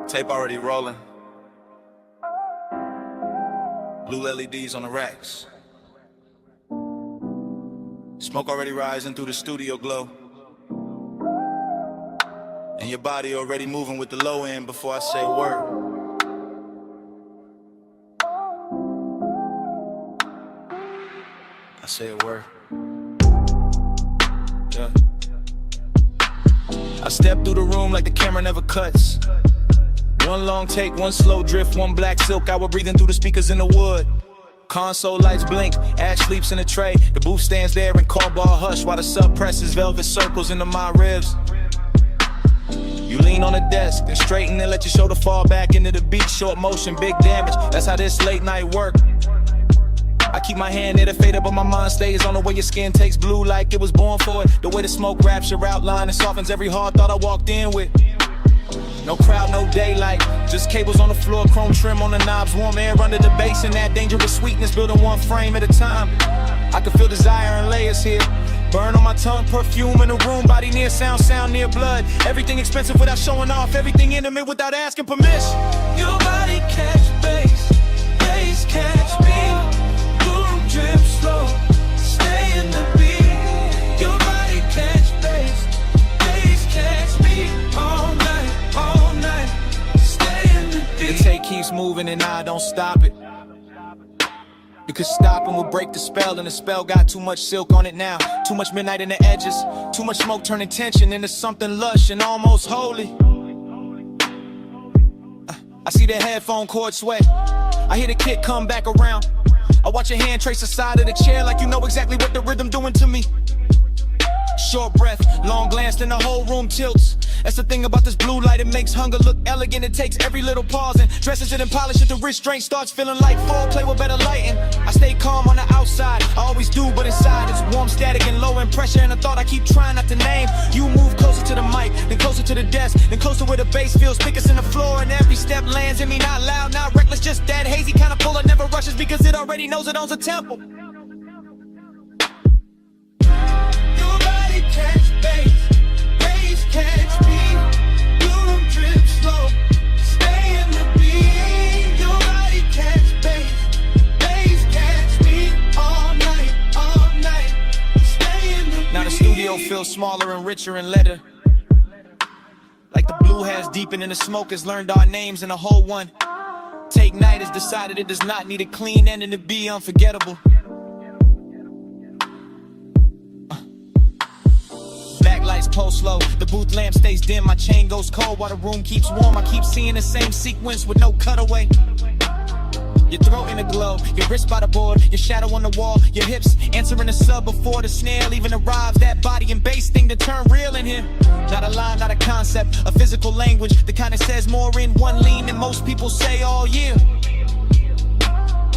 Tape already rolling. Blue LEDs on the racks. Smoke already rising through the studio glow. And your body already moving with the low end before I say a word. I say a word. Yeah. I step through the room like the camera never cuts. One long take, one slow drift, one black silk hour breathing through the speakers in the wood. Console lights blink, Ash sleeps in a tray. The booth stands there in car bar hush while the sub presses velvet circles into my ribs. You lean on the desk, then straighten and let your shoulder fall back into the beat. Short motion, big damage, that's how this late night work. I keep my hand near the fader, but my mind stays on the way your skin takes blue like it was born for it. The way the smoke wraps your outline and softens every hard thought I walked in with. No crowd, no daylight, just cables on the floor, chrome trim on the knobs, warm air under the bass, and that dangerous sweetness building one frame at a time. I can feel desire in layers here. Burn on my tongue, perfume in the room, body near sound, sound near blood. Everything expensive without showing off, everything intimate without asking permission. Your body catch bass, bass catch me. Boom, drip slow, stay in the beat. Your body catch bass, bass catch me. All night, stay in the beat. The tape keeps moving and I don't stop it. Because stopping will break the spell, and the spell got too much silk on it now. Too much midnight in the edges, too much smoke turning tension into something lush and almost holy. I see the headphone cord sway. I hear the kick come back around. I watch your hand trace the side of the chair like you know exactly what the rhythm doing to me. Short breath, long glance, then the whole room tilts. That's the thing about this blue light, it makes hunger look elegant. It takes every little pause and dresses it and polishes the restraint. Starts feeling like foreplay with better lighting. I stay calm on the outside, I always do, but inside it's warm, static, and low in pressure. And a thought I keep trying not to name. You move closer to the mic, then closer to the desk, then closer where the bass feels thickest in the floor. And every step lands in me, not loud, not reckless, just that hazy kind of pull. It never rushes because it already knows it owns a tempo. Catch bass catch me. Bloom drip slow, stay in the beat. Your body catch bass catch me all night, stay in the beat. Now the studio feels smaller and richer and letter. Like the blue has deepened and the smoke has learned our names and a whole one. Take Night has decided it does not need a clean ending to be unforgettable. Backlights pulse slow, the booth lamp stays dim, my chain goes cold while the room keeps warm. I keep seeing the same sequence with no cutaway. Your throat in a glow, your wrist by the board, your shadow on the wall, your hips answering the sub before the snare even arrives. That body and bass thing to turn real in here. Not a line, not a concept, a physical language, the kind that says more in one lean than most people say all year.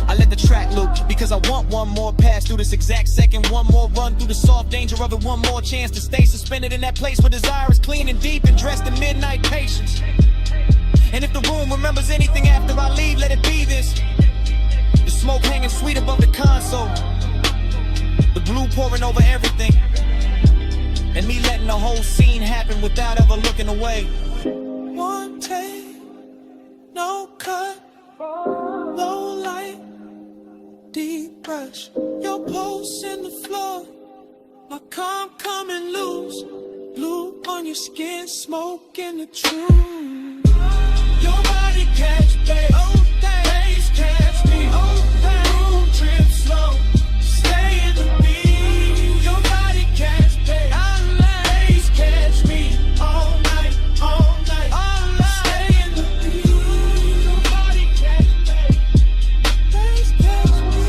I let the track loop because I want one more pass through this exact second, one more run through the soft danger of it, one more chance to stay suspended in that place where desire is clean and deep and dressed in midnight patience. And if the room remembers anything after I leave, let it be this. The smoke hanging sweet above the console, the blue pouring over everything, and me letting the whole scene happen without ever looking away. One take, no cut, low light, deep brush. Your pulse in the floor, like I'm coming loose. Blue on your skin, smoke in the truth. Your body catch bass catch me. Room trip slow, stay in the beat. Your body catch bass catch me all night, stay in the beat. Your body catch bass catch me.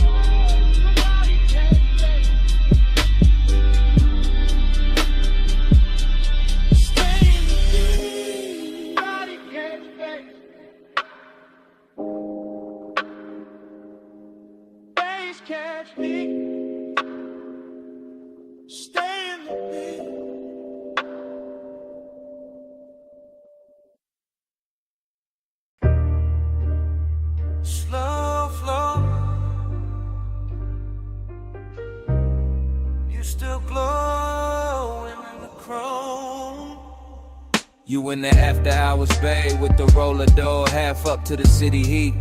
Your body catch stay in the beat. Body catch bass catch me. Stay in the beat. Slow flow, you still glowing in the chrome. You in the after hours bay with the roller door half up to the city heat.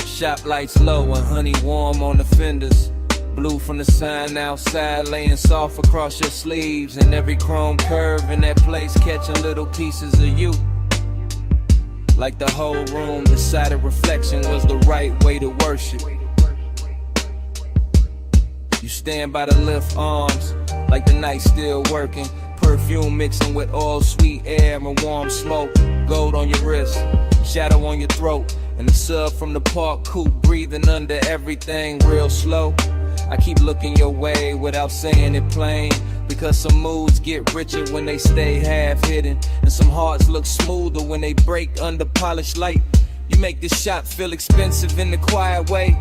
Shop lights low and honey warm on the fenders. Blue from the sign outside laying soft across your sleeves. And every chrome curve in that place catching little pieces of you. Like the whole room decided reflection was the right way to worship. You stand by the lift arms like the night still working. Perfume mixing with all sweet air and warm smoke. Gold on your wrist, shadow on your throat. And the sub from the park coupe breathing under everything real slow. I keep looking your way without saying it plain, because some moods get richer when they stay half hidden, and some hearts look smoother when they break under polished light. You make this shop feel expensive in the quiet way.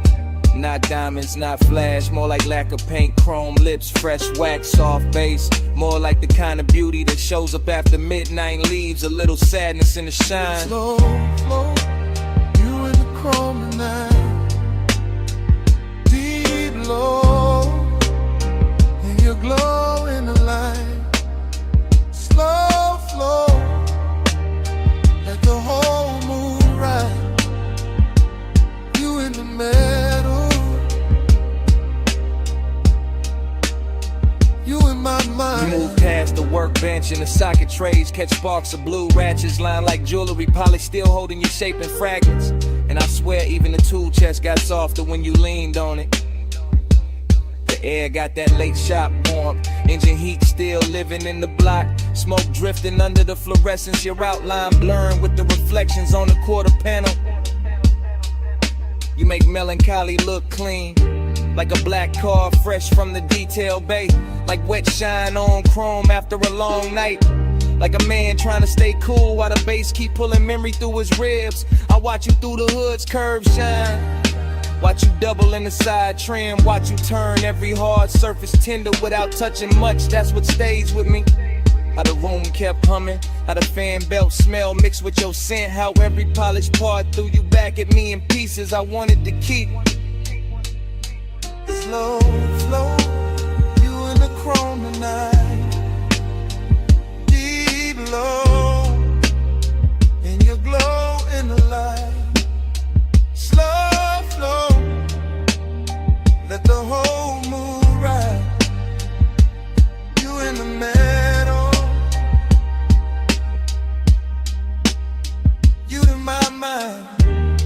Not diamonds, not flash, more like lack of paint, chrome lips, fresh wax, soft bass. More like the kind of beauty that shows up after midnight, leaves a little sadness in the shine. Slow flow, you in the chrome tonight. Deep low, and your glow in the light. Slow flow, let the whole moon ride. You in the middle, you in my mind. You move past the workbench and the socket trays, catch sparks of blue ratchets lined like jewelry, polished still holding your shape in fragments. And I swear even the tool chest got softer when you leaned on it. The The air got that late shop warmth. Engine heat still living in the block. Smoke drifting under the fluorescence. Your outline blurring with the reflections on the quarter panel. You make melancholy look clean, like a black car fresh from the detail bay. Like wet shine on chrome after a long night. Like a man trying to stay cool while the bass keep pulling memory through his ribs. I watch you through the hood's curved shine. Watch you double in the side trim. Watch you turn every hard surface tender without touching much. That's what stays with me. How the room kept humming, how the fan belt smell mixed with your scent. How every polished part threw you back at me in pieces I wanted to keep. Slow, slow, you in the chrome tonight. Deep low, and you glow in the light. Slow flow, let the whole mood ride. You in the middle, you in my mind.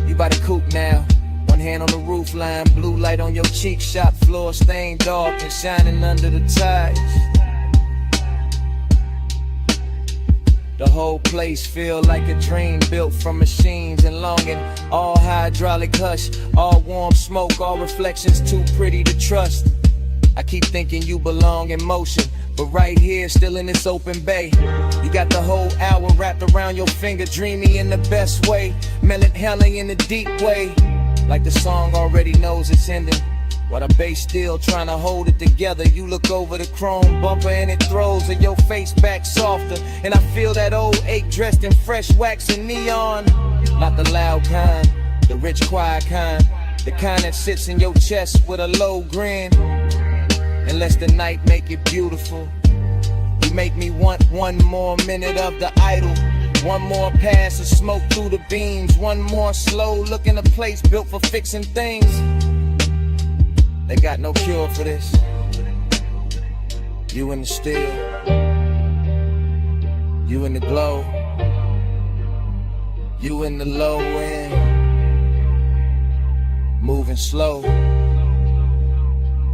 You by the coupe now, one hand on the roof line, blue light on your cheek, shop floor stained dark and shining under the ties. The whole place feel like a dream built from machines and longing. All hydraulic hush, all warm smoke, all reflections too pretty to trust. I keep thinking you belong in motion, but right here, still in this open bay. You got the whole hour wrapped around your finger, dreamy in the best way, melancholy in a deep way. Like the song already knows it's ending, while the bass still trying to hold it together. You look over the chrome bumper and it throws your face back softer. And I feel that old ache dressed in fresh wax and neon. Not the loud kind, the rich quiet kind, the kind that sits in your chest with a low grin. Unless the night make it beautiful, you make me want one more minute of the idol. One more pass of smoke through the beams. One more slow look in a place built for fixing things. They got no cure for this. You in the still, you in the glow, you in the low end, moving slow,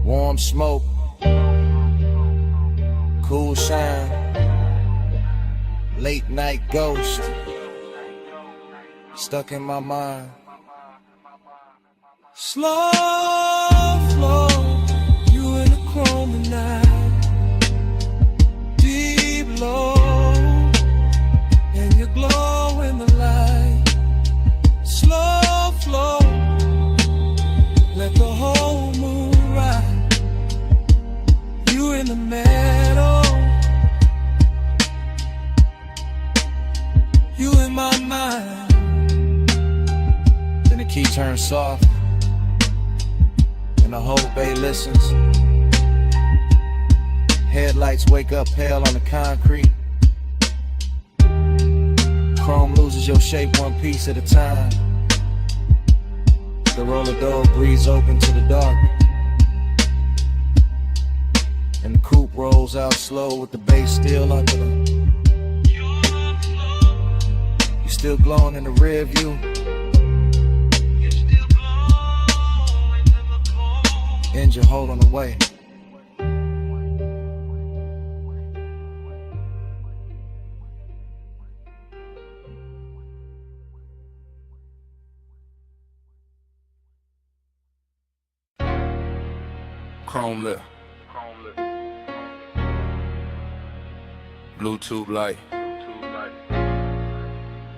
warm smoke, cool shine, late night ghost, stuck in my mind. Slow flow, you in the chrome tonight. Deep low, and you glow in the light. Slow flow, let the whole moon ride. You in the middle, you in my mind. Then the key turns soft, and the whole bay listens. Headlights wake up pale on the concrete. Chrome loses your shape one piece at a time. The roller door breathes open to the dark, and the coupe rolls out slow with the bass still under them. You still glowing in the rear view. Engine holding away. Chrome lip, Bluetooth light,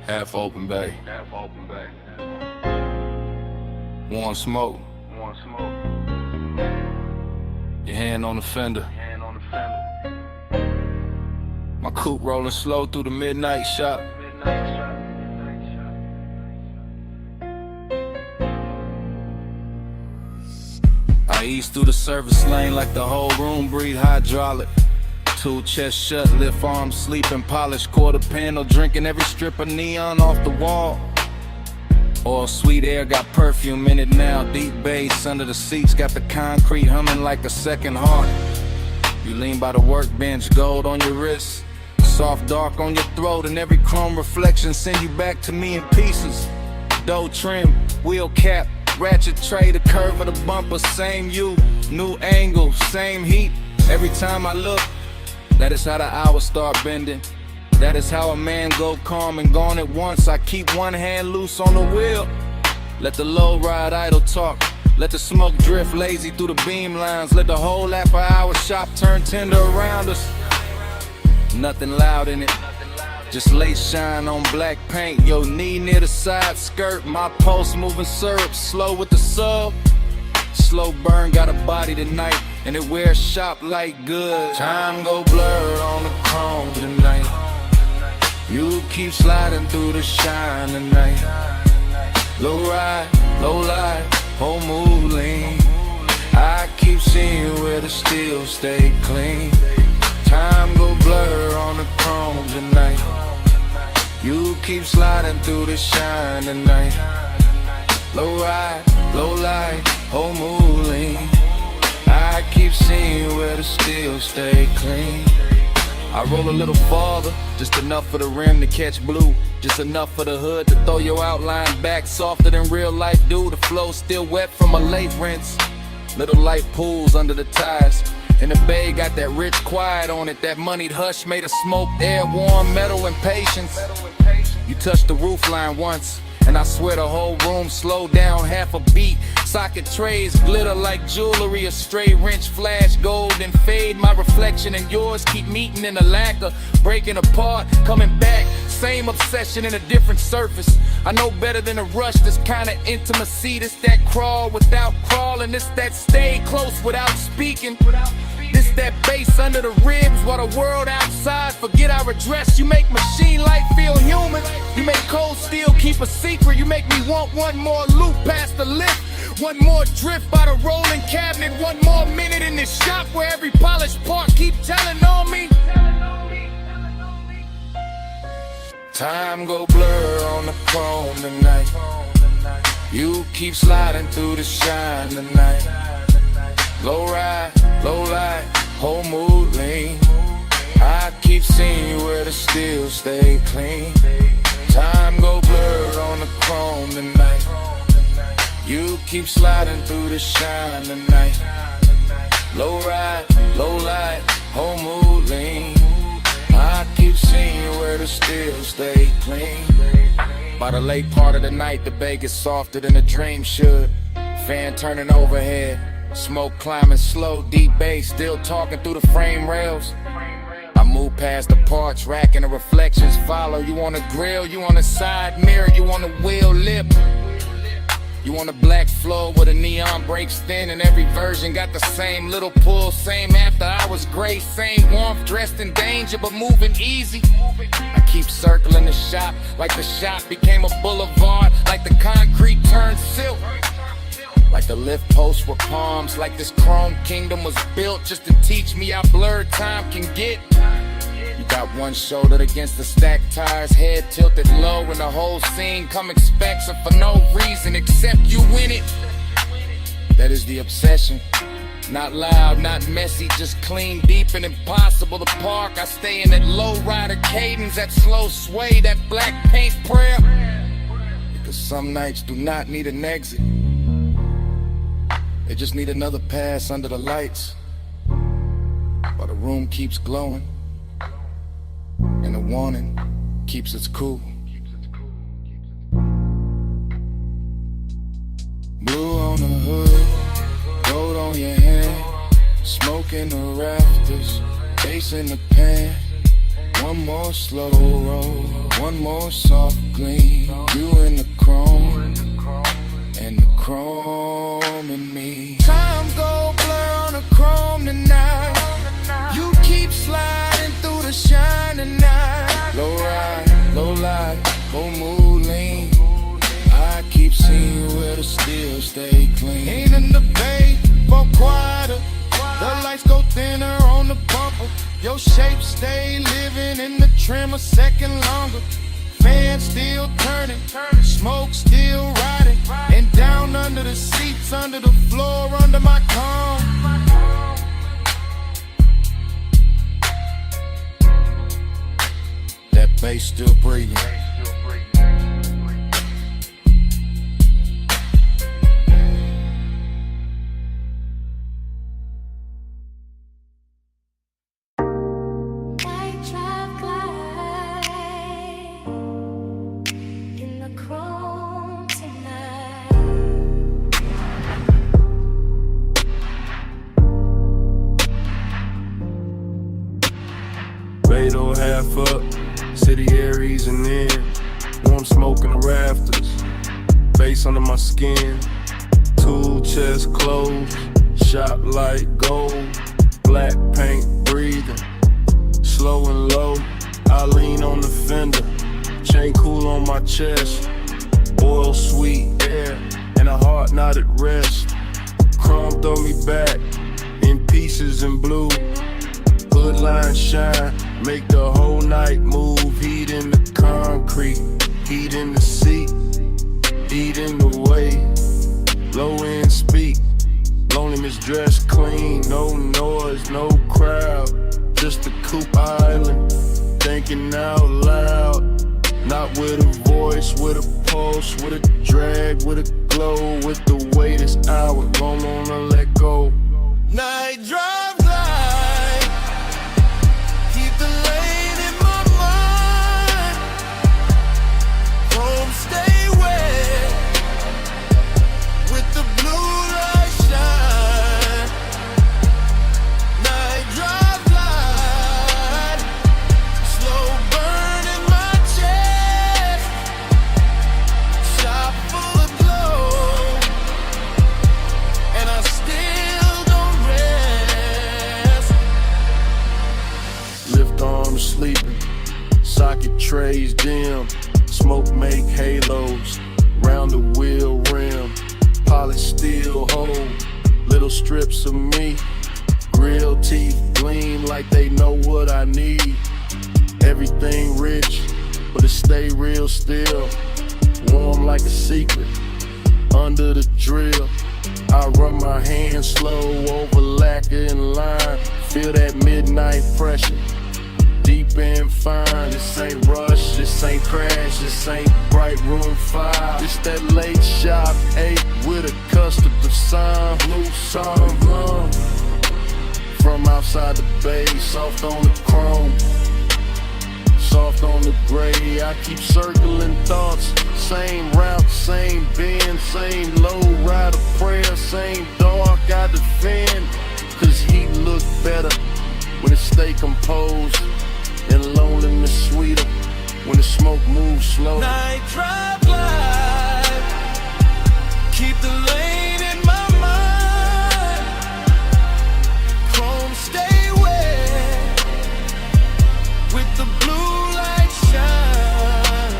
half open bay, warm smoke. Your hand on the fender. My coupe rolling slow through the midnight shop. I ease through the service lane like the whole room breathe hydraulic. Two chest shut, lift arms, sleeping, polished quarter panel, drinking every strip of neon off the wall. All sweet air got perfume in it now. Deep bass under the seats got the concrete humming like a second heart. You lean by the workbench, gold on your wrist, soft dark on your throat, and every chrome reflection send you back to me in pieces. Dough trim, wheel cap, Ratchet tray, the curve of the bumper, same you. New angle, same heat. Every time I look, that is how the hours start bending. That is how a man go calm and gone at once. I keep one hand loose on the wheel. Let the low ride idle talk. Let the smoke drift lazy through the beam lines. Let the whole after hour shop turn tender around us. Nothing loud in it. Just late shine on black paint. Yo, knee near the side skirt. My pulse moving syrup. Slow with the sub. Slow burn, got a body tonight. And it wears shop like good. Time go blurred on the chrome tonight. You keep sliding through the shine tonight. Low ride, low light, whole mood lean. I keep seeing where the steel stay clean. Time go blur on the chrome tonight. You keep sliding through the shine tonight. Low ride, low light, whole mood lean. I keep seeing where the steel stay clean. I roll a little farther, just enough for the rim to catch blue. Just enough for the hood to throw your outline back softer than real life do. The flow still wet from a late rinse. Little light pools under the tires. And the bay got that rich quiet on it. That moneyed hush made of smoke, air, warm metal and patience. You touched the roof line once, and I swear the whole room slowed down half a beat. Socket trays glitter like jewelry. A stray wrench flash gold and fade. My reflection and yours keep meeting in a lacquer. Breaking apart, coming back. Same obsession in a different surface. I know better than a rush. This kind of intimacy. This that crawl without crawling. This that stay close without speaking. This that bass under the ribs while the world outside forget our address. You make machine life feel human. You make cold steel keep a secret. You make me want one more loop past the lift. One more drift by the rolling cabinet. One more minute in this shop where every polished part keep telling on me. Time go blur on the chrome tonight. You keep sliding through the shine tonight. Low ride, low light, whole mood lean. I keep seeing where the steel stay clean. Time go blur on the chrome tonight. You keep sliding through the shine tonight. Low ride, low light, whole mood lean. I keep seeing where the steel stay clean. By the late part of the night, the bay gets softer than a dream should. Fan turning overhead, smoke climbing slow, deep bass still talking through the frame rails. I move past the parts rack and the reflections follow. You on the grill, you on the side mirror, you on the wheel lip. You on a black floor where the neon breaks thin, and every version got the same little pull, same after hours grace, same warmth, dressed in danger but moving easy. I keep circling the shop like the shop became a boulevard, like the concrete turned silk, like the lift posts were palms, like this chrome kingdom was built just to teach me how blurred time can get. You got one shoulder against the stacked tires, head tilted low, and the whole scene come expects for no reason except you win it. That is the obsession. Not loud, not messy, just clean, deep, and impossible to park. I stay in that low rider cadence, that slow sway, that black paint prayer. Because some nights do not need an exit. They just need another pass under the lights while the room keeps glowing. And the warning keeps us cool. Blue on the hood, gold on your hand, smoke in the rafters, bass in the pan. One more slow roll, one more soft gleam. You in the chrome, and the chrome in me. Time go blur on the chrome tonight. You keep sliding through the shine tonight. Low ride, low light, whole mood lean. I keep seeing where the steel stay clean. Ain't in the bay, but quieter. The lights go thinner on the bumper. Your shape stay living in the trim a second longer. Fan still turning, smoke still riding. And down under the seats, under the floor, under my comb. That bass still breathing. half up, city air easing in. Warm smoke in the rafters, face under my skin. Tool chest closed, shop light gold. Black paint breathing, slow and low. I lean on the fender, chain cool on my chest. Oil sweet air, and a heart not at rest. Chrome throw me back, in pieces in blue. Hood line shine, make the whole night move. Heat in the concrete, heat in the seat, heat in the way. Low end speak, loneliness dressed clean. No noise, no crowd, just a coupe island. Thinking out loud, not with a voice, with a pulse, with a drag, with a glow. With the weight this hour, don't wanna let go. Night drive light, keep the lane in my mind. Home stay wet, with the blue light shine. Night drive light, slow burn in my chest. Shop full of glow, and I still don't rest. Lift arms sleeping, socket trays dim. Smoke make halos, round the wheel rim. Polished steel hold, little strips of me. Grill teeth gleam like they know what I need. Everything rich, but it stay real still. Warm like a secret, under the drill. I run my hands slow over lacquer and lime. Feel that midnight pressure, deep and fine. This ain't rush, this ain't crash, this ain't bright room 5. It's that late shop 8 with a custard of sign. Blue sun from outside the bay, soft on the chrome, soft on the gray. I keep circling thoughts, same route, same bend, same low rider prayer, same dark I defend. Cause heat look better when it stay composed, and loneliness sweeter when the smoke moves slow. Night drive light, keep the lane in my mind. Chrome stay wet, with the blue light shine.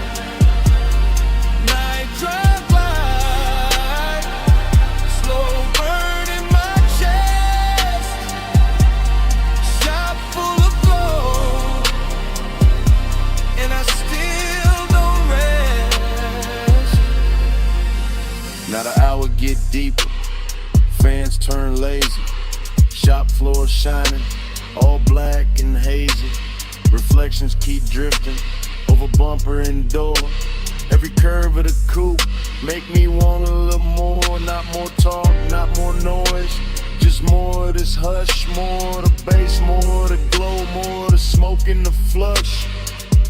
Night drive light, slow burn in my chest. Shop full of glow, and I still don't rest. Now the hour get deeper, fans turn lazy. Shop floor shining, all black and hazy. Reflections keep drifting over bumper and door. Every curve of the coupe make me want a little more. Not more talk, not more noise, just more of this hush. More of the bass, more of the glow, more of the smoke in the flush.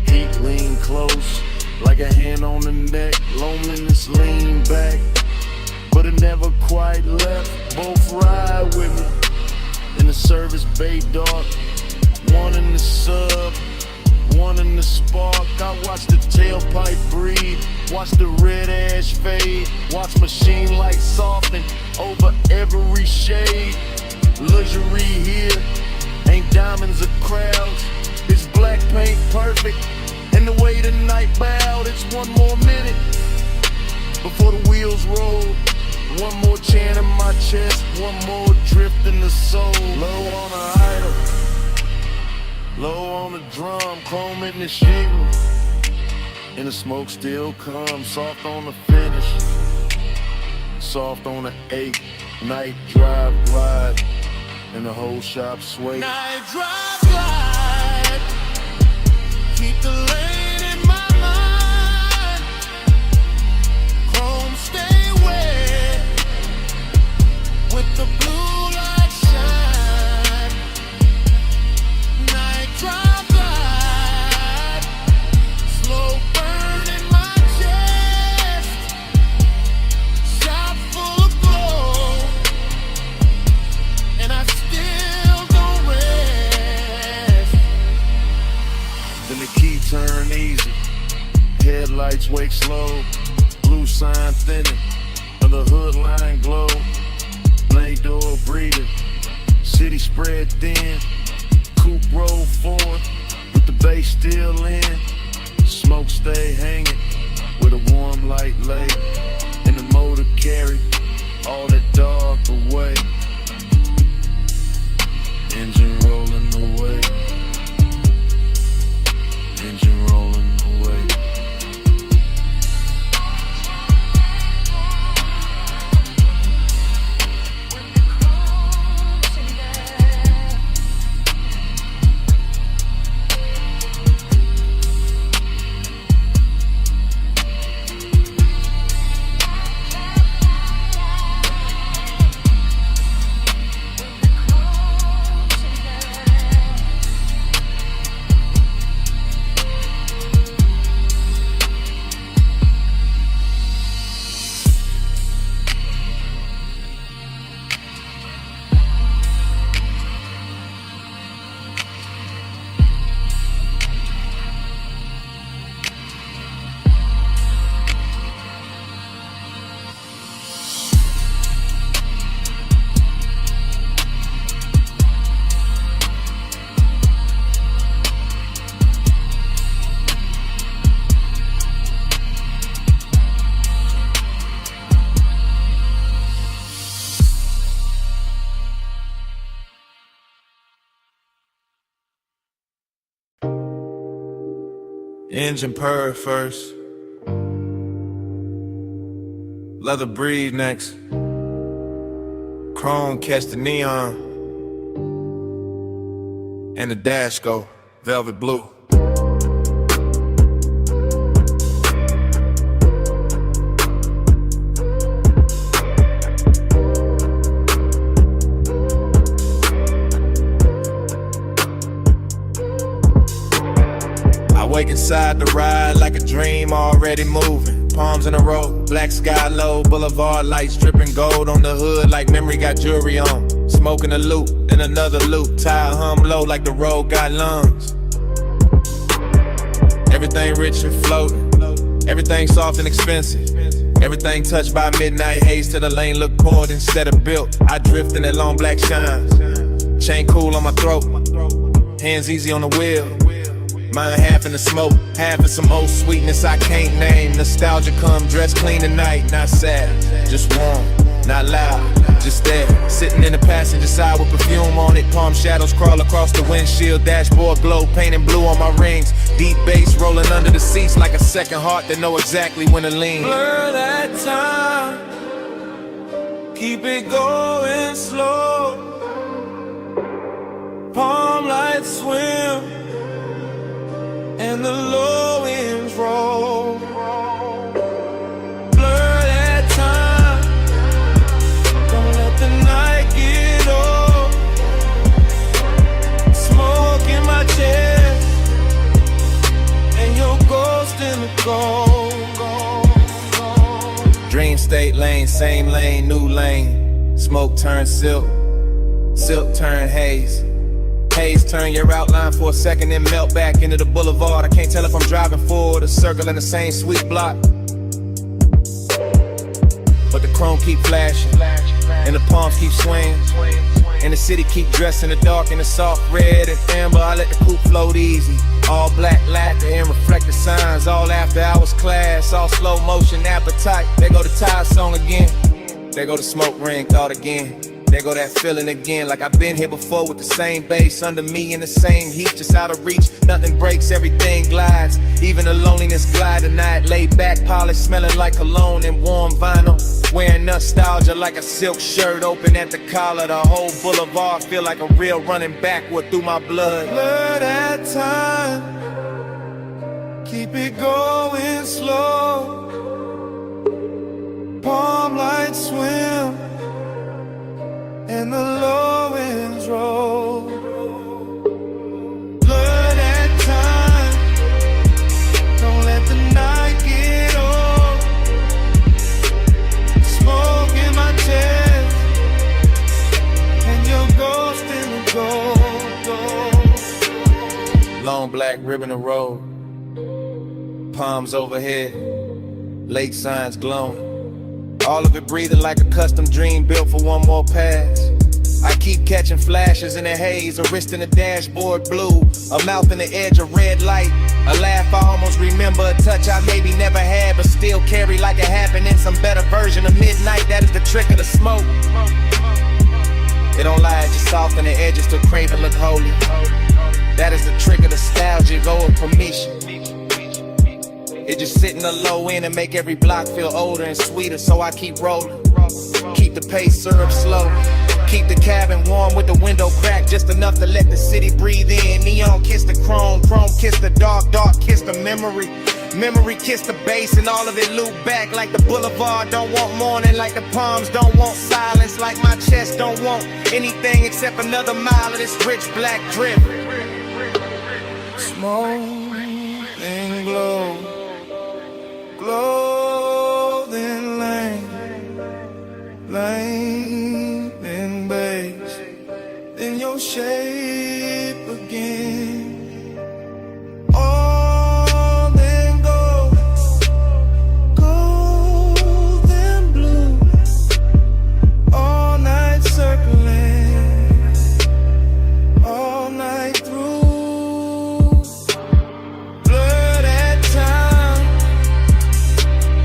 Heat lean close, like a hand on the neck. Loneliness lean back, but it never quite left. Both ride with me in the service bay dark. One in the sub, one in the spark. I watch the tailpipe breathe, watch the red ash fade, watch machine lights soften over every shade. Luxury here, ain't diamonds or crowds. It's black paint perfect, and the way the night bowed. It's one more minute before the wheels roll. One more chant in my chest, one more drift in the soul. Low on the idol, low on the drum, chrome in the shingle, and the smoke still comes. Soft on the finish, soft on the 8. Night drive glide, and the whole shop sway. Night drive light, keep the lane in my mind. Chrome stay wet, with the blue light shine. Night drive light, slow burn in my chest. Shop full of glow, and I still don't rest. wake slow, blue sign thinning, on the hood line glow, blade door breathing, city spread thin, coupe roll forward, with the bass still in, smoke stay hanging, with a warm light lay, and the motor carry all that dark away, engine rolling away, engine rolling away. Engine purr first, leather breathe next, chrome catch the neon, and the dash go velvet blue. Wake inside the ride like a dream already moving. Palms in a row, black sky low, boulevard lights dripping gold on the hood like memory got jewelry on. Smoking a loop, then another loop, tire hum low like the road got lungs. Everything rich and floating, everything soft and expensive. Everything touched by midnight haze till the lane look poured instead of built. I drift in that long black shine, chain cool on my throat, hands easy on the wheel. Mine half in the smoke, half in some old sweetness I can't name. Nostalgia come dressed clean tonight, not sad, just warm, not loud, just there. Sitting in the passenger side with perfume on it. Palm shadows crawl across the windshield, dashboard glow, painting blue on my rings. Deep bass rolling under the seats like a second heart that know exactly when to lean. Blur that time, keep it going slow. Palm lights swim and the low winds roll. Blur that time, don't let the night get old. Smoke in my chest, and your ghost in the gold. Dream state lane, same lane, new lane. Smoke turn silk, silk turn haze. Haze turn your outline for a second, then melt back into the boulevard. I can't tell if I'm driving forward or circling the same sweet block. But the chrome keep flashing, and the palms keep swinging, and the city keep dressed in the dark in the soft red and amber. I let the coupe float easy, all black lacquer and reflective signs. All after hours class, all slow motion appetite. There go the tire song again, there go the smoke ring thought again. There go that feeling again, like I've been here before with the same bass under me in the same heat, just out of reach. Nothing breaks, everything glides. Even the loneliness glide tonight. Laid back, polished, smelling like cologne and warm vinyl. Wearing nostalgia like a silk shirt open at the collar. The whole boulevard feel like a real running backward through my blood. Blur that time, keep it going slow. Palm lights swim and the low winds roll. Blur that time, don't let the night get old. Smoke in my chest, and your ghost in the gold. Long black ribbon of road, palms overhead, lake signs glowing. All of it breathing like a custom dream built for one more pass. I keep catching flashes in the haze, a wrist in the dashboard blue, a mouth in the edge of red light, a laugh I almost remember, a touch I maybe never had but still carry like it happened in some better version of midnight. That is the trick of the smoke. It don't lie, it just soften the edges to crave and look holy. That is the trick of nostalgia, go of permission. It just sit in the low end and make every block feel older and sweeter, so I keep rolling. Keep the pace syrup slow. Keep the cabin warm with the window cracked just enough to let the city breathe in. Neon kiss the chrome, chrome kiss the dark, dark kiss the memory. Memory kiss the bass and all of it loop back like the boulevard don't want morning, like the palms don't want silence, like my chest don't want anything except another mile of this rich black drip. Smoke and glow, clothing lane and base, then your shape again. All then gold and blue, all night circling, all night through. Blur that time,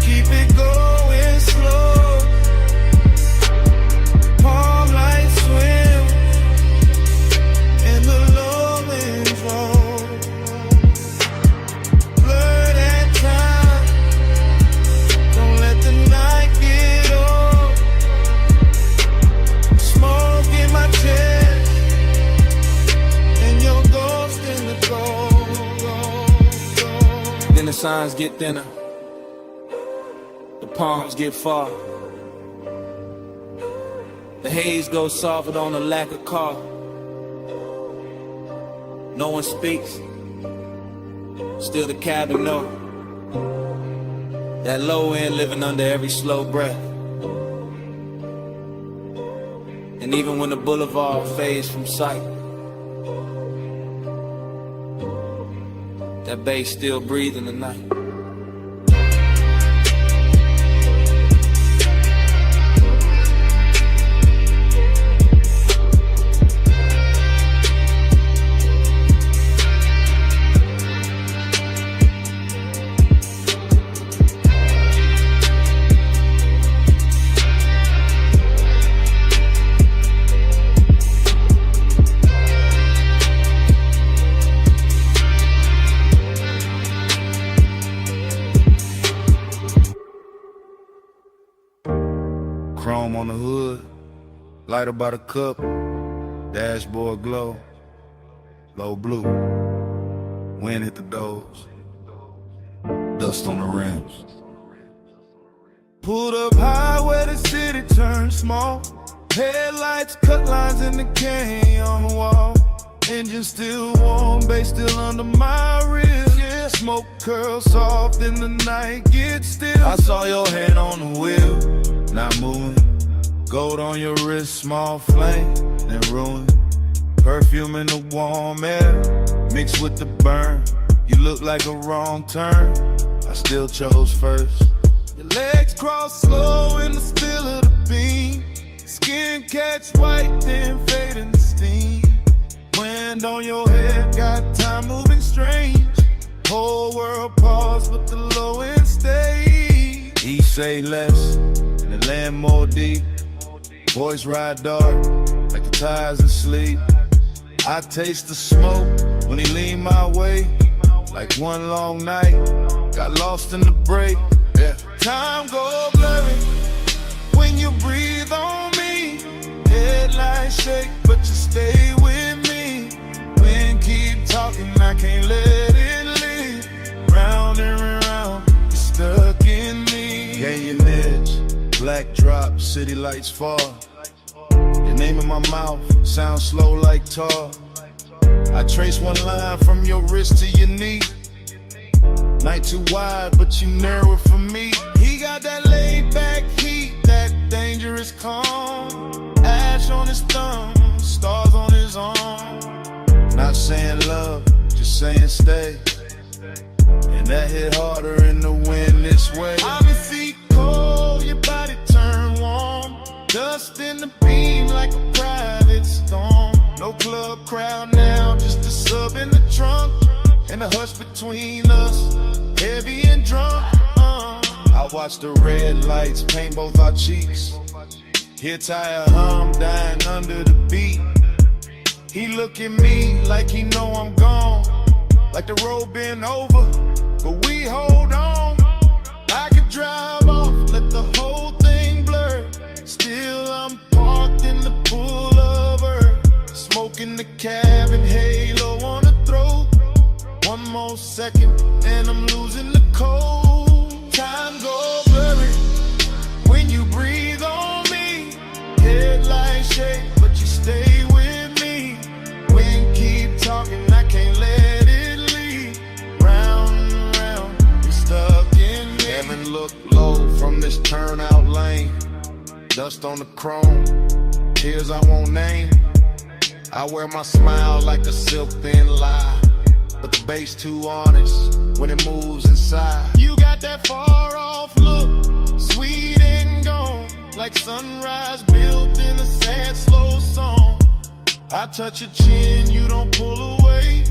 keep it going slow. Palm light swim in the lowlands roll. Blur that time, don't let the night get old. Smoke in my chest and your ghost in the gold. Then the signs get thinner, the palms get far. The haze goes softer on the lack of car. No one speaks, still the cabin know. That low end living under every slow breath. And even when the boulevard fades from sight, that bass still breathing the night. Chrome on the hood, lighter by the cup, dashboard glow, low blue, wind hit the doors, dust on the rims. Pulled up high where the city turned small, headlights cut lines in the canyon wall, engine still warm, bass still under my ribs, yeah. Smoke curls soft in the night, get still. I saw your hand on the wheel, not moving. Gold on your wrist, small flame, then ruin. Perfume in the warm air, mixed with the burn. You look like a wrong turn, I still chose first. Your legs cross slow in the still of the beam. Skin catch white, then fade in the steam. Wind on your head, got time moving strange. Whole world pause, but the low end stays. He say less, and the land more deep. Boys ride dark, like the tires in sleep. I taste the smoke when he lean my way. Like one long night, got lost in the break. Yeah. Time go blurry when you breathe on me. Headlights shake, but you stay with me. Wind keep talking, I can't let it leave. Round and round, you're stuck in me. Gain your edge, black drop, city lights fall. Your name in my mouth, sound slow like tar. I trace one line from your wrist to your knee. Night too wide, but you narrow it for me. He got that laid back heat, that dangerous calm. Ash on his thumb, stars on his arm. Not saying love, just saying stay. And that hit harder in the wind this way. I've been Dust in the beam like a private storm. No club crowd now, just a sub in the trunk. And the hush between us, heavy and drunk. I watch the red lights paint both our cheeks. Hear Tyre hum dying under the beat. He look at me like he know I'm gone. Like the road been over, but we hold on. I could drive off, let the whole thing blur. Still I'm parked in the pullover, smoking the cabin, halo on the throat. One more second and I'm losing the cold. Time go blurry when you breathe on me. Headlights shake, but you stay with me. Wind keep talking, I can't let it leave. Round and round, you stuck in me. Heaven look low from this turnout lane. Dust on the chrome, tears I won't name. I wear my smile like a silk thin lie, but the bass too honest when it moves inside. You got that far off look, sweet and gone, like sunrise built in a sad slow song. I touch your chin, you don't pull away.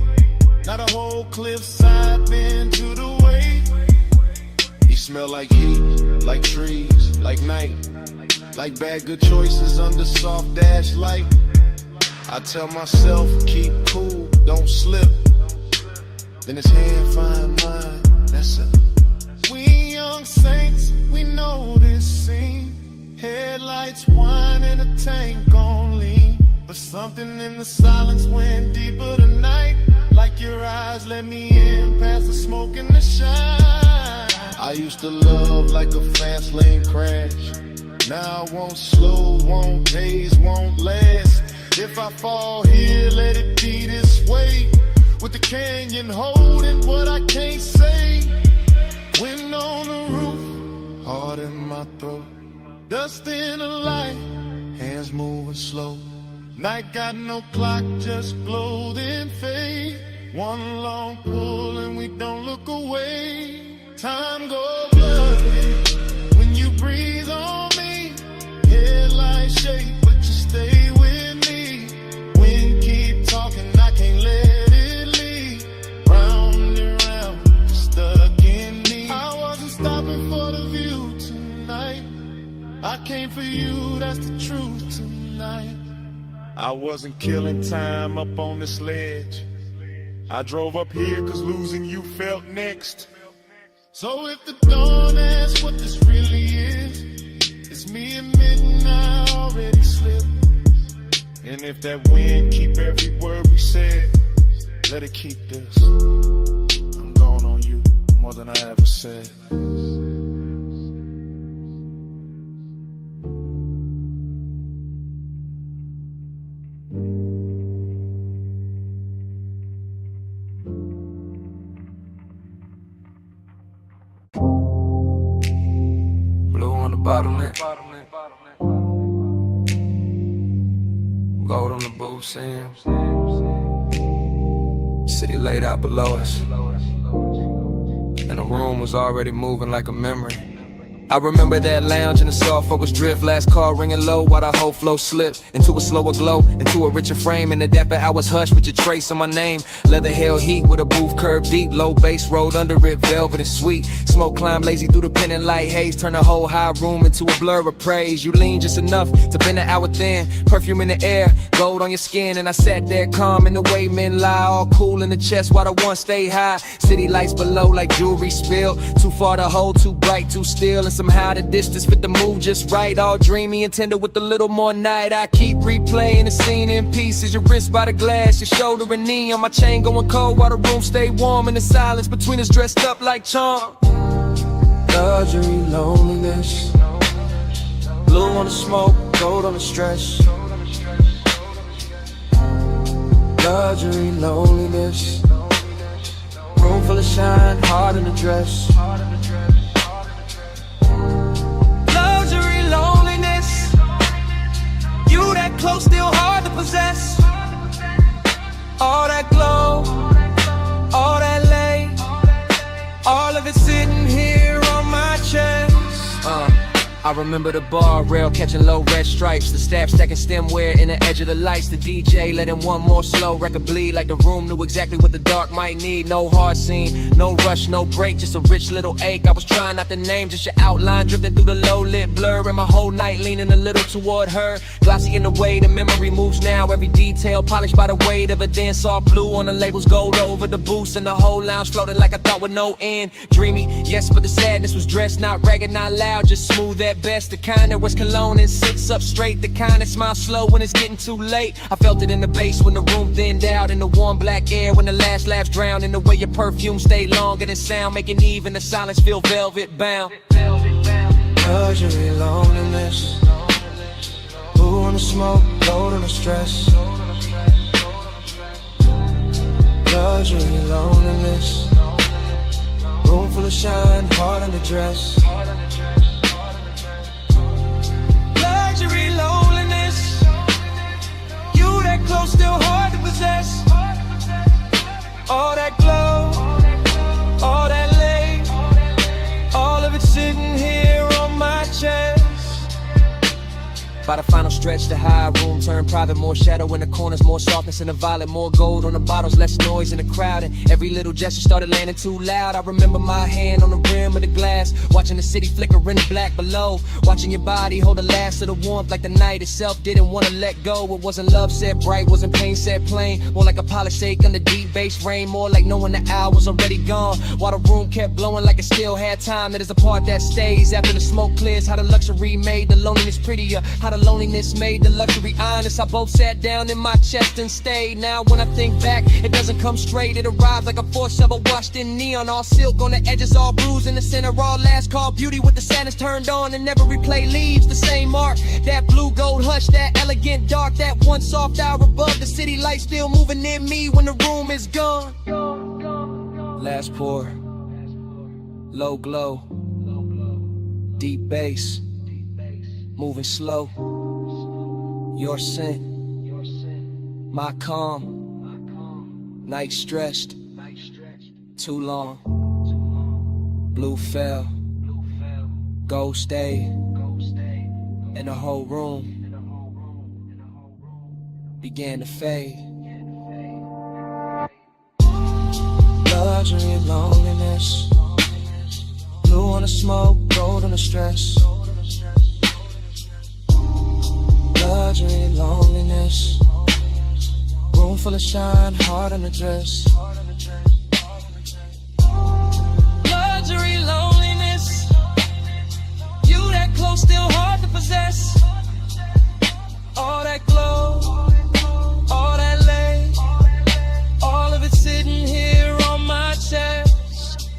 Not a whole cliffside bend to the way. You smell like heat, like trees, like night, like bad good choices under soft dash light. I tell myself, keep cool, don't slip. Then his hand find mine, that's it. We young saints, we know this scene. Headlights whine and a tank on lean. But something in the silence went deeper tonight. Like your eyes let me in past the smoke and the shine. I used to love like a fast lane crash. Now I won't slow, won't haze, won't last. If I fall here, let it be this way. With the canyon holding what I can't say. Wind on the roof, heart in my throat. Dust in the light, hands moving slow. Night got no clock, just glow then fade. One long pull and we don't look away. Time go blurry when you breathe on me. Headlights shake, but you stay with me. Wind keep talking, I can't let it leave. Round and round, you're stuck in me. I wasn't stopping for the view tonight. I came for you, that's the truth tonight. I wasn't killing time up on this ledge. I drove up here cause losing you felt next. So if the dawn asks what this really is, it's me admitting I already slipped. And if that wind keep every word we said, let it keep this. I'm going on you more than I ever said. Bottleneck. Gold on the booth, Sam. City laid out below us, and the room was already moving like a memory. I remember that lounge in the soft focus drift. Last call ringing low while the whole flow slipped into a slower glow, into a richer frame. In the dapper hours hushed with your trace on my name. Leather held heat with a booth curved deep. Low bass rolled under it, velvet and sweet. Smoke climbed lazy through the pendant light haze. Turn the whole high room into a blur of praise. You lean just enough to bend the hour thin. Perfume in the air, gold on your skin. And I sat there calm in the way men lie. All cool in the chest while the one stay high. City lights below like jewelry spilled. Too far to hold, too bright, too still. And somehow the distance fit the mood just right. All dreamy and tender with a little more night. I keep replaying the scene in pieces. Your wrist by the glass, your shoulder and knee. On my chain going cold while the room stay warm. In the silence between us dressed up like charm. Luxury, loneliness. Blue on the smoke, gold on the stress. Luxury, loneliness. Room full of shine, heart in the dress. Luxury, loneliness. You that close, still hard to possess. All that glow, all that light, all of it sitting here on my chest. I I remember the bar rail catching low red stripes, the staff stacking stemware in the edge of the lights, the DJ letting one more slow record bleed like the room knew exactly what the dark might need. No hard scene, no rush, no break, just a rich little ache. I was trying not to name, just your outline drifting through the low lit blur, and my whole night leaning a little toward her. Glossy in the way the memory moves now, every detail polished by the weight of a dance all blue on the labels, gold over the boost, and the whole lounge floating like I thought with no end. Dreamy, yes, but the sadness was dressed, not ragged, not loud, just smooth at best. The kind that was cologne and sits up straight, the kind that smiles slow when it's getting too late. I felt it in the bass when the room thinned out, in the warm black air when the last laughs drowned, in the way your perfume stayed longer than sound, making even the silence feel velvet bound. Luxury, loneliness, blue on the smoke, gold on the stress. Luxury, loneliness, room full of shine, heart under dress. Luxury, loneliness, you that close, still hard to possess. All that glow, all that lay, all of it sitting here on my chest. By the final stretch, the high room turned private, more shadow in the corners, more softness in the violet, more gold on the bottles, less noise in the crowd, and every little gesture started landing too loud. I remember my hand on the rim of the glass, watching the city flicker in the black below, watching your body hold the last of the warmth like the night itself didn't want to let go. It wasn't love set bright, wasn't pain set plain, more like a polished ache under deep bass rain, more like knowing the hour was already gone, while the room kept blowing like it still had time. That is the part that stays after the smoke clears, how the luxury made the loneliness prettier, how the loneliness made the luxury honest. I both sat down in my chest and stayed. Now when I think back, it doesn't come straight. It arrives like a force shovel washed in neon, all silk on the edges, all bruised in the center, all last call beauty with the sadness turned on, and never replay leaves the same mark. That blue gold hush, that elegant dark, that one soft hour above the city light still moving in me when the room is gone. Last pour, low glow, deep bass, moving slow. Your scent, my calm, night stretched, too long. Blue fell, gold stayed, and the whole room began to fade. Luxury and loneliness, blue on the smoke, gold on the stress. Luxury, loneliness, room full of shine, heart on the dress. Luxury, loneliness, you that close, still hard to possess. All that glow, all that lay, all of it sitting here on my chest.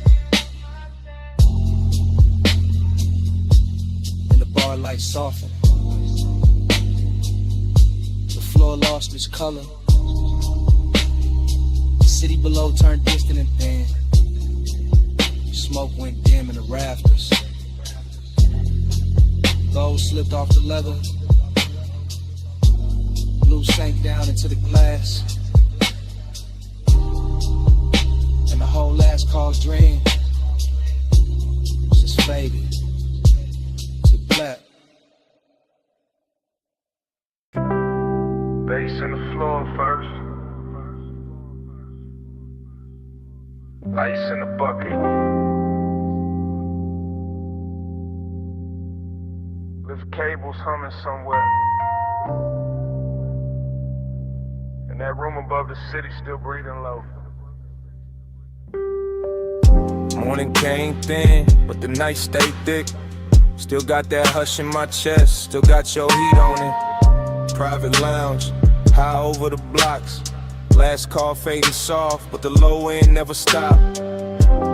And the bar lights soften, floor lost its color. The city below turned distant and thin. Smoke went dim in the rafters. Gold slipped off the leather. Blue sank down into the glass. And the whole last call's dream just faded to black. Bass in the floor first. Ice in the bucket. Lift cables humming somewhere. And that room above the city still breathing low. Morning came thin, but the night stayed thick. Still got that hush in my chest, still got your heat on it. Private lounge, high over the blocks. Last call fading soft, but the low end never stopped.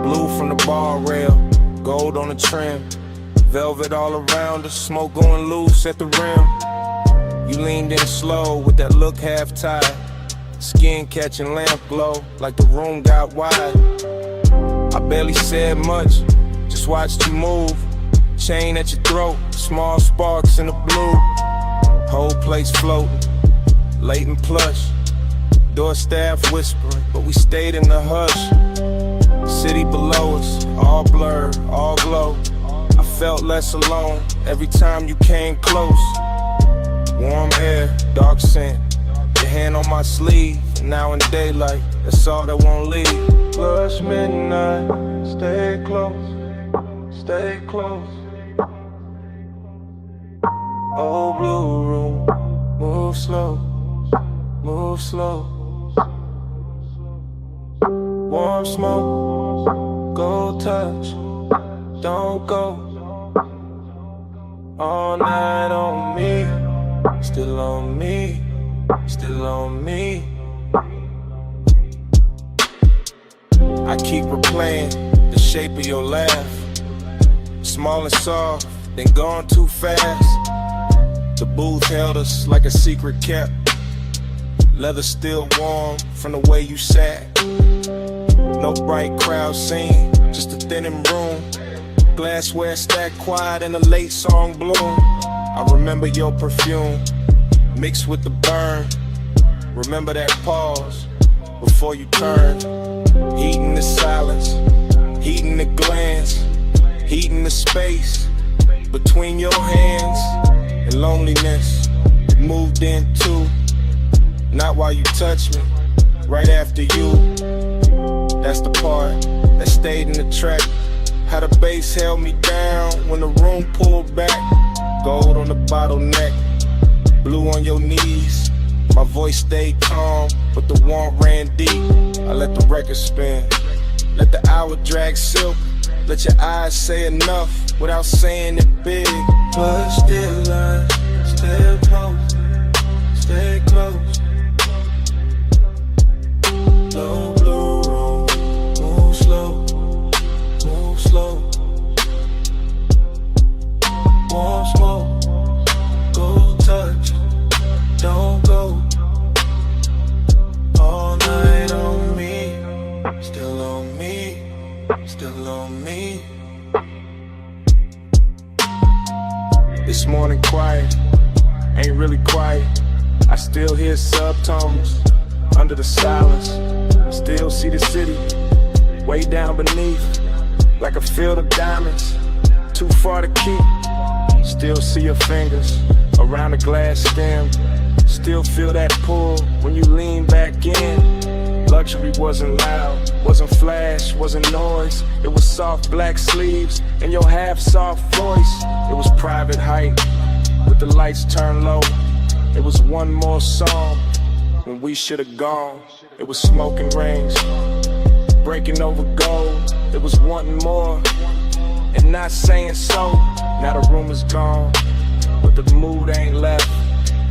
Blue from the bar rail, gold on the trim. Velvet all around us, smoke going loose at the rim. You leaned in slow with that look half tied. Skin catching lamp glow, like the room got wide. I barely said much, just watched you move. Chain at your throat, small sparks in the blue. Whole place floating, late and plush. Door staff whispering, but we stayed in the hush. City below us, all blurred, all glow. I felt less alone every time you came close. Warm air, dark scent, your hand on my sleeve. Now in daylight, that's all that won't leave. Plus midnight, stay close, stay close. Oh, blue room, move slow, move slow. Warm smoke, go touch, don't go. All night on me, still on me, still on me. I keep replaying the shape of your laugh. Small and soft, then gone too fast. The booth held us like a secret kept. Leather still warm from the way you sat. No bright crowd scene, just a thinning room. Glassware stacked quiet in a late song bloom. I remember your perfume mixed with the burn. Remember that pause before you turned. Heating the silence, heating the glance, heating the space between your hands. And loneliness moved in too. Not while you touch me, right after you. That's the part that stayed in the track. How the bass held me down when the room pulled back. Gold on the bottleneck, blue on your knees. My voice stayed calm, but the warmth ran deep. I let the record spin, let the hour drag silk. Let your eyes say enough without saying it big. But still I stay close, stay close. Low blue room, move slow, move slow. Warm smoke, go touch, don't go. All night on me, still on me, still on me. This morning quiet, ain't really quiet. I still hear subtones under the silence. Still see the city way down beneath, like a field of diamonds, too far to keep. Still see your fingers around the glass stem. Still feel that pull when you lean back in. Luxury wasn't loud, wasn't flash, wasn't noise. It was soft black sleeves and your half-soft voice. It was private height with the lights turned low. It was one more song when we should have gone. It was smoking rings, breaking over gold. It was wanting more and not saying so. Now the room is gone, but the mood ain't left.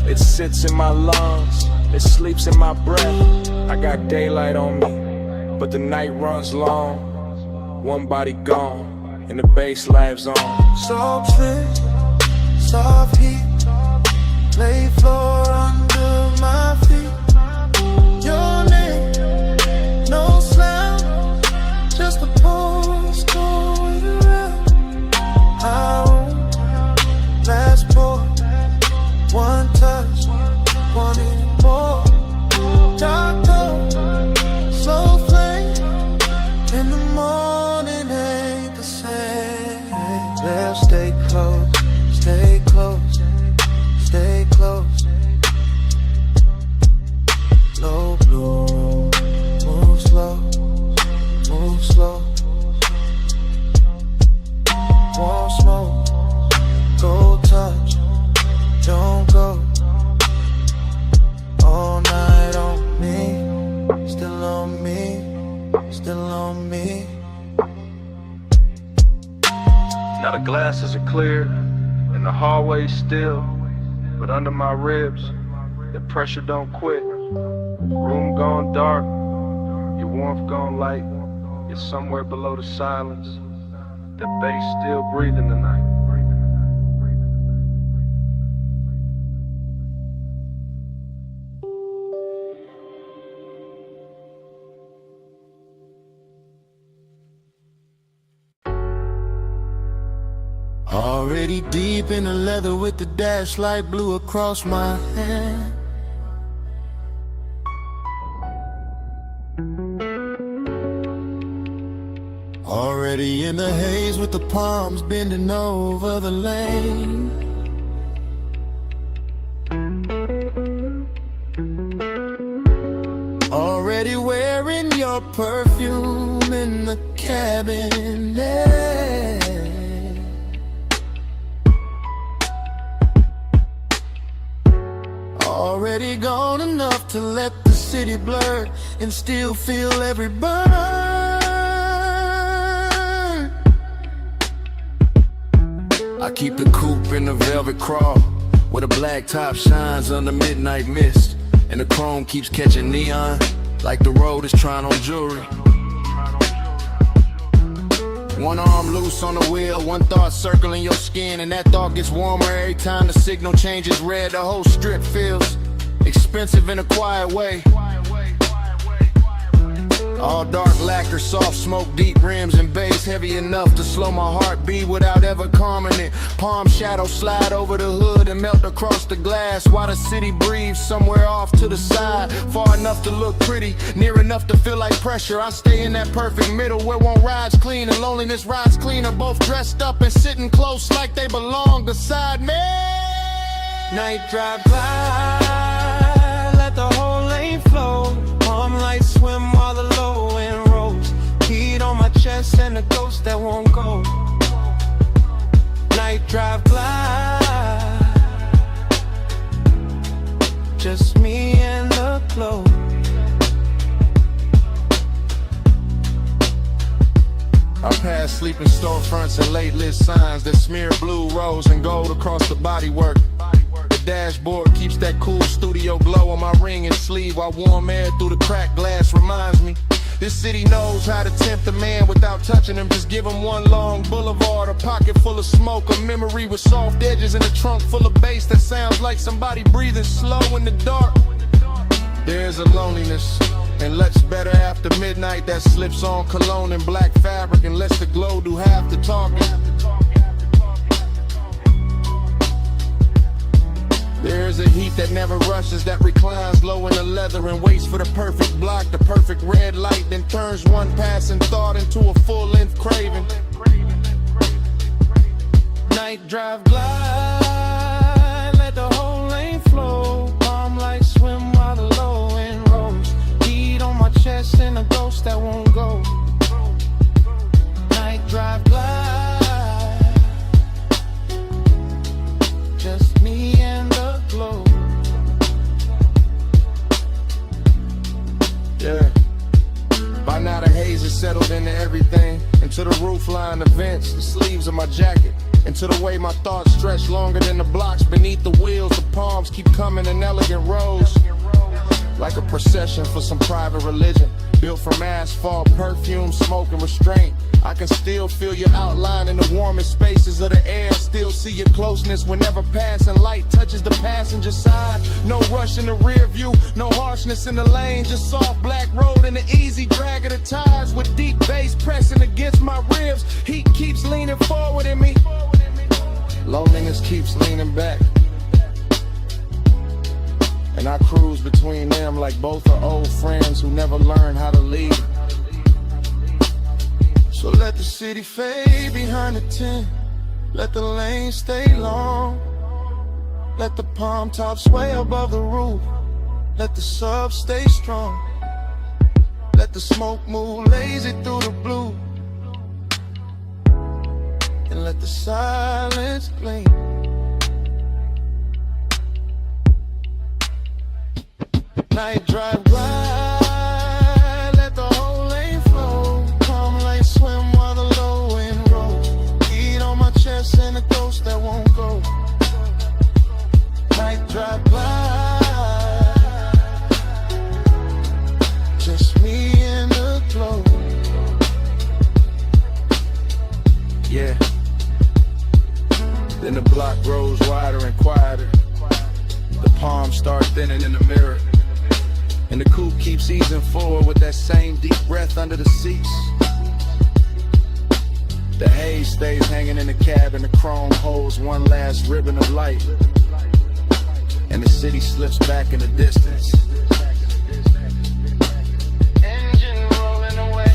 It sits in my lungs, it sleeps in my breath. I got daylight on me, but the night runs long. One body gone, and the bass lives on. Soft sleep, soft heat, lay floor under my feet. Your name, no slam, just a pulse going around. I won't last for one touch, wanting more. Dark cold, slow flame, in the morning ain't the same. Let's stay close, stay close, stay close. Low blue room, move slow, move slow. Warm smoke, go touch, don't go. All night on me, still on me, still on me. Now the glasses are clear and the hallway's still, but under my ribs, the pressure don't quit. Room gone dark, your warmth gone light. You're somewhere below the silence. The bass still breathing tonight. Already deep in the leather with the dash light blue across my hand. Already Already in the haze with the palms bending over the lane. Already wearing your perfume in the cabinet. Already gone enough to let the city blur and still feel every burn. I keep the coupe in the velvet crawl, where the black top shines under midnight mist, and the chrome keeps catching neon, like the road is trying on jewelry. One arm loose on the wheel, one thought circling your skin, and that thought gets warmer every time the signal changes red. The whole strip feels expensive in a quiet way. All dark lacquer, soft smoke, deep rims and bass, heavy enough to slow my heartbeat without ever calming it. Palm shadows slide over the hood and melt across the glass, while the city breathes somewhere off to the side, far enough to look pretty, near enough to feel like pressure. I stay in that perfect middle where one rides clean and loneliness rides cleaner, both dressed up and sitting close like they belong beside me. Night drive glide, let the whole lane flow. Palm lights swim while the low end rolls. Heat on my chest and a ghost that won't go. Night drive glide, just me and the glow. I pass sleeping storefronts and late lit signs that smear blue, rose, and gold across the bodywork. The dashboard keeps that cool studio glow on my ring and sleeve, while warm air through the cracked glass reminds me this city knows how to tempt a man without touching him. Just give him one long boulevard, a pocket full of smoke, a memory with soft edges, and a trunk full of bass that sounds like somebody breathing slow in the dark. There's a loneliness and lets better after midnight that slips on cologne and black fabric and lets the glow do half the talking. There's a heat that never rushes, that reclines low in the leather and waits for the perfect block, the perfect red light, then turns one passing thought into a full-length craving. Night drive glide, let the whole lane flow. Palm lights swim while the low end rolls. Heat on my chest and a ghost that won't go. Night drive glide, just me and the glow. Yeah. By now the haze is settled into everything, into the roofline, the vents, the sleeves of my jacket, into the way my thoughts stretch longer than the blocks beneath the wheels. The palms keep coming in elegant rows, like a procession for some private religion, built from asphalt, perfume, smoke, and restraint. I can still feel your outline in the warmest spaces of the air, still see your closeness whenever passing light touches the passenger side. No rush in the rear view, no harshness in the lane, just soft black road and the easy drag of the tires with deep bass pressing against my ribs. Heat keeps leaning forward in me, loneliness keeps leaning back, and I cruise between them like both are old friends who never learned how to leave. So let the city fade behind the tent, let the lane stay long, let the palm tops sway above the roof, let the sub stay strong, let the smoke move lazy through the blue, and let the silence gleam. Night drive glide, let the whole lane flow. Palm lights swim while the low end rolls. Heat on my chest and a ghost that won't go. Night drive glide, just me and the glow. Yeah. Then the block grows wider and quieter. The palms start thinning in the mirror, and the coupe keeps easing forward with that same deep breath under the seats. The haze stays hanging in the cab, and the chrome holds one last ribbon of light, and the city slips back in the distance. Engine rolling away.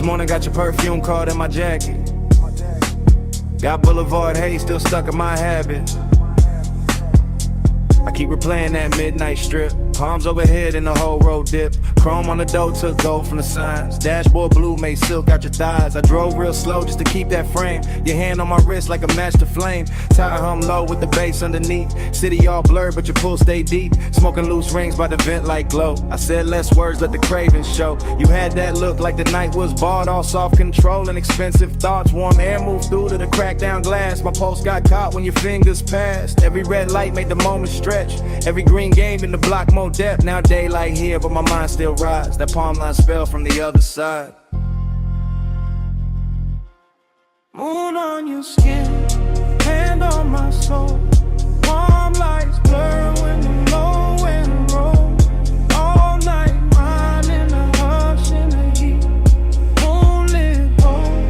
This morning got your perfume caught in my jacket. Got Boulevard haze still stuck in my habit. I keep replaying that midnight strip. Palms overhead in the whole road dip. Chrome on the door took gold from the signs. Dashboard blue made silk out your thighs. I drove real slow just to keep that frame. Your hand on my wrist like a match to flame. Tie hum low with the bass underneath. City all blurred but your pool stay deep. Smoking loose rings by the vent like glow. I said less words, let the cravings show. You had that look like the night was bought. All soft control and expensive thoughts. Warm air moved through to the cracked down glass. My pulse got caught when your fingers passed. Every red light made the moment stretch. Every green game in the block more depth. Now daylight here but my mind still rides. That palm line spell from the other side. Moon on your skin, hand on my soul. Warm lights blur when the low wind rolls. All night mine in the hush in the heat. Moonlit hole,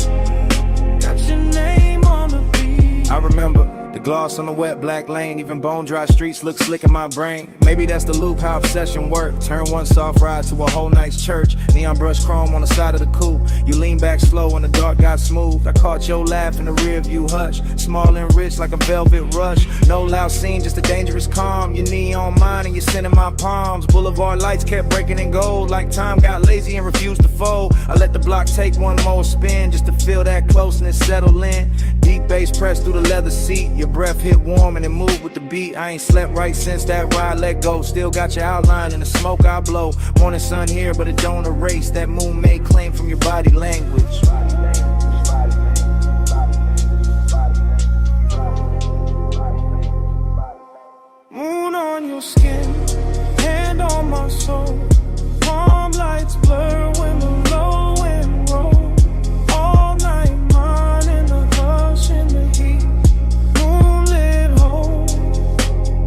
got your name on the beat. I remember the gloss on the wet black lane. Even bone dry streets look slick in my brain. Maybe that's the loop, how obsession work. Turn one soft ride to a whole night's church. Neon brush chrome on the side of the coupe. You lean back slow when the dark got smooth. I caught your laugh in the rear view hush. Small and rich like a velvet rush. No loud scene, just a dangerous calm. Your knee on mine and you're sending my palms. Boulevard lights kept breaking in gold. Like time got lazy and refused to fold. I let the block take one more spin just to feel that closeness settle in. Deep bass pressed through the leather seat. Your breath hit warm and it moved with the beat. I ain't slept right since that ride let go. Still got your outline in the smoke I blow. Morning sun here but it don't erase that moon made claim from your body language. Moon on your skin, hand on my soul. Palm lights blur when the low wind rolls. All night mine in the hush in the heat. Moonlit hole,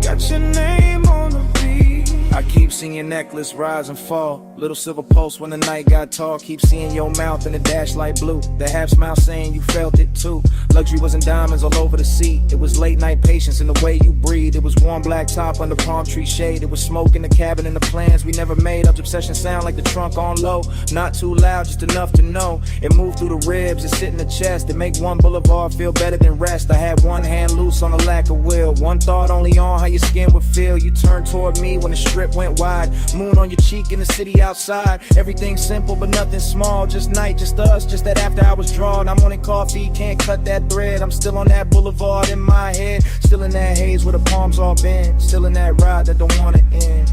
got your name on the beat. I keep seeing your necklace rise and fall. Little silver pulse when the night got tall. Keep seeing your mouth in the dash light blue. The half smile saying you felt it too. Luxury wasn't diamonds all over the seat. It was late night patience in the way you breathe. It was warm black top under palm tree shade. It was smoke in the cabin and the plans we never made. Up obsession sound like the trunk on low. Not too loud, just enough to know. It moved through the ribs, it sit in the chest. It make one boulevard feel better than rest. I had one hand loose on the lack of will. One thought only on how your skin would feel. You turned toward me when the strip went wide. Moon on your cheek in the city outside. Everything simple but nothing small. Just night, just us, just that after I was drawn. I'm wanting coffee, can't cut that thread. I'm still on that boulevard in my head. Still in that haze where the palms all bend. Still in that ride that don't wanna end.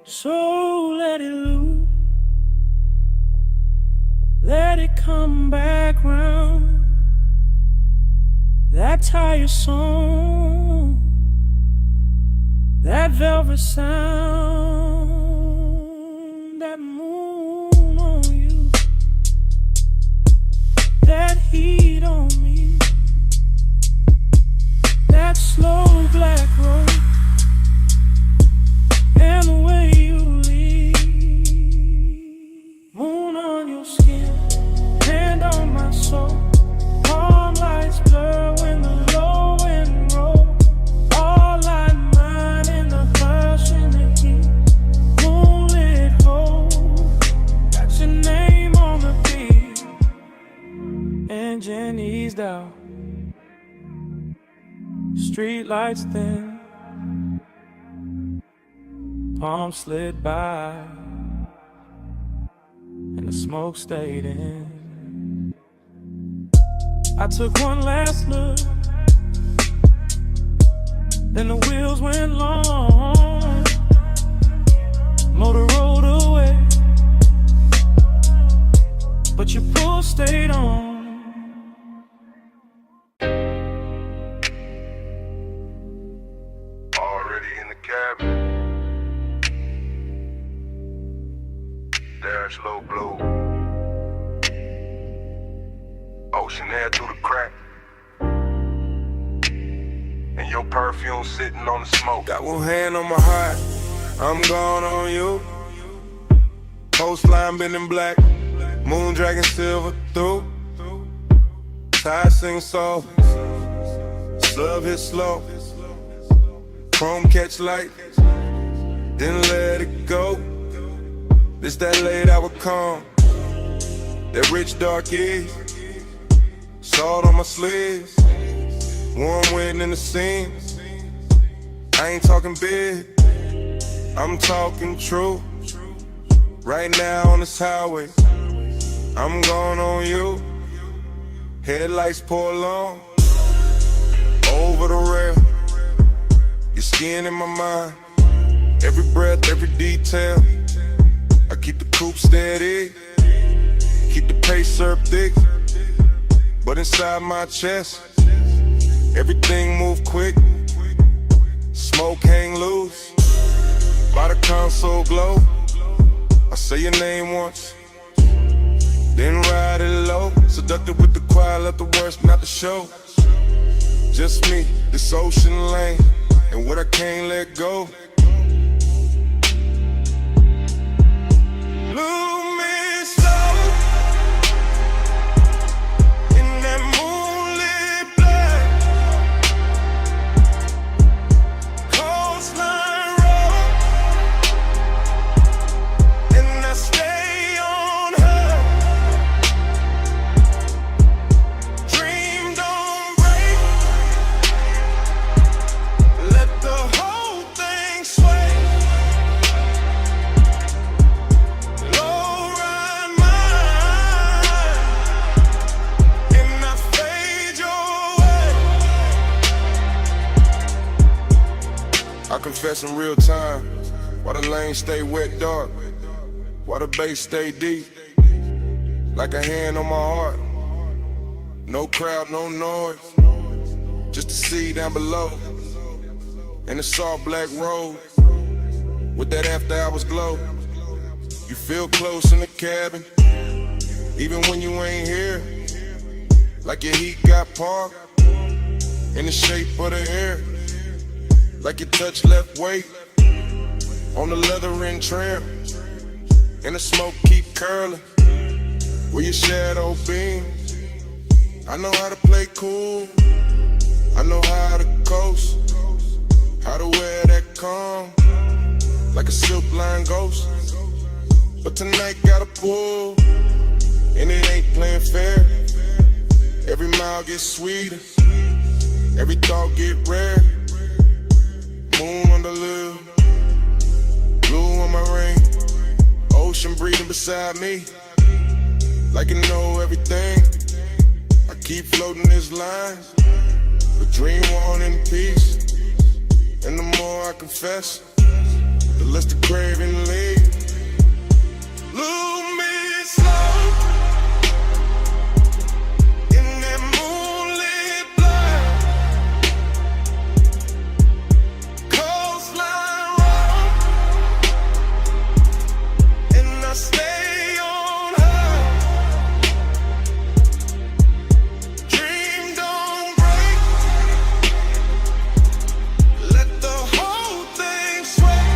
So let it loose, let it come back round. That tired song, that velvet sound, that moon on you, that heat on me, that slow black road, and the way you leave. Moon on your skin, hand on my soul. Palm lights blur when the low wind rolls. All light mine in the hush in the heat. Moonlit hole, got your name on the beat. Engine eased out, street lights thin. Palm slid by, and the smoke stayed in. I took one last look, then the wheels went long. Motor rolled away, but your pull stayed on. Already in the cabin. Dash low blow. Ocean air through the crack. And your perfume sitting on the smoke. Got one hand on my heart, I'm gone on you. Coastline been in black, moon dragging silver through. Tide sing soft, slub hit slow. Chrome catch light, then let it go. This that late hour calm, that rich dark east, salt on my sleeves, warm wind in the seams. I ain't talking big, I'm talking true. Right now on this highway, I'm going on you. Headlights pour long, over the rail. Your skin in my mind, every breath, every detail. I keep the coupe steady, keep the pace up thick. But inside my chest, everything move quick. Smoke hang loose, by the console glow. I say your name once, then ride it low. Seductive with the choir, let the worst not the show. Just me, this ocean lane, and what I can't let go. Lose me slow in that moonlit black coastline road, and I stay on her. Dream don't break, let the whole thing sway. Low ride mine, and I fade your way. I confess in real time, why the lane stay wet dark, why the bass stay deep, like a hand on my heart. No crowd, no noise, just the sea down below, and the soft black road with that after hours glow. You feel close in the cabin, even when you ain't here, like your heat got parked in the shape of the air, like your touch left weight on the leather and trim, and the smoke keep curling where your shadow beams. I know how to play cool, I know how to coast, how to wear that calm like a silk line ghost. But tonight gotta pull, and it ain't playing fair. Every mile gets sweeter, every thought get rare. Moon on the lip, blue on my ring, ocean breathing beside me, like it know everything. I keep floating this line, but dream on in peace. And the more I confess, the less the craving leaves. Lose me slow in that moonlit black coastline road, and I stay on her. Dream don't break, let the whole thing sway.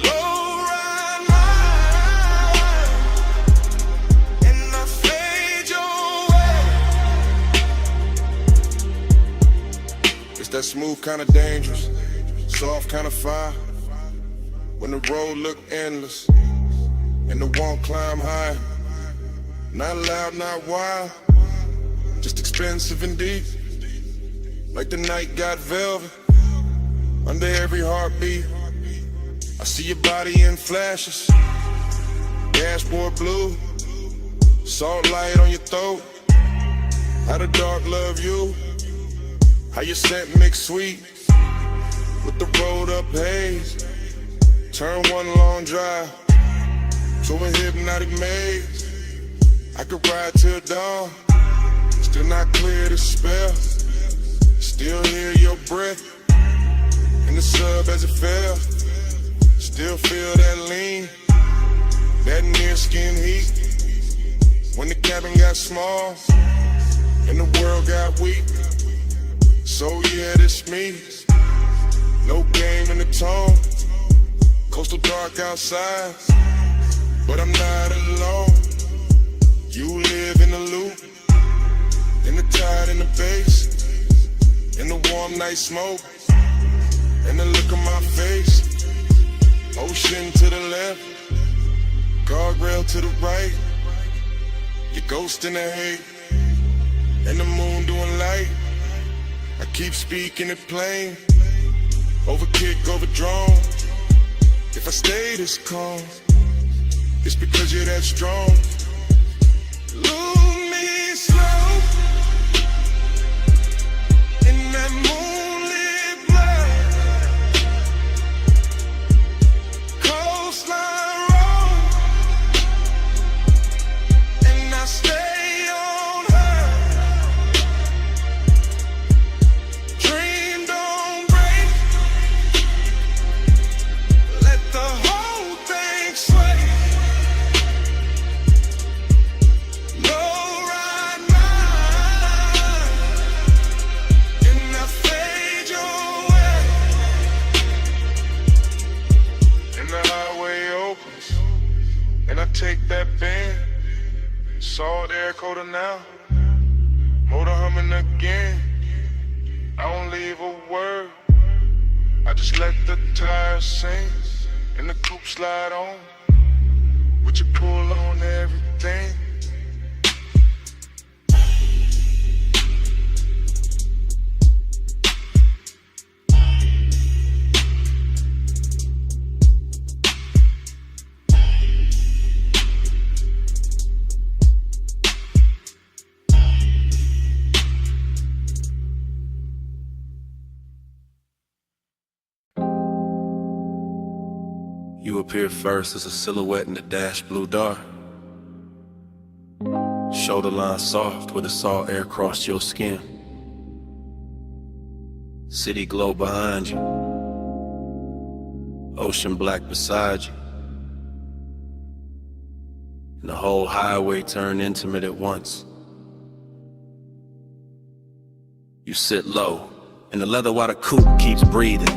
Low ride mine, and I fade your way. It's that smooth kind of dangerous, soft kind of fire. When the road look endless, and the won't climb high. Not loud, not wild, just expensive and deep. Like the night got velvet under every heartbeat. I see your body in flashes, dashboard blue, salt light on your throat. How the dark love you, how your scent mix sweet with the rolled up haze. Turn one long drive to a hypnotic maze. I could ride till dawn, still not clear the spell. Still hear your breath in the sub as it fell. Still feel that lean, that near skin heat. When the cabin got small and the world got weak. So yeah, this me, no game in the tone. Coastal dark outside, but I'm not alone. You live in the loop, in the tide, in the bass, in the warm night smoke, and the look on my face. Ocean to the left, guardrail to the right. Your ghost in the hate, and the moon doing light. I keep speaking it plain, overkick, overdrawn. If I stay this calm, it's because you're that strong. Lose me slow in that moonlit light. Coastline road, and I stay on her. Dream don't break, let the whole thing sway. Low ride mine, and I fade your way. And the highway opens, and I take that bend. Salt air coater now, motor humming again. I don't leave a word, I just let the tires sing, and the coupe slide on. Would you pull on everything? You appear first as a silhouette in the dash blue dark. Shoulder line soft where the salt air crossed your skin. City glow behind you, ocean black beside you, and the whole highway turned intimate at once. You sit low, and the leather water coupe keeps breathing.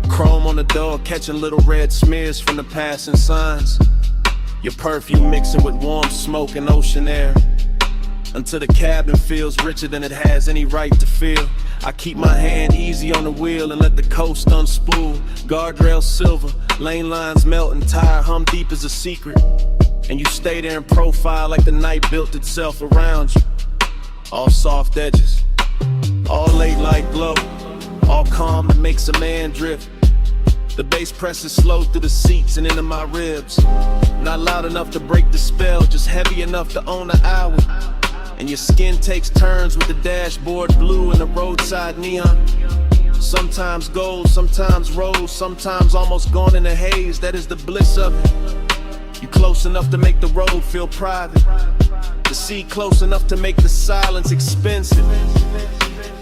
Chrome on the door, catching little red smears from the passing signs. Your perfume mixing with warm smoke and ocean air, until the cabin feels richer than it has any right to feel. I keep my hand easy on the wheel and let the coast unspool. Guardrail silver, lane lines melt and tire hum deep as a secret. And you stay there in profile like the night built itself around you. All soft edges, all late light glow, all calm that makes a man drift. The bass presses slow through the seats and into my ribs. Not loud enough to break the spell, just heavy enough to own the hour. And your skin takes turns with the dashboard blue and the roadside neon. Sometimes gold, sometimes rose, sometimes almost gone in a haze. That is the bliss of it. You close enough to make the road feel private. The sea close enough to make the silence expensive.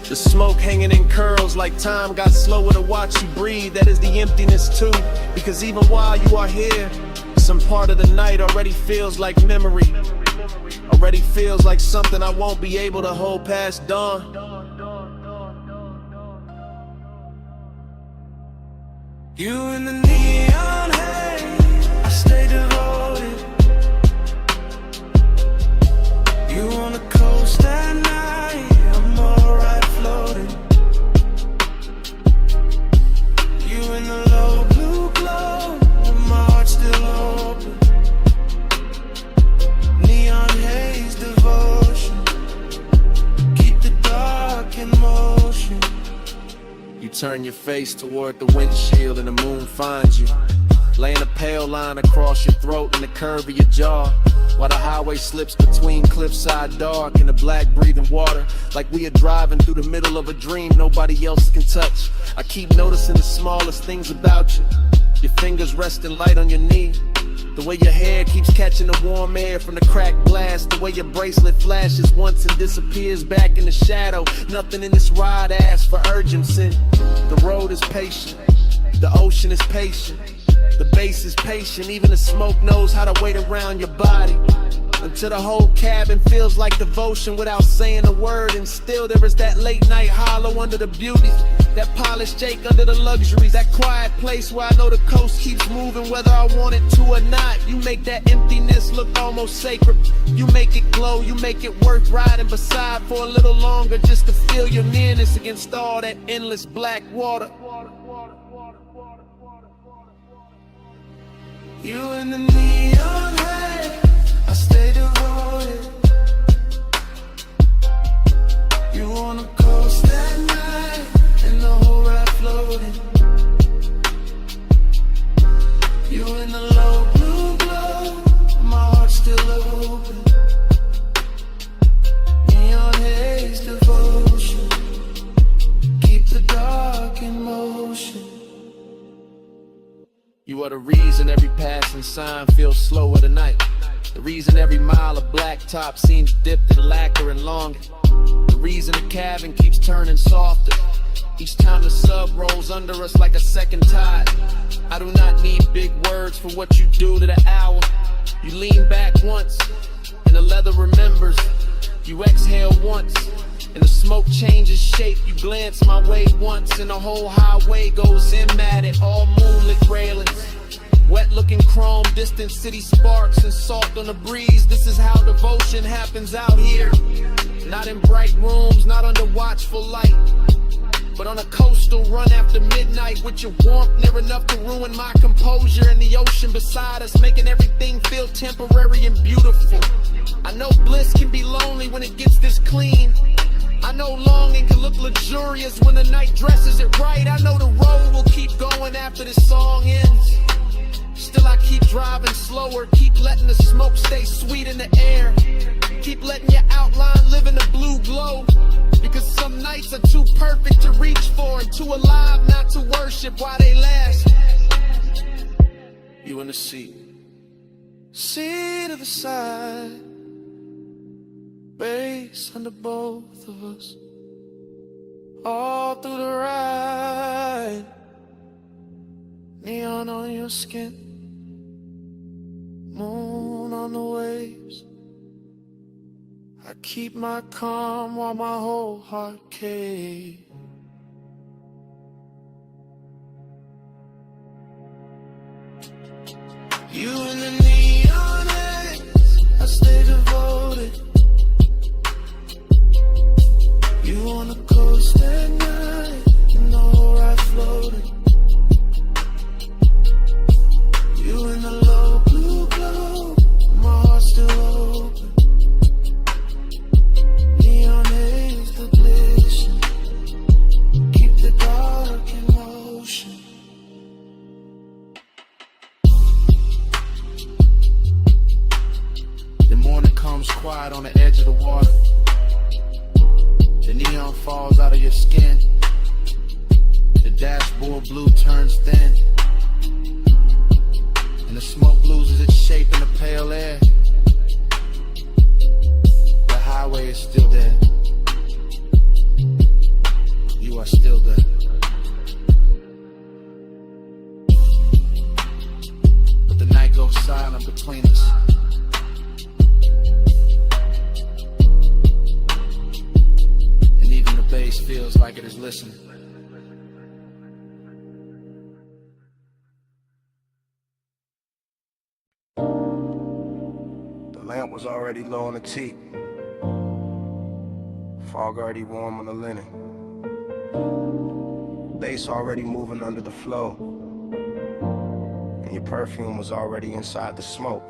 The smoke hanging in curls like time got slower to watch you breathe. That is the emptiness too, because even while you are here, some part of the night already feels like memory. Already feels like something I won't be able to hold past dawn. You in the neon haze, I stay devoted. You on the coast at night, I'm alright floating. You in the low blue glow, my heart still open. Neon haze devotion, keep the dark in motion. You turn your face toward the windshield and the moon finds you, laying a pale line across your throat and the curve of your jaw, while the highway slips between cliffside dark and the black breathing water, like we are driving through the middle of a dream nobody else can touch. I keep noticing the smallest things about you. Your fingers resting light on your knee, the way your hair keeps catching the warm air from the cracked glass, the way your bracelet flashes once and disappears back in the shadow. Nothing in this ride asks for urgency. The road is patient, the ocean is patient, the bass is patient, even the smoke knows how to wait around your body. Until the whole cabin feels like devotion without saying a word. And still there is that late night hollow under the beauty, that polished Jake under the luxuries, that quiet place where I know the coast keeps moving whether I want it to or not. You make that emptiness look almost sacred. You make it glow, you make it worth riding beside for a little longer, just to feel your nearness against all that endless black water. You in the neon light, I stay devoted. You on the coast at night, and the whole ride floating. You in the low blue glow, my heart's still open. Neon haze devotion, keep the dark in motion. You are the reason every passing sign feels slower tonight. The reason every mile of blacktop seems dipped in lacquer and longer. The reason the cabin keeps turning softer each time the sub rolls under us like a second tide. I do not need big words for what you do to the hour. You lean back once, and the leather remembers. You exhale once, and the smoke changes shape. You glance my way once, and the whole highway goes in at it. All moonlit railings, wet looking chrome, distant city sparks and salt on the breeze. This is how devotion happens out here. Not in bright rooms, not under watchful light, but on a coastal run after midnight with your warmth near enough to ruin my composure. And the ocean beside us, making everything feel temporary and beautiful. I know bliss can be lonely when it gets this clean. I know longing can look luxurious when the night dresses it right. I know the road will keep going after this song ends. Still I keep driving slower, keep letting the smoke stay sweet in the air. Keep letting your outline live in the blue glow. Because some nights are too perfect to reach for and too alive not to worship while they last. You in the seat, seat of the side, base under both of us, all through the ride. Neon on your skin, moon on the waves. I keep my calm while my whole heart caves. You in the neon haze, I stay devoted. You on the coast at night, and the whole ride floating. You in the low blue glow, my heart's still open. Neon haze the glisten, keep the dark in motion. The morning comes quiet on the edge of the water. The neon falls out of your skin. The dashboard blue turns thin, and the smoke loses its shape in the pale air. The highway is still there. You are still there. But the night goes silent between us. And even the bass feels like it is listening. The lamp was already low on the teak. Fog already warm on the linen. Bass already moving under the flow. And your perfume was already inside the smoke.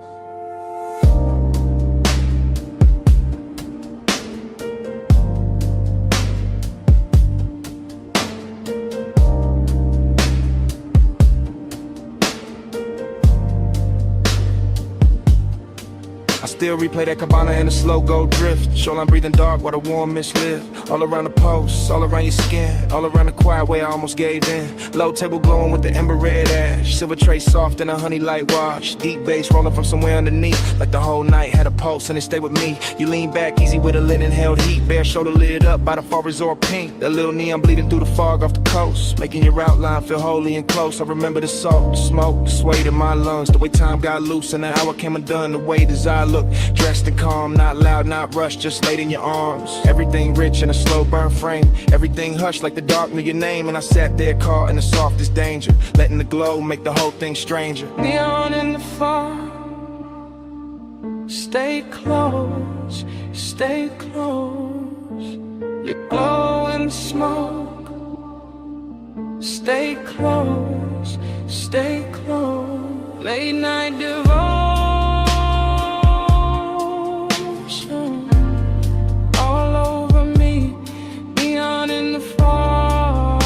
Still replay that cabana in a slow go drift. Shoreline breathing dark while the warm mist live. All around the post, all around your skin, all around the quiet way I almost gave in. Low table glowing with the ember red ash. Silver tray soft in a honey light wash. Deep bass rolling from somewhere underneath. Like the whole night had a pulse and it stayed with me. You lean back easy with a linen held heat. Bare shoulder lit up by the far resort pink. That little neon bleeding through the fog off the coast. Making your outline feel holy and close. I remember the salt, the smoke, the sway in my lungs. The way time got loose and the hour came undone. The way desire looked. Dressed and calm, not loud, not rushed, just laid in your arms. Everything rich in a slow burn frame. Everything hushed like the dark knew your name. And I sat there caught in the softest danger. Letting the glow make the whole thing stranger. Neon in the fog, stay close, stay close. You glow in the smoke, stay close, stay close. late night devotion all over me, neon in the fall.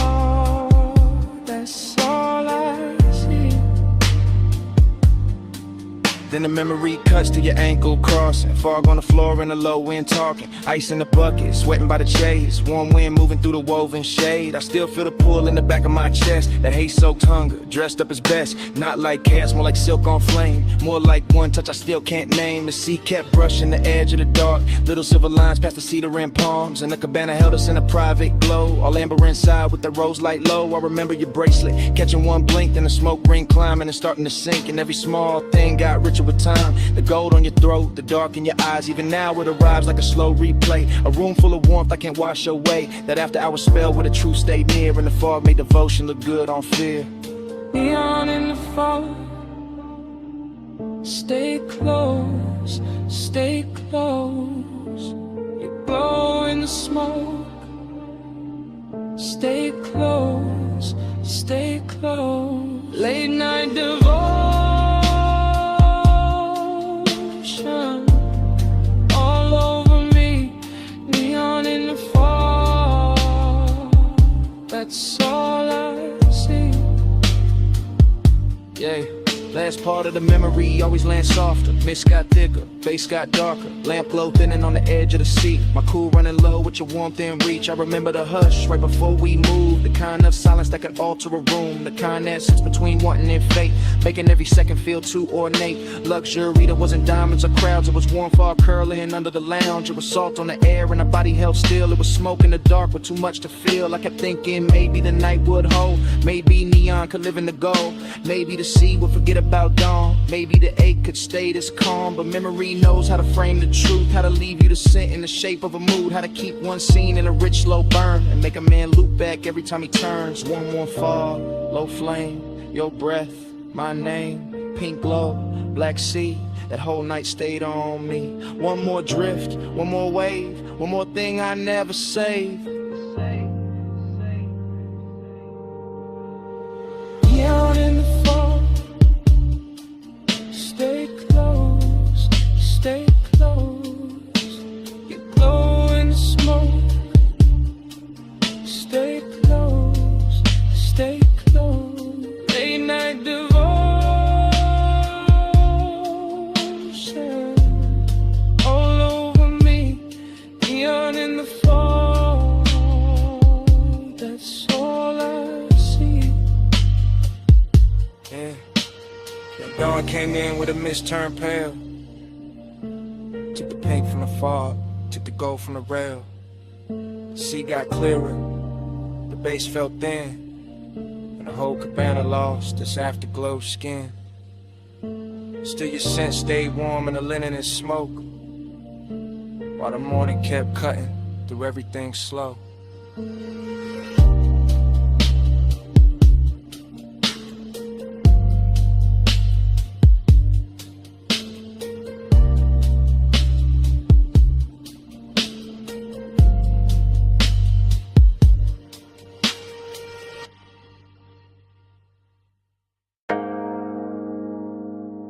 That's all I see. Then the memory cuts to your ankle crossing. Fog on the floor in the low wind talking. Ice in the bucket, sweating by the chase. Warm wind moving through the woven shade. I still feel the pull in the back of my chest. That hate-soaked hunger, dressed up as best. Not like chaos, more like silk on flame. More like one touch I still can't name. The sea kept brushing the edge of the dark. Little silver lines past the cedar and palms. And the cabana held us in a private glow. All amber inside with the rose light low. I remember your bracelet, catching one blink. Then the smoke ring climbing and starting to sink. And every small thing got richer with time. The gold on your throat, the dark in your eyes. Even now it arrives like a slow replay. A room full of warmth I can't wash away. That after hour spell where the truth stayed near. And the fog made devotion look good on fear. Neon in the fall. Stay close, stay close. You glow in the smoke. Stay close, stay close. Late night devotion all over me, neon in the fall. That's all I see. Yeah. Last part of the memory always lands softer. Mist got thicker, face got darker. Lamp glow thinning on the edge of the seat. My cool running low with your warmth in reach. I remember the hush right before we moved. The kind of silence that can alter a room. The kind that sits between wanting and fate, making every second feel too ornate. Luxury that wasn't diamonds or crowds. It was warm fog curling under the lounge. It was salt on the air and our body held still. It was smoke in the dark with too much to feel. I kept thinking maybe the night would hold. Maybe neon could live in the gold. Maybe the sea would forget about dawn. Maybe the ache could stay this calm. But memory knows how to frame the truth, how to leave you the scent in the shape of a mood, how to keep one scene in a rich slow burn and make a man loop back every time he turns. One more fall, low flame, your breath, my name, pink glow, black sea. That whole night stayed on me. One more drift, one more wave, one more thing I never saved. Neon in the fall. Stay close, stay close. You glow in the smoke. Stay close, stay close. Late night devotion all over me. Neon in the fall. That's all I see. Yeah. Dawn came in with a mist turned pale. Took the paint from the fog, took the gold from the rail. The sea got clearer, the base felt thin, and the whole cabana lost its afterglow skin. Still your scent stayed warm in the linen and smoke, while the morning kept cutting through everything slow.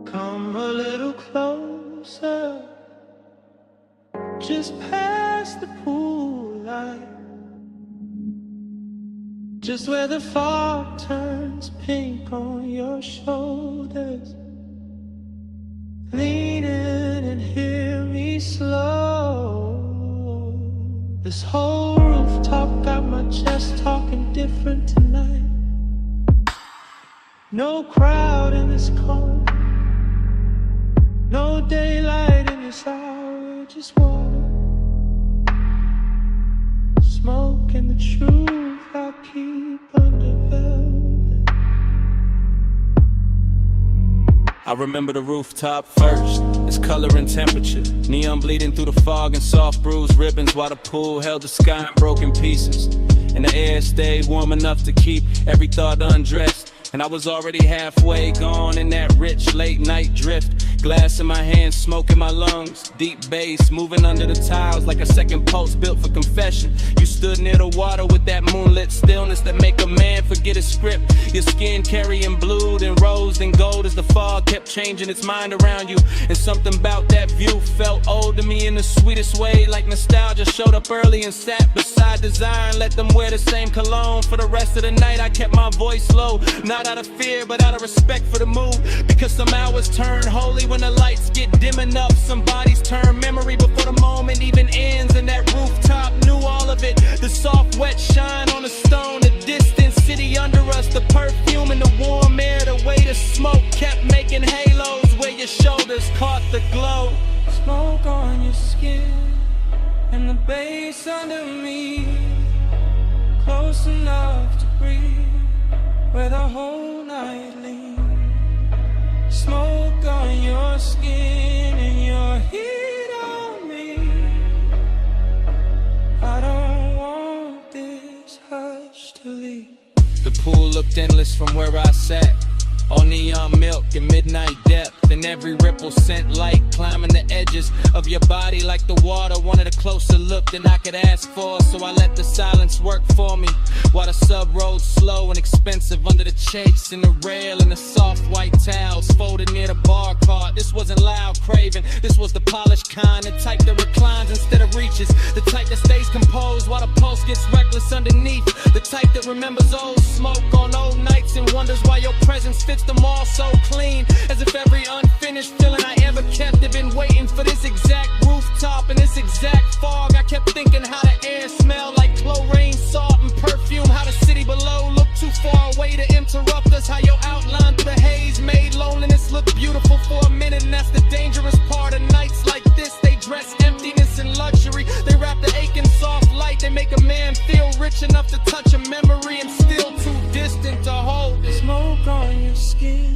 Come a little closer, just past the pool light, just where the fog turns pink on your shoulders. Lean in and hear me slow. This whole rooftop got my chest talking different tonight. No crowd in this corner, no daylight in this hour, just water, smoke, and the truth I'll keep under velvet. I remember the rooftop first, its color and temperature. Neon bleeding through the fog and soft bruised ribbons, while the pool held the sky in broken pieces. And the air stayed warm enough to keep every thought undressed. And I was already halfway gone in that rich late night drift. Glass in my hand, smoke in my lungs. Deep bass, moving under the tiles like a second pulse built for confession. You stood near the water with that moonlit stillness that make a man forget his script. Your skin carrying blue, then rose, then gold as the fog kept changing its mind around you. And something about that view felt old to me in the sweetest way, like nostalgia showed up early and sat beside desire and let them wear the same cologne. For the rest of the night I kept my voice low, not out of fear but out of respect for the mood. Because some hours turn holy when the lights get dim enough. Some bodies turn memory before the moment even ends. And that rooftop knew all of it. The soft wet shine on the stone, the distant city under us, the perfume and the warm air, the way the smoke kept making halos where your shoulders caught the glow. Smoke on your skin and the bass under me, close enough to breathe where the whole night leans. Smoke on your skin and your heat on me. I don't want this hush to leave. The pool looked endless from where I sat, all neon milk and midnight depth. And every ripple sent light climbing the edges of your body like the water. Wanted a closer look than I could ask for, so I let the silence work for me. While the sub rode slow and expensive under the chase and the rail and the soft white towels folded near the bar cart. This wasn't loud craving, this was the polished kind, the type that reclines instead of reaches, the type that stays composed while the pulse gets reckless underneath, the type that remembers old smoke on old nights and wonders why your presence fits them all so clean. As if every unfinished feeling I ever kept had been waiting for this exact rooftop and this exact fog. I kept thinking how the air smelled like chlorine, salt and perfume, how the city below looked too far away to interrupt us, how your outline through the haze made loneliness look beautiful for a minute. And that's the dangerous part of nights like this. They dress emptiness and luxury, they wrap the aching soft light. They make a man feel rich enough to touch a memory and still too distant to hold it. Smoke on your skin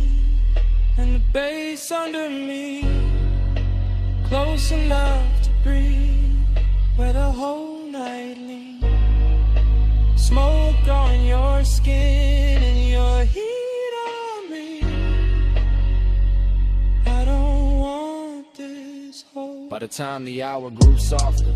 and the bass under me, close enough to breathe where the whole night leans. Smoke on your skin and your heat on me. I don't want this whole. By the time the hour grew softer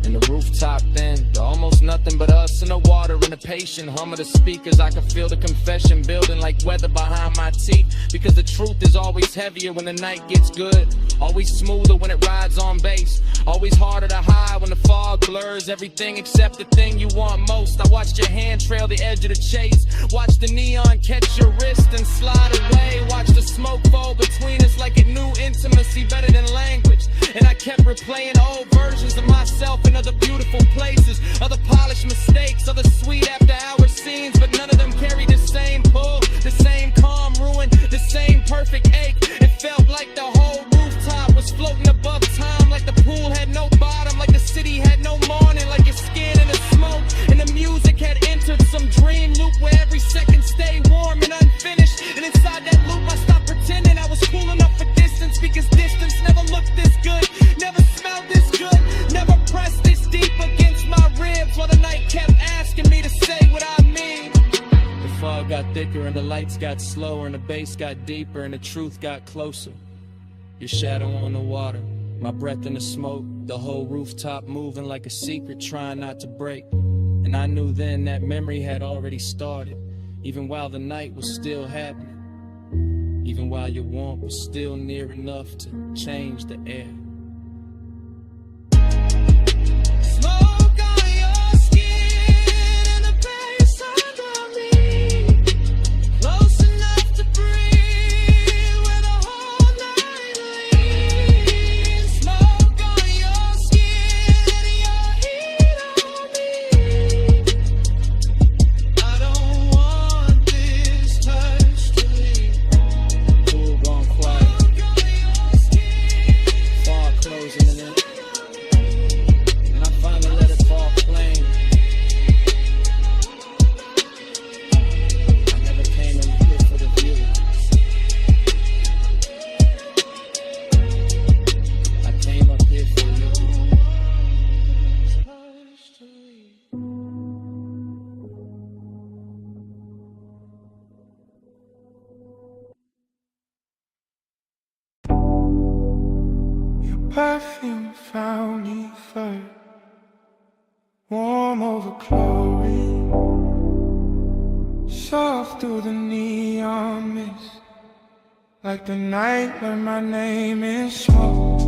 and the rooftop thinned, almost nothing but us and the water and the patient hum of the speakers. I could feel the confession building like weather behind my teeth, because the truth is always heavier when the night gets good, always smoother when it rides on bass, always harder to hide when the fog blurs everything except the thing you want most. I watched your hand trail the edge of the chase, watch the neon catch your wrist and slide away, watch the smoke fall between us like it knew intimacy better than language. And I kept replaying old versions of myself in other beautiful places, other polished mistakes, other sweet after hour scenes, but none of them carried the same pull, the same calm ruin, the same perfect ache. It felt like the whole rooftop was floating above time, like the pool had no bottom, like the city had no morning, like your skin in the smoke, and the music had entered some dream loop where every second stayed warm and unfinished. And inside that loop I stopped pretending I was cool enough for distance, because distance never looked this good, never smelled this good, never pressed this deep against my ribs, while the night kept asking me to say what I mean. The fog got thicker and the lights got slower and the bass got deeper and the truth got closer. Your shadow on the water, my breath in the smoke, the whole rooftop moving like a secret trying not to break. And I knew then that memory had already started, even while the night was still happening, even while your warmth was still near enough to change the air. Smoke on your skin and the bass under me, close enough to breathe where the whole night leans. Smoke on your skin and your heat on me. I don't want this touch to leave. Pool gone quiet, fog perfume found me first. Warm over chlorine, soft through the neon mist, like the night learned my name in smoke.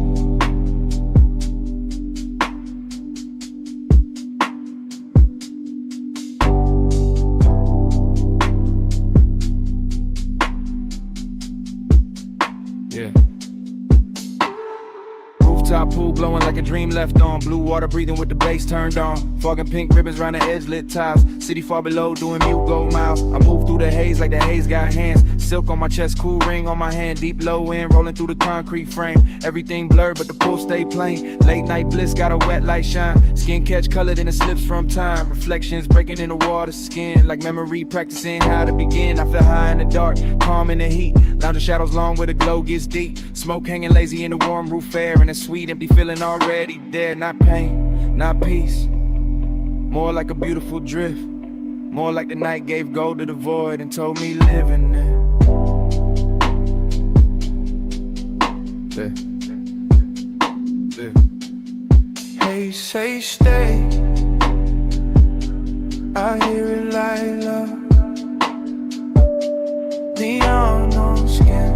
Rooftop pool glowing like a dream left on. Blue water breathing with the bass turned on. Fog and pink ribbons round the edge, lit tiles. City far below doing mute gold miles. I move through the haze like the haze got hands. Silk on my chest, cool ring on my hand. Deep low end, rolling through the concrete frame. Everything blurred but the pool stay plain. Late night bliss got a wet light shine. Skin catch colored in the slips from time. Reflections breaking in the water skin. Like memory practicing how to begin. I feel high in the dark, calm in the heat. Lounging shadows long where the glow gets deep. Smoke hanging lazy in the warm roof air. And a sweet empty feeling already there. Not pain, not peace. More like a beautiful drift. More like the night gave gold to the void and told me live in it. Hey, say stay. I hear it like love. Neon on skin,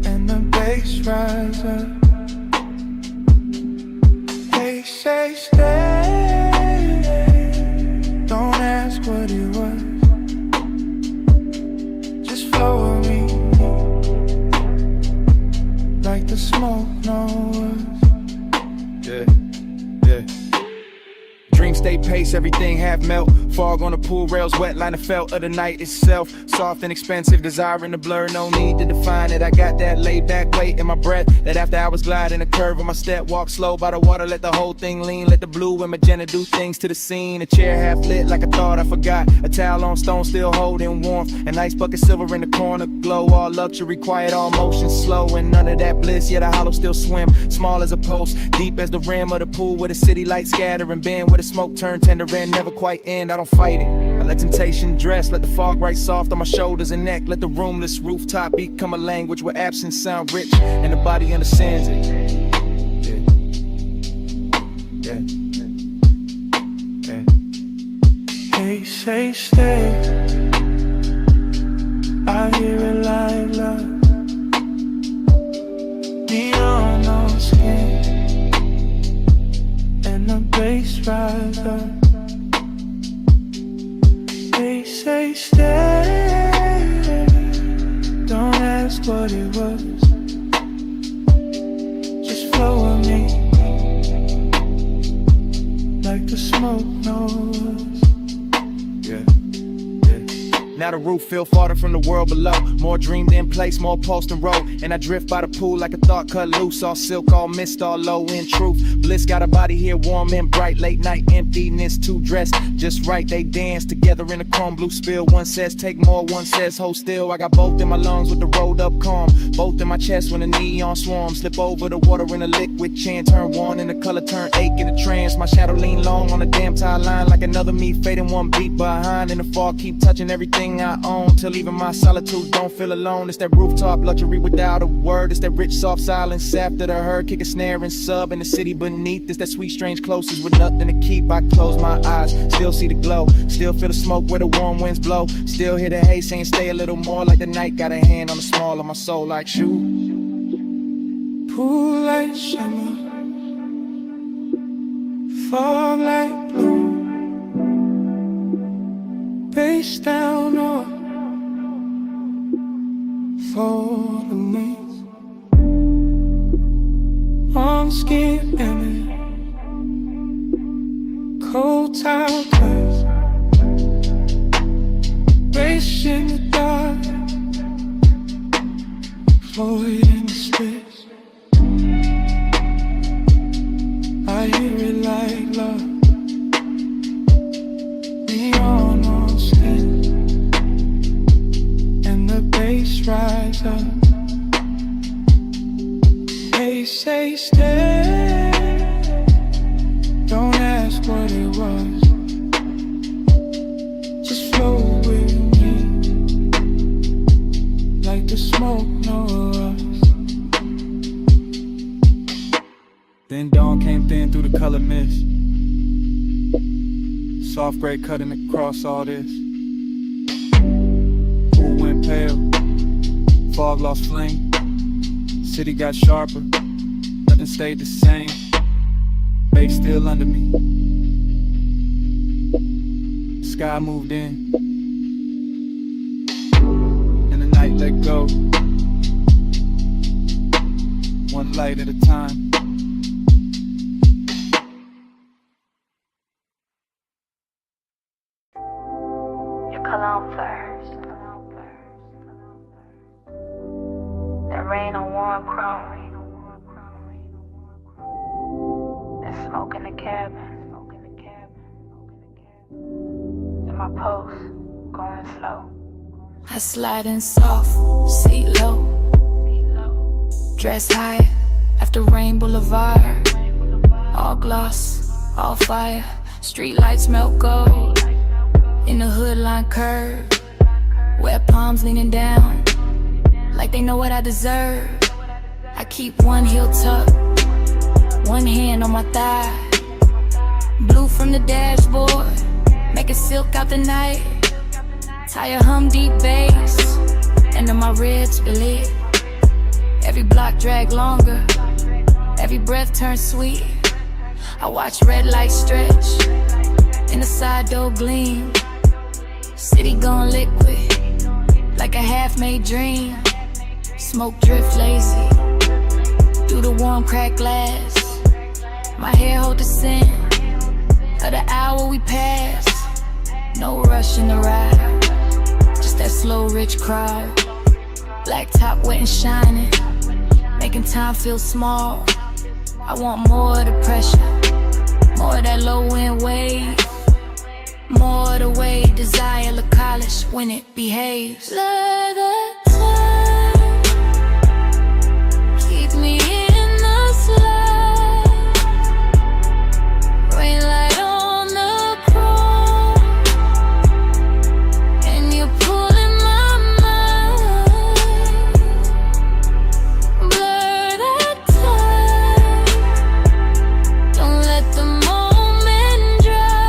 and the bass rise up. Hey, say stay. Don't ask what it was. Just flow with me, like the smoke knows. Dream state pace, everything half melt. Fog on the pool rails, wet line of felt of the night itself. Soft and expensive, desire in the blur, no need to define it. I got that laid back weight in my breath. That after hours glide in a curve of my step. Walk slow by the water, let the whole thing lean. Let the blue and magenta do things to the scene. A chair half lit like I thought I forgot. A towel on stone still holding warmth. An ice bucket silver in the corner glow. All luxury, quiet, all motion slow. And none of that bliss, yet a hollow still swim. Small as a post, deep as the rim of the pool. Where the city lights scatter and bend. Where the smoke turn tender and never quite end. I don't fight it. I let temptation dress. Let the fog right soft on my shoulders and neck. Let the roomless rooftop become a language where absence sound rich and the body understands it. Hey, say stay. I hear it like love. Neon on skin, and the bass rise up. They say stay. Don't ask what it was. Just flow with me, like the smoke knows. Now the roof feel farther from the world below. More dreamed in place, more pulsed and roll. And I drift by the pool like a thought cut loose. All silk, all mist, all low in truth. Bliss got a body here warm and bright. Late night emptiness, two dressed just right. They dance together in a chrome blue spill. One says take more, one says hold still. I got both in my lungs with the rolled up calm. Both in my chest when the neon swarm. Slip over the water in a liquid chin. Turn one and the color turn ache in a trance. My shadow lean long on the damn tie line. Like another me fading one beat behind. In the fall keep touching everything I own, till even my solitude don't feel alone. It's that rooftop luxury without a word. It's that rich soft silence after the herd. Kick a snare and sub in the city beneath. It's that sweet strange closest with nothing to keep. I close my eyes, still see the glow. Still feel the smoke where the warm winds blow. Still hear the haze saying stay a little more. Like the night got a hand on the small of my soul like shoot. Pool like summer, fog like blue. Face down or for the maze. On skin and it, cold towel place. Race in the dark, floating in the space. I hear it like love. Neon on skin, and the bass rise up. They say stay. Don't ask what it was. Just flow with me, like the smoke knows. Then dawn came thin through the color mist. Soft gray cutting across all this. Pool went pale, fog lost flame. City got sharper, nothing stayed the same. Bay still under me. Sky moved in, and the night let go. One light at a time. Your cologne first. That rain on warm chrome. That smoke in the cabin. And my pulse going slow. I slide in soft, seat low. Dress high after Rain Boulevard. All gloss, all fire. Street lights melt gold. In the hood line curve. Wet palms leaning down, like they know what I deserve. I keep one heel tucked, one hand on my thigh. Blue from the dashboard, make it silk out the night. Tie a hum deep bass, and then my ribs be lit. Every block drag longer, every breath turns sweet. I watch red lights stretch, in the side door gleam. City gone liquid, like a half-made dream. Smoke drift lazy, through the warm cracked glass. My hair hold the scent of the hour we pass. No rush in the ride, just that slow rich crowd. Black top wet and shining, making time feel small. I want more of the pressure, more of that low end wave. More of the way desire look college when it behaves. Let the time keep me in the slide. Rain light on the chrome, and you're pulling my mind. Blur that time, don't let the moment dry.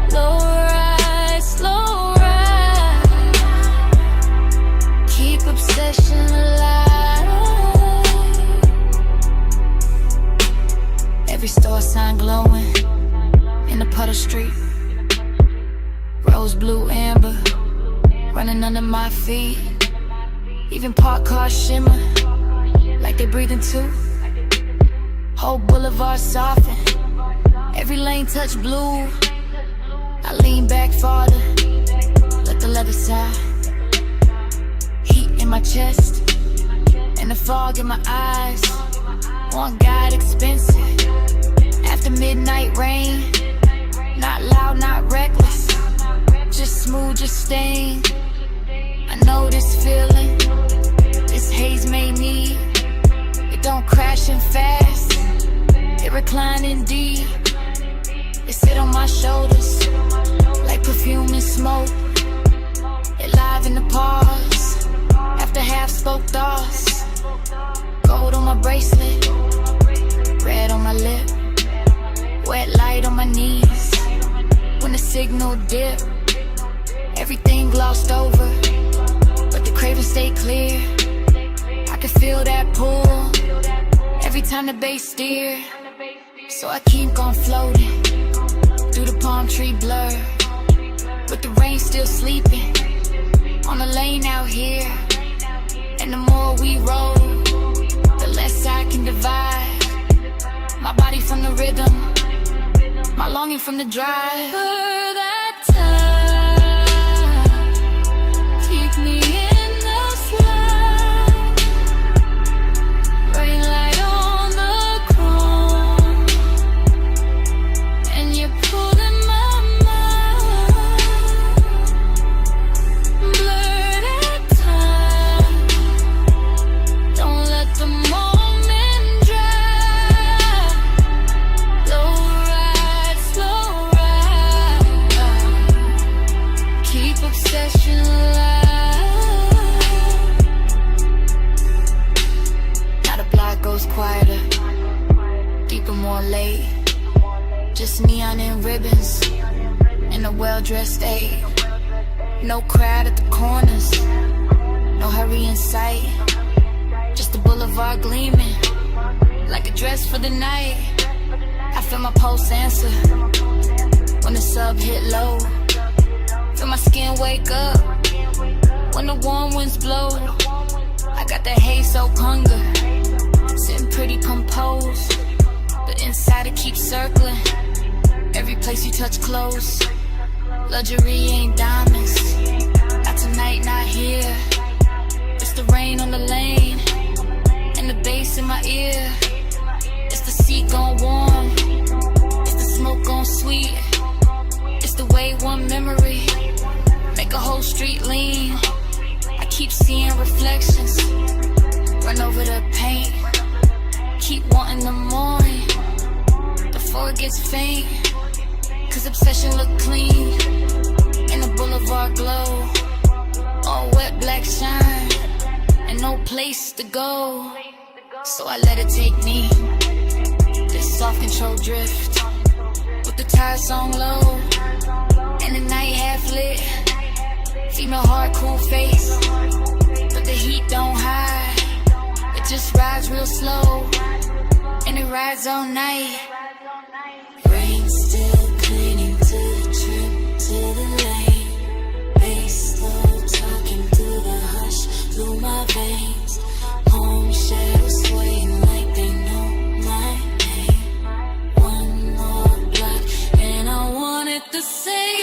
Slow ride, slow ride. Keep obsession alive. Every store sign glowing in the puddle street. Rose, blue, amber, running under my feet. Even parked cars shimmer like they breathing too. Whole boulevard soften, every lane touch blue. I lean back farther, let the leather side. Heat in my chest, and the fog in my eyes. One guide expensive, after midnight rain. Not loud, not reckless, just smooth, just staying. I know this feeling, this haze made me. It don't crash in fast, it reclining deep. It sit on my shoulders, like perfume and smoke. It live in the pause, after half spoke thoughts. Gold on my bracelet, red on my lip. Wet light on my knees, when the signal dip. Everything glossed over, but the craving stay clear. I can feel that pull, every time the bass steer. So I keep on floating, through the palm tree blur. But the rain still sleeping, on the lane out here. And the more we roll, the less I can divide. My body from the rhythm, my longing from the drive. For that time, keep me in the slide. Rain light on the chrome, and you're pulling my mind. Blur that time, don't let the moment dry. Slow ride, slow ride. on late. Just neon and ribbons in a well-dressed state. No crowd at the corners, no hurry in sight. Just the boulevard gleaming like a dress for the night. I feel my pulse answer when the sub hit low. Feel my skin wake up when the warm winds blow. I got that hay-soaked hunger, sitting pretty composed. But inside it keeps circling. Every place you touch close. Luxury ain't diamonds. Not tonight, not here. It's the rain on the lane and the bass in my ear. It's the seat gone warm. It's the smoke gone sweet. It's the way one memory make a whole street lean. I keep seeing reflections run over the paint. Keep wanting the morning before it gets faint. Cause obsession look clean in the boulevard glow. All wet black shine and no place to go. So I let it take me. This soft control drift with the tires on low and the night half lit. Female heart, cool face, but the heat don't hide. It just rides real slow and it rides all night. Rain still clinging to the trip, to the lane. Bass slow talking through the hush, through my veins. Home shadows swaying like they know my name. One more block and I wanted to say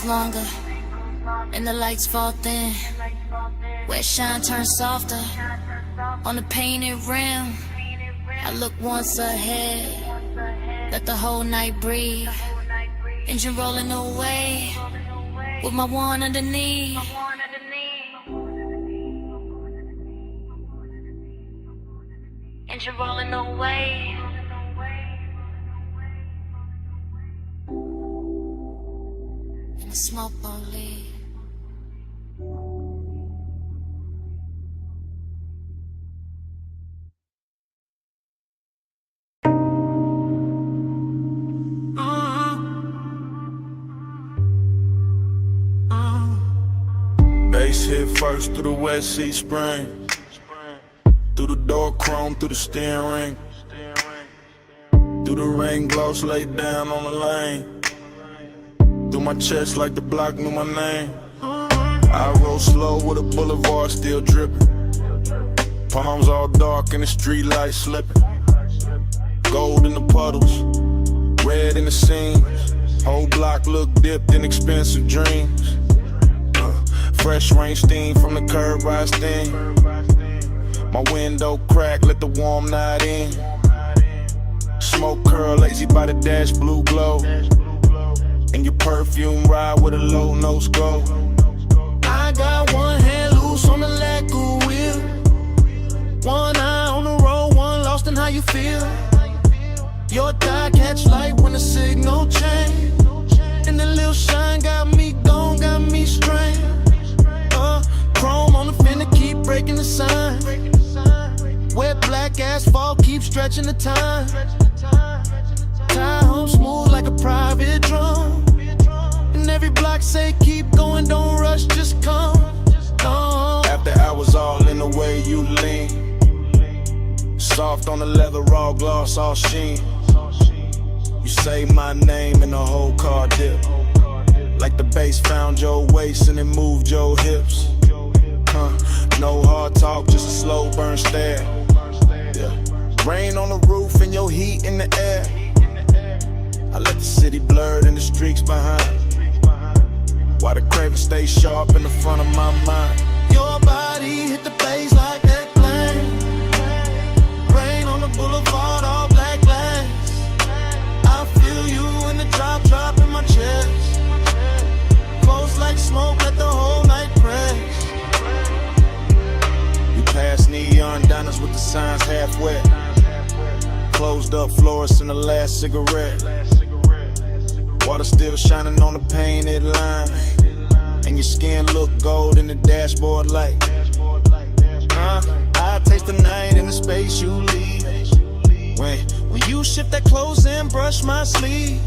longer and the lights fall thin. Where shine turns softer on the painted rim. I look once ahead, let the whole night breathe. Engine rolling away with my one underneath. Engine rolling away. Smoke only. Bass hit first through the West Sea Spring. Through the door chrome, through the steering ring. Through the rain gloss laid down on the lane. Through my chest like the block knew my name. I roll slow with a boulevard still dripping. Palms all dark and the street lights slipping. Gold in the puddles, red in the seams. Whole block look dipped in expensive dreams. Fresh rain steam from the curb rise steam. My window crack, let the warm night in. Smoke curl, lazy by the dash, blue glow. And your perfume ride with a low nose go. I got one hand loose on the lacquer wheel. One eye on the road, one lost in how you feel. Your thigh catch light when the signal change. And the little shine got me gone, got me strained. Chrome on the fender, keep breaking the sign. Wet black asphalt, keep stretching the time. Tie home smooth like a private drum. And every block say keep going, don't rush, just come. After hours all in the way you lean. Soft on the leather, raw gloss, all sheen. You say my name and the whole car dip. Like the bass found your waist and it moved your hips. No hard talk, just a slow burn stare. Yeah. Rain on the roof and your heat in the air. I let the city blur and the streaks behind. Why the craving stay sharp in the front of my mind. Your body hit the bass like that plane. Rain on the boulevard, all black glass. I feel you in the drop in my chest. Close like smoke, let the whole night press. We passed neon diners with the signs half wet. Closed up florists in the last cigarette. Water still shining on the painted line. And your skin look gold in the dashboard light. I taste the night in the space you leave. When you shift that clothes and brush my sleeve.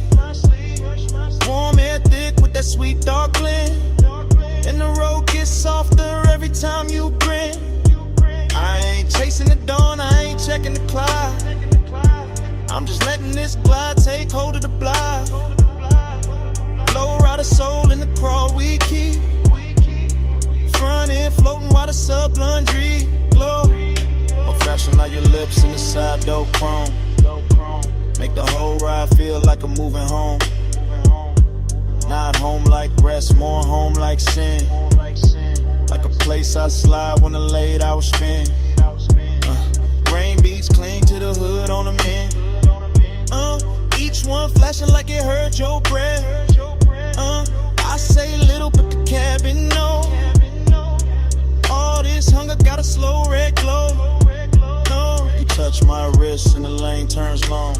Warm air thick with that sweet dark blend. And the road gets softer every time you grin. I ain't chasing the dawn, I ain't checking the clock. I'm just letting this glide take hold of the block. Low rider soul in the crawl we keep. Front end floating while the sub laundry glow. Or fashion like your lips in the side door chrome. Make the whole ride feel like I'm moving home. Not home like rest, more home like sin. Like a place I slide when the late hours spend. Rain beats cling to the hood on the men. Each one flashing like it hurt your breath. I say little, but the cabin know. All this hunger got a slow red glow. No, you touch my wrist and the lane turns long.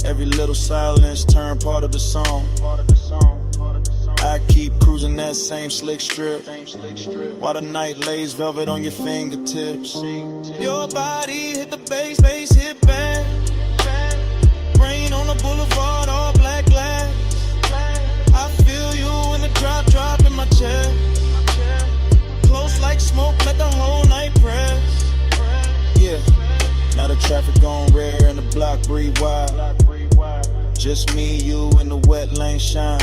Every little silence turn part of the song. I keep cruising that same slick strip while the night lays velvet on your fingertips. Your body hit the bass hit back. Rain on the boulevard, all black glass. I feel you in the drop in my chest. Close like smoke, let the whole night press. Yeah, now the traffic on red and the block breathe wide. Just me, you, and the wet lane shine.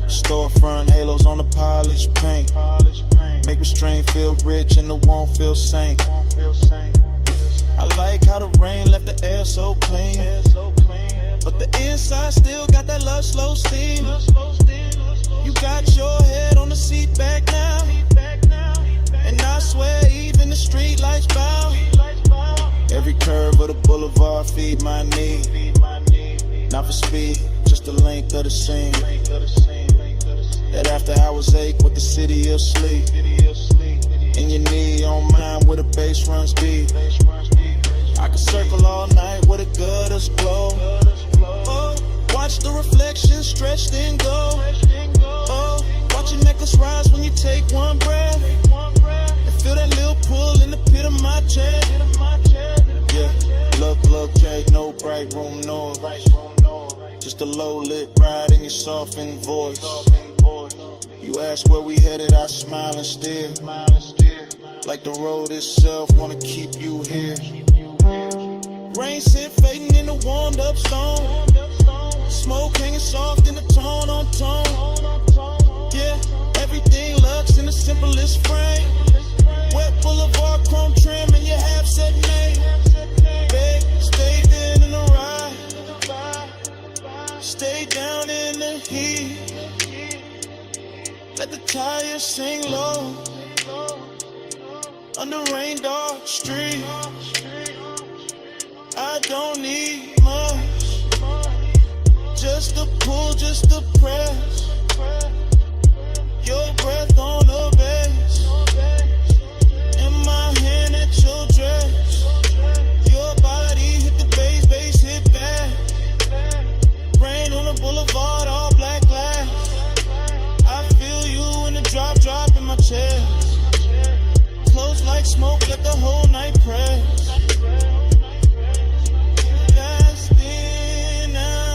Storefront halos on the polished paint. Make restraint feel rich and the won't feel sank. I like how the rain left the air so clean. But the inside still got that love slow steam. You got your head on the seat back now. And I swear even the street lights bow. Every curve of the boulevard feed my need. Not for speed, just the length of the scene. That after hours ache with the city of sleep. And your knee on mine where the bass runs deep. I can circle all night with a gutters glow. Oh, watch the reflection stretched and go. Oh, watch your necklace rise when you take one breath. And feel that little pull in the pit of my chest. Yeah, look, Jake, no bright room noise. Just a low lit ride in your softened voice. You ask where we headed, I smile and stare. Like the road itself wanna keep you here. Rain scent fading in the warmed up stone. Smoke hanging soft in the tone on tone. Yeah, everything looks in the simplest frame. Wet boulevard chrome trim and your half set name. Big, stay in the ride. Stay down in the heat. Let the tires sing low. Under rain dark street. I don't need much. Just a pull, just a press. Your breath on the bass. In my hand at your dress. Your body hit the bass hit back. Rain on the boulevard, all black glass. I feel you in the drop in my chest. Close like smoke, let the whole night press. Fast in, out.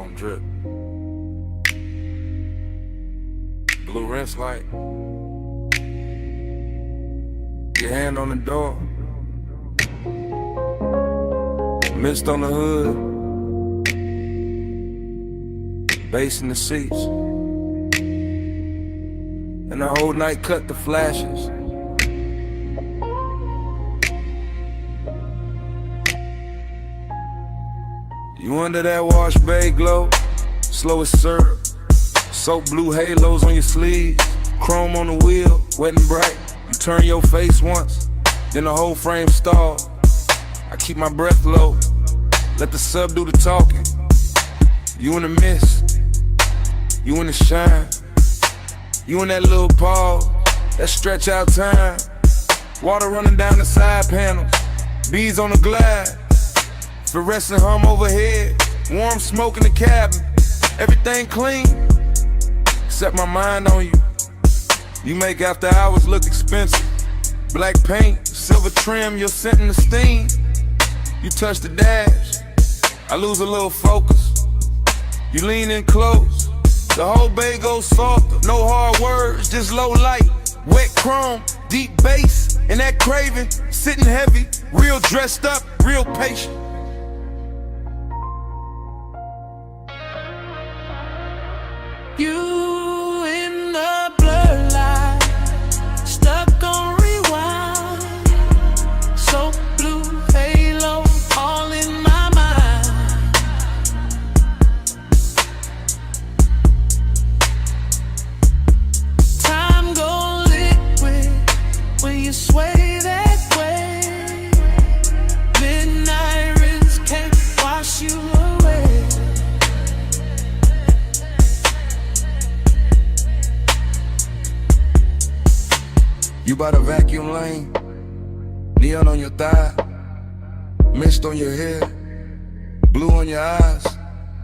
chrome drip. Blue rinse light. Your hand on the door. Mist on the hood. Bass in the seats. And the whole night cut the flashes. You under that wash bay glow, slow as syrup. Soap blue halos on your sleeves, chrome on the wheel, wet and bright. You turn your face once, then the whole frame stall. I keep my breath low, let the sub do the talking. You in the mist, you in the shine. You in that little pause, that stretch out time. Water running down the side panels, bees on the glass. Fluorescent hum overhead, warm smoke in the cabin. Everything clean, except my mind on you. You make after hours look expensive. Black paint, silver trim, your scent in the steam. You touch the dash, I lose a little focus. You lean in close, the whole bay goes softer. No hard words, just low light. Wet chrome, deep bass, and that craving, sitting heavy. Real dressed up, real patient. You in the blur light, stuck on rewind. So blue halo, all in my mind. Time go liquid when you sway that way. Midnight rinse can't wash you away. You by the vacuum lane, neon on your thigh, mist on your hair, blue on your eyes.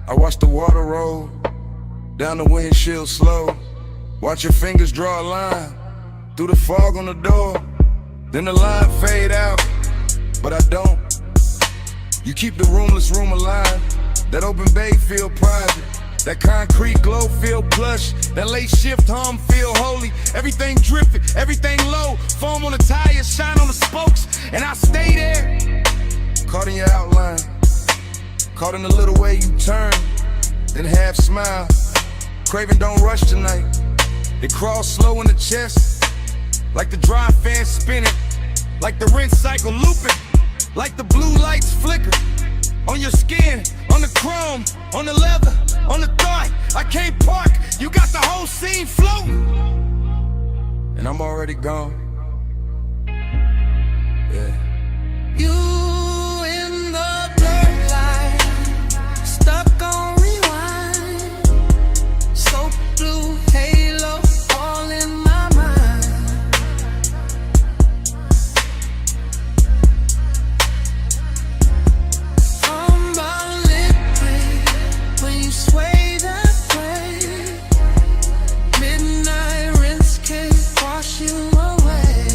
I watch the water roll down the windshield slow. Watch your fingers draw a line through the fog on the door. Then the line fade out, but I don't. You keep the roomless room alive. That open bay feel private. That concrete glow feel plush. That late shift hum feel holy. Everything dripping, everything low. Foam on the tires, shine on the spokes. And I stay there. Caught in your outline. Caught in the little way you turn. Then half smile. Craving don't rush tonight. It crawls slow in the chest. Like the dry fan spinning. Like the rinse cycle looping. Like the blue lights flicker. On your skin, on the chrome, on the leather, on the thigh. I can't park, you got the whole scene floating. And I'm already gone. Yeah. You in the blur light, stuck on rewind. So blue halo, all in my mind. I'm liquid when you sway that way. Midnight rinse can't wash you away.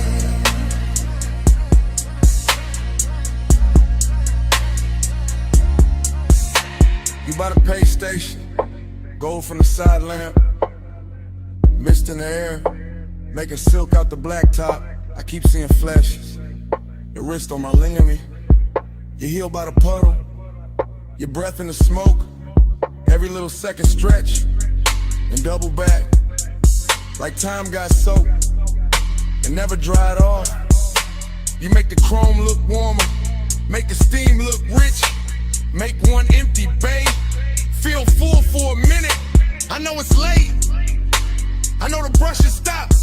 You by the pay station, gold from the side lamp, mist in the air, making silk out the blacktop. I keep seeing flashes, your wrist on my ligament, your heel by the puddle, your breath in the smoke, every little second stretch, and double back, like time got soaked, and never dried off. You make the chrome look warmer, make the steam look rich, make one empty bay feel full for a minute. I know it's late, I know the brush is stopped,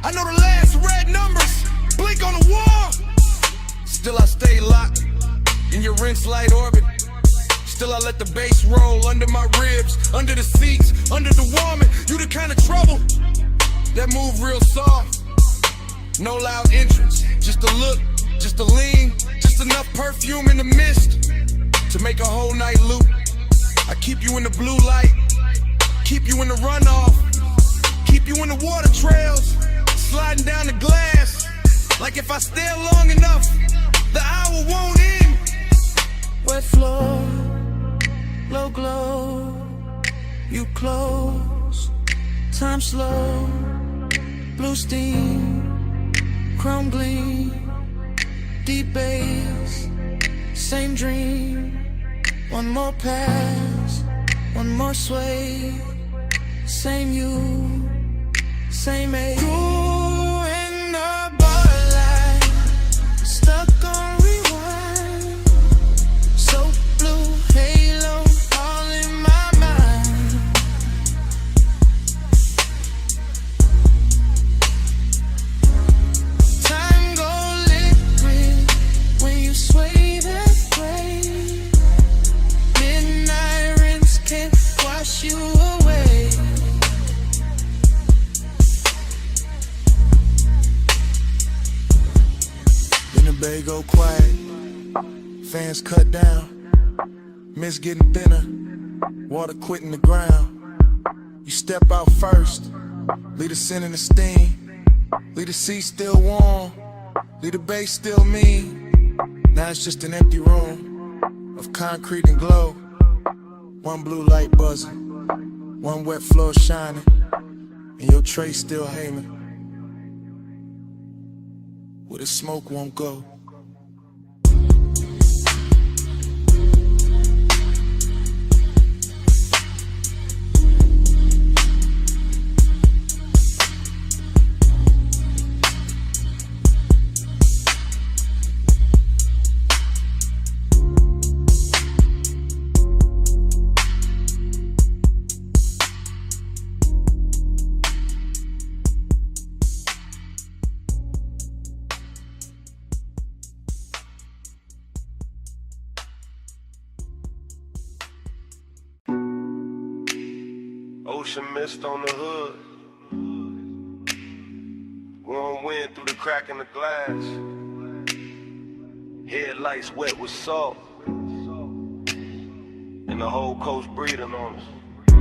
I know the last red numbers blink on the wall. Still I stay locked in your rinse light orbit. Still I let the bass roll under my ribs, under the seats, under the warming. You the kind of trouble that move real soft. No loud entrance, just a look, just a lean, just enough perfume in the mist to make a whole night loop. I keep you in the blue light, keep you in the runoff, keep you in the water trails, sliding down the glass. Like if I stay long enough, the hour won't end. Wet floor, low glow. you close, time slow, blue steam, chrome gleam, deep bass, same dream. One more pass, one more sway, same you, same age. Ooh, in the bar light, stuck on rewind. So blue halo, all in my mind. Time go liquid when you sway that way. Midnight rinse can't wash you away. Then the bay go quiet, fans cut down, mist getting thinner, water quitting the ground. You step out first, leave the scent and the steam, leave the seat still warm, leave the bass still mean. Now it's just an empty room of concrete and glow. One blue light buzzing, one wet floor shining, and your tray still hanging where the smoke won't go. Ocean mist on the hood. Warm wind through the crack in the glass. Headlights wet with salt. And the whole coast breathing on us.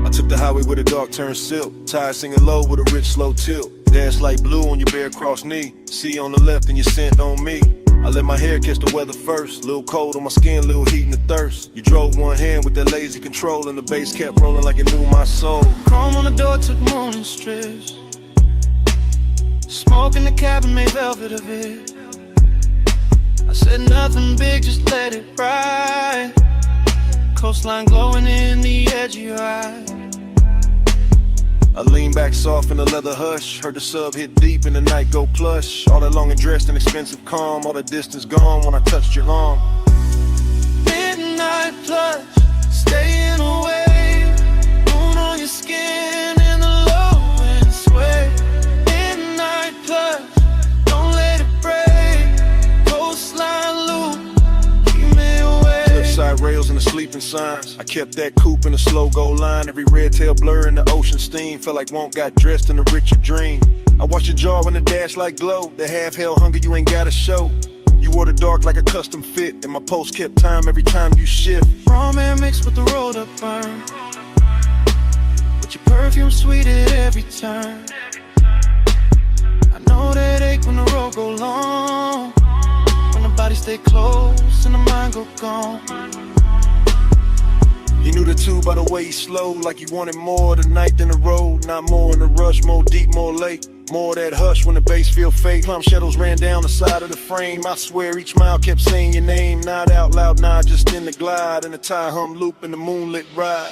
I took the highway where the dark turned silk. Tired singing low with a rich slow tilt. Dance like blue on your bare cross knee. See on the left and your scent on me. I let my hair catch the weather first. Little cold on my skin, little heat in the thirst. You drove one hand with that lazy control, and the bass kept rolling like it knew my soul. Chrome on the door took morning strips. Smoke in the cabin made velvet of it. I said nothing big, just let it ride. Coastline glowing in the edge of your eye. I lean back soft in the leather hush. Heard the sub hit deep and the night go plush. All that long and dressed in expensive calm. All the distance gone when I touched your arm. Midnight plush, staying away. Moon on your skin in the low and sway. Midnight plush, don't let it break. Coastline loop, keep me away. Cliffside rails and the sleeping signs. I kept that coupe in a slow go line. Every red tail blur in the ocean steam. Felt like Won't got dressed in a richer dream. I watched your jaw in the dash like glow. The half hell hunger you ain't gotta show. You wore the dark like a custom fit, and my pulse kept time every time you shift. Raw man mixed with the rolled up burn. With your perfume sweet at every turn. I know that ache when the road go long. When the body stay close and the mind go gone. He knew the two by the way he slowed, like he wanted more tonight than the road. Not more in the rush, more deep, more late. More of that hush when the bass feel fake. Climb shadows ran down the side of the frame. I swear each mile kept saying your name. Not out loud, nah, just in the glide. In the tie hum loop in the moonlit ride.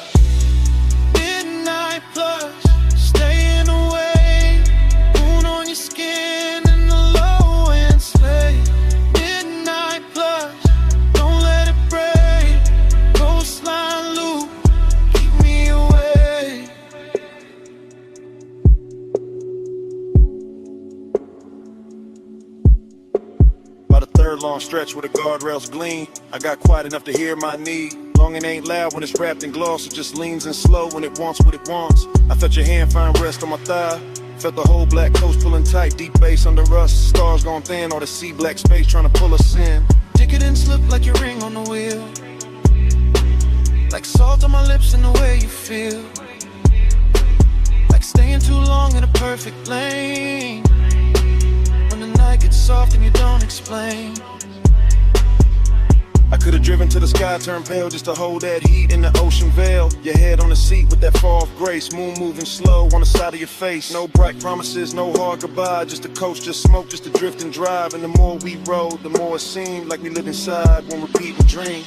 Midnight plush, staying away. Moon on your skin in the low and slay. Midnight plush, don't let it break. Coastline loop, keep me away. By the third long stretch where the guardrails gleam, I got quiet enough to hear my need. Long and ain't loud when it's wrapped in gloss. It just leans in slow when it wants what it wants. I felt your hand find rest on my thigh. Felt the whole black coast pulling tight. Deep bass under us, stars gone thin. All the sea black space trying to pull us in. Dick it and slip like your ring on the wheel. Like salt on my lips and the way you feel. Like staying too long in a perfect lane. When the night gets soft and you don't explain. I Could've driven to the sky, turned pale just to hold that heat in the ocean veil. Your head on the seat with that fall of grace, moon moving slow on the side of your face. No bright promises, no hard goodbye, just a coast, just smoke, just to drift and drive. And the more we rode, the more it seemed like we lived inside one repeating dream.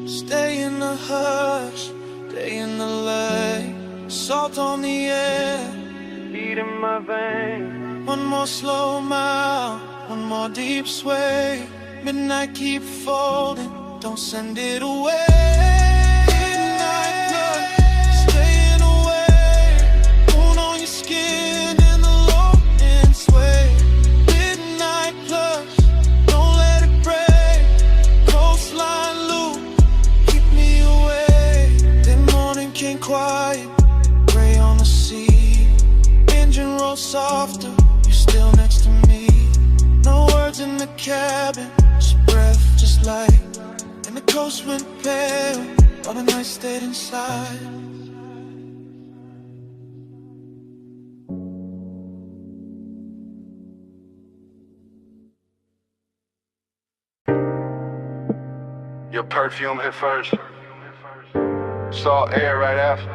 Stay in the hush, stay in the light, salt on the air, beat in my veins. One more slow mile, one more deep sway. Midnight keep folding, don't send it away. Midnight blood, staying away. Moon on your skin and the low end sway. Midnight plus, don't let it break. Coastline loop, keep me away. Then morning came quiet, gray on the sea. Engine roll softer, you're still next to me. No words in the cabin, breath, just light. And the coast went pale, while the night stayed inside. Your perfume hit first, salt air right after,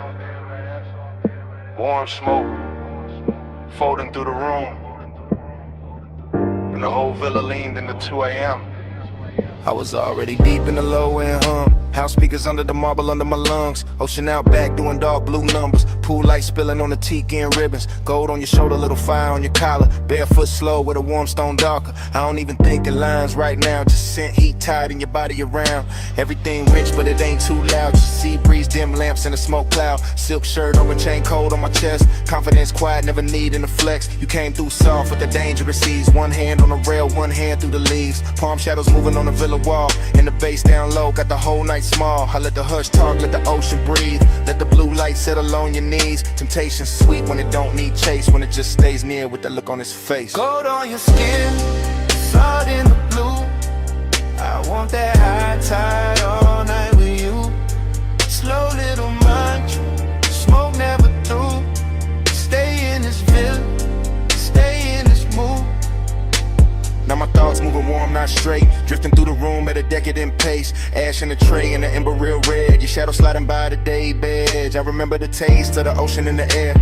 warm smoke folding through the room, and the whole villa leaned into 2 a.m. I was already deep in the low end hum. House speakers under the marble under my lungs. Ocean out back doing dark blue numbers. Pool light spilling on the tiki and ribbons. Gold on your shoulder, little fire on your collar. Barefoot slow with a warm stone darker. I don't even think in lines right now. Just scent heat tied in your body around. Everything rich but it ain't too loud. Just sea breeze, dim lamps and a smoke cloud. Silk shirt over chain cold on my chest. Confidence quiet, never needing to flex. You came through soft with the dangerous seas. One hand on the rail, one hand through the leaves. Palm shadows moving on the villa wall. And the bass down low, got the whole night small. I let the hush talk, let the ocean breathe. Let the blue light settle on your knees. Temptation's sweet when it don't need chase. When it just stays near with that look on his face. Gold on your skin, salt in the blue. I want that high tide all night with you. Slow little mantra, smoke never through. Stay in this villa, stay in this mood. Now my thoughts moving warm, not straight. Drifting through the room at a decadent pace. Ash in the tray and the ember real red. Your shadow sliding by the day bed. I remember the taste of the ocean in the air.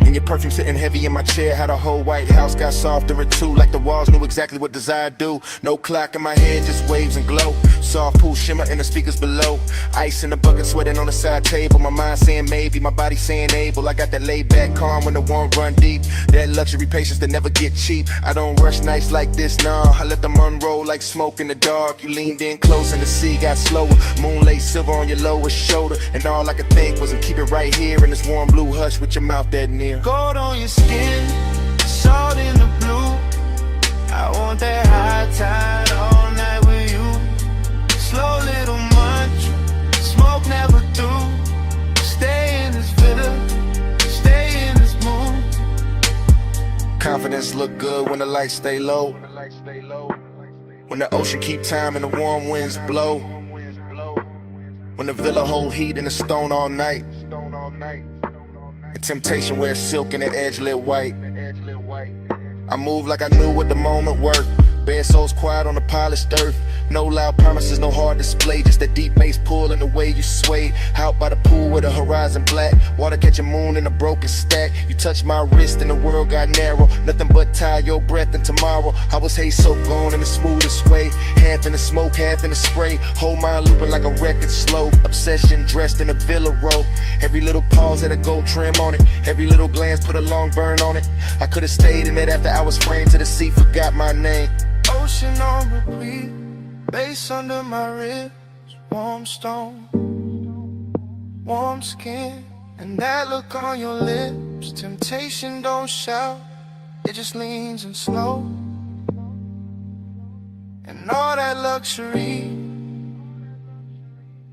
And your perfume sitting heavy in my chair. How the whole White House got softer and too. Like the walls knew exactly what desire do. No clock in my head, just waves and glow. Soft pool shimmer in the speakers below. Ice in the bucket, sweating on the side table. My mind saying maybe, my body saying able. I got that laid back calm when the warm run deep. That luxury patience that never get cheap. I don't rush nights like this, nah. I let them unroll like smoke in the dark. You leaned in close and the sea got slower. Moonlight silver on your lower shoulder. And all I could think was to keep it right here in this warm blue hush with your mouth that near. Gold on your skin, salt in the blue. I want that high tide all night with you. Slow little mantra, smoke never through. Stay in this villa, stay in this mood. Confidence look good when the lights stay low. When the ocean keep time and the warm winds blow. When the villa hold heat in the stone all night. And temptation wears silk and that edge lit white. I move like I knew what the moment worth. Bare souls quiet on the polished earth. No loud promises, no hard display. Just that deep bass pull and the way you sway. Out by the pool with the horizon black. Water catching moon in a broken stack. You touch my wrist and the world got narrow. Nothing but tie your breath and tomorrow. I was hay soaked on in the smoothest way. Half in the smoke, half in the spray. Whole mind looping like a record slow. Obsession dressed in a villa robe. Every little pause had a gold trim on it. Every little glance put a long burn on it. I could've stayed in it after I was framed to the sea. Forgot my name. Ocean on repeat, bass under my ribs, warm stone, warm skin, and that look on your lips. Temptation don't shout, it just leans and slow. And all that luxury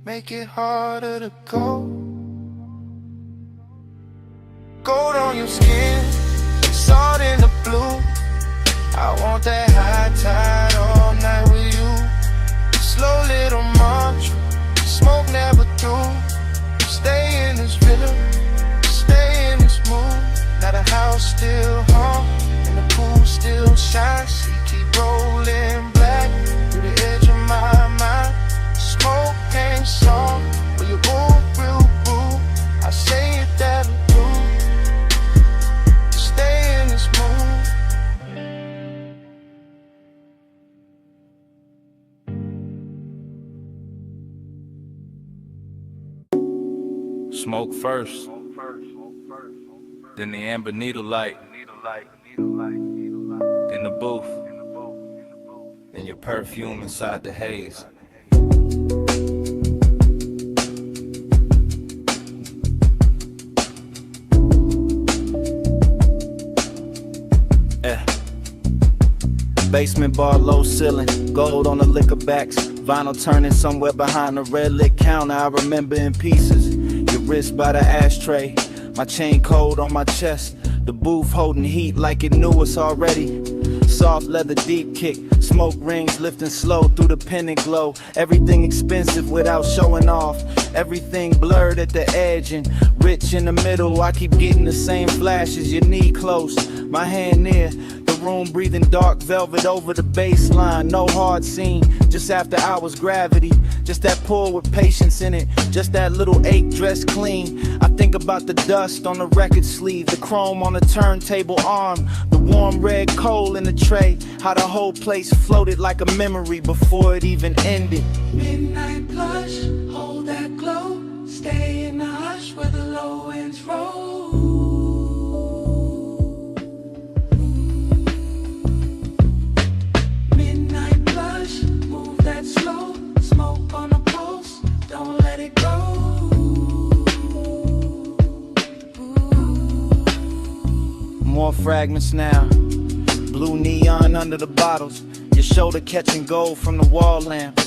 make it harder to go. Gold on your skin, salt in the blue. I want that high tide all night with you. Slow little mantra, smoke never through. Stay in this villa, stay in this mood. Now the house still hum, and the pool still shines. Sea keep rolling black through the edge of my mind. Smoke first, then the amber needle light, in the booth, and your perfume inside the haze. Basement bar, low ceiling, gold on the liquor backs, vinyl turning somewhere behind the red lit counter. I remember in pieces, your wrist by the ashtray, my chain cold on my chest, the booth holding heat like it knew us already. Soft leather deep kick, smoke rings lifting slow through the pendant glow. Everything expensive without showing off, everything blurred at the edge and rich in the middle. I keep getting the same flashes, your knee close, my hand near the room, breathing dark velvet over the baseline. No hard scene, just after hours gravity, just that pull with patience in it, just that little ache dressed clean. I think about the dust on the record sleeve, the chrome on the turntable arm, the warm red coal in the tray, how the whole place floated like a memory before it even ended. Midnight plush, hold that glow, stay in the hush where the low ends roll. Midnight plush, move that slow, smoke on the pulse, don't let it go. More fragments now, blue neon under the bottles, your shoulder catching gold from the wall lamp,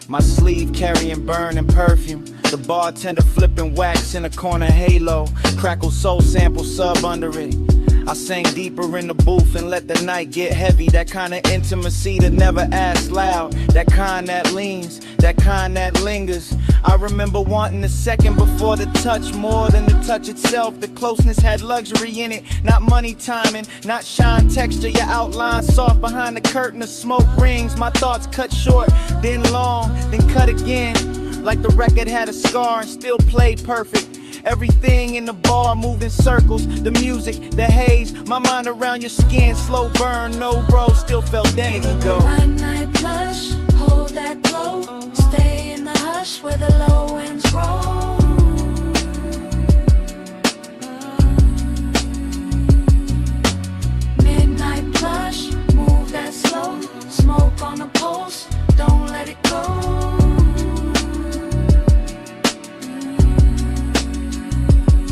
my sleeve carrying burning perfume, the bartender flipping wax in a corner halo, crackle soul sample sub under it. I sang deeper in the booth and let the night get heavy. That kind of intimacy that never asks loud, that kind that leans, that kind that lingers. I remember wanting a second before the touch, more than the touch itself. The closeness had luxury in it, not money timing, not shine texture. Your outline soft behind the curtain of smoke rings. My thoughts cut short, then long, then cut again, like the record had a scar and still played perfect. Everything in the bar moved in circles, the music, the haze, my mind around your skin, slow burn, no bro, still felt days ago. Midnight plush, hold that glow, stay in the hush where the low ends roll. Midnight plush, move that slow, smoke on the pulse, don't let it go.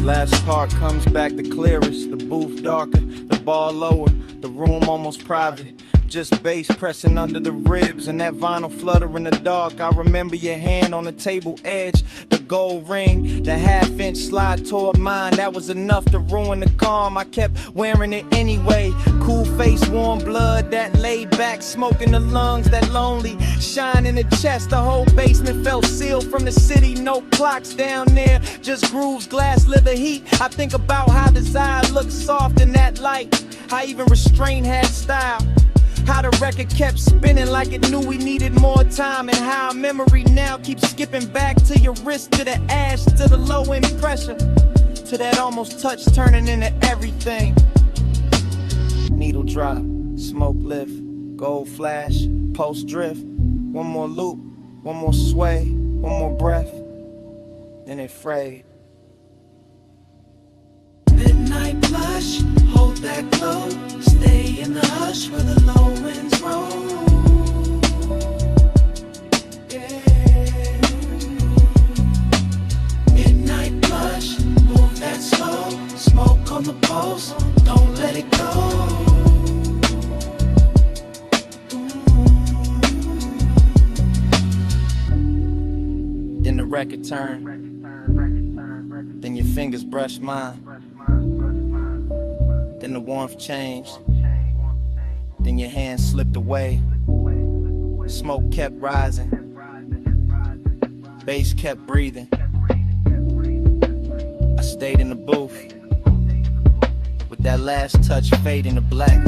Last part comes back the clearest, the booth darker, the bar lower, the room almost private. Just bass pressing under the ribs and that vinyl flutter in the dark. I remember your hand on the table edge, the gold ring, the half-inch slide toward mine. That was enough to ruin the calm. I kept wearing it anyway. Cool face, warm blood, that laid back, smoke in the lungs, that lonely shine in the chest. The whole basement felt sealed from the city. No clocks down there, just grooves, glass, leather heat. I think about how desire looked soft in that light, how even restraint had style, how the record kept spinning like it knew we needed more time, and how memory now keeps skipping back to your wrist, to the ash, to the low end pressure, to that almost touch turning into everything. Needle drop, smoke lift, gold flash, pulse drift. One more loop, one more sway, one more breath, then it frayed. Midnight plush, hold that glow, stay in the hush where the low winds roll. Yeah. Midnight plush, move that slow, smoke on the pulse, don't let it go. Then the record turned, then your fingers brushed mine. Then the warmth changed, then your hand slipped away. Smoke kept rising, bass kept breathing. I stayed in the booth, with that last touch fading to black.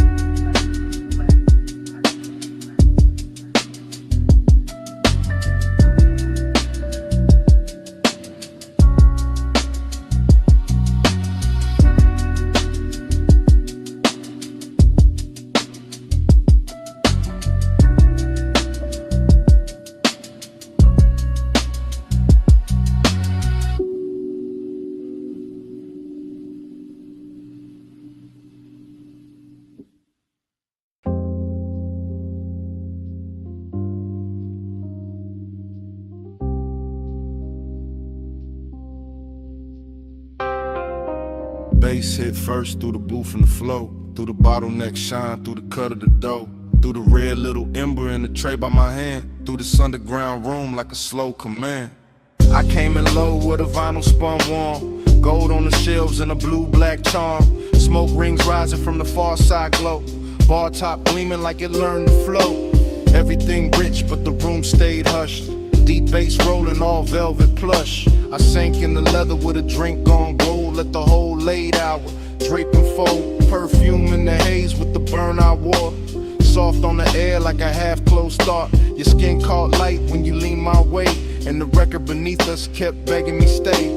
bass hit first through the booth and the flow, through the bottleneck shine, through the cut of the dough, through the red little ember in the tray by my hand, through this underground room like a slow command. I came in low with a vinyl spun warm, gold on the shelves and a blue-black charm, smoke rings rising from the far side glow, bar top gleaming like it learned to flow. Everything rich but the room stayed hushed, deep bass rolling all velvet plush. I sank in the leather with a drink on gold, let the whole late hour drape and fold, perfume in the haze with the burn I wore, soft on the air like a half-closed thought. Your skin caught light when you leaned my way, and the record beneath us kept begging me stay.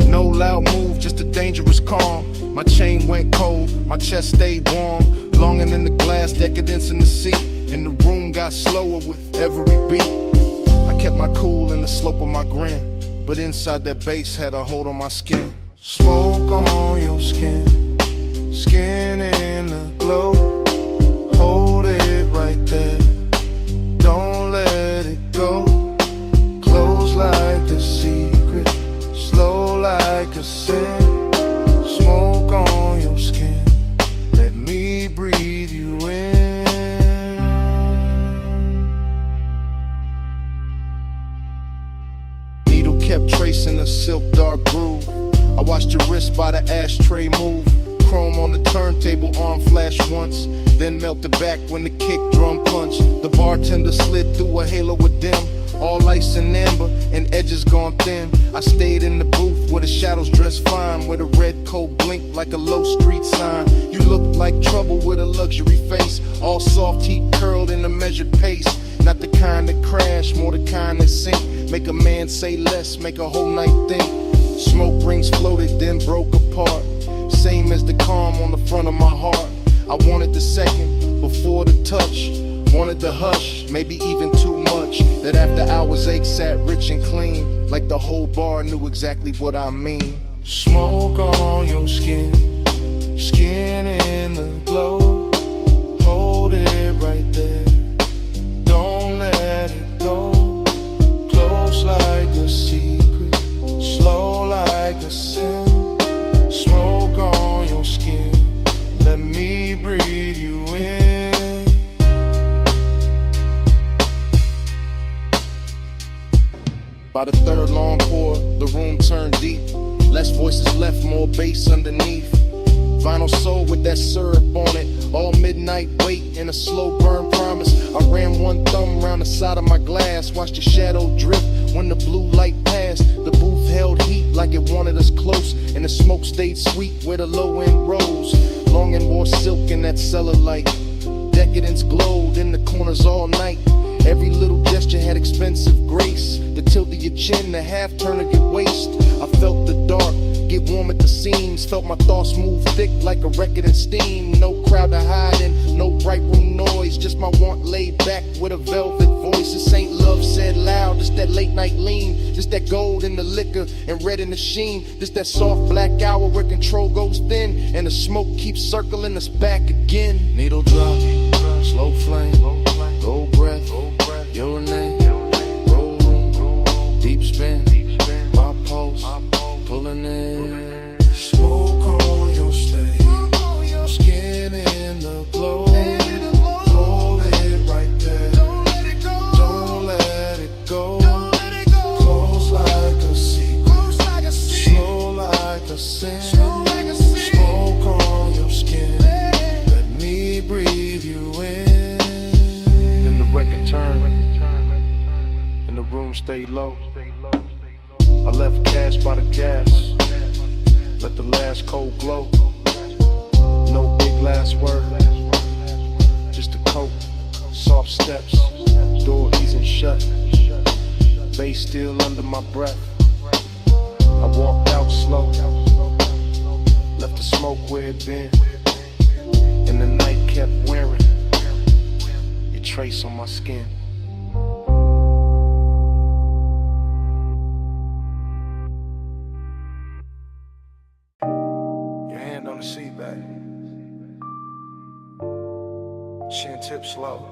No loud move, just a dangerous calm. My chain went cold, my chest stayed warm, longing in the glass, decadence in the seat, and the room got slower with every beat. I kept my cool in the slope of my grin, but inside that bass had a hold on my skin. Smoke on your skin, skin in the glow, hold it right there, don't let it go. Close like a secret, slow like a sin. Smoke on your skin, let me breathe you in. Needle kept tracing a silk dark groove. I watched your wrist by the ashtray move. Chrome on the turntable, arm flash once, then melted back when the kick drum punched. The bartender slid through a halo of dim, all ice and amber, and edges gone thin. I stayed in the booth where the shadows dressed fine, where the red coat blinked like a low street sign. You looked like trouble with a luxury face, all soft heat curled in a measured pace. Not the kind that crash, more the kind that sink, make a man say less, make a whole night think. Smoke rings floated, then broke apart, same as the calm on the front of my heart. I wanted the second before the touch, wanted the hush, maybe even too much. That after hours ache sat rich and clean, like the whole bar knew exactly what I mean. Smoke on your skin, skin in the glow, hold it right there, don't let it go. Close like a secret, slow like a sin. Smoke on your skin, let me breathe you in. By the third long pour, the room turned deep. Less voices left, more bass underneath. Vinyl soul with that syrup on it. All midnight wait and a slow burn promise. I ran one thumb around the side of my glass, watched the shadow drift when the blue light passed. The booth held heat like it wanted us close, and the smoke stayed sweet where the low end rose. Longing wore silk in that cellar light. Decadence glowed in the corners all night. Every little gesture had expensive grace. The tilt of your chin, the half turn of your waist. I felt the dark get warm at the seams. Felt my thoughts move thick like a record in steam. No crowd to hide in, no bright room noise. Just my want laid back with a velvet voice. This ain't love said loud, just that late night lean. Just that gold in the liquor and red in the sheen. Just that soft black hour where control goes thin, and the smoke keeps circling us back again. Needle drop, slow flame, gold breath, your name, roll room, deep spin, my pulse, pulling in. Smoke on your stage, skin in the glow, hold it right there, don't let it go, close like a secret, slow like a sin. Smoke on your skin, let me breathe you in. Then the record turned, and the room stayed low. I left cash by the gas, let the last cold glow. No big last word, just a coat, soft steps, door easing shut, bass still under my breath. I walked out slow, left the smoke where it been, and the night kept wearing your trace on my skin. On the seat back, chin tip slow,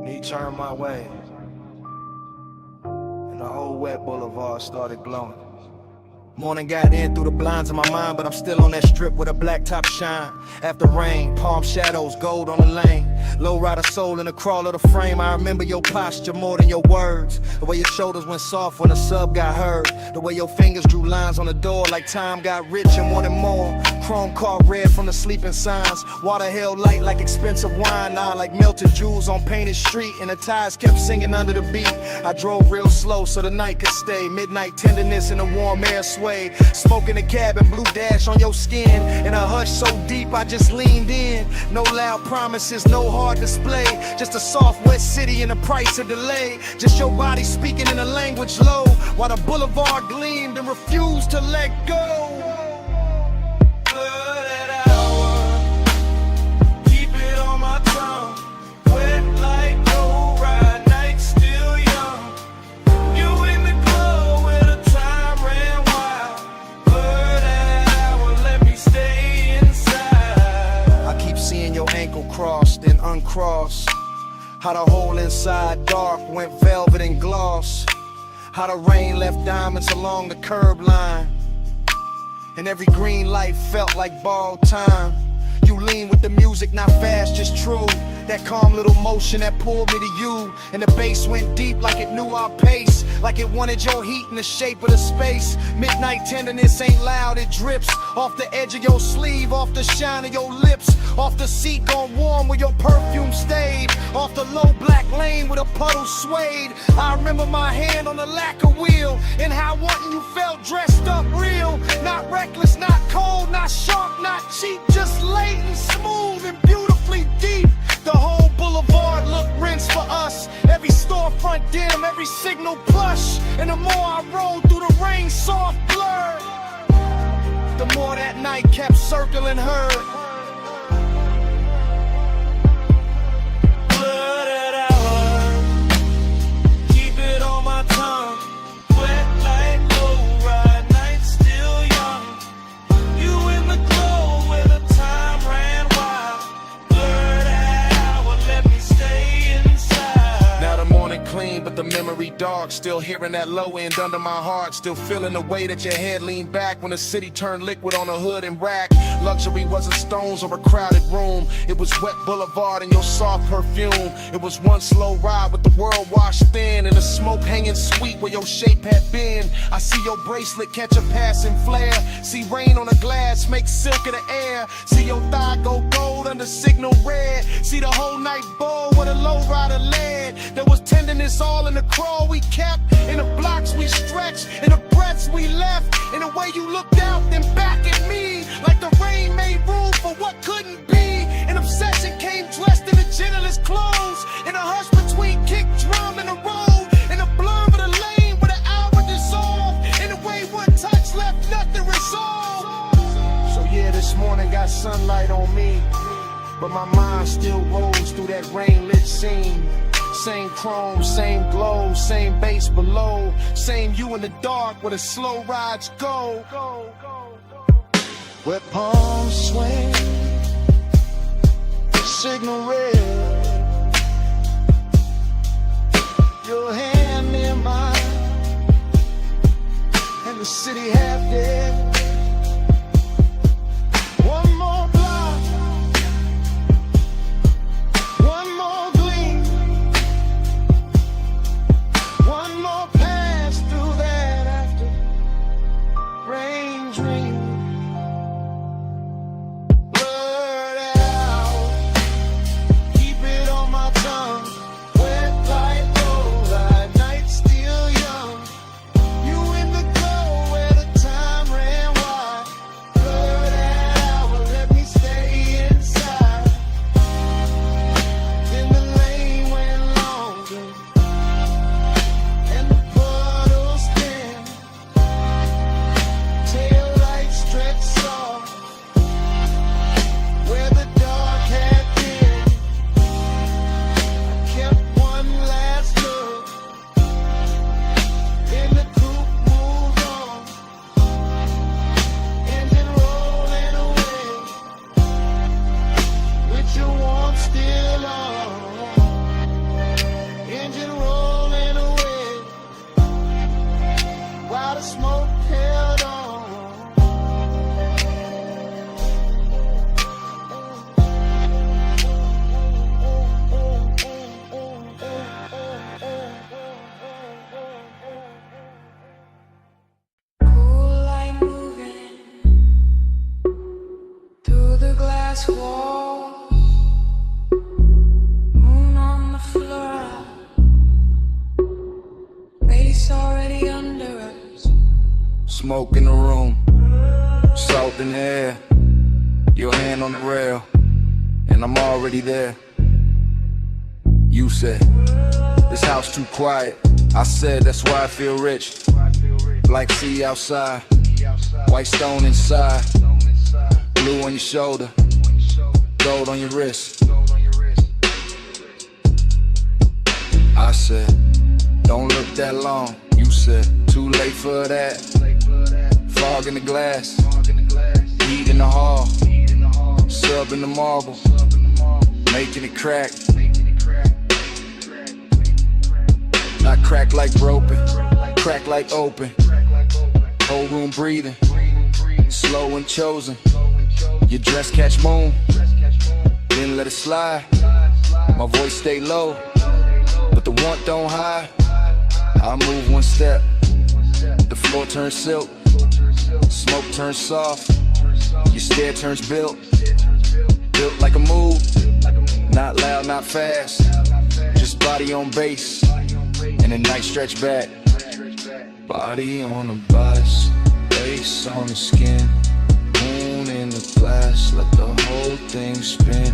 knee turned my way, and the whole wet boulevard started glowing. Morning got in through the blinds of my mind, but I'm still on that strip with a black top shine. After rain, palm shadows, gold on the lane. Low rider soul in the crawl of the frame. I remember your posture more than your words. The way your shoulders went soft when the sub got heard. The way your fingers drew lines on the door like time got rich and wanted more. Chrome car red from the sleeping signs. Water held light like expensive wine. Now like melted jewels on painted street. And the tires kept singing under the beat. I drove real slow so the night could stay. Midnight tenderness in the warm air sway. Smoke in the cabin, blue dash on your skin. In a hush so deep I just leaned in. No loud promises, no hard display. Just a soft wet city and the price of delay. Just your body speaking in a language low. While the boulevard gleamed and refused to let go. Crossed and uncrossed. How the hole inside dark went velvet and gloss. How the rain left diamonds along the curb line. And every green light felt like borrowed time. You lean with the music, not fast, just true. That calm little motion that pulled me to you. And the bass went deep like it knew our pace. Like it wanted your heat in the shape of the space. Midnight tenderness ain't loud, it drips. Off the edge of your sleeve, off the shine of your lips. Off the seat gone warm where your perfume stayed. Off the low black lane where the puddle swayed. I remember my hand on the lacquer wheel. And how wanting you felt dressed up real. Not reckless, not cold, not sharp, not cheap. Just latent, smooth, and beautifully deep. The whole boulevard looked rinsed for us. Every storefront dim, every signal plush. And the more I rolled through the rain, soft blur, the more that night kept circling her. Blooded hour, keep it on my tongue. Wet like low ride, night still young. You in the glow where the time ran wild. Blurred hour, let me stay inside. Now the morning clean, but the memory dark. Still hearing that low end under my heart. Still feeling the way that your head leaned back when the city turned liquid on a hood and rack. Luxury wasn't stones or a crowded room. It was wet boulevard and your soft perfume. It was one slow ride with the world washed thin and the smoke hanging sweet where your shape had been. I see your bracelet catch a passing flare. See rain on the glass make silk of the air. See your thigh go gold under signal red. See the whole night bowl where the low rider led. There was tenderness all in the crawl we kept. In the blocks we stretched. In the breaths we left. In the way you looked out then back at me. Like the rain made room for what couldn't be. An obsession came dressed in the gentlest clothes. In a hush between kick, drum, and the road. In the blur of the lane where the hour dissolved. In the way one touch left nothing resolved. So yeah, this morning got sunlight on me. But my mind still rolls through that rain-lit scene. Same chrome, same glow, same bass below. Same you in the dark where the slow rides go. Where palms swing, signal red. Your hand in mine, and the city half dead. One more block, one more gleam, one more pass through that after rain dream. Ran glass wall, moon on the floor, base already under us. Smoke in the room, salt in the air, your hand on the rail, and I'm already there. You said, this house too quiet. I said, that's why I feel rich. Like sea outside, white stone inside, blue on your shoulder, gold on your wrist. I said, don't look that long. You said, too late for that. Fog in the glass, heat in the hall, sub in the marble, making it crack. Not crack like broken, crack like open. Whole room breathing, slow and chosen. Your dress catch moon, then let it slide. My voice stay low, but the want don't hide. I move one step, the floor turns silk, smoke turns soft, your stare turns built like a move, not loud, not fast, just body on base, and a nice stretch back. Body on the bus, face on the skin, moon in the glass, let the whole thing spin.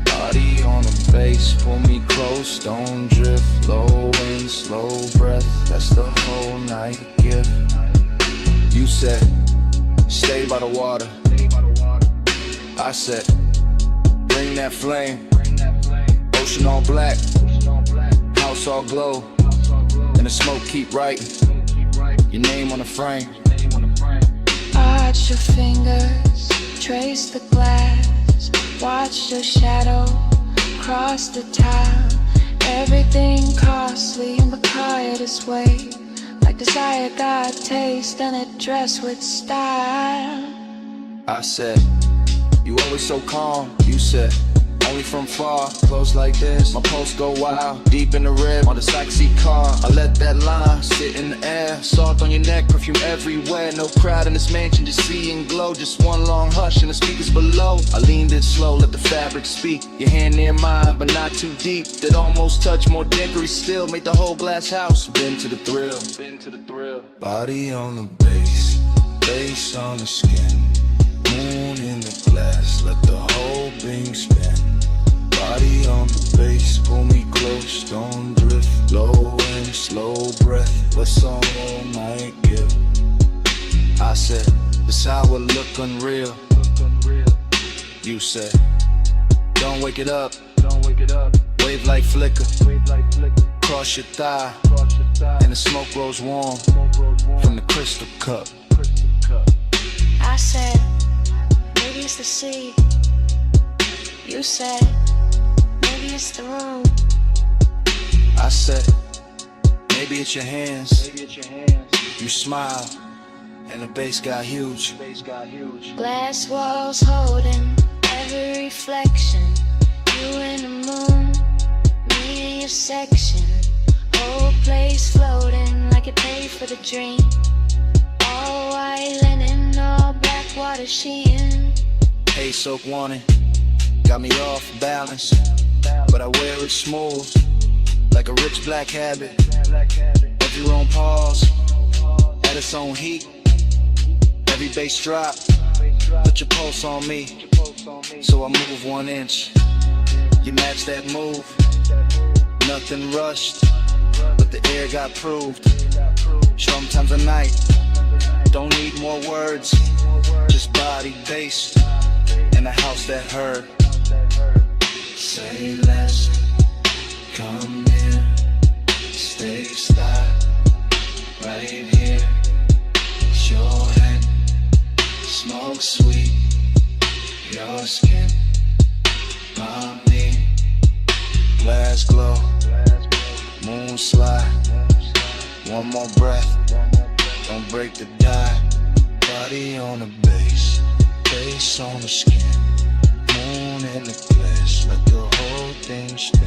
Body on the base, pull me close, don't drift. Low wind, slow breath, that's the whole night gift. You said, stay by the water. I said, bring that flame. Ocean all black, house all glow, and the smoke keep writing your name on the frame. Arch your fingers, trace the glass, watch your shadow cross the town. Everything costly in the quietest way, like desire got taste and it dressed with style. I said, you always so calm. You said, only from far, close like this. My pulse go wild, deep in the rib, on the backseat car. I let that line sit in the air, salt on your neck, perfume everywhere. No crowd in this mansion, just see and glow. Just one long hush and the speakers below. I leaned in slow, let the fabric speak. Your hand near mine, but not too deep. That almost touch, more dickery still. Made the whole glass house, been to the thrill. Body on the base, face on the skin, moon in the glass, let the whole thing spin. Body on the base, pull me close, don't drift. Low and slow breath, what's all night give? I said, this hour look unreal. You said, don't wake it up, wave like flicker, cross your thigh, and the smoke grows warm from the crystal cup. I said, maybe it's the sea. You said, maybe it's the room. I said, maybe it's your hands. You smile, and the bass got huge. Glass walls holding every reflection. You and the moon, me in your section. Whole place floating like it paid for the dream. All white linen, all black water sheen. Hey, soak warning, got me off balance, but I wear it smooth, like a rich black habit. Every room pause, at its own heat. Every bass drop, put your pulse on me, so I move 1 inch. You match that move, nothing rushed, but the air got proved. Sometimes a night, don't need more words, just body based, in a house that heard. Say less, come near, stay style, right here. It's your hand, smoke sweet, your skin, my knee. Glass glow, moon slide, one more breath, don't break the die. Body on the base, face on the skin, moon in the glass, let the whole thing spin.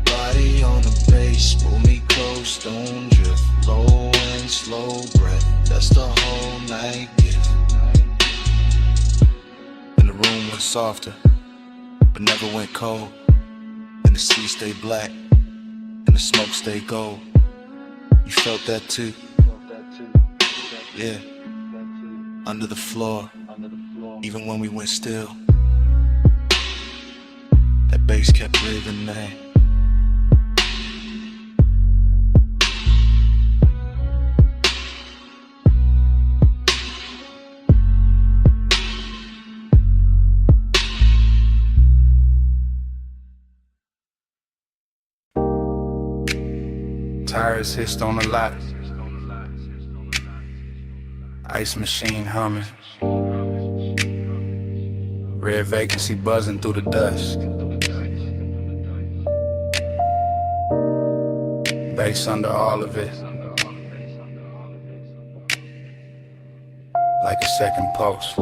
Body on the base, pull me close, don't drift. Low and slow breath, that's the whole night gift. In the room went softer, but never went cold. And the sea stayed black, and the smoke stayed gold. You felt that too? Yeah. Under the floor, even when we went still, that bass kept breathing, man. Tires hissed on the lot. Ice machine humming. Red vacancy buzzing through the dust. Bass under all of it. Like a second pulse.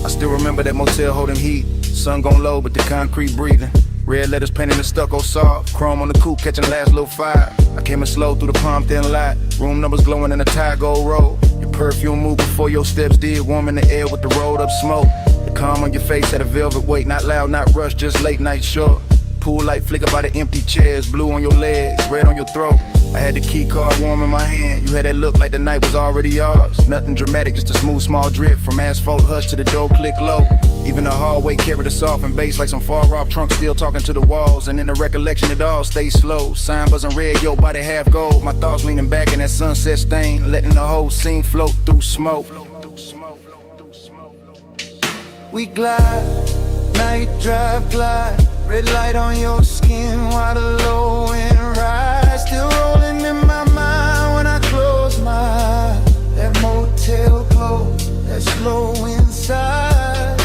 I still remember that motel holding heat. Sun gon' low, but the concrete breathing. Red letters painted in stucco soft. Chrome on the coupe catching last little fire. I came in slow through the palm thin light. Room numbers glowing in a tire gold roll. Your perfume moved before your steps did. Warm in the air with the rolled up smoke. The calm on your face had a velvet weight. Not loud, not rushed, just late night short. Pool light flicker by the empty chairs. Blue on your legs, red on your throat. I had the key card warm in my hand. You had that look like the night was already yours. Nothing dramatic, just a smooth small drip. From asphalt hush to the door click low. Even the hallway carried us off in bass like some far off trunk still talking to the walls. And in the recollection it all stays slow. Sign buzzing red, your body half gold. My thoughts leaning back in that sunset stain. Letting the whole scene float through smoke. We glide, night drive glide. Red light on your skin while the low end rise. Still rolling in my mind when I close my eyes. That motel close, that slow inside.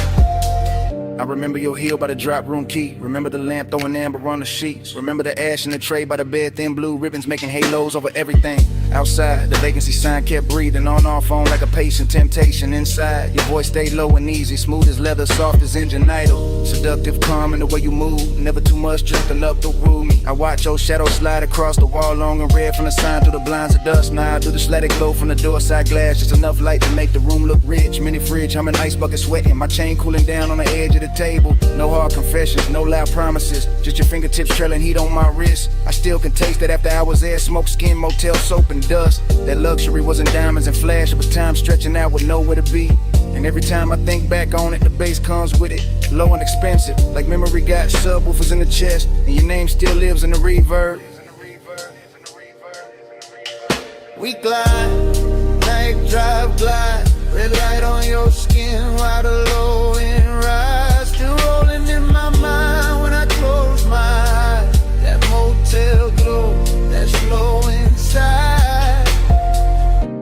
I remember your heel by the drop room key. Remember the lamp throwing amber on the sheets. Remember the ash in the tray by the bed, thin blue ribbons making halos over everything. Outside, the vacancy sign kept breathing. On our phone like a patient, temptation inside. Your voice stayed low and easy, smooth as leather, soft as engine idle. Seductive, calm in the way you move. Never too much, just enough to rule me. I watch your shadow slide across the wall, long and red from the sign through the blinds of dust. Now I do the static glow from the door side glass. Just enough light to make the room look rich. Mini fridge, I'm an ice bucket sweating. My chain cooling down on the edge of the table. No hard confessions, no loud promises. Just your fingertips trailing heat on my wrist. I still can taste that after hours there. Smoke, skin, motel, soap, and dust. That luxury wasn't diamonds and flash. It was time stretching out with nowhere to be. And every time I think back on it, the bass comes with it. Low and expensive, like memory got subwoofers in the chest. And your name still lives in the reverb. We glide, night drive glide. Red light on your skin while the low end rise. Still rolling in my mind when I close my eyes. That motel glow, that slow inside.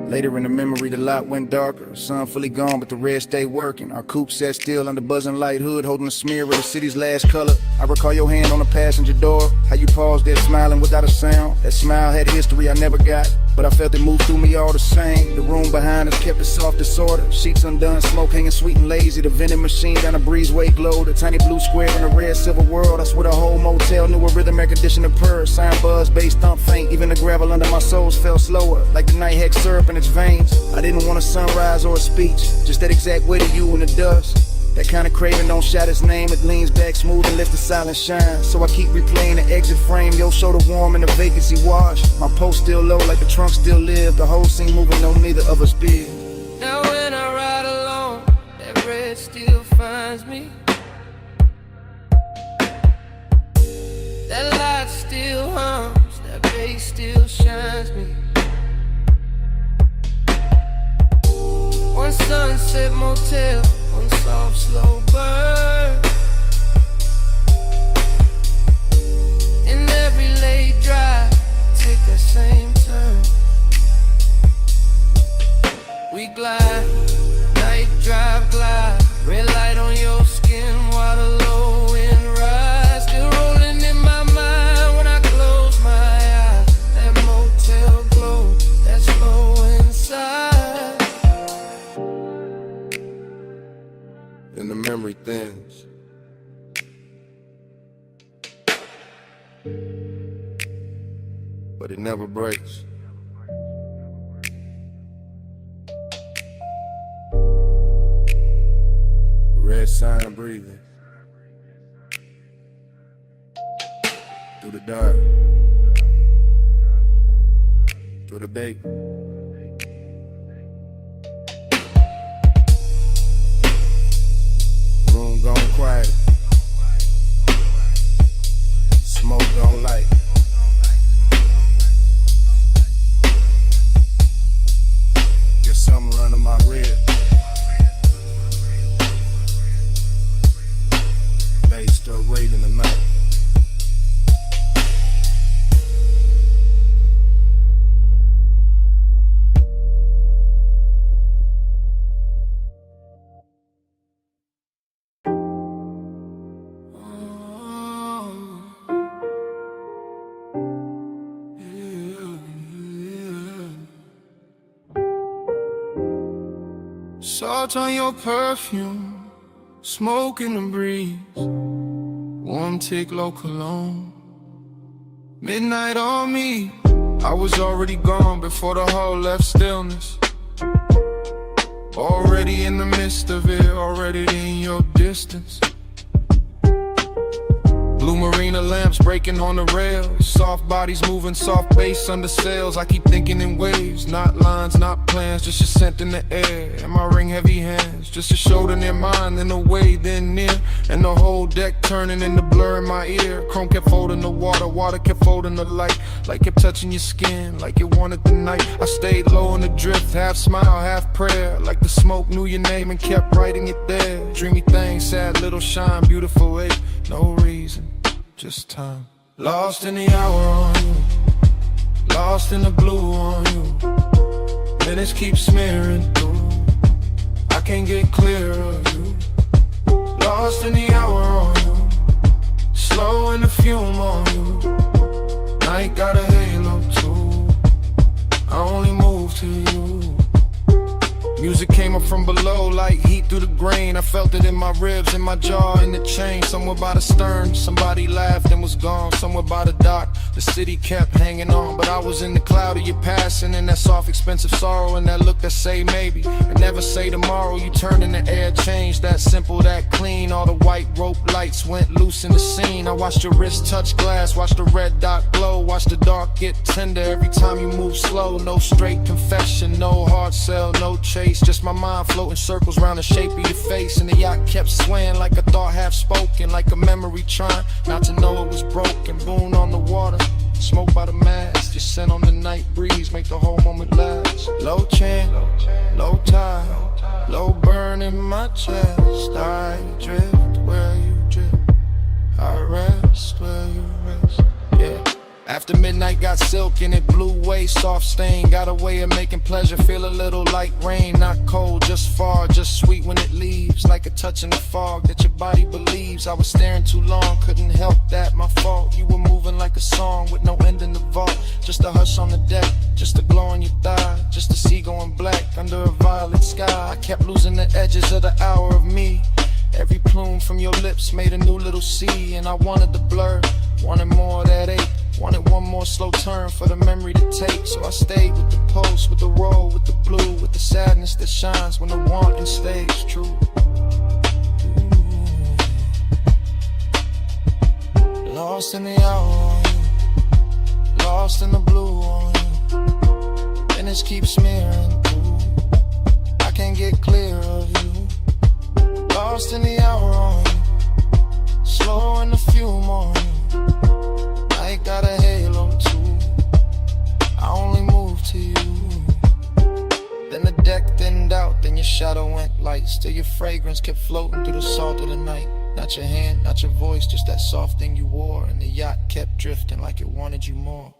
Later in the memory, the lot went darker. Sun fully gone, but the red stayed working. Our coupe sat still under buzzing light hood, holding a smear of the city's last color. I recall your hand on the passenger door, how you paused there smiling without a sound. That smile had history I never got, but I felt it move through me all the same. The room behind us kept it soft disorder. Sheets undone, smoke hanging sweet and lazy. The vending machine down the breezeway glowed. A tiny blue square in a red silver world. I swear the whole motel knew a rhythm air conditioner purr. Sign buzz, bass thump faint. Even the gravel under my soles felt slower, like the night had syrup in its veins. I didn't want a sunrise or a speech, just that exact weight of you in the dust. That kind of craving don't shout its name. It leans back smooth and lets the silence shine. So I keep replaying the exit frame. Your shoulder warm and the vacancy wash. My post still low like the trunk still live. The whole scene moving, no neither of us did. Now when I ride alone, that red still finds me. That light still hums, that bass still shines me. One sunset motel, one soft slow burn. In every late drive, take that same turn. We glide, night drive glide. Red light on your skin while the low end rise. Still rolling in my mind when I close my eyes. That motel glow, that slow inside. And the memory thins. But it never breaks. sign of breathing. Through the dark. Through the bait. Room gone quiet. Smoke gone light. Get something running my rib. Bass still raiding the night. Salt on your perfume, smoke in the breeze, warm tick low cologne. Midnight on me, I was already gone before the hall left stillness. Already in the midst of it, already in your distance. Blue marina lamps breaking on the rails, soft bodies moving, soft bass under sails. I keep thinking in waves, not lines, not plans, just your scent in the air. And my ring heavy hands, just a shoulder near mine, then away, then near. And the whole deck turning into blur in my ear. Chrome kept folding the water, water kept folding the light. Like kept touching your skin, like it wanted the night. I stayed low in the drift, half smile, half prayer. Like the smoke knew your name and kept writing it there. Dreamy thing, sad little shine, beautiful ache. No reason, just time. Lost in the hour on you, lost in the blue on you. Minutes keep smearing through, I can't get clear of you. Lost in the hour on you, slow in the fume on you. Night got a halo too, I only move to you. Music came up from below like heat through the grain. I felt it in my ribs, in my jaw, in the chain. Somewhere by the stern, somebody laughed and was gone. Somewhere by the dock, the city kept hanging on. But I was in the cloud of your passing, and that soft, expensive sorrow, and that look that say maybe, and never say tomorrow. You turned and the air changed, that simple, that clean. All the white rope lights went loose in the scene. I watched your wrist touch glass, watched the red dot glow, watched the dark get tender every time you move slow. No straight confession, no hard sell, no chase. Just my mind floating circles round the shape of your face. And the yacht kept swaying like a thought half spoken, like a memory trying not to know it was broken. Boon on the water, smoke by the mast, just scent on the night breeze, make the whole moment last. Low chant, low tide, low burn in my chest. I drift where you drift, I rest where you rest. Yeah. After midnight got silk and it blew away, soft stain. Got a way of making pleasure feel a little like rain. Not cold, just far, just sweet when it leaves. Like a touch in the fog that your body believes. I was staring too long, couldn't help that, my fault. You were moving like a song with no end in the vault. Just a hush on the deck, just a glow on your thigh. Just a sea going black under a violet sky. I kept losing the edges of the hour of me. Every plume from your lips made a new little sea. And I wanted the blur, wanted more of that ache. Wanted one more slow turn for the memory to take. So I stayed with the pulse, with the roll, with the blue, with the sadness that shines when the wanting stays true. Ooh. Lost in the hour on you, lost in the blue on you. Minutes keep smearing through, I can't get clear of you. Lost in the hour on you, slow in the fume on you. Night got a halo too, I only move to you. Then the deck thinned out, then your shadow went light. Still your fragrance kept floating through the salt of the night. Not your hand, not your voice, just that soft thing you wore. And the yacht kept drifting like it wanted you more.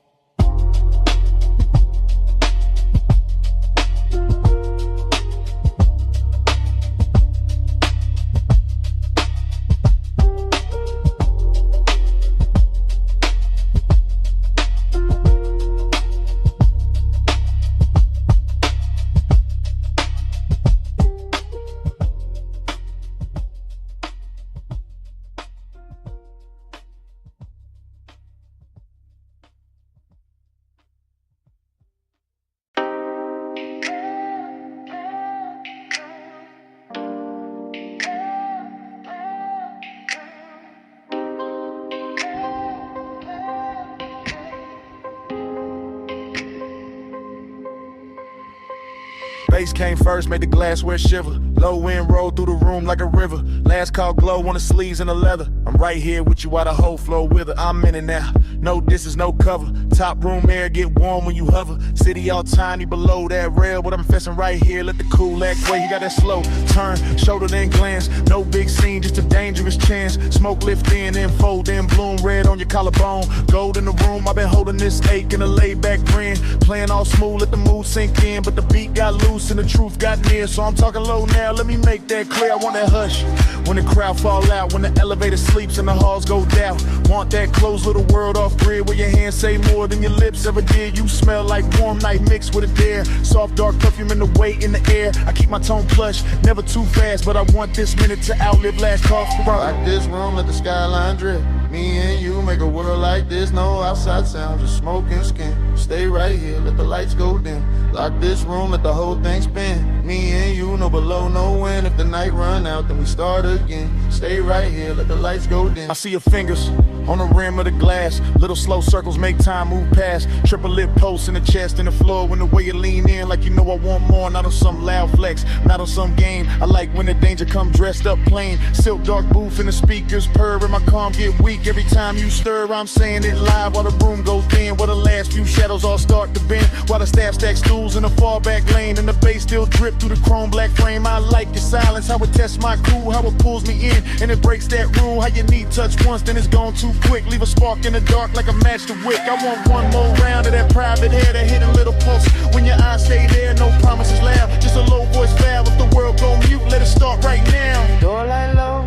Bass came first, made the glassware shiver. Low wind rolled through the room like a river. Last call glow on the sleeves and the leather. I'm right here with you while the whole flow with her. I'm in it now. No distance, no cover. Top room air get warm when you hover. City all tiny below that rail, but I'm fessing right here. Let the cool act way. You got that slow turn, shoulder then glance. No big scene, just a dangerous chance. Smoke lift in and fold in, bloom red on your collarbone. Gold in the room, I've been holding this ache in a laid back grin. Playing all smooth, let the mood sink in, but the beat got loose and the truth got near. So I'm talking low now, let me make that clear. I want that hush when the crowd fall out, when the elevator sleeps and the halls go down. Want that closed little world off grid where your hands say more than your lips ever did. You smell like warm night mixed with a dare. Soft dark perfume in the weight in the air. I keep my tone plush, never too fast, but I want this minute to outlive last call for Like this room, let the skyline drip. Me and you make a world like this. No outside sound, just smoke and skin. Stay right here, let the lights go dim. Lock this room, let the whole thing spin. Me and you, no below, no wind. If the night run out, then we start again. Stay right here, let the lights go dim. I see your fingers on the rim of the glass. Little slow circles make time move past. Triple lip posts in the chest and the floor. When the way you lean in like you know I want more. Not on some loud flex, not on some game. I like when the danger come dressed up plain. Silk dark booth and the speakers purr and my calm get weak. Every time you stir, I'm saying it live while the room goes thin. While the last few shadows all start to bend. While the staff stacks stools in the far back lane. And the bass still drip through the chrome black frame. I like your silence, how it tests my crew. How it pulls me in and it breaks that rule. How you need touch once, then it's gone too quick. Leave a spark in the dark like a match to wick. I want one more round of that private hair, that hidden little pulse. When your eyes stay there, no promises loud. Just a low voice valve. If the world go mute, let it start right now. Door light low,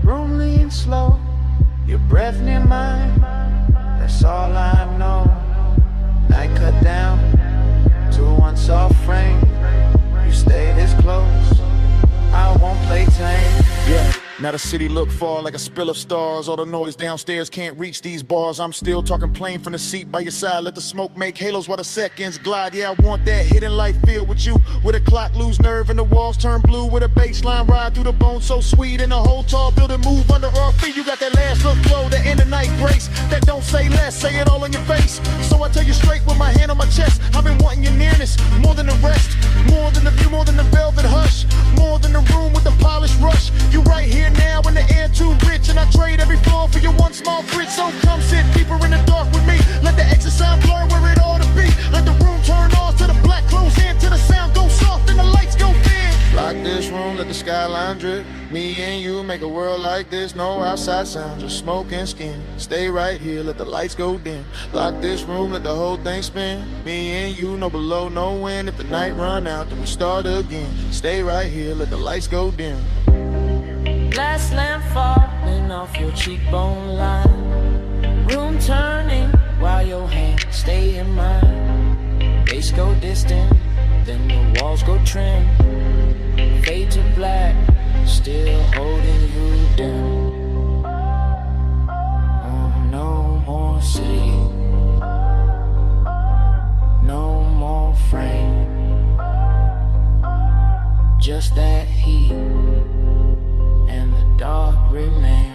room lean slow. Your breath near mine, that's all I know. Night cut down to one soft frame. You stay this close, I won't play tame. Yeah. Now the city look far like a spill of stars. All the noise downstairs can't reach these bars. I'm still talking plain from the seat by your side. Let the smoke make halos while the seconds glide. Yeah, I want that hidden light filled with you. With a clock lose nerve and the walls turn blue. With a bass line ride through the bone so sweet. And the whole tall building move under our feet. You got that last look flow, that end of night grace. That don't say less, say it all in your face. So I tell you straight with my hand on my chest. I've been wanting your nearness, more than the rest. More than the view, more than the velvet hush. More than the room with the polished rush. You right here now in the air too rich, and I trade every floor for your one small grit. So come sit deeper in the dark with me. Let the exit sound blur where it ought to be. Let the room turn on to the black close in, to the sound go soft and the lights go dim. Lock this room, let the skyline drip. Me and you make a world like this. No outside sound, just smoke and skin. Stay right here, let the lights go dim. Lock this room, let the whole thing spin. Me and you, no below, no wind. If the night run out, then we start again. Stay right here, let the lights go dim. Glass lamp falling off your cheekbone line. Room turning while your hands stay in mine. Bass go distant, then the walls go trim. Fade to black, still holding you down. Oh, no more city, no more frame. Just that heat and the dark remain.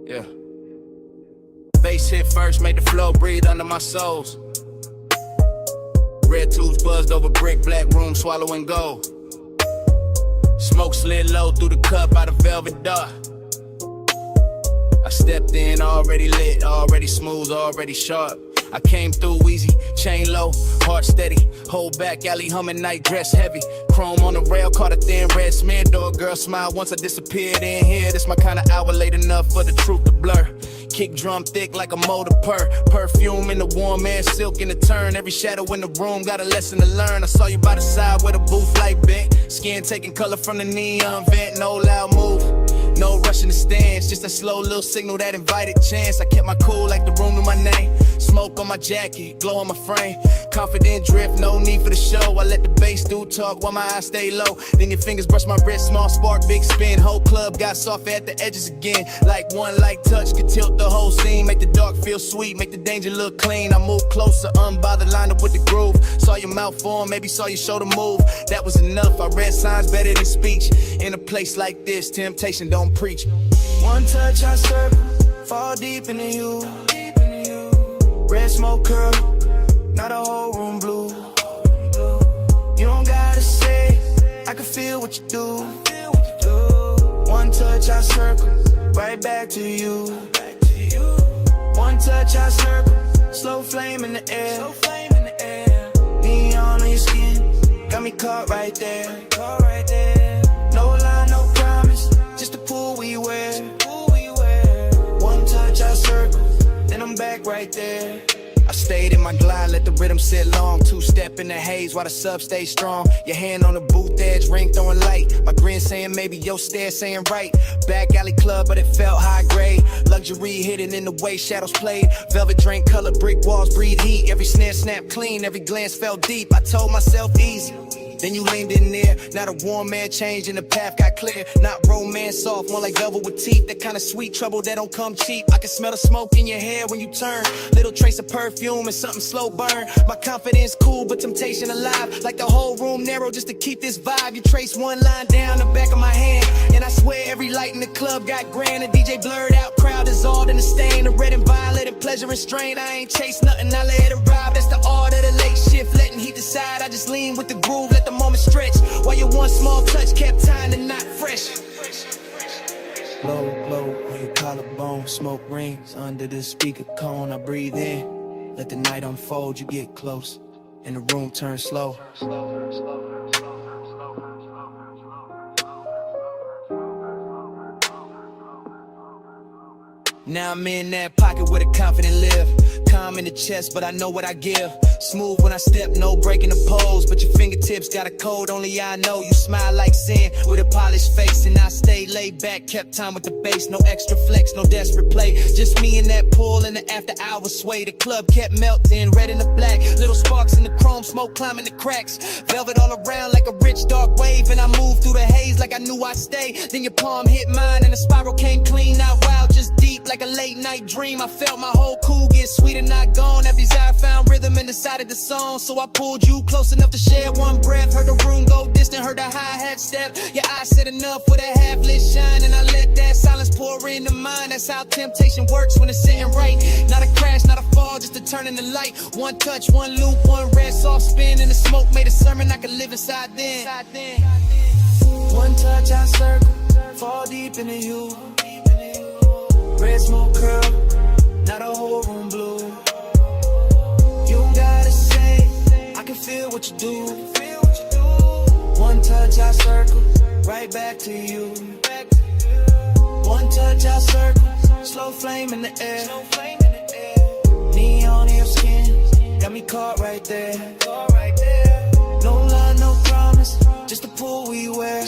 Yeah. Bass hit first, made the flow breathe under my soles. Red tubes buzzed over brick, black room swallowing gold. Smoke slid low through the cup out of velvet dark. I stepped in already lit, already smooth, already sharp. I came through easy, chain low, heart steady. Hold back, alley humming, night dress heavy. Chrome on the rail, caught a thin red smear. Door girl smile once I disappeared in here. This my kind of hour, late enough for the truth to blur. Kick drum thick like a motor purr. Perfume in the warm air, silk in the turn. Every shadow in the room got a lesson to learn. I saw you by the side where the booth light bent. Skin taking color from the neon vent, no loud move. No rush in the stands, just a slow little signal that invited chance. I kept my cool like the room knew my name. Smoke on my jacket, glow on my frame. Confident drift, no need for the show. I let the bass do talk while my eyes stay low. Then your fingers brush my wrist, small spark, big spin. Whole club got soft at the edges again. Like one light touch could tilt the whole scene. Make the dark feel sweet, make the danger look clean. I move closer, unbothered, lined up with the groove. Saw your mouth form, maybe saw your shoulder move. That was enough, I read signs better than speech. In a place like this, temptation don't preach. One touch, I circle, fall deep into you. Red smoke curl, not a whole room blue. You don't gotta say, I can feel what you do. One touch, I circle, right back to you. One touch, I circle, slow flame in the air. Neon on your skin, got me caught right there. No lie, no promise, just a pool we wear. One touch, I circle, then I'm back right there. I stayed in my glide, let the rhythm sit long. Two-step in the haze while the sub stay strong. Your hand on the booth edge, ring throwing light. My grin saying maybe, your stare saying right. Back alley club, but it felt high grade. Luxury hidden in the way shadows played. Velvet drink color, brick walls breathe heat. Every snare snapped clean, every glance felt deep. I told myself easy. Then you leaned in there, not a warm man changed and the path got clear. Not romance soft, more like velvet with teeth. That kind of sweet trouble that don't come cheap. I can smell the smoke in your hair when you turn. Little trace of perfume and something slow burn. My confidence cool, but temptation alive. Like the whole room narrow just to keep this vibe. You trace one line down the back of my hand, and I swear every light in the club got grand. The DJ blurred out, crowd dissolved in the stain. The red and violet and pleasure and strain. I ain't chase nothing, I let it ride. That's the art of the late shift, letting heat decide. I just lean with the groove, let the moment stretch, while your one small touch kept time and not fresh. Low, low on your collarbone, smoke rings under the speaker cone. I breathe in, let the night unfold. You get close, and the room turns slow. Now I'm in that pocket where the confident live. Calm in the chest, but I know what I give. Smooth when I step, no breaking the pose. But your fingertips got a code, only I know. You smile like sin with a polished face, and I stay laid back, kept time with the bass. No extra flex, no desperate play. Just me and that pool in the after hours sway. The club kept melting, red and the black. Little sparks in the chrome, smoke climbing the cracks. Velvet all around like a rich dark wave, and I moved through the haze like I knew I'd stay. Then your palm hit mine, and the spiral came clean. Not wild, just deep like a late night dream. I felt my whole cool get sweet and not gone. Every desire found rhythm in the side of the song. So I pulled you close enough to share one breath. Heard the room go distant, heard the hi-hat step. Your eyes said enough with a half-lit shine, and I let that silence pour into mine. That's how temptation works when it's sitting right. Not a crash, not a fall, just a turn in the light. One touch, one loop, one red soft spin, and the smoke made a sermon I could live inside then. One touch, I circle, fall deep into you. Red smoke curl, not a whole room blue. You don't gotta say, I can feel what you do. One touch, I circle, right back to you. One touch, I circle, slow flame in the air. Neon in your skin, got me caught right there. No lie, no promise, just a pool we wear.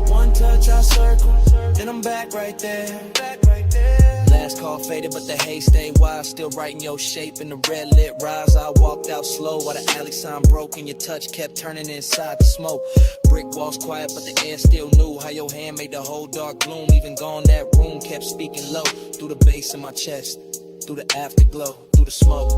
One touch, I circle, then I'm back right there. Last call faded, but the haze stayed wild. Still writing your shape in the red lit rise. I walked out slow while the alley sign broke, and your touch kept turning inside the smoke. Brick walls quiet, but the air still knew how your hand made the whole dark gloom. Even gone, that room kept speaking low. Through the bass in my chest, through the afterglow, through the smoke.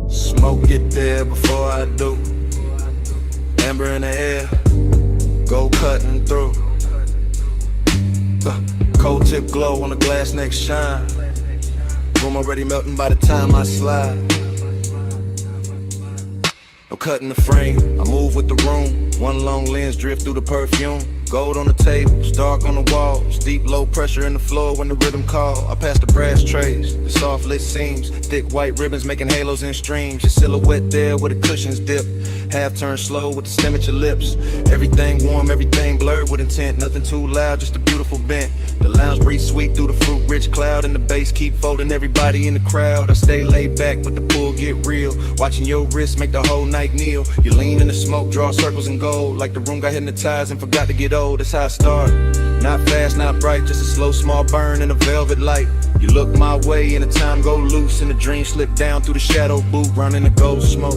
Smoke get there before I do. Amber in the air, go cutting through. Cold tip glow on the glass neck shine. Room already melting by the time I slide. No cutting the frame, I move with the room. One long lens drift through the perfume. Gold on the tables, dark on the walls. Deep low pressure in the floor when the rhythm call. I pass the brass trays, the soft lit seams. Thick white ribbons making halos and streams. Your silhouette there where the cushions dip. Half turn slow with the stem at your lips. Everything warm, everything blurred with intent. Nothing too loud, just a beautiful bent. The lounge breeze sweet through the fruit rich cloud. And the bass keep folding everybody in the crowd. I stay laid back but the pull get real. Watching your wrist make the whole night kneel. You lean in the smoke, draw circles in gold. Like the room got hypnotized and forgot to get old. That's how I started. Not fast, not bright, just a slow small burn in a velvet light. You look my way and the time go loose. And the dream slip down through the shadow booth. Running the gold smoke,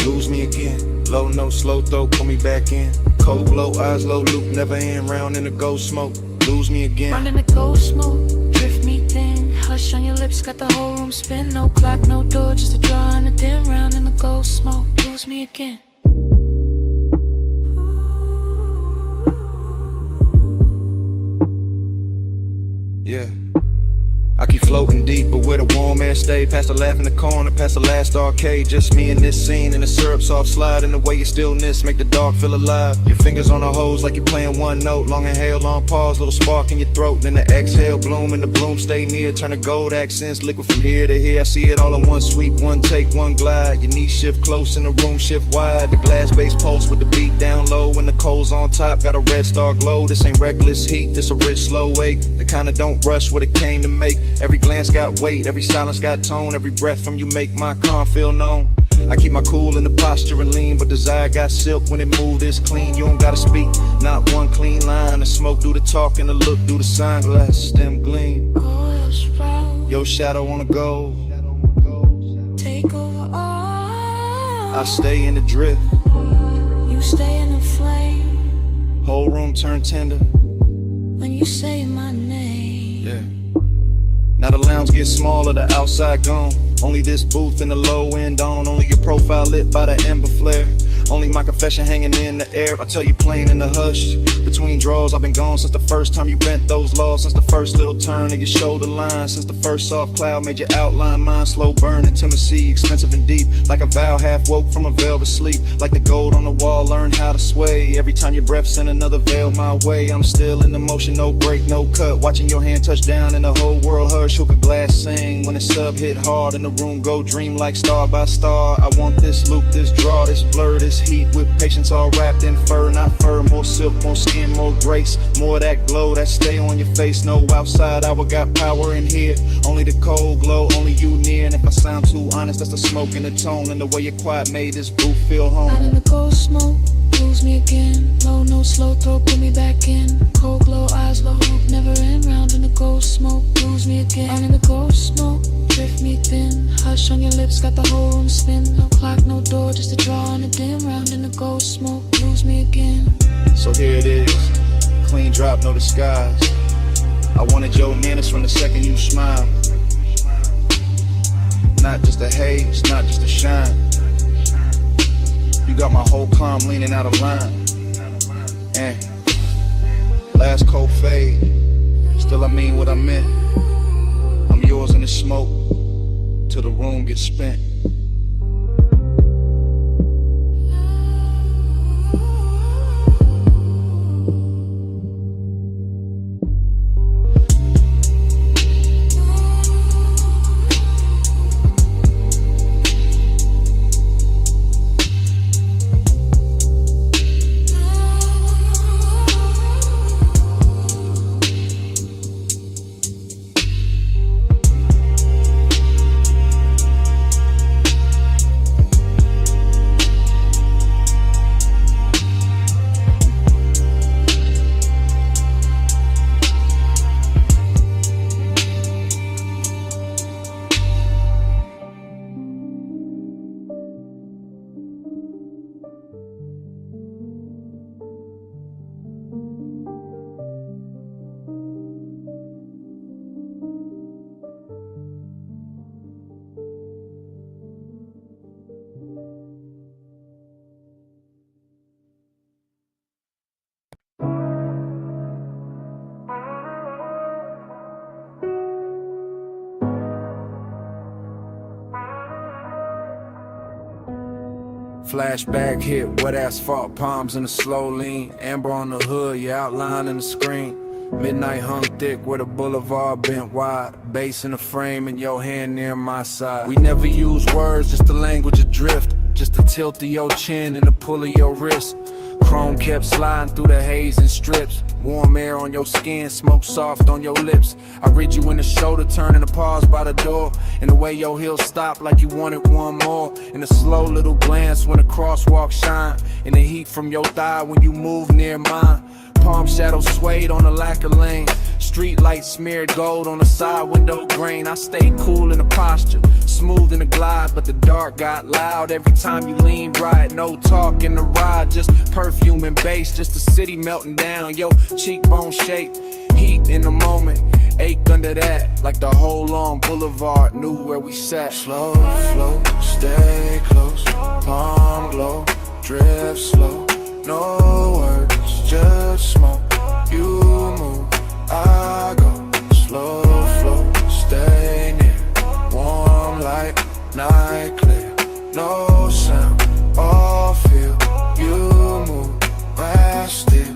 lose me again. Low note, slow throat, pull me back in. Cold glow, eyes low, loop, never end. Round in the ghost smoke, lose me again. Running the ghost smoke, drift me thin. Hush on your lips, got the whole room spin. No clock, no door, just a draw and a dim. Round in the ghost smoke, lose me again. Yeah. I keep floating deep, but where the warm air stay. Past the laugh in the corner, past the last arcade. Just me and this scene, and the syrup soft slide. And the way your stillness make the dark feel alive. Your fingers on the hose like you're playing one note. Long inhale, long pause, little spark in your throat. Then the exhale, bloom, and the bloom stay near. Turn the gold accents, liquid from here to here. I see it all in one sweep, one take, one glide. Your knees shift close and the room shift wide. The glass base pulse with the beat down low. And the coals on top, got a red star glow. This ain't reckless heat, this a rich slow wake. The kind of don't rush what it came to make. Every glance got weight, every silence got tone. Every breath from you make my calm feel known. I keep my cool in the posture and lean, but desire got silk when it move this clean. You don't gotta speak, not one clean line. The smoke do the talk and the look do the sunglass. Stem gleam, your shadow on the gold. Take over all. I stay in the drift, You stay in the flame. whole room turn tender. When you say my name. Yeah. Now the lounge gets smaller, the outside gone. Only this booth and the low end on. Only your profile lit by the ember flare. Only my confession hanging in the air. I tell you plain in the hush. Between draws, I've been gone since the first time you bent those laws. Since the first little turn of your shoulder line. Since the first soft cloud made your outline mine. Slow burn, intimacy, expensive and deep. Like a vow half woke from a velvet sleep. Like the gold on the wall, learn how to sway. Every time your breath send another veil my way. I'm still in the motion, no break, no cut. Watching your hand touch down and the whole world hush. Hook a glass sing when the sub hit hard. And the room go dream like star by star. I want this loop, this draw, this blur, this heat. With patience all wrapped in fur, not fur. More silk, more skin, more grace. More of that glow that stay on your face. No outside hour, got power in here. Only the cold glow, only you near. And if I sound too honest, that's the smoke and the tone. And the way your quiet made this booth feel home. Out in the cold smoke, lose me again. Low no slow throat, put me back in. Cold glow, eyes low, hope never end. Round in the cold smoke, lose me again. Out in the cold smoke, drift me thin. Hush on your lips, got the whole room spin. No clock, no door, just a draw on a dim. Round in the cold smoke, lose me again. So here it is, clean drop, no disguise. I wanted your manners from the second you smile. Not just a haze, not just a shine. You got my whole calm leaning out of line. And last cold fade, still I mean what I meant. I'm yours in the smoke, till the room gets spent. Flashback hit, wet asphalt, palms in a slow lean. Amber on the hood, you outlining the screen. Midnight hung thick where the boulevard bent wide. Bass in the frame and your hand near my side. We never use words, just the language adrift. Just the tilt of your chin and the pull of your wrist. Chrome kept sliding through the haze and strips. Warm air on your skin, smoke soft on your lips. I read you in the shoulder, turning the pause by the door. And the way your heels stop like you wanted one more. And a slow little glance when the crosswalk shine. And the heat from your thigh when you move near mine. Palm shadows swayed on the lacquer lane. Street lights smeared gold on the side window grain. I stayed cool in the posture, smooth in the glide, but the dark got loud every time you leaned right. No talk in the ride, just perfume and bass, just the city melting down. Your cheekbone shake, heat in the moment, ache under that, like the whole long boulevard knew where we sat. Slow flow, stay close, palm glow, drift slow, no words, just smoke. You move, I go, slow flow, stay near, warm like night clear, no sound, all feel, you move, I still.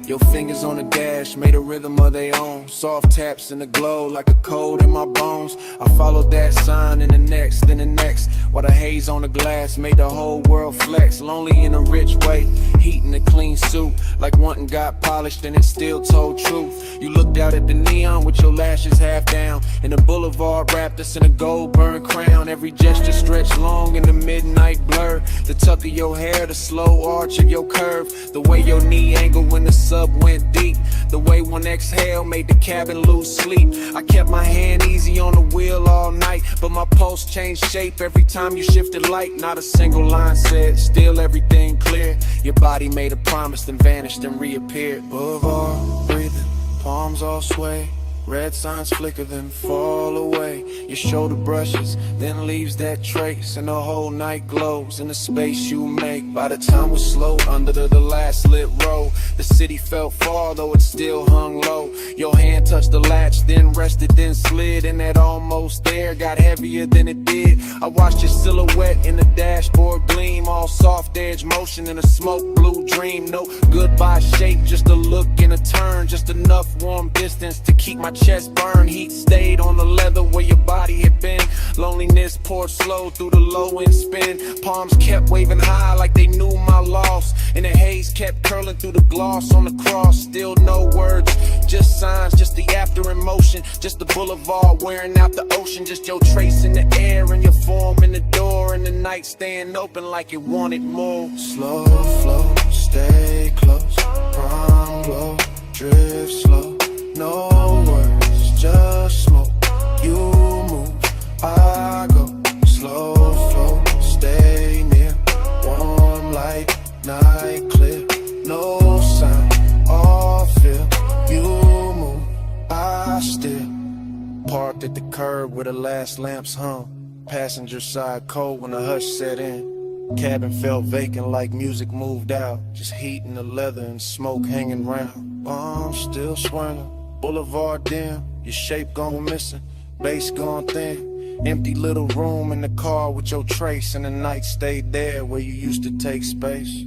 Your fingers on the dash made a rhythm of their own. Soft taps in the glow like a cold in my bones. I followed that sign in the next, then the next. While the haze on the glass made the whole world flex. Lonely in a rich way, heat in a clean suit. Like one got polished and it still told truth. You looked out at the neon with your lashes half down. And the boulevard wrapped us in a gold burn crown. Every gesture stretched long in the midnight blur. The tuck of your hair, the slow arch of your curve. The way your knee angle when the sub went deep. The way one exhale made the cabin lose sleep. I kept my hand easy on the wheel all night, but my pulse changed shape every time you shifted light. Not a single line said, still everything clear. Your body made a promise, then vanished and reappeared. Boulevard, breathing, palms all sway. Red signs flicker, then fall away. Your shoulder brushes, then leaves that trace. And the whole night glows in the space you make. By the time we slowed under the last lit row, the city felt far, though it still hung low. Your hand touched the latch, then rested, then slid. And that almost there got heavier than it did. I watched your silhouette in the dashboard gleam. All soft edge motion in a smoke blue dream. No goodbye shape, just a look and a turn. Just enough warm distance to keep my chest burn. Heat stayed on the leather where your body had been. Loneliness poured slow through the low end spin. Palms kept waving high like they knew my loss. And the haze kept curling through the gloss on the cross. Still no words, just signs, just the after emotion. Just the boulevard wearing out the ocean. Just your trace in the air and your form in the door. And the night staying open like it wanted more. Slow flow, stay close, palm glow, drift slow. No words, just smoke. You move, I go. Slow flow, stay near. Warm light, night clear. No sound, all feel. You move, I still. Parked at the curb where the last lamps hung. Passenger side cold when the hush set in. Cabin felt vacant like music moved out. Just heat in the leather and smoke hanging round. Bombs still swirling. Boulevard dim, your shape gone missing, bass gone thin. Empty little room in the car with your trace, and the night stayed there where you used to take space.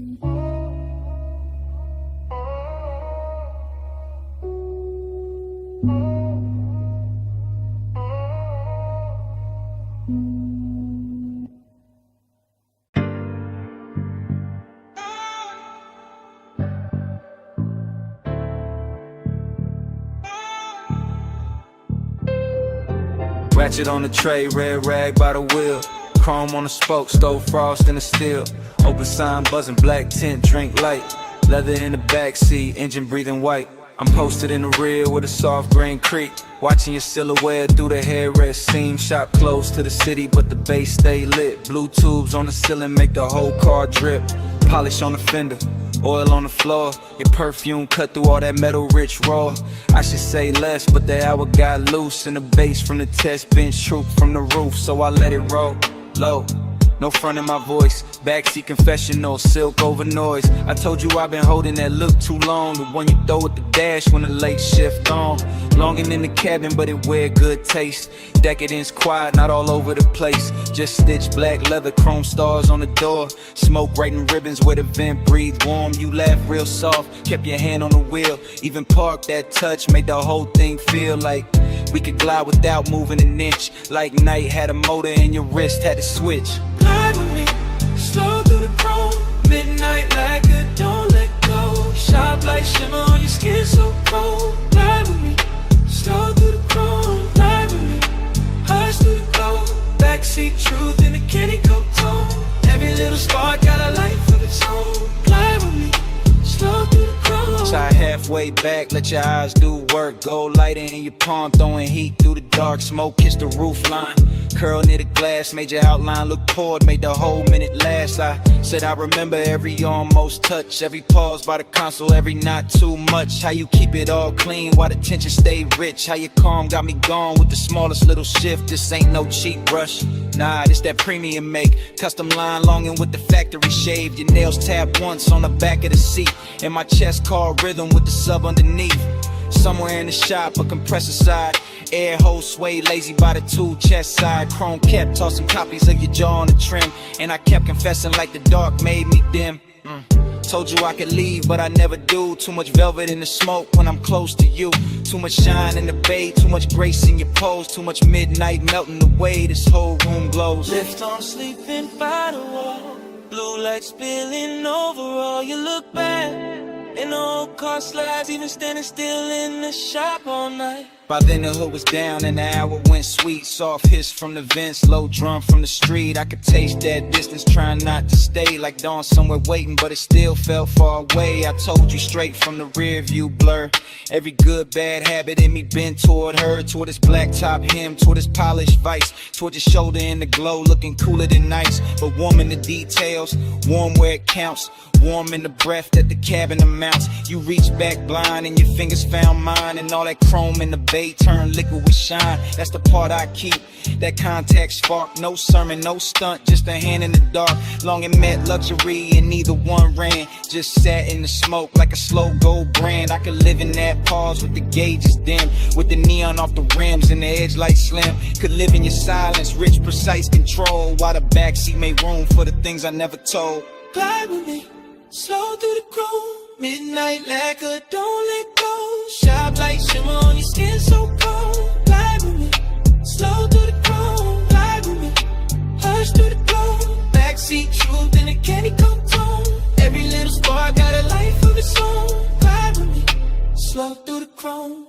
Ratchet on the tray, red rag by the wheel. Chrome on the spoke, stove frost in the steel. Open sign buzzing, black tint, drink light. Leather in the backseat, engine breathing white. I'm posted in the rear with a soft green creek. Watching your silhouette through the headrest seam. Shop close to the city, but the base stay lit. Blue tubes on the ceiling make the whole car drip. Polish on the fender, oil on the floor. Your perfume cut through all that metal rich raw. I should say less, but the hour got loose. And the bass from the test bench trooped from the roof, so I let it roll low. no front in my voice. Backseat confessional, silk over noise. I told you I've been holding that look too long. The one you throw at the dash when the late shift on. Longing in the cabin, but it wear good taste. Decadence quiet, not all over the place. Just stitched black leather, chrome stars on the door. Smoke writing ribbons where the vent breathed warm. You laugh real soft, kept your hand on the wheel. Even parked that touch, made the whole thing feel like we could glide without moving an inch. Like night had a motor and your wrist had to switch. Glide with me, slow through the chrome. Midnight like a don't let go. Sharp light shimmer on your skin so cold. Glide with me, slow through the chrome. Glide with me, hush through the glow. Backseat truth in the candy coat tone. Every little spark got a life of its own. Glide with me, slow through the chrome. Tie halfway back, let your eyes do work. Gold light in your palm, throwing heat through the dark. Smoke kissed the roof line. Curl near the glass, made your outline look poured, made the whole minute last. I said I remember every almost touch, every pause by the console, every not too much. How you keep it all clean while the tension stay rich. How you calm got me gone with the smallest little shift. This ain't no cheap rush. Nah, this that premium make. Custom line longing with the factory shave. Your nails tapped once on the back of the seat. And my chest called rhythm with the sub underneath. Somewhere in the shop, a compressor side. Air hose sway lazy by the tool chest side. Chrome kept tossing copies of your jaw on the trim. And I kept confessing like the dark made me dim. Told you I could leave, but I never do. Too much velvet in the smoke when I'm close to you. Too much shine in the bay, too much grace in your pose. Too much midnight melting away, this whole room glows. Left arm sleeping by the wall. Blue light spilling over all. You look back. And the old car slides, even standing still in the shop all night. By then the hood was down and the hour went sweet. Soft hiss from the vents, low drum from the street. I could taste that distance, trying not to stay. Like dawn somewhere waiting, but it still felt far away. I told you straight from the rear view blur. Every good, bad habit in me bent toward her. Toward his black top hem, toward his polished vice. Toward his shoulder in the glow, looking cooler than ice. But warm in the details, warm where it counts. Warm in the breath that the cabin amounts. You reach back blind and your fingers found mine. And all that chrome in the bay turned liquid with shine. That's the part I keep, that contact spark. No sermon, no stunt, just a hand in the dark. Long and met luxury and neither one ran. Just sat in the smoke like a slow gold brand. I could live in that pause with the gauges dim. With the neon off the rims and the edge light slim. Could live in your silence, rich, precise control. While the backseat made room for the things I never told. Glide with me, slow through the chrome. Midnight lacquer, don't let go. Sharp light shimmer on your skin so cold. Glide with me, slow through the chrome. Glide with me, hush through the glow. Backseat truth in a candy coat tone. Every little spark got a life of its own. Glide with me, slow through the chrome.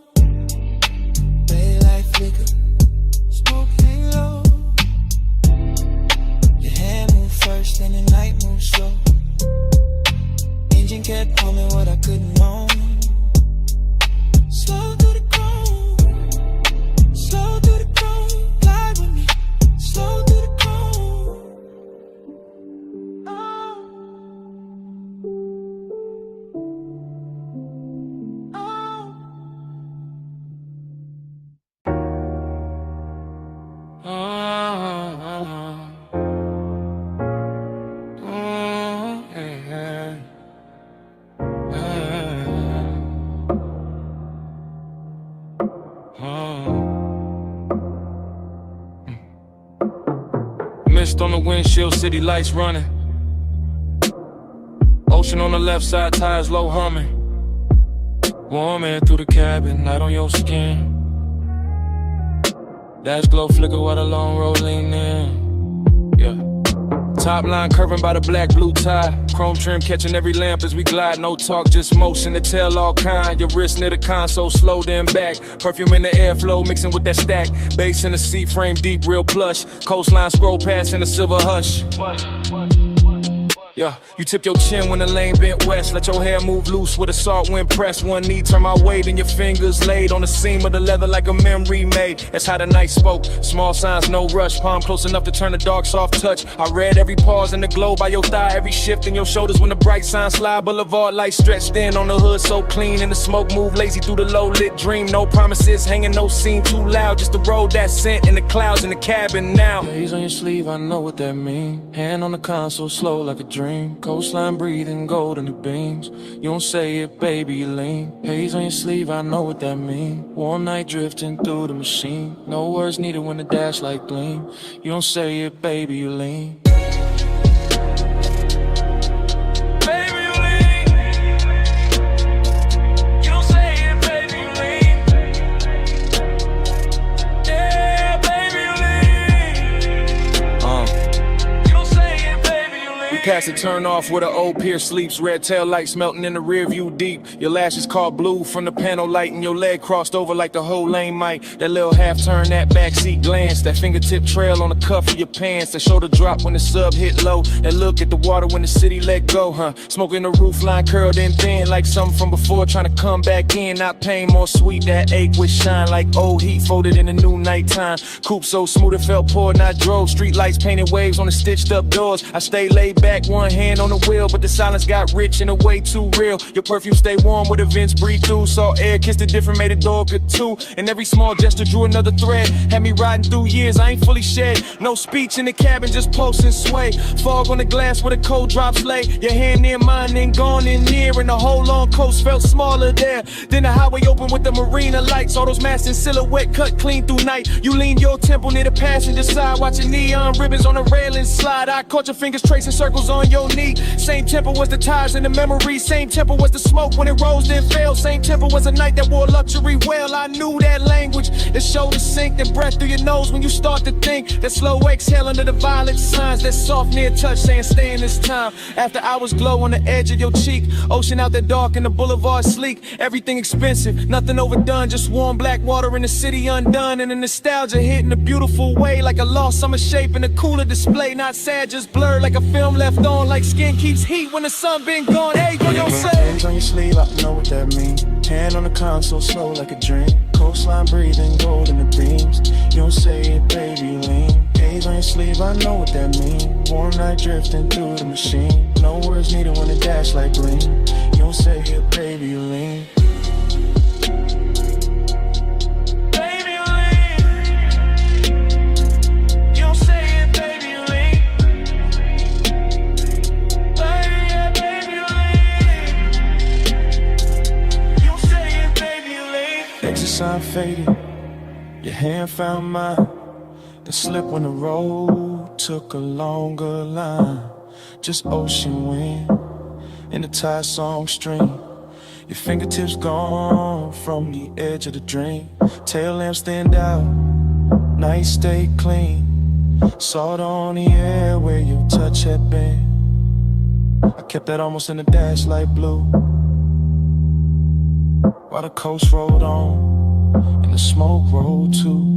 Daylight flicker, smoke hang low. Your hand move first and the night move slow. Engine kept humming what I couldn't own. Slow through the chrome, slow through the chrome. Glide with me, slow through the chrome. Mist on the windshield, city lights running. Ocean on the left side, tires low humming. Warm air through the cabin, light on your skin. Dash glow flicker while the long road lean in. Yeah. Top line curving by the black blue tie. Chrome trim catching every lamp as we glide. No talk, just motion to tell all kind. Your wrist near the console, slow then back. Perfume in the airflow, mixing with that stack. Bass in the seat frame, deep, real plush. Coastline scroll past in a silver hush. Yeah, you tip your chin when the lane bent west. Let your hair move loose with a salt wind press. One knee turn my way, then your fingers laid on the seam of the leather like a memory made. That's how the night spoke. Small signs, no rush. Palm close enough to turn the dark soft touch. I read every pause in the glow by your thigh. Every shift in your shoulders when the bright signs slide. Boulevard lights stretched in on the hood so clean. And the smoke move lazy through the low lit dream. No promises hanging, no scene too loud. Just the road that sent in the clouds in the cabin now. Days on your sleeve, I know what that mean. Hand on the console, slow like a dream. Coastline breathing gold in the beams. You don't say it, baby, you lean. Haze on your sleeve, I know what that mean. Warm night drifting through the machine. No words needed when the dash light gleam. You don't say it, baby, you lean. Past the turn off where the old pier sleeps. Red tail lights melting in the rear view deep. Your lashes caught blue from the panel light, and your leg crossed over like the whole lane might. That little half turn, that backseat glance, that fingertip trail on the cuff of your pants, that shoulder drop when the sub hit low, that look at the water when the city let go, huh? Smoking the roof line curled in thin like something from before, trying to come back in. Not pain, more sweet, that ache with shine like old heat folded in the new nighttime. Coupe so smooth it felt poor, not drove. Street lights painted waves on the stitched up doors. I stay laid back, one hand on the wheel, but the silence got rich in a way too real. Your perfume stay warm with the vents breathe through. Saw air, kissed it different, made a door good too. And every small gesture drew another thread. Had me riding through years, I ain't fully shed. No speech in the cabin, just pulse and sway. Fog on the glass where the cold drops lay. Your hand near mine, then gone in near. And the whole long coast felt smaller there. Then the highway open with the marina lights. All those masts in silhouette cut clean through night. You lean your temple near the passenger side, watching neon ribbons on the railing slide. I caught your fingers tracing circles on your knee. Same tempo was the ties and the memories. Same tempo was the smoke when it rose then fell. Same tempo was a night that wore luxury well. I knew that language. The shoulder sink, the breath through your nose when you start to think. That slow exhale under the violent signs. That soft near touch saying stay in this time. After hours glow on the edge of your cheek. Ocean out there dark and the boulevard sleek. Everything expensive, nothing overdone. Just warm black water in the city undone. And the nostalgia hit in a beautiful way. Like a lost summer shape in a cooler display. Not sad, just blurred like a film left on. Like skin keeps heat when the sun been gone. Hey, what you say? Hands on your sleeve, I know what that mean. Hand on the console, slow like a dream. Coastline breathing gold in the beams. You don't say it, baby, lean. Haze on your sleeve, I know what that mean. Warm night drifting through the machine. No words needed when the dash light gleam. You don't say it, baby, lean. Sign faded, your hand found mine. The slip when the road took a longer line. Just ocean wind in the tide song stream. Your fingertips gone from the edge of the dream. Tail lamps stand out, night stay clean. Salt on the air where your touch had been. I kept that almost in the dash light blue. While the coast rolled on and the smoke rolled too.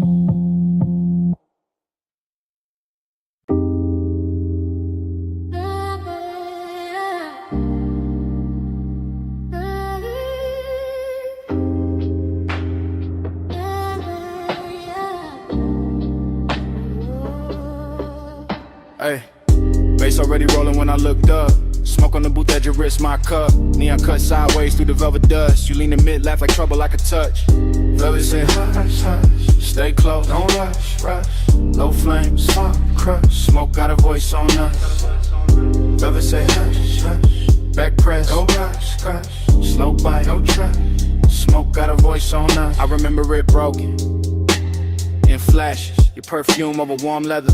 Hey, bass already rolling when I looked up. Smoke on the booth at your wrist, my cup. Neon cut sideways through the velvet dust. You lean in mid, laugh like trouble I could touch. Velvet said, hush, hush, stay close, don't rush, rush. Low flames, smoke, crush. Smoke got a voice on us. Velvet said, hush, hush, back press, go rush, crush. Slow bite, no trap. Smoke got a voice on us. I remember it broken in flashes. Your perfume over warm leather.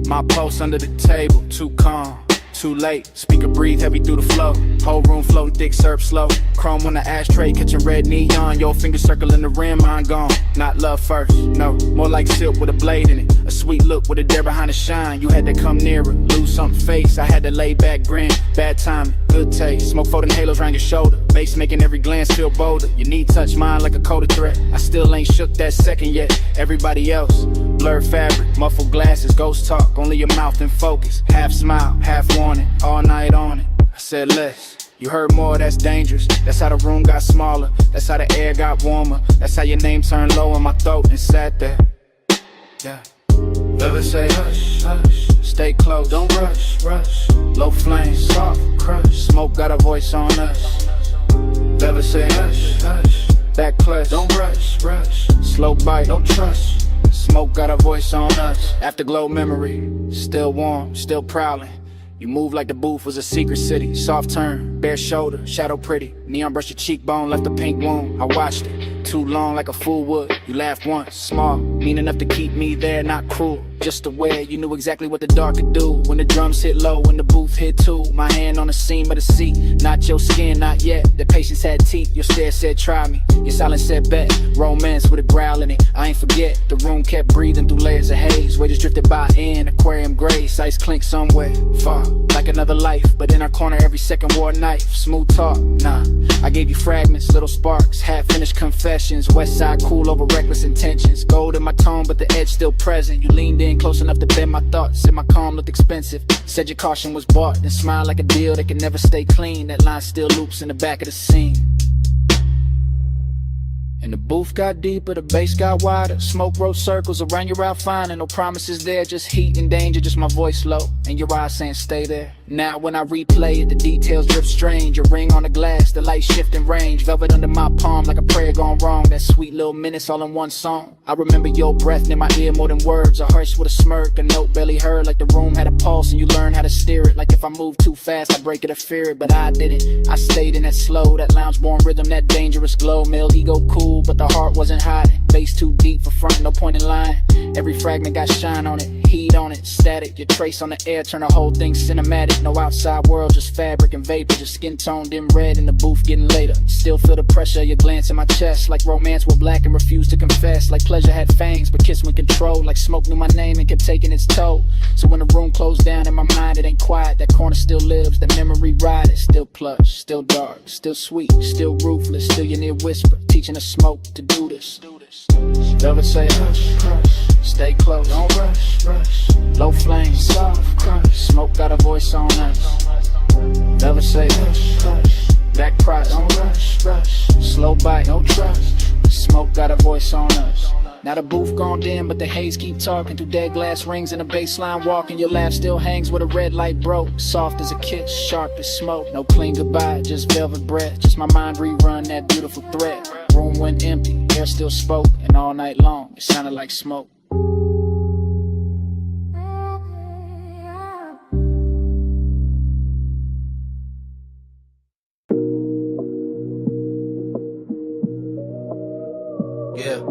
My post under the table, too calm. Too late, speaker breathe heavy through the flow. Whole room floating thick syrup slow. Chrome on the ashtray, catching red neon. Your finger circling the rim, mine gone. Not love first, no, more like silk with a blade in it. A sweet look with a dare behind the shine. You had to come nearer, lose something face. I had to lay back, grin, bad timing, good taste. Smoke floating halos around your shoulder. Bass making every glance feel bolder. Your knee touch mine like a coded threat. I still ain't shook that second yet. Everybody else, blurred fabric, muffled glasses, ghost talk. Only your mouth in focus. Half smile, half warning, all night on it. I said less. You heard more, that's dangerous. That's how the room got smaller. That's how the air got warmer. That's how your name turned low in my throat and sat there. Yeah. Never say hush, hush. Stay close, don't rush, rush. Low flame, soft crush. Smoke got a voice on us. Never say hush, hush. Back clutch, don't rush, rush. Slow bite, don't trust. Smoke got a voice on us. Afterglow memory, still warm, still prowling. You move like the booth was a secret city. Soft turn, bare shoulder, shadow pretty. Neon brush your cheekbone, left a pink wound. I watched it, too long like a fool would. You laughed once, small, mean enough to keep me there, not cruel. Just aware, you knew exactly what the dark could do. When the drums hit low, when the booth hit too. My hand on the seam of the seat, not your skin, not yet. The patience had teeth, your stare said try me. Your silence said bet, romance with a growl in it. I ain't forget, the room kept breathing through layers of haze. Waiters drifted by in, aquarium grace. Ice clink somewhere, far, like another life. But in our corner every second wore a knife. Smooth talk, nah, I gave you fragments, little sparks. Half-finished confessions, west side cool over reckless intentions. Gold in my tone but the edge still present. You leaned in close enough to bend my thoughts. Said my calm looked expensive. Said your caution was bought. Then smiled like a deal that can never stay clean. That line still loops in the back of the scene. And the booth got deeper, the bass got wider. Smoke wrote circles around your outfinding. No promises there, just heat and danger. Just my voice low, and your eyes saying stay there. Now when I replay it, the details drift strange. A ring on the glass, the light shifting range. Velvet under my palm like a prayer gone wrong. That sweet little minutes all in one song. I remember your breath near my ear more than words. A hush with a smirk, a note barely heard. Like the room had a pulse and you learned how to steer it. Like if I moved too fast, I break it or fear it. But I didn't, I stayed in that slow, that lounge-born rhythm, that dangerous glow. Male ego cool, but the heart wasn't hiding. Bass too deep for front, no point in lying. Every fragment got shine on it, heat on it, static. Your trace on the air, turn the whole thing cinematic. No outside world, just fabric and vapor. Just skin tone dim red in the booth getting later. Still feel the pressure, your glance in my chest. Like romance were black and refused to confess. Like pleasure had fangs, but kiss when control. Like smoke knew my name and kept taking its toll. So when the room closed down in my mind, it ain't quiet. That corner still lives, that memory ride. It's still plush, still dark, still sweet, still ruthless. Still your near whisper, teaching the smoke to do this. Never say hush, crush, stay close, don't rush, rush. Low flame, soft crush, smoke got a voice on us. Never say hush, hush, back price, don't rush, rush. Slow bite, no trust, smoke got a voice on us. Now the booth gone dim, but the haze keep talking through dead glass rings and a baseline walking. Your laugh still hangs where the red light broke. Soft as a kiss, sharp as smoke. No clean goodbye, just velvet breath. Just my mind rerun that beautiful thread. Room went empty, air still spoke, and all night long it sounded like smoke. Yeah.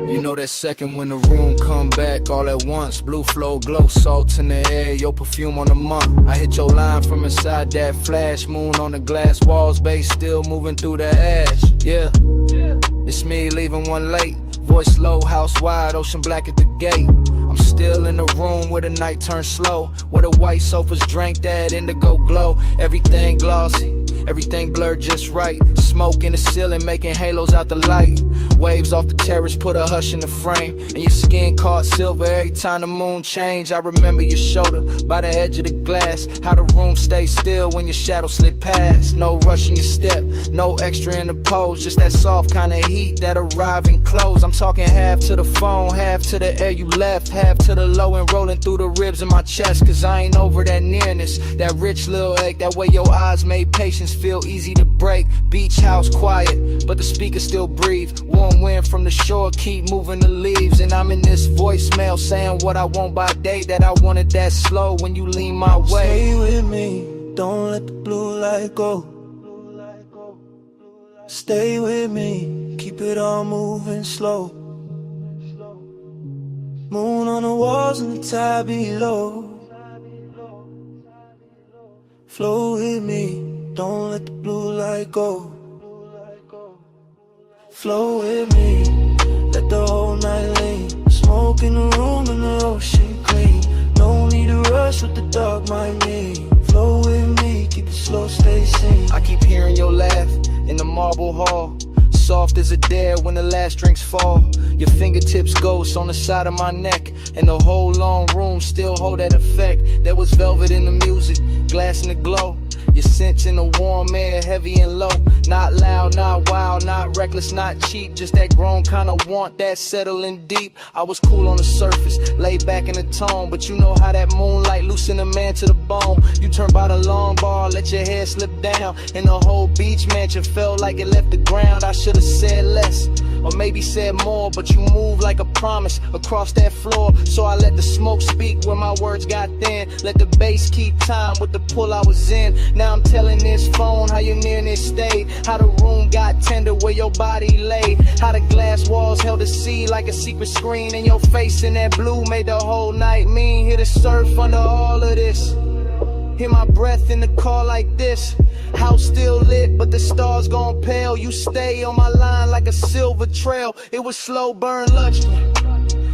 You know that second when the room come back all at once. Blue flow, glow, salt in the air, your perfume on the month. I hit your line from inside that flash. Moon on the glass walls, bass still moving through the ash. Yeah, it's me leaving one late. Voice low, house wide, ocean black at the gate. I'm still in the room where the night turns slow, where the white sofas drank that indigo glow. Everything glossy, everything blurred just right. Smoke in the ceiling making halos out the light. Waves off the terrace put a hush in the frame, and your skin caught silver every time the moon changed. I remember your shoulder by the edge of the glass, how the room stayed still when your shadow slid past. No rush in your step, no extra in the pose, just that soft kind of heat that arrive and close. I'm talking half to the phone, half to the air you left, half to the low and rolling through the ribs in my chest. Cause I ain't over that nearness, that rich little ache, that way your eyes made patience feel easy to break. Beach house quiet, but the speakers still breathe. Warm wind from the shore keep moving the leaves. And I'm in this voicemail saying what I want by day, that I wanted that slow when you lean my way. Stay with me, don't let the blue light go. Stay with me, keep it all moving slow. Moon on the walls and the tide below. Flow with me, don't let the blue light go. Flow with me, let the whole night lean. Smoke in the room and the ocean clean. No need to rush with the dark, my me. Flow with me, keep it slow, stay sane. I keep hearing your laugh in the marble hall. Soft as a dare when the last drinks fall. Your fingertips ghost on the side of my neck, and the whole long room still hold that effect. There was velvet in the music, glass in the glow. Your scents in the warm air, heavy and low. Not loud, not wild, not reckless, not cheap. Just that grown kind of want, that settling deep. I was cool on the surface, laid back in the tone. But you know how that moonlight loosen a man to the bone. You turn by the long bar, let your hair slip down, and the whole beach mansion felt like it left the ground. I should've said less, or maybe said more, but you move like a promise across that floor. So I let the smoke speak when my words got thin. Let the bass keep time with the pull I was in. Now I'm telling this phone how your nearness stayed, how the room got tender where your body lay, how the glass walls held the sea like a secret screen, and your face in that blue made the whole night mean. Hear the surf under all of this, hear my breath in the car like this. House still lit, but the stars gone pale. You stay on my line like a silver trail. It was slow burn lunchtime,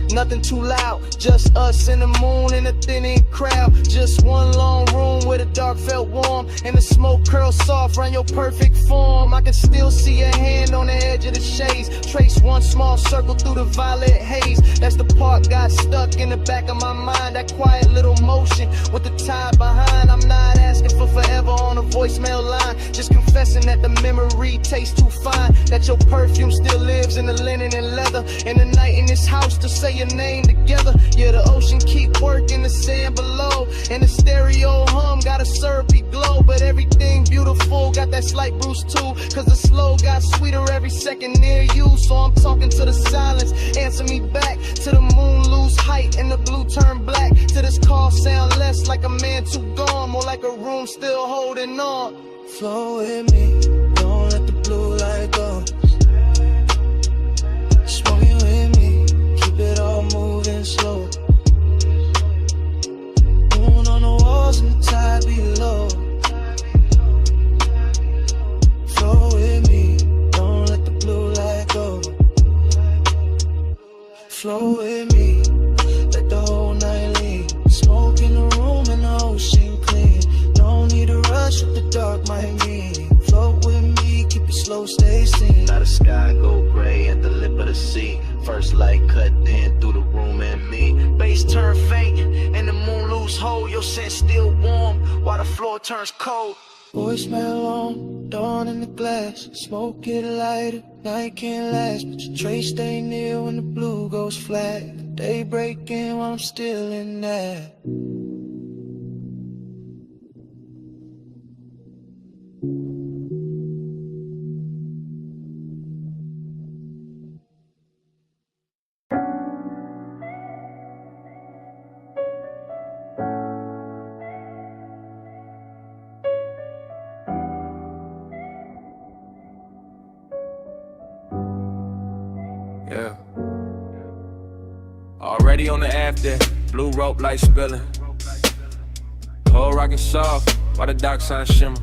nothing too loud, just us and the moon and a thinning crowd. Just one long room where the dark felt warm, and the smoke curled soft around your perfect form. I can still see your hand on the edge of the shades, trace one small circle through the violet haze. That's the part got stuck in the back of my mind, that quiet little motion with the tide behind. I'm not asking for forever on a voicemail line, just confessing that the memory tastes too fine, that your perfume still lives in the linen and leather, and the night in this house to say your name together. Yeah, the ocean keep working the sand below, and the stereo hum got a syrupy glow. But everything beautiful got that slight bruise too, cause the slow got sweeter every second near you. So I'm talking to the silence, answer me back, to the moon lose height and the blue turn black, to this call sound less like a man too gone, more like a room still holding on. Flow with me, don't let the blue light go. Smoking with me, keep it all moving slow. Moon on the walls and the tide below. Flow with me, don't let the blue light go. Flow with me, let the whole night lean. Smoke in the room and the ocean clean. No need to rush with the dark, my mean. Float with me, keep it slow, stay seen. Now the sky go gray at the lip of the sea. First light cut in through the room and me. Bass turn faint and the moon lose hold. Your scent still warm while the floor turns cold. Voicemail on, dawn in the glass. Smoke get lighter, night can't last, but your trace stay near when the blue goes flat. Day breaking while I'm still in that. Yeah. Already on the after, blue rope light spilling. Whole rockin' soft, while the dock sign shimmer.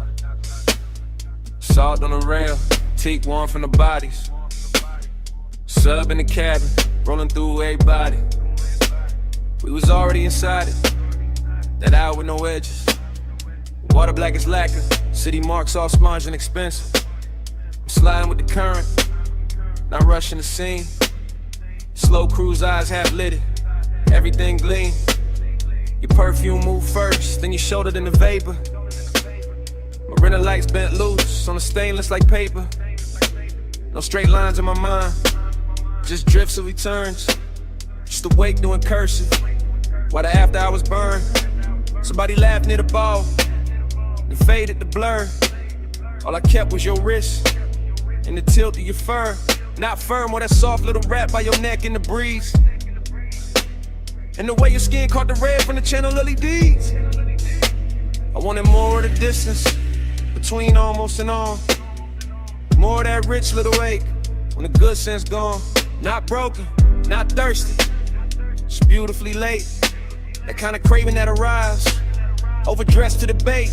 Salt on the rail, teak warm from the bodies. Sub in the cabin, rolling through everybody. We was already inside it, that hour with no edges. Water black as lacquer, city marks all sponge and expensive. I'm sliding with the current, not rushing the scene. Slow cruise, eyes half lit, everything gleam. Your perfume move first, then your shoulder, then the vapor. Marina lights bent loose on the stainless like paper. No straight lines in my mind, just drifts of returns. Just awake doing cursive, while the after hours burn. Somebody laughed near the ball, then faded the blur. All I kept was your wrist and the tilt of your fur. Not firm or that soft little wrap by your neck in the breeze. And the way your skin caught the red from the channel LEDs. I wanted more of the distance between almost and on. More of that rich little ache when the good sense gone. Not broken, not thirsty, just beautifully late. That kind of craving that arrives, overdressed to the bait.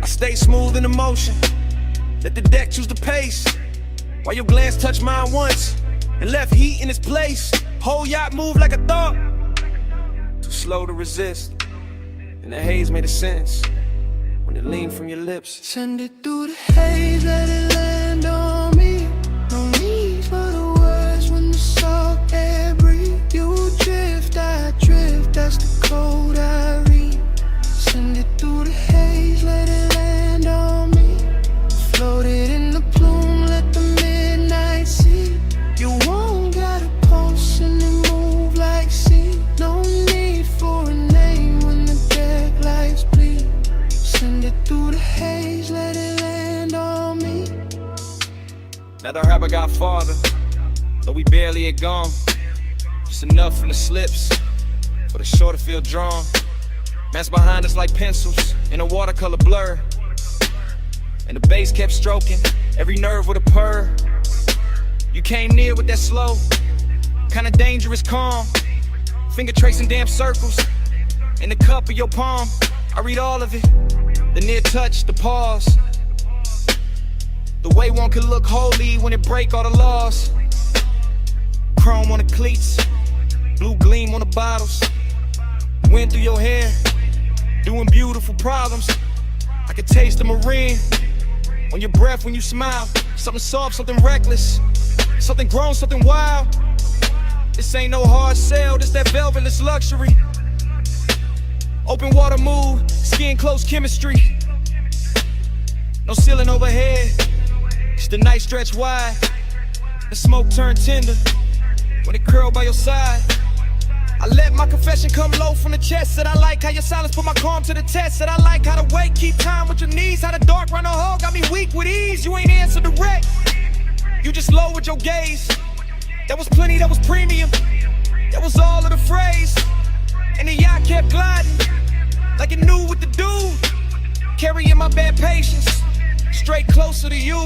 I stay smooth in the motion. Let the deck choose the pace. While your glance touched mine once and left heat in its place. Whole yacht move like a thought. Too slow to resist. And the haze made a sense when it leaned from your lips. Send it through the haze, let it land on me. No need for the words when the salt air breathe. You drift, I drift, that's the code I read. Send it through the haze, let it land on me. Floated in the plume, let the midnight see. You won't gotta pulse and it move like sea. No need for a name when the deck lights bleed. Send it through the haze, let it land on me. Now the rapper got farther, though we barely had gone. Just enough from the slips for the shore to feel drawn. Man's behind us like pencils in a watercolor blur. And the bass kept stroking every nerve with a purr. You came near with that slow, kinda dangerous calm. Finger tracing damn circles in the cup of your palm. I read all of it, the near touch, the pause. The way one could look holy when it break all the laws. Chrome on the cleats, blue gleam on the bottles. Wind through your hair, doing beautiful problems. I could taste the marine on your breath when you smile. Something soft, something reckless, something grown, something wild. This ain't no hard sell, this that velvetless luxury. Open water move, skin close chemistry. No ceiling overhead, just the night stretch wide. The smoke turn tender when it curl by your side. I let my confession come low from the chest. Said I like how your silence put my calm to the test. Said I like how the weight keep time with your knees. How the dark run a hole got me weak with ease. You ain't answer direct, you just lowered your gaze. That was plenty, that was premium, that was all of the phrase. And the yacht kept gliding like it knew what to do. Carrying my bad patience straight closer to you.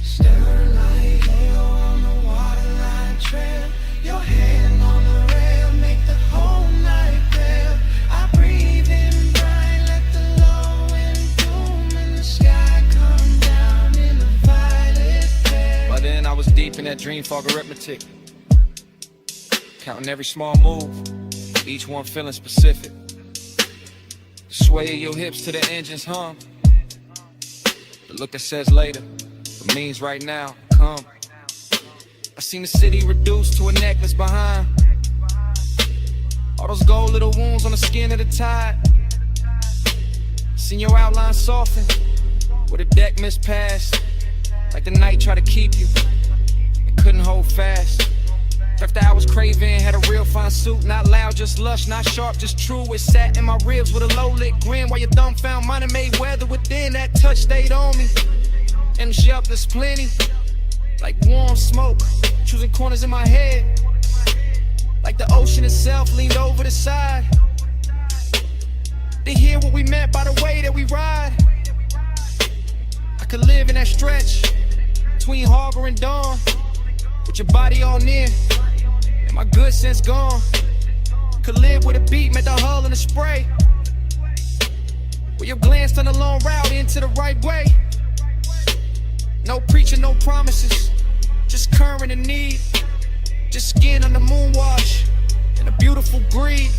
Starlight on the waterline trail. Your hand on the rail, make the whole night pale. I breathe in bright, let the low wind boom, and the sky come down in a violet flare. By then I was deep in that dream fog arithmetic, counting every small move, each one feeling specific. The sway of your hips to the engine's hum. The look that says later, but means right now, come. I seen the city reduced to a necklace behind. All those gold little wounds on the skin of the tide. Seen your outline soften where the deck mispassed. Like the night tried to keep you and couldn't hold fast. After I was craving, had a real fine suit. Not loud, just lush, not sharp, just true. It sat in my ribs with a low-lit grin while your thumb found mine and made weather within. That touch stayed on me. And yup, there's plenty. Like warm smoke, choosing corners in my head. Like the ocean itself leaned over the side to hear what we meant by the way that we ride. I could live in that stretch between harbor and dawn, with your body all near and my good sense gone. Could live with a beat, met the hull and the spray, where your glance turned a long route into the right way. No preaching, no promises, just current and need. Just skin on the moon wash and a beautiful greed.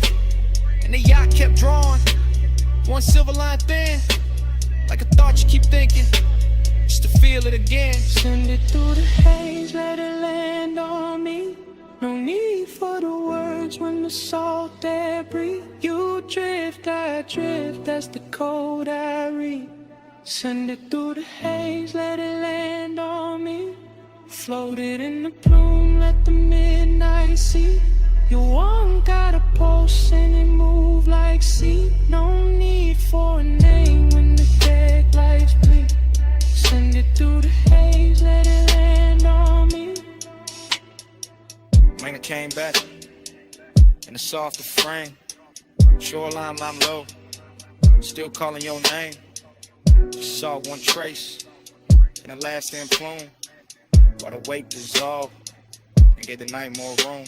And the yacht kept drawing, one silver line thin, like a thought you keep thinking, just to feel it again. Send it through the haze, let it land on me. No need for the words when the salt air breathe. You drift, I drift, that's the code I read. Send it through the haze, let it land on me. Floated in the plume, let the midnight see. You won't gotta pulse and it move like sea. No need for a name when the deck lights bleed. Send it through the haze, let it land on me. Man, I came back in a softer frame. Shoreline, I'm low, still calling your name. Just saw one trace in the last stand plume, while the weight dissolved and gave the night more room.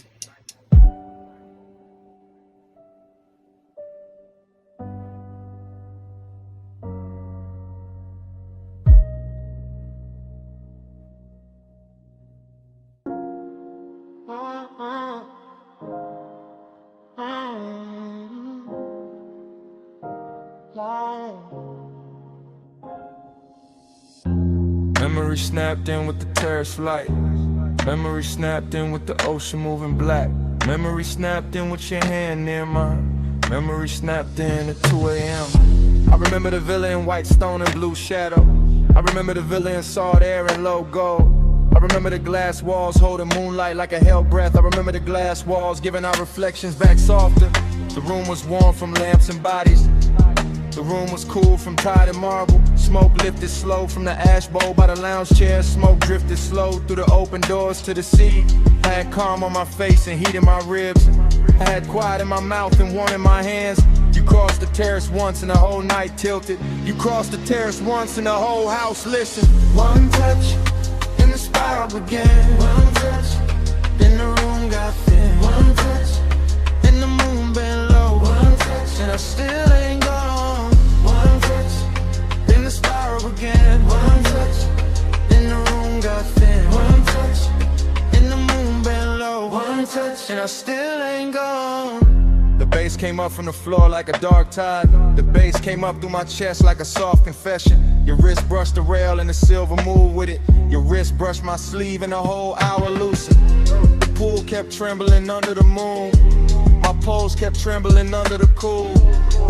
Memory snapped in with the terrace flight. Memory snapped in with the ocean moving black. Memory snapped in with your hand near mine. Memory snapped in at 2 a.m. I remember the villa in white stone and blue shadow. I remember the villa in salt air and low gold. I remember the glass walls holding moonlight like a hell breath. I remember the glass walls giving our reflections back softer. The room was warm from lamps and bodies. The room was cool from tide and marble. Smoke lifted slow from the ash bowl by the lounge chair. Smoke drifted slow through the open doors to the sea. I had calm on my face and heat in my ribs. I had quiet in my mouth and warmth in my hands. You crossed the terrace once and the whole night tilted. You crossed the terrace once and the whole house listened. One touch, and the spiral began. One touch, then the room got thin. One touch, and the moon bent low. One touch, and I still ain't gone. One touch, then the spiral began. One touch, then the room got thin. One touch, and the moon bent low. One touch, and I still ain't gone. The bass came up from the floor like a dark tide. The bass came up through my chest like a soft confession. Your wrist brushed the rail and the silver moved with it. Your wrist brushed my sleeve and the whole hour loosened. The pool kept trembling under the moon. My pose kept trembling under the cool.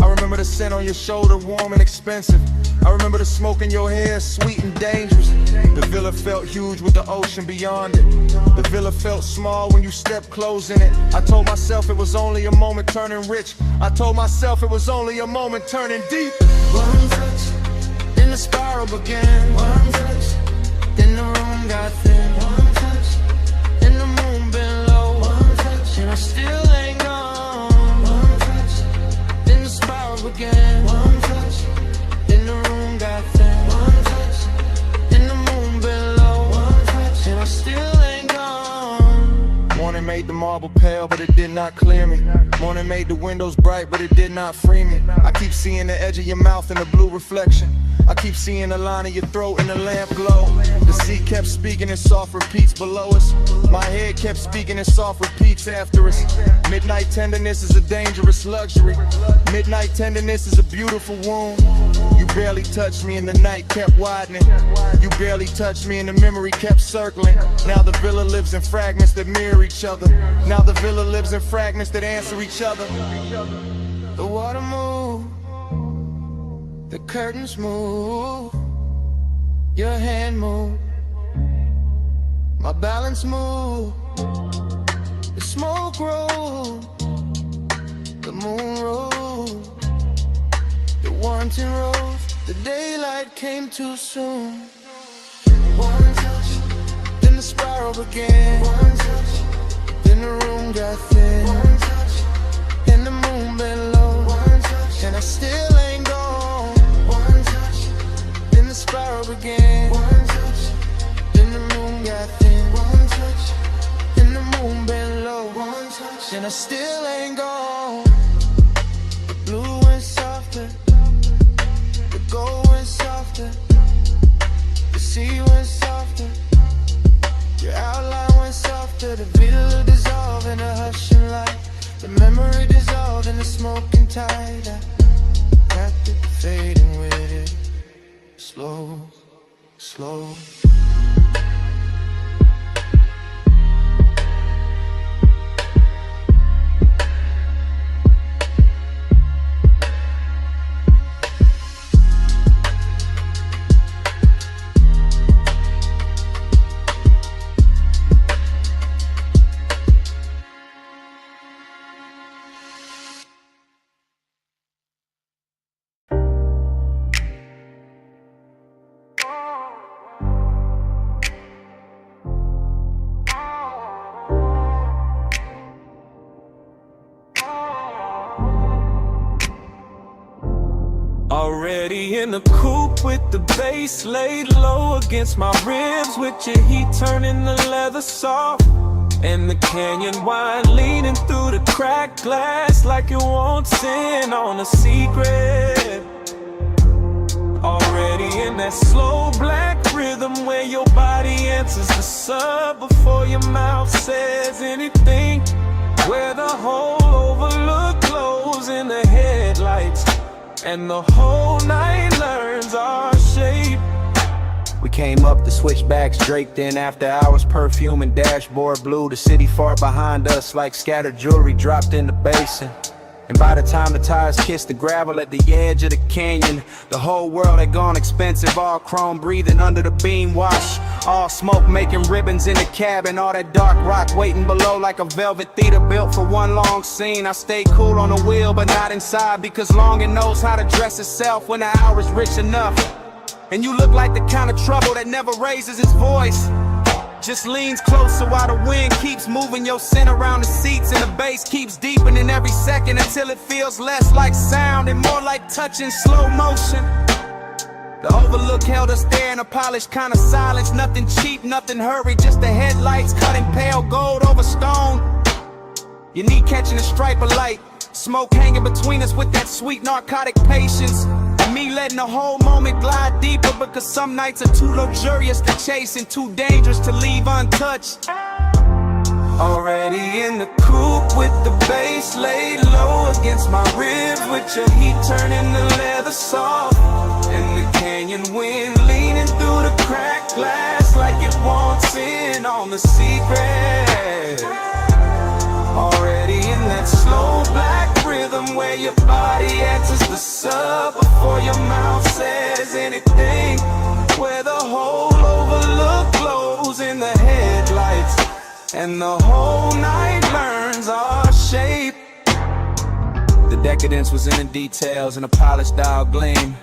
I remember the scent on your shoulder, warm and expensive. I remember the smoke in your hair, sweet and dangerous. The villa felt huge with the ocean beyond it. The villa felt small when you stepped close in it. I told myself it was only a moment turning rich. I told myself it was only a moment turning deep. One touch, then the spiral began. One touch, then the room got thin. One touch, then the moon bent low. One touch, and I still ain't gone. One touch, then the spiral began. One touch, then the room got thin. One touch, then the moon bent low. One touch, and I still ain't gone. Morning made the marble pale, but it did not clear me. Morning made the windows bright, but it did not free me. I keep seeing the edge of your mouth in the blue reflection. I keep seeing the line of your throat in the lamp glow. The sea kept speaking in soft repeats below us. My head kept speaking in soft repeats after us. Midnight tenderness is a dangerous luxury. Midnight tenderness is a beautiful wound. You barely touched me and the night kept widening. You barely touched me and the memory kept circling. Now the villa lives in fragments that mirror each other. Now the villa lives in fragments that answer each other. The water moved, the curtains moved, your hand moved, my balance moved, the smoke rolled, the moon rose, the wanting rose, the daylight came too soon. One touch, then the spiral began. One touch, then the room got thin. One touch, then the moon bent low. One touch, and I still ain't gone. One touch, then the spiral began. One touch, then the moon got thin. One touch, then the moon bent low. One touch, and I still ain't gone. The blue went softer, the gold went softer, the sea went softer, your outline went softer. The villa dissolved in a hushing light. The memory dissolved in the smoking tide. I wrapped it, fading with it. Slow, slow. Already in the coupe with the bass laid low against my ribs, with your heat turning the leather soft, and the canyon wine leaning through the cracked glass like it won't sin on a secret. Already in that slow black rhythm where your body answers the sub before your mouth says anything, where the whole overlook glows in the headlights and the whole night learns our shape. We came up, the switchbacks draped in after hours, perfume and dashboard blue. The city far behind us like scattered jewelry dropped in the basin. And by the time the tires kissed the gravel at the edge of the canyon, the whole world had gone expensive, all chrome breathing under the beam wash. All smoke making ribbons in the cabin, all that dark rock waiting below like a velvet theater built for one long scene. I stayed cool on the wheel but not inside, because longing knows how to dress itself when the hour is rich enough. And you look like the kind of trouble that never raises its voice, just leans closer while the wind keeps moving your scent around the seats, and the bass keeps deepening every second until it feels less like sound and more like touch in slow motion. The overlook held us there in a polished kind of silence, nothing cheap, nothing hurried, just the headlights cutting pale gold over stone. Your knee catching a stripe of light, smoke hanging between us with that sweet narcotic patience. And me letting the whole moment glide deeper, because some nights are too luxurious to chase and too dangerous to leave untouched. Already in the coupe with the bass laid low against my ribs, with your heat turning the leather soft, and the canyon wind leaning through the cracked glass like it wants in on the secret. Already in that slow black rhythm where your body answers the sub before your mouth says anything, where the whole overlook glows in the headlights and the whole night learns our shape. The decadence was in the details and a polished dial gleam,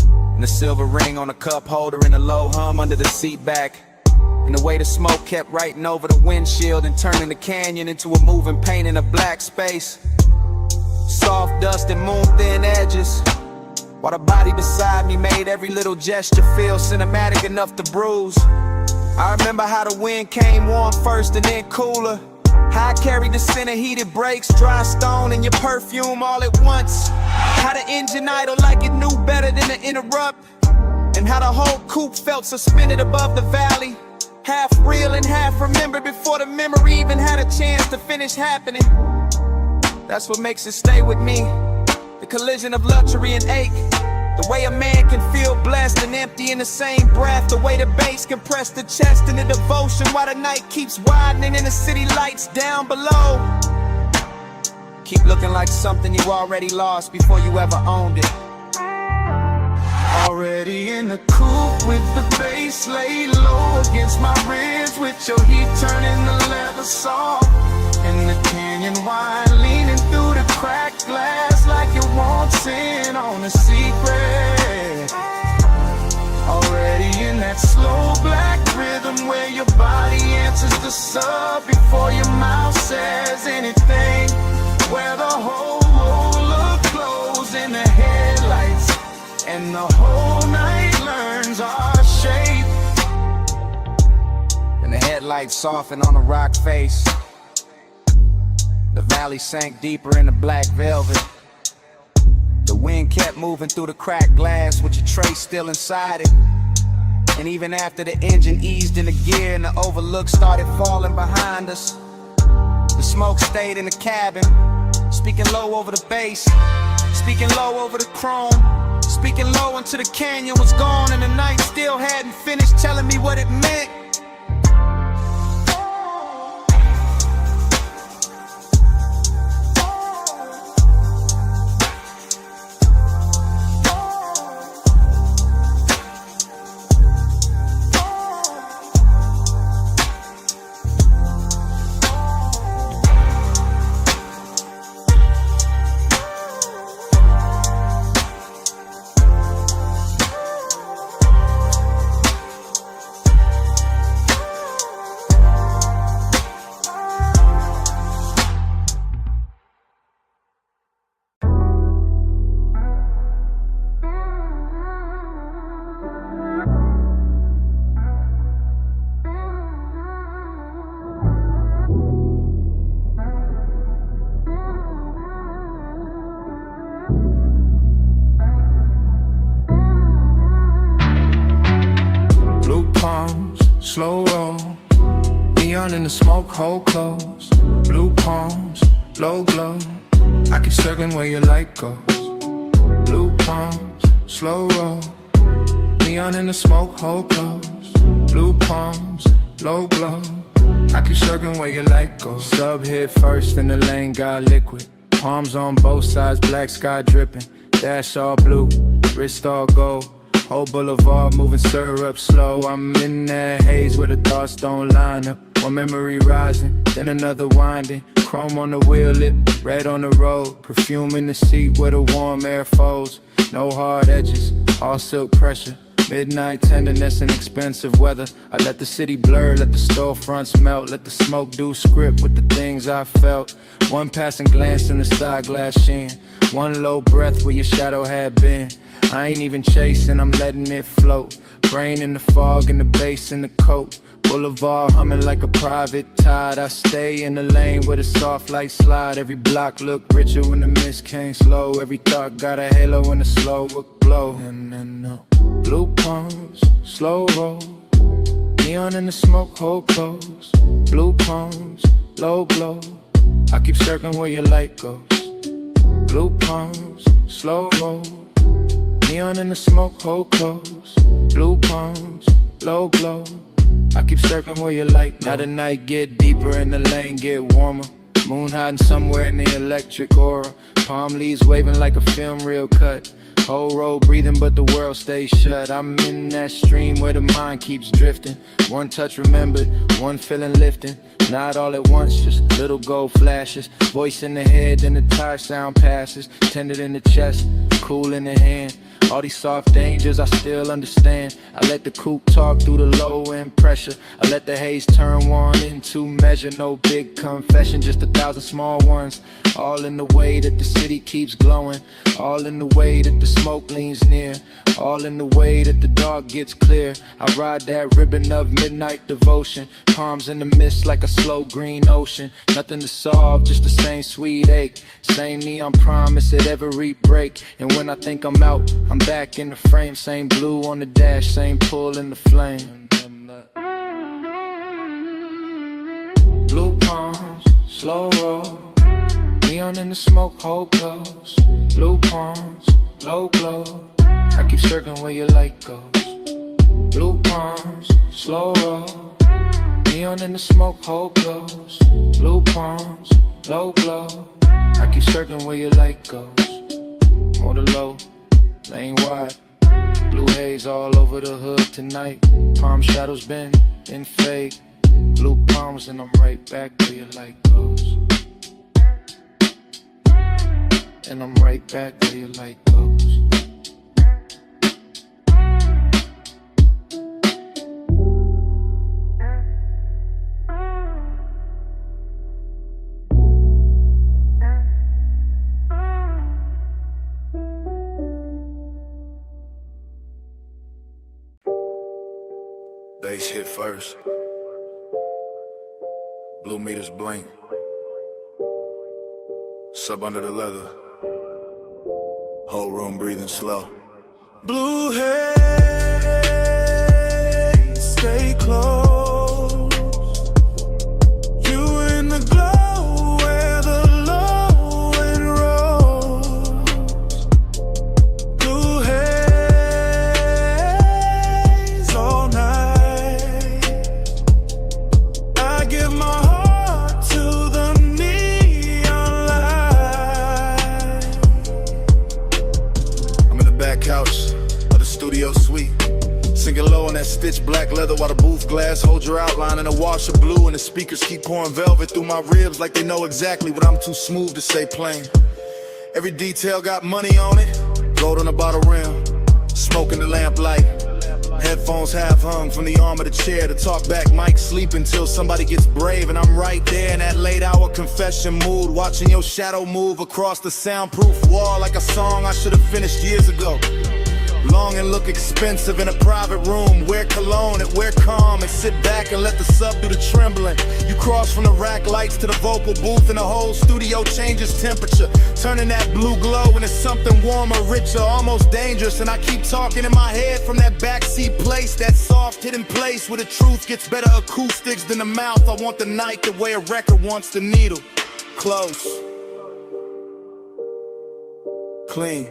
and the silver ring on a cup holder and a low hum under the seat back. And the way the smoke kept writing over the windshield and turning the canyon into a moving paint in a black space. Soft dust and moon-thin edges, while the body beside me made every little gesture feel cinematic enough to bruise. I remember how the wind came warm first and then cooler, how I carried the scent of heated brakes, dry stone, and your perfume all at once. How the engine idled like it knew better than to interrupt, and how the whole coupe felt suspended above the valley, half real and half remembered before the memory even had a chance to finish happening. That's what makes it stay with me, the collision of luxury and ache, the way a man can feel blessed and empty in the same breath, the way the bass can press the chest in the devotion while the night keeps widening and the city lights down below keep looking like something you already lost before you ever owned it. Already in the coupe with the bass laid low against my ribs, with your heat turning the leather soft, and the canyon wine leaning through the cracked glass like it wants in on a secret. Already in that slow black rhythm where your body answers the sub before your mouth says anything, where the whole roller glows in the headlights and the whole night learns our shape. And the headlights softened on the rock face, the valley sank deeper in the black velvet. The wind kept moving through the cracked glass with your tray still inside it. And even after the engine eased into gear and the overlook started falling behind us, the smoke stayed in the cabin, speaking low over the bass, speaking low over the chrome, speaking low until the canyon was gone and the night still hadn't finished telling me what it meant. Slow roll, neon in the smoke hole close. Blue palms, low glow, I keep circling where your light goes. Blue palms, slow roll, neon Neon in the smoke, hold close. Blue palms, low glow. I keep circling where your light goes. Sub hit first in the lane, got liquid. Palms on both sides, black sky dripping. Dash all blue, wrist all gold. Whole boulevard moving syrup slow. I'm in that haze where the thoughts don't line up. One memory rising, then another winding. Chrome on the wheel lip, red on the road. Perfume in the seat where the warm air folds. No hard edges, all silk pressure. Midnight tenderness and expensive weather. I let the city blur, let the storefronts melt. Let the smoke do script with the things I felt. One passing glance in the side glass sheen. One low breath where your shadow had been. I ain't even chasing, I'm letting it float. Brain in the fog and the bass in the coat. Boulevard humming like a private tide. I stay in the lane where the soft light slide. Every block look richer when the mist came slow. Every thought got a halo in the slow look glow. And blue palms, slow roll. Neon in the smoke, hold close. Blue palms, low glow. I keep circling where your light goes. Blue palms, slow roll. Neon in the smoke, hold close. Blue palms, low glow. I keep circling where your light goes. Now the night get deeper and the lane get warmer. Moon hiding somewhere in the electric aura. Palm leaves waving like a film reel cut. Whole road breathing but the world stays shut. I'm in that stream where the mind keeps drifting. One touch remembered, one feeling lifting. Not all at once, just little gold flashes. Voice in the head, then the tire sound passes. Tended in the chest, cool in the hand. All these soft dangers I still understand. I let the coupe talk through the low end pressure. I let the haze turn one into measure. No big confession, just 1,000 small ones. All in the way that the city keeps glowing. All in the way that the smoke leans near. All in the way that the dark gets clear. I ride that ribbon of midnight devotion. Palms in the mist like a slow green ocean. Nothing to solve, just the same sweet ache. Same neon promise at every break. And when I think I'm out, I'm back in the frame. Same blue on the dash, same pull in the flame. Blue palms, slow roll. Neon in the smoke, hold close. Blue palms, low glow. I keep circling where your light goes. Blue palms, slow roll. Neon in the smoke, hold close. Blue palms, low glow. I keep circling where your light goes. More the low, lane wide. Blue haze all over the hood tonight. Palm shadows bend and fade. Blue palms and I'm right back where your light goes. And I'm right back where your light goes. Bass hit first. Blue meters blink. Sub under the leather. Whole room breathing slow. Blue haze, stay close. You in the glow where the low end rolls. Blue haze all night. I give my heart to the neon light. I'm in the back couch of the studio suite, sinking low on that stitched black leather while the booth glass holds your outline in a wash of blue, and the speakers keep pouring velvet through my ribs like they know exactly what I'm too smooth to say plain. Every detail got money on it, gold on the bottle rim, smoke in the lamplight. Headphones half hung from the arm of the chair. The talk back mic sleep until somebody gets brave, and I'm right there in that late hour confession mood, watching your shadow move across the soundproof wall like a song I should have finished years ago. Long and look expensive in a private room. Wear cologne and wear calm and sit back and let the sub do the trembling. You cross from the rack lights to the vocal booth and the whole studio changes temperature, turning that blue glow into something warmer, richer, almost dangerous. And I keep talking in my head from that backseat place, that soft hidden place where the truth gets better acoustics than the mouth. I want the night the way a record wants the needle. Close, clean,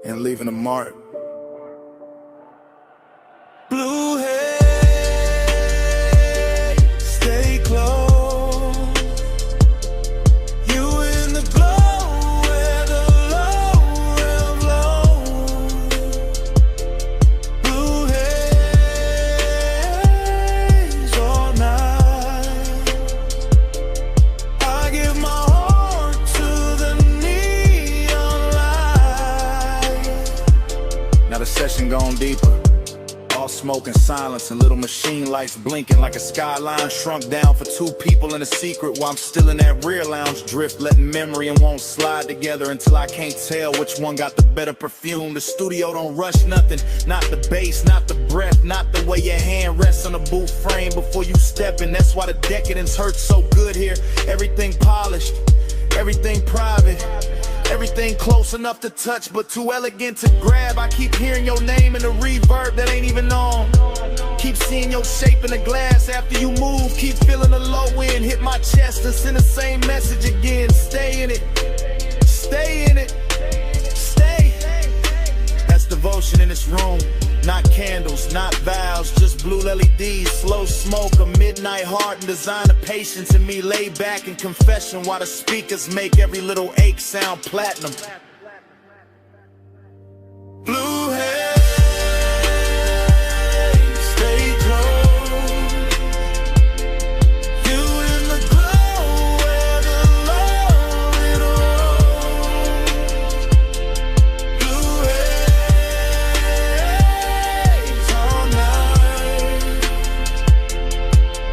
and leaving a mark session gone deeper. All smoke and silence and little machine lights blinking like a skyline shrunk down for two people in a secret while I'm still in that rear lounge drift, letting memory and won't slide together until I can't tell which one got the better perfume. The studio don't rush nothing, not the bass, not the breath, not the way your hand rests on the booth frame before you step in. That's why the decadence hurts so good here. Everything polished, everything private, everything close enough to touch but too elegant to grab. I keep hearing your name in the reverb that ain't even on. Keep seeing your shape in the glass after you move. Keep feeling the low end hit my chest and send the same message again. Stay in it, stay in it, stay. That's devotion in this room. Not candles, not vows, just blue LEDs, slow smoke, a midnight heart, and designer patience in me. Lay back in confession while the speakers make every little ache sound platinum. Blue haze, stay close. You in the glow where the love it rolls. Blue haze all night.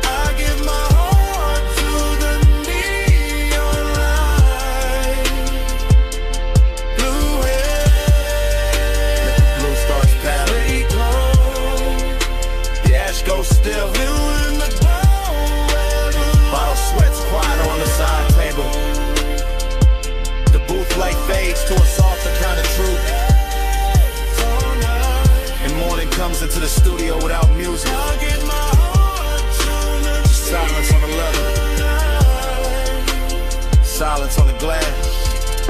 I give my heart to the neon light. Blue haze, Blue stars pattern, stay close. the ash goes still. You in the glow where the Bottle sweats quiet on the side table. The booth light fades to a softer kind of truth. all night. And morning comes into the studio without music. I give my heart to the Silence on the leather, silence on the glass,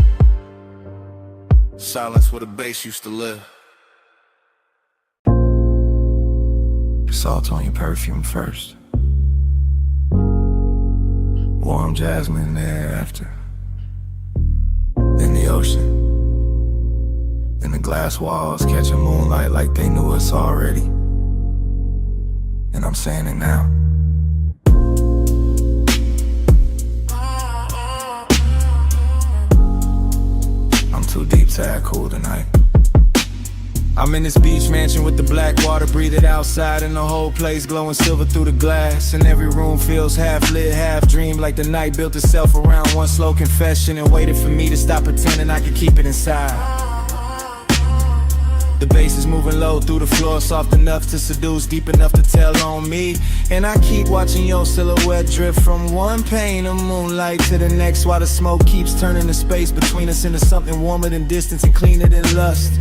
silence where the bass used to live. Salt on your perfume first. Warm jasmine thereafter. Then the ocean. Then the glass walls catching moonlight like they knew us already. And I'm saying it now. I'm too deep to act cool tonight. I'm in this beach mansion with the black water, breathe it outside, and the whole place glowing silver through the glass. And every room feels half lit, half dream, like the night built itself around one slow confession and waited for me to stop pretending I could keep it inside. The bass is moving low through the floor, soft enough to seduce, deep enough to tell on me. And I keep watching your silhouette drift from one pane of moonlight to the next, while the smoke keeps turning the space between us into something warmer than distance and cleaner than lust.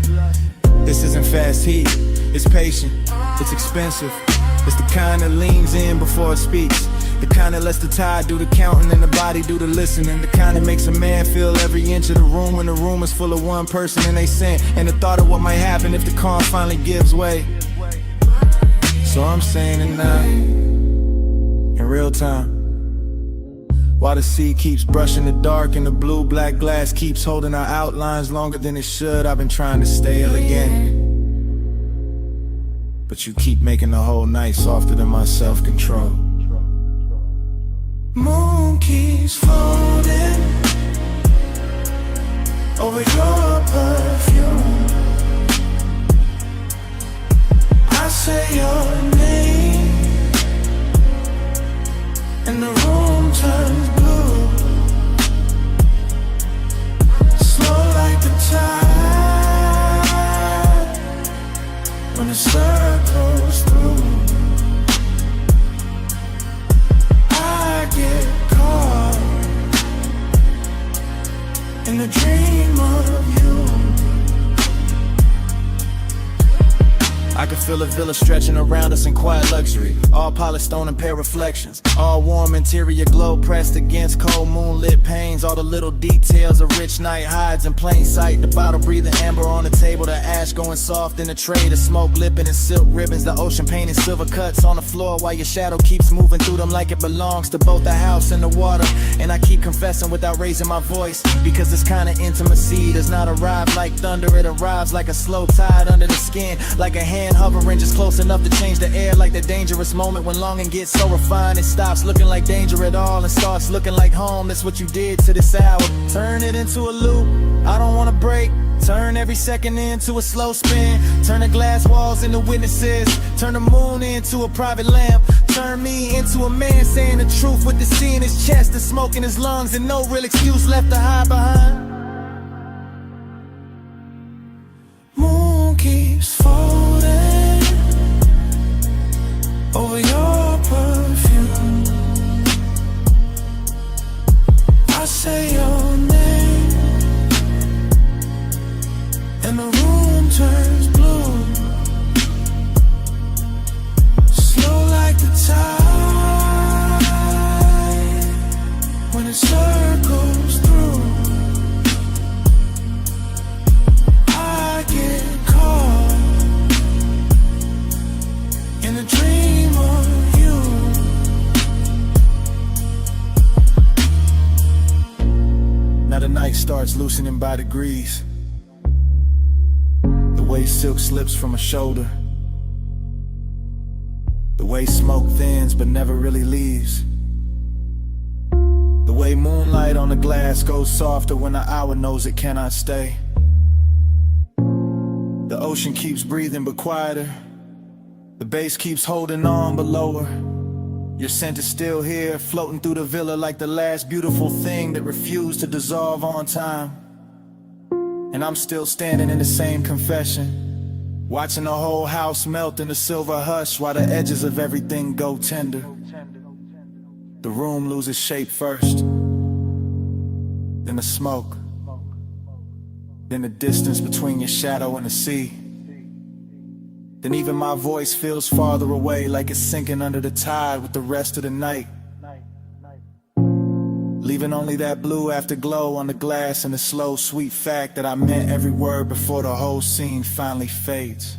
This isn't fast heat, it's patient, it's expensive. It's the kind that leans in before it speaks, the kind that lets the tide do the counting and the body do the listening, the kind that makes a man feel every inch of the room when the room is full of one person and they sin, and the thought of what might happen if the calm finally gives way. So I'm saying it now, in real time, while the sea keeps brushing the dark and the blue-black glass keeps holding our outlines longer than it should. I've been trying to stay elegant, but you keep making the whole night softer than my self-control. moon keeps floating over your perfume. I say your name and the room turns blue, slow like the tide when the circles through. I get caught in the dream of you. I can feel a villa stretching around us in quiet luxury. All polished stone and pale reflections. All warm interior glow pressed against cold moonlit panes. All the little details a rich night hides in plain sight. The bottle breathing amber on the table. The ash going soft in the tray. The smoke lipping in silk ribbons. The ocean painted silver cuts on the floor while your shadow keeps moving through them like it belongs to both the house and the water. And I keep confessing without raising my voice, because this kind of intimacy does not arrive like thunder. It arrives like a slow tide under the skin, like a hand land, hovering just close enough to change the air. Like the dangerous moment when longing gets so refined it stops looking like danger at all and starts looking like home. That's what you did to this hour. Turn it into a loop, I don't wanna break. Turn every second into a slow spin. Turn the glass walls into witnesses. Turn the moon into a private lamp. Turn me into a man saying the truth with the sea in his chest and smoke in his lungs and no real excuse left to hide behind. Moon keeps folding over your perfume. I say your name and the room turns blue, slow like the tide when it circles through. I get caught in a dream of you. Now the night starts loosening by degrees. The way silk slips from a shoulder. The way smoke thins but never really leaves. The way moonlight on the glass goes softer when the hour knows it cannot stay. The ocean keeps breathing but quieter. The bass keeps holding on but lower. Your scent is still here, floating through the villa like the last beautiful thing that refused to dissolve on time. And I'm still standing in the same confession, watching the whole house melt in a silver hush while the edges of everything go tender. The room loses shape first, then the smoke, then the distance between your shadow and the sea. Then even my voice feels farther away, like it's sinking under the tide with the rest of the night, leaving only that blue afterglow on the glass and the slow, sweet fact that I meant every word before the whole scene finally fades.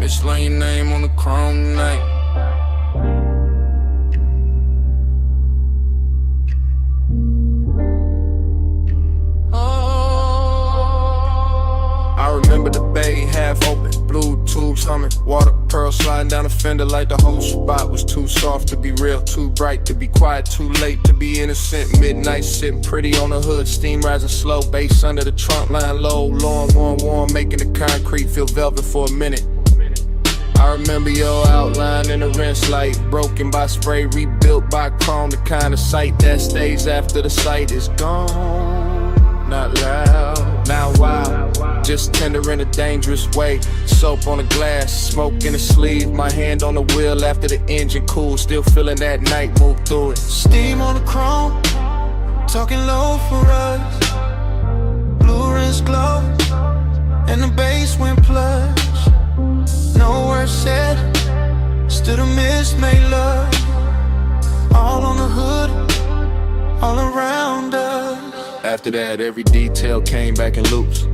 Mislaying your name on the chrome tonight. I remember the bay half open, blue tubes humming, water pearls sliding down the fender like the whole spot was too soft to be real, too bright to be quiet, too late to be innocent. Midnight sitting pretty on the hood, steam rising slow, bass under the trunk line low, warm, making the concrete feel velvet for a minute. I remember your outline in the rinse light, broken by spray, rebuilt by chrome, the kind of sight that stays after the sight is gone. Not loud, now wild, just tender in a dangerous way. Soap on the glass, smoke in the sleeve, my hand on the wheel after the engine cools, still feeling that night move through it. Steam on the chrome, talking low for us. Blue rinse glow, and the bass went plush. No words said, still the mist made love. All on the hood, all around us. After that, every detail came back in loops.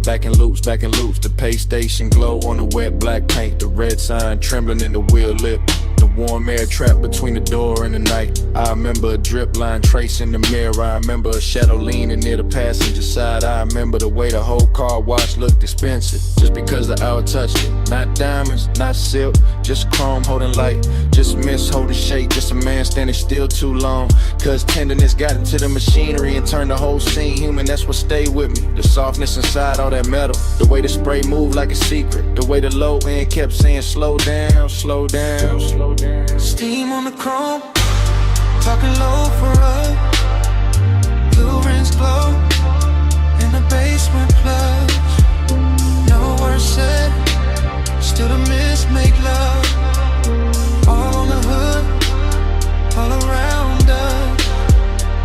Back in loops, back in loops. The pay station glow on the wet black paint. The red sign trembling in the wheel lip. The warm air trapped between the door and the night. I remember a drip line tracing the mirror. I remember a shadow leaning near the passenger side. I remember the way the whole car wash looked expensive, just because the hour touched it. Not diamonds, not silk, just chrome holding light. Just mist holding shade, just a man standing still too long. Cause tenderness got into the machinery and turned the whole scene human. That's what stayed with me. The softness inside all that metal. The way the spray moved like a secret. The way the low end kept saying slow down, slow down, slow down. steam on the chrome, talking low for us. Blue rims glow in the basement plush. No words said, still the mist make love. All on the hood, all around us.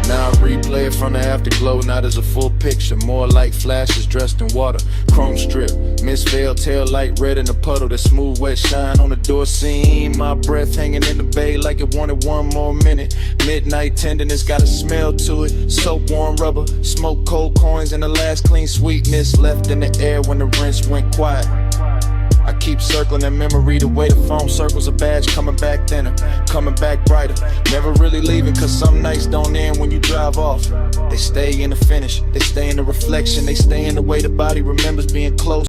Now I replay it from the afterglow, not as a full picture, more like flashes dressed in water. Chrome strip, misveil, tail light red in the puddle, that smooth wet shine on the door seam. My breath hanging in the bay like it wanted one more minute. Midnight tenderness got a smell to it, soap warm rubber, smoke cold coins, and the last clean sweetness left in the air when the rinse went quiet. I keep circling that memory, the way the phone circles a badge, coming back thinner, coming back brighter. Never really leaving, cause some nights don't end when you drive off. They stay in the finish, they stay in the reflection, they stay in the way the body remembers being close.